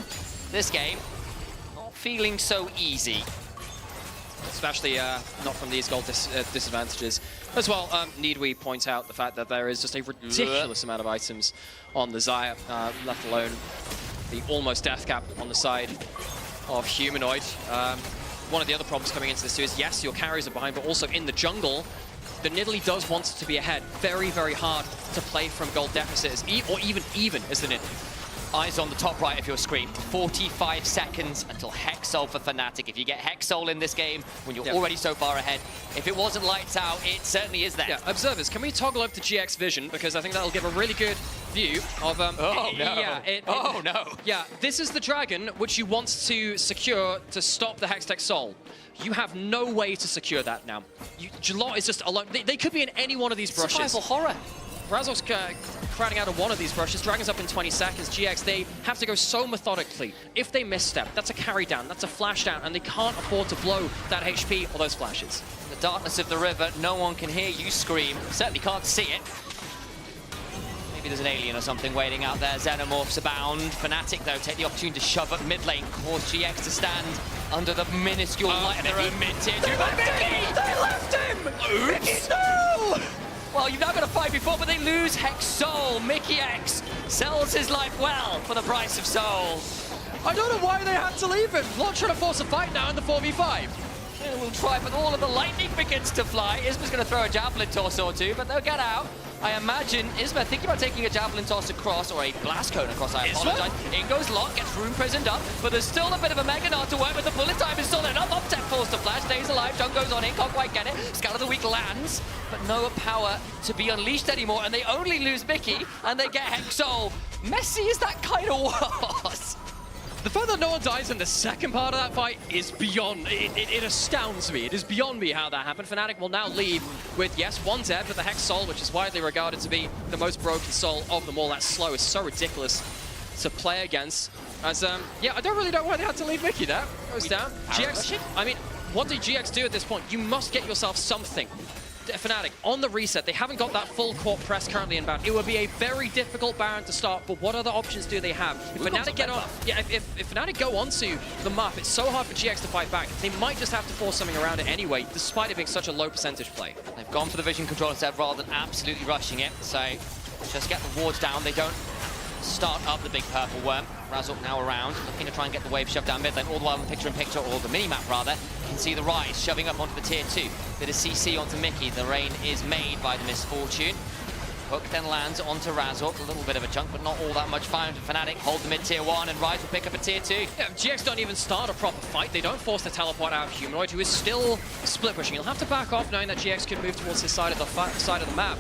This game, feeling so easy. Especially not from these gold disadvantages. As well, need we point out the fact that there is just a ridiculous amount of items on the Xayah, let alone the almost death cap on the side of Humanoid. One of the other problems coming into this too is, yes, your carries are behind, but also in the jungle, the Nidalee does want to be ahead. Very, very hard to play from gold deficits, or even as the Nidalee. Eyes on the top right of your screen. 45 seconds until Hexol for Fnatic. If you get Hexol in this game, when you're already so far ahead, if it wasn't lights out, it certainly is there. Yeah, observers, can we toggle up to GX Vision? Because I think that'll give a really good view of... oh, no. Yeah, no. Yeah, this is the dragon which you want to secure to stop the Hextech Soul. You have no way to secure that now. Jalot is just alone. They could be in any one of these brushes. Survival horror. Razor's crowding out of one of these brushes. Dragon's up in 20 seconds. GX, they have to go so methodically. If they misstep, that's a carry down, that's a flash down, and they can't afford to blow that HP or those flashes. In the darkness of the river, no one can hear you scream. Certainly can't see it. Maybe there's an alien or something waiting out there. Xenomorphs abound. Fnatic, though, take the opportunity to shove up mid lane, cause GX to stand under the minuscule light of their own mid-tier 2. But Mickey! They left him! Oops! Mickey, no! Well, you've now got a fight before, but they lose Hex Soul. Mickey X sells his life well for the price of Soul. I don't know why they had to leave him. Not trying to force a fight now in the 4v5. Yeah, we'll try, but all of the lightning begins to fly. Isma's going to throw a javelin toss or two, but they'll get out. I imagine Isma thinking about taking a javelin toss across, or a blast cone across, I apologize. In goes Lot, gets room prisoned up, but there's still a bit of a Mega Nod to work with. The bullet time is still enough. Uptech falls to flash, stays alive, Jung goes on in, can't quite get it. Scout of the Week lands, but no power to be unleashed anymore, and they only lose Mickey, and they get Hex Soul. Messy as that kind of was. The fact that no one dies in the second part of that fight is beyond, it astounds me. It is beyond me how that happened. Fnatic will now lead with, yes, one dead with the Hex Soul, which is widely regarded to be the most broken soul of them all. That slow is so ridiculous to play against. As, yeah, I don't really know why they had to leave Mickey there. Goes down. GX, I mean, what did GX do at this point? You must get yourself something. Fnatic, on the reset, they haven't got that full court press currently inbound. It would be a very difficult Baron to start, but what other options do they have? If Fnatic get on, yeah, if Fnatic go onto the map, it's so hard for GX to fight back. They might just have to force something around it anyway, despite it being such a low percentage play. They've gone for the vision control instead rather than absolutely rushing it, so just get the wards down. They don't start up the big purple worm. Razork now around, looking to try and get the wave shoved down mid lane, all the while in the picture-in-picture, or the mini-map rather. You can see the Rise shoving up onto the tier 2. Bit of CC onto Mickey. The rain is made by the Misfortune. Hook then lands onto Razork, a little bit of a chunk, but not all that much fire for Fnatic. Hold the mid tier 1, and Rise will pick up a tier 2. Yeah, GX don't even start a proper fight. They don't force the teleport out of Humanoid, who is still split pushing. He'll have to back off, knowing that GX can move towards his side of the map.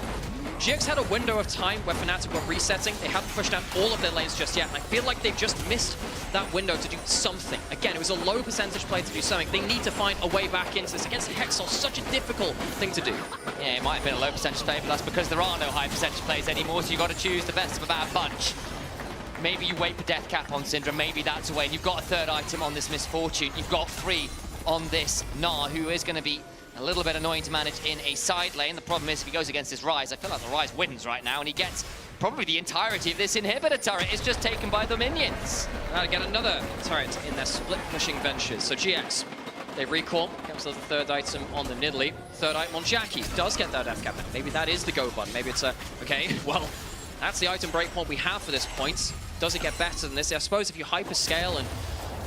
GX had a window of time where Fnatic were resetting. They haven't pushed out all of their lanes just yet, and I feel like they've just missed that window to do something. Again, it was a low percentage play to do something. They need to find a way back into this. Against Hex Soul, such a difficult thing to do. Yeah, it might have been a low percentage play, but that's because there are no high percentage plays anymore, so you've got to choose the best of a bad bunch. Maybe you wait for Death Cap on Syndra, maybe that's a way. And you've got a third item on this Misfortune. You've got 3 on this Gnar, who is going to be a little bit annoying to manage in a side lane. The problem is if he goes against his Rise, I feel like the Rise wins right now, and he gets probably the entirety of this inhibitor turret. It's just taken by the minions. Now to get another turret in their split pushing ventures. So GX, they recall, comes to the third item on the Nidalee. Third item on Jackie, does get that Death Cap. Maybe that is the go button. Maybe it's a, okay, well, that's the item breakpoint we have for this point. Does it get better than this? I suppose if you hyperscale and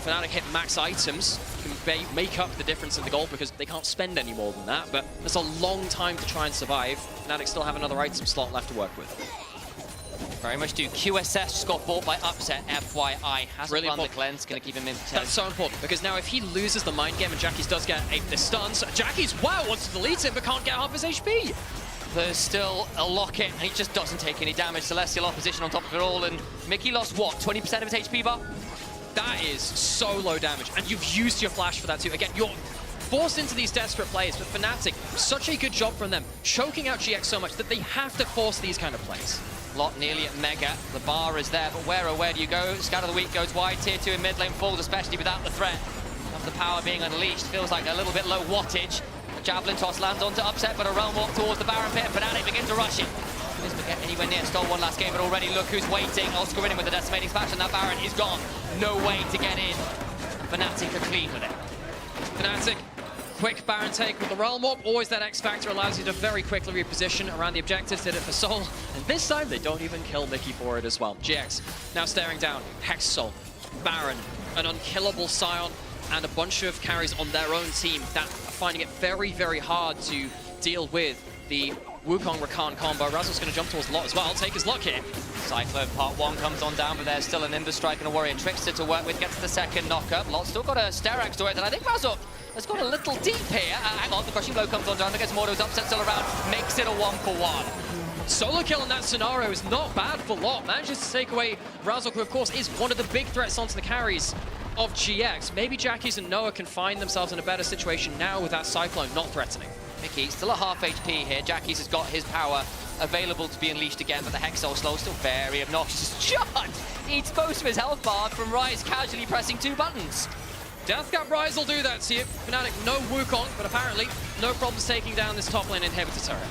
Fnatic hit max items, can make up the difference in the goal because they can't spend any more than that, but it's a long time to try and survive. Fnatic still have another item slot left to work with. Very much do. QSS just got bought by Upset, FYI. Hasn't really run the cleanse, going to keep him in. That's so important, because now if he loses the mind game and Jackie's does get the stuns, Jackie's, wow, wants to delete him but can't get half his HP. There's still a locket, and he just doesn't take any damage. Celestial opposition on top of it all, and Mickey lost, what, 20% of his HP bar? That is so low damage, and you've used your flash for that too. Again, you're forced into these desperate plays, but Fnatic, such a good job from them, choking out GX so much that they have to force these kind of plays. Lot nearly at Mega. The bar is there, but where do you go? Scout of the Week goes wide. Tier 2 in mid lane falls, especially without the threat of the power being unleashed. Feels like a little bit low wattage. The javelin toss lands onto Upset, but a realm walk towards the Baron pit, and Fnatic begin to rush it. Doesn't get anywhere near. Stole one last game, but already look who's waiting. Oscar in with the decimating smash, and that Baron is gone. No way to get in. Fnatic are clean with it. Fnatic, quick Baron take with the Realm Warp. Always that X Factor allows you to very quickly reposition around the objectives. Did it for Soul, and this time they don't even kill Mickey for it as well. GX now staring down Hex Soul, Baron, an unkillable Scion, and a bunch of carries on their own team that are finding it very, very hard to deal with the Wukong Rakan combo. Razzle's going to jump towards Lot as well. Take his luck here. Cyclone part 1 comes on down, but there's still an Ember Strike and a Warrior Trickster to work with. Gets the second knockup. Lot still got a Sterax to it, and I think Razzle has got a little deep here. Hang on, the Crushing Blow comes on down. There gets Mordo's Upset still around. Makes it a 1-for-1. Solo kill in that scenario is not bad for Lot. Manages to take away Razzle, who of course is one of the big threats onto the carries of GX. Maybe Jackies and Noah can find themselves in a better situation now with that Cyclone not threatening. Mickey still at half HP here. Jackie's has got his power available to be unleashed again, but the Hex Soul slow still very obnoxious. John eats most of his health bar from Rise casually pressing 2 buttons. Death Cap Rise will do that to you. Fnatic, no Wukong, but apparently no problems taking down this top lane inhibitor turret.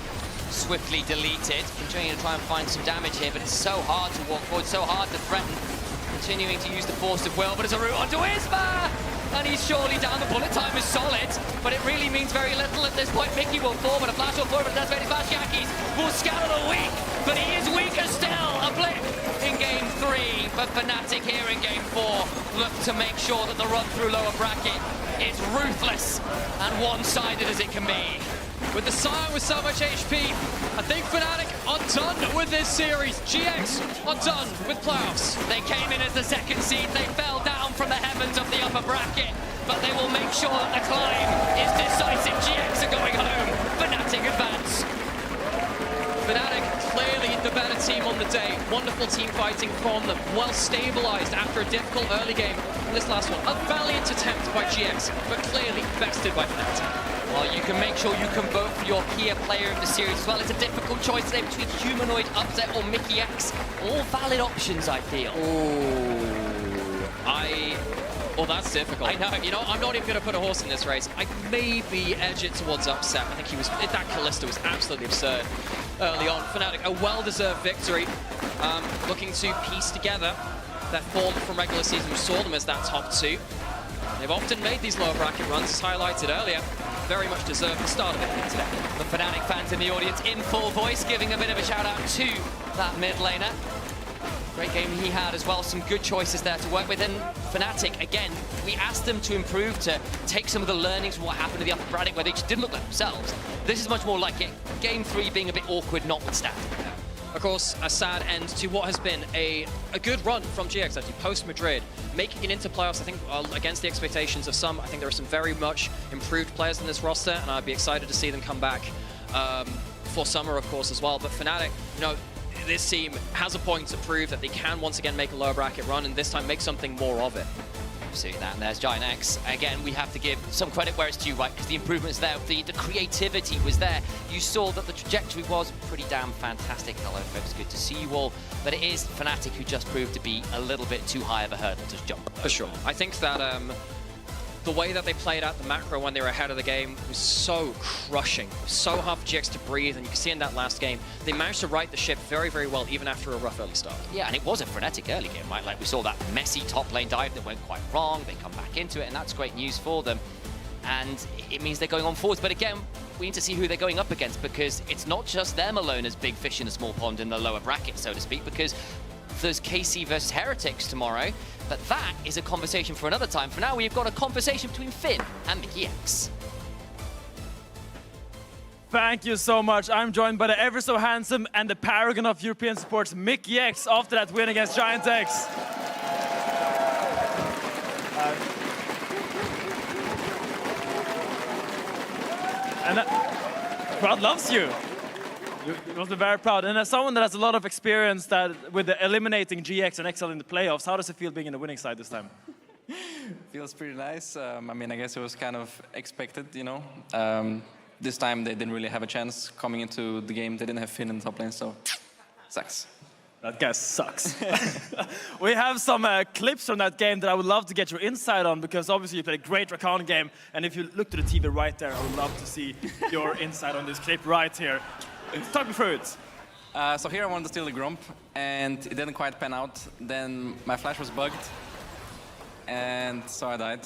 swiftly deleted. Continuing to try and find some damage here, but it's so hard to walk forward, so hard to threaten. Continuing to use the force of will, but it's a route onto Isma! And he's surely down. The bullet time is solid, but it really means very little at this point. Mickey will fall, but a flash will forward, but that's very fast. Yankees will scour the weak, but he is weaker still. A blip in game 3, but Fnatic here in game 4 look to make sure that the run through lower bracket is ruthless and one-sided as it can be. With the Scion with so much HP, I think Fnatic are done with this series. GX are done with playoffs. They came in as the second seed, they fell down from the heavens of the upper bracket, but they will make sure that the climb is decisive. GX are going home, Fnatic advance. Fnatic, clearly the better team on the day. Wonderful team fighting from them. Well stabilized after a difficult early game in this last one. A valiant attempt by GX, but clearly bested by Fnatic. Well, you can make sure you can vote for your peer player of the series as well. It's a difficult choice today between Humanoid, Upset, or Mickey X. All valid options, I feel. Well, that's difficult. I know. You know, I'm not even going to put a horse in this race. I'd maybe edge it towards Upset. I think that Kalista was absolutely absurd early on. Fnatic, a well-deserved victory. Looking to piece together that form from regular season. We saw them as that top 2. They've often made these lower bracket runs, as highlighted earlier. Very much deserved the start of it here today. The Fnatic fans in the audience in full voice, giving a bit of a shout out to that mid laner. Great game he had as well, some good choices there to work with. And Fnatic, again, we asked them to improve, to take some of the learnings from what happened to the upper bracket where they just didn't look like themselves. This is much more like it. Game 3 being a bit awkward, notwithstanding. Of course, a sad end to what has been a good run from GX actually post-Madrid. Making it into playoffs, I think, against the expectations of some. I think there are some very much improved players in this roster, and I'd be excited to see them come back for summer, of course, as well. But Fnatic, you know, this team has a point to prove that they can once again make a lower bracket run, and this time make something more of it. See that, and there's Giant X. Again, we have to give some credit where it's due, right? Because the improvement's there, the creativity was there. You saw that the trajectory was pretty damn fantastic. Hello, folks, good to see you all. But it is Fnatic who just proved to be a little bit too high of a hurdle to jump. For sure. I think that the way that they played out the macro when they were ahead of the game was so crushing. It was so hard for GX to breathe, and you can see in that last game, they managed to right the ship very, very well, even after a rough early start. Yeah, and it was a frenetic early game, right? Like we saw that messy top lane dive that went quite wrong. They come back into it, and that's great news for them. And it means they're going on forwards. But again, we need to see who they're going up against, because it's not just them alone as big fish in a small pond in the lower bracket, so to speak, because there's KC versus Heretics tomorrow, but that is a conversation for another time. For now, we've got a conversation between Finn and Mickey X. Thank you so much. I'm joined by the ever so handsome and the paragon of European sports, Mickey X, after that win against Giant X. And crowd loves you. You must be very proud. And as someone that has a lot of experience with eliminating GX and XL in the playoffs, how does it feel being in the winning side this time? Feels pretty nice. I mean, I guess it was kind of expected, you know. This time they didn't really have a chance coming into the game. They didn't have Finn in the top lane, so sucks. That guy sucks. We have some clips from that game that I would love to get your insight on, because obviously you played a great Rakan game, and if you look to the TV right there, I would love to see your insight on this clip right here. Talk me through it. So here I wanted to steal the Grump, and it didn't quite pan out. Then my flash was bugged, and so I died.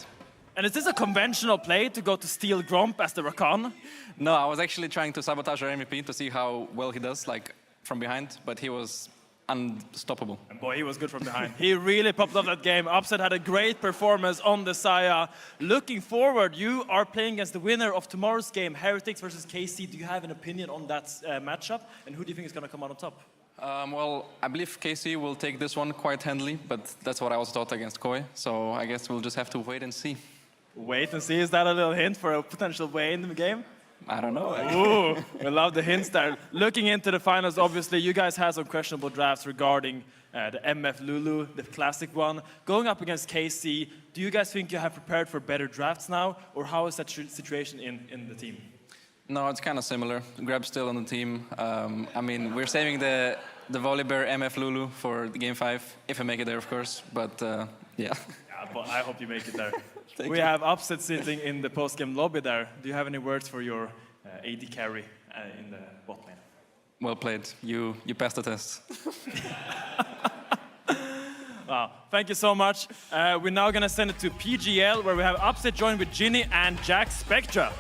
And is this a conventional play to go to steal Grump as the Rakan? No, I was actually trying to sabotage our MVP to see how well he does, like, from behind, but he was unstoppable. And boy, he was good from behind. He really popped off that game. Upset had a great performance on the Saya. Looking forward, you are playing against the winner of tomorrow's game, Heretics versus KC. Do you have an opinion on that matchup? And who do you think is going to come out on top? Well, I believe KC will take this one quite handily, but that's what I was taught against Koi. So I guess we'll just have to wait and see. Wait and see? Is that a little hint for a potential way in the game? I don't know. Ooh, we love the hints there. Looking into the finals, obviously, you guys had some questionable drafts regarding the MF Lulu, the classic one. Going up against KC, do you guys think you have prepared for better drafts now? Or how is that situation in the team? No, it's kind of similar. Grab's still on the team. I mean, we're saving the Volibear MF Lulu for the game 5, if I make it there, of course. But, yeah. But I hope you make it there. We have Upset sitting in the post-game lobby there. Do you have any words for your AD carry in the bot lane? Well played. You passed the test. Wow, thank you so much. We're now gonna send it to PGL, where we have Upset joined with Ginny and Jack Spectra.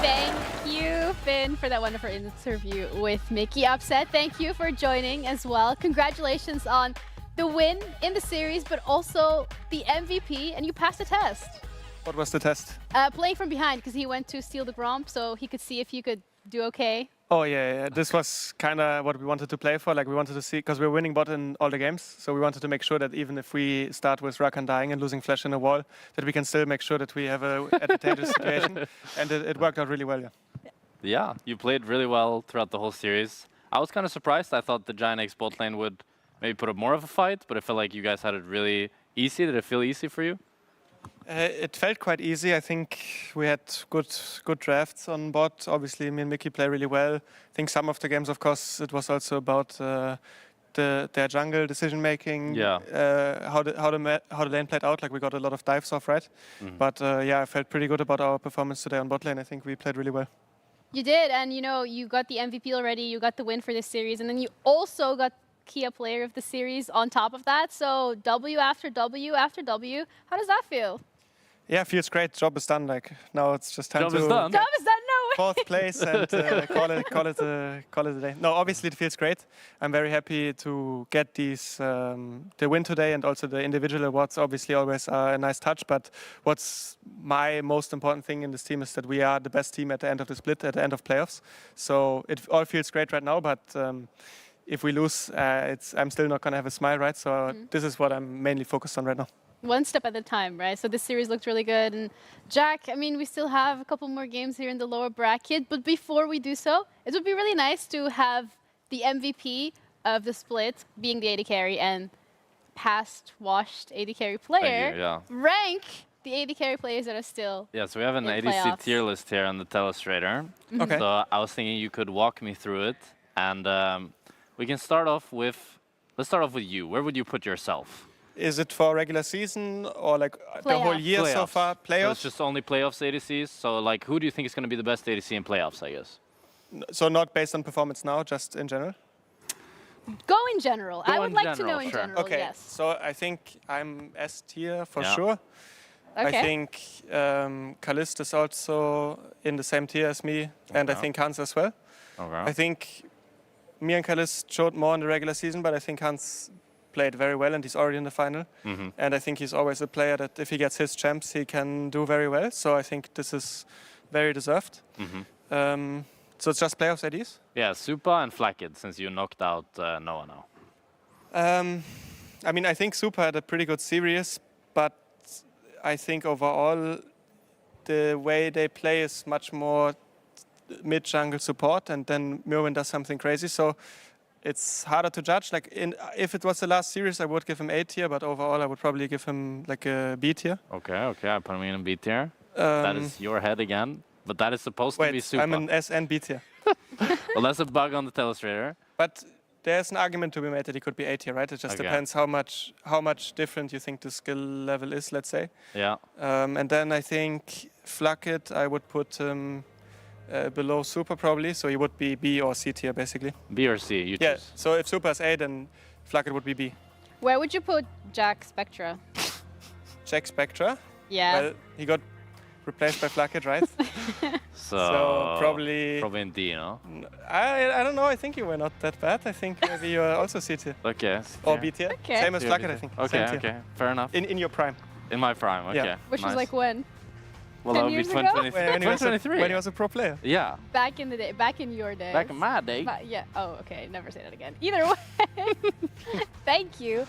Thank you, Finn, for that wonderful interview with Mickey. Upset, thank you for joining as well. Congratulations on the win in the series, but also the MVP, and you passed the test. What was the test? Playing from behind, because he went to steal the Gromp, so he could see if you could do okay. Oh yeah. This was kind of what we wanted to play for. Like we wanted to see, because we're winning bot in all the games, so we wanted to make sure that even if we start with Rakan dying and losing flash in a wall, that we can still make sure that we have a advantageous situation, and it worked out really well. Yeah. Yeah, you played really well throughout the whole series. I was kind of surprised. I thought the Giant X bot lane would maybe put up more of a fight, but I felt like you guys had it really easy. Did it feel easy for you? It felt quite easy. I think we had good drafts on bot. Obviously, me and Mickey play really well. I think some of the games, of course, it was also about their jungle decision making. Yeah. How the lane played out. Like we got a lot of dives off, right? Mm-hmm. But yeah, I felt pretty good about our performance today on bot lane. I think we played really well. You did, and you know, you got the MVP already, you got the win for this series, and then you also got Kia Player of the Series on top of that. So W after W after W. How does that feel? Yeah, feels great. Job is done. Like now it's just time Job to is done. Job is done. No way. 4th place and call it a day. No, obviously it feels great. I'm very happy to get these the win today, and also the individual awards. Obviously, always are a nice touch. But what's my most important thing in this team is that we are the best team at the end of the split, at the end of playoffs. So it all feels great right now. But if we lose, I'm still not gonna have a smile, right? So this is what I'm mainly focused on right now. One step at a time, right? So this series looked really good. And Jack, I mean, we still have a couple more games here in the lower bracket, but before we do so, it would be really nice to have the MVP of the split being the AD carry and past washed AD carry player rank the AD carry players that are still Yeah, so we have an in ADC playoffs. tier list here on the Telestrator. Okay. So I was thinking you could walk me through it, and we can start off with, let's start off with you. Where would you put yourself? Is it for regular season or like the whole year so far? So Playoffs? it's just only playoffs ADCs. So like, who do you think is going to be the best ADC in playoffs, I guess? So not based on performance now, just in general? Go in general. Go I would in like to general, know in sure. general, Okay, yes. so I think I'm S tier for Yeah. sure. I Okay. think Kalist is also in the same tier as me, and I Okay. think Hans as well. Okay. I think me and Kalist showed more in the regular season, but I think Hans played very well, and he's already in the final. Mm-hmm. And I think he's always a player that if he gets his champs, he can do very well. So I think this is very deserved. Mm-hmm. So it's just playoffs IDs? Yeah, Supa and Flackid, since you knocked out Noah now. I mean, I think Super had a pretty good series, but I think overall the way they play is much more mid-jungle support, and then Mirwin does something crazy. So it's harder to judge. Like if it was the last series, I would give him A tier, but overall I would probably give him like a B tier. Okay, I put him in B tier. That is your head again, but that is supposed to be Supa. I'm an S and B tier. Well, that's a bug on the Telestrator. But there's an argument to be made that he could be A tier, right? It just Okay. depends how much different you think the skill level is, let's say. Yeah. And then I think Flackid, I would put him below Super probably, so he would be B or C tier basically. B or C, you Yeah, choose. so if Super is A, then Flackid would be B. Where would you put Jack Spectra? Jack Spectra. Yeah. Well, he got replaced by Flackid, right? So probably in D, no? I don't know. I think you were not that bad. I think maybe you are also C tier. Okay. Or B tier. Okay. Same as Yeah, Flackid, B I think. Okay, Same tier. okay. Fair enough. In your prime. In my prime, okay. Yeah. Which nice. was like when? Well, 10 that would be years ago? 2023. When he was 2023. when he was a pro player. Yeah. Back in the day, back in your day. Back in my day. Yeah. Oh, okay. Never say that again. Either way, thank you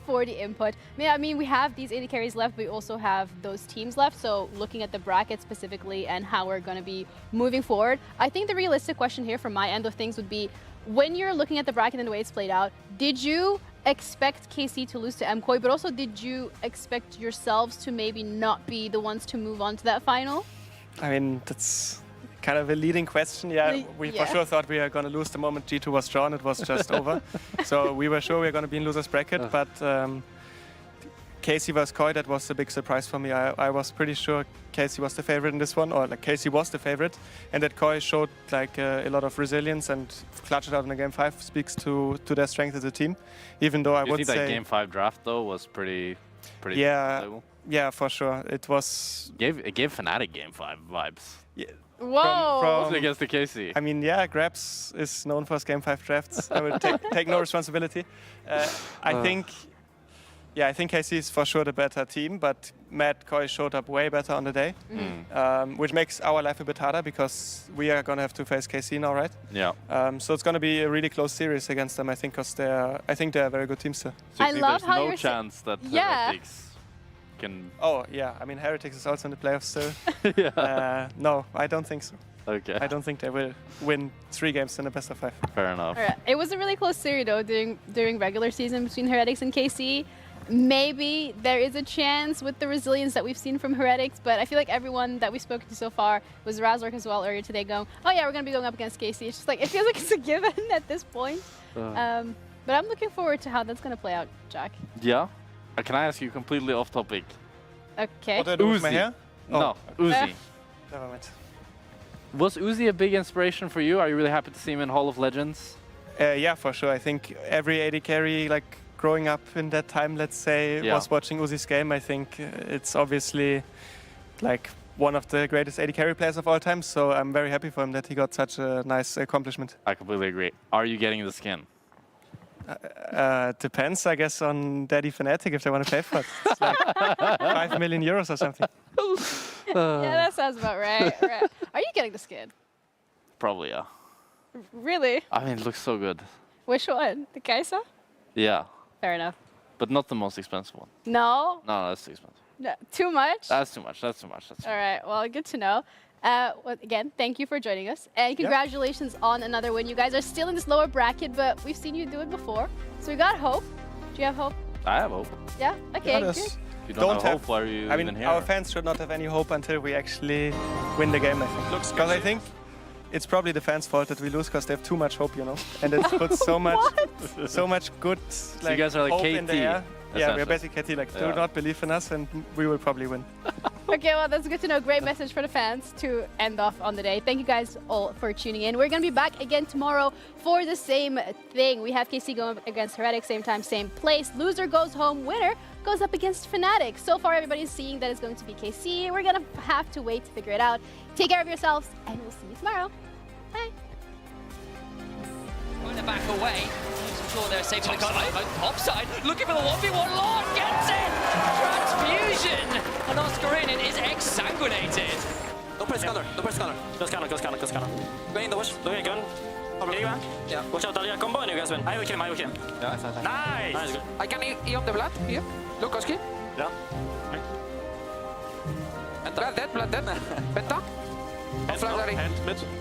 for the input. I mean, we have these AD carries left, but we also have those teams left. So looking at the bracket specifically and how we're going to be moving forward, I think the realistic question here from my end of things would be, when you're looking at the bracket and the way it's played out, did you expect KC to lose to MKOI, but also did you expect yourselves to maybe not be the ones to move on to that final? I mean, that's kind of a leading question. Yeah, we for sure thought we were going to lose the moment G2 was drawn. It was just over. So we were sure we were going to be in loser's bracket, but Casey vs Koi, that was a big surprise for me. I was pretty sure Casey was the favorite in this one, or like Casey was the favorite, and that Koi showed like a lot of resilience and clutched it out in the game 5 speaks to their strength as a team. Even though I would say that game 5 draft though was pretty yeah, level. Yeah, for sure. It was It gave Fnatic game 5 vibes. Yeah. Whoa! From against the KC. I mean, yeah, Grabs is known for his game 5 drafts. I will take no responsibility. I think KC is for sure the better team, but Matt Koi showed up way better on the day, which makes our life a bit harder because we are gonna have to face KC now, right? Yeah. So it's gonna be a really close series against them, I think, because they're a very good team still. So I love how no you're chance that Yeah. Heretics can. Oh yeah, I mean Heretics is also in the playoffs still. Yeah. No, I don't think so. Okay. I don't think they will win 3 games in the best of 5. Fair enough. Alright. It was a really close series though during regular season between Heretics and KC. Maybe there is a chance with the resilience that we've seen from Heretics, but I feel like everyone that we've spoken to so far was Razork as well earlier today going, oh yeah, we're going to be going up against KC. It's just like, it feels like it's a given at this point. But I'm looking forward to how that's going to play out, Jack. Yeah. Can I ask you completely off topic? Okay. What do I do with my hair? No, Uzi. Never mind. Was Uzi a big inspiration for you? Are you really happy to see him in Hall of Legends? Yeah, for sure. I think every AD carry, like growing up in that time, let's say, was watching Uzi's game. I think it's obviously like one of the greatest AD carry players of all time. So I'm very happy for him that he got such a nice accomplishment. I completely agree. Are you getting the skin? Depends, I guess, on Daddy Fnatic if they want to pay for it. It's like 5 million euros or something. Yeah, that sounds about right. Are you getting the skin? Probably, yeah. Really? I mean, it looks so good. Which one? The Kaisa? Yeah. Fair enough. But not the most expensive one. No? No, that's too expensive. No, too much? That's too much. That's too much. All right. Well, good to know. Well, again, thank you for joining us. And congratulations on another win. You guys are still in this lower bracket, but we've seen you do it before. So we got hope. Do you have hope? I have hope. Yeah? Okay, good. If you don't have hope, why are you even here? Our fans should not have any hope until we actually win the game, I think. Because I think it's probably the fans' fault that we lose because they have too much hope, you know? And it puts so much good So you guys are like hope KT, in the air. Yeah, we're basically KT. Like, do not believe in us and we will probably win. Okay, well, that's good to know. Great message for the fans to end off on the day. Thank you guys all for tuning in. We're going to be back again tomorrow for the same thing. We have KC going up against Heretics, same time, same place. Loser goes home, winner goes up against Fnatic. So far, everybody's seeing that it's going to be KC. We're going to have to wait to figure it out. Take care of yourselves, and we'll see you tomorrow. Bye. Trying to back away. I'm sure they're safe to the top side. Looking for the 1v1. Lord gets it! Transfusion! And Oscar in it is exsanguinated. Don't press scanner. Don't press scanner. Go scanner. Go scanner. Go scanner. Go in the bush. Go in gun. Yeah. Watch out, Dalia. Combo and you guys win. I will kill him. I will kill him. Yeah, Nice! Nice, good. I can eat on the blood here. Look, Oski. Yeah. Blood dead. Penta.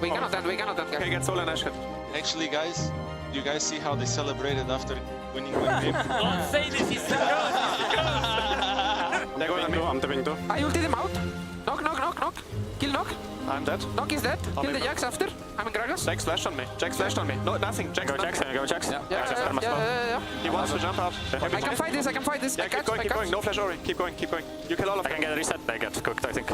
We cannot end, guys. Okay, get Solar Nash hit. Actually, guys, you guys see how they celebrated after winning one game? Don't say this, he's so good! They're going to I'm tapping too. I ulted him out. Knock. Kill Knock. I'm dead. Knock is dead. Kill the Jax after. I'm in Gragas. Jax flashed on me. No, nothing. Jax. Go Jax. Yeah. He wants to jump out. I can fight this. Yeah, keep going. No flash Ori. Keep going. You kill all of them. I can get a reset. They get cooked, I think.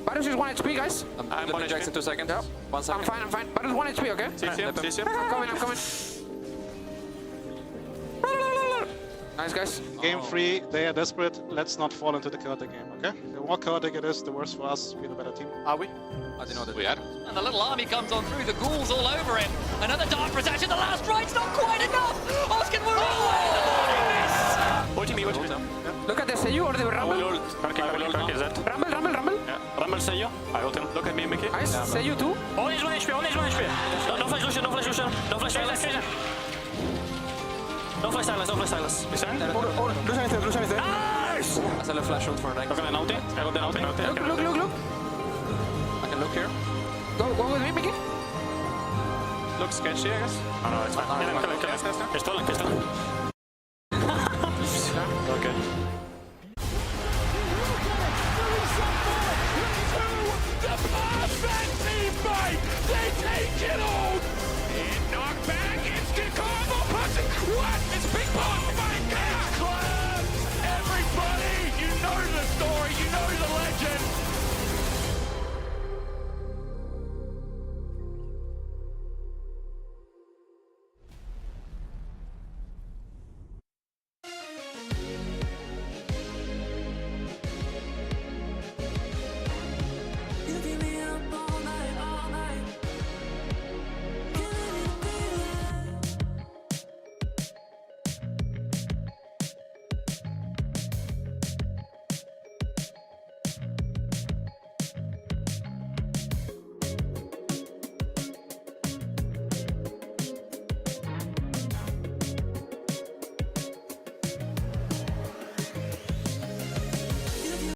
Varus is 1 HP, guys. I'm 1 HP. In 2 seconds. Yeah. 1 second. I'm fine. Varus 1 HP, okay? See him. I'm coming. Nice, guys. Game 3, they are desperate. Let's not fall into the chaotic game, okay? The more chaotic it is, the worse for us. We're the better team. Are we? I didn't know that we are. And the little army comes on through, the ghouls all over him. Another dark protection, the last right's not quite enough! Oscar will away the morning miss! Ulti me. Look at the Seiyu or the Rumble. I will ult. Perky is dead. Rumble. Yeah. Rumble Seiyu. I ult him. Look at me, Mickey. Nice. Seiyu too. Only 1 HP. No flash Lucian. No flash Silas. No flash Silas. Lucian is there. Nice! I sell a flash ult for next. Look at an ulti. I got an ulti. Look. I can look here. Go with me, Mickey. Looks sketchy, I guess. Oh no, it's fine. Kill him. Pistol.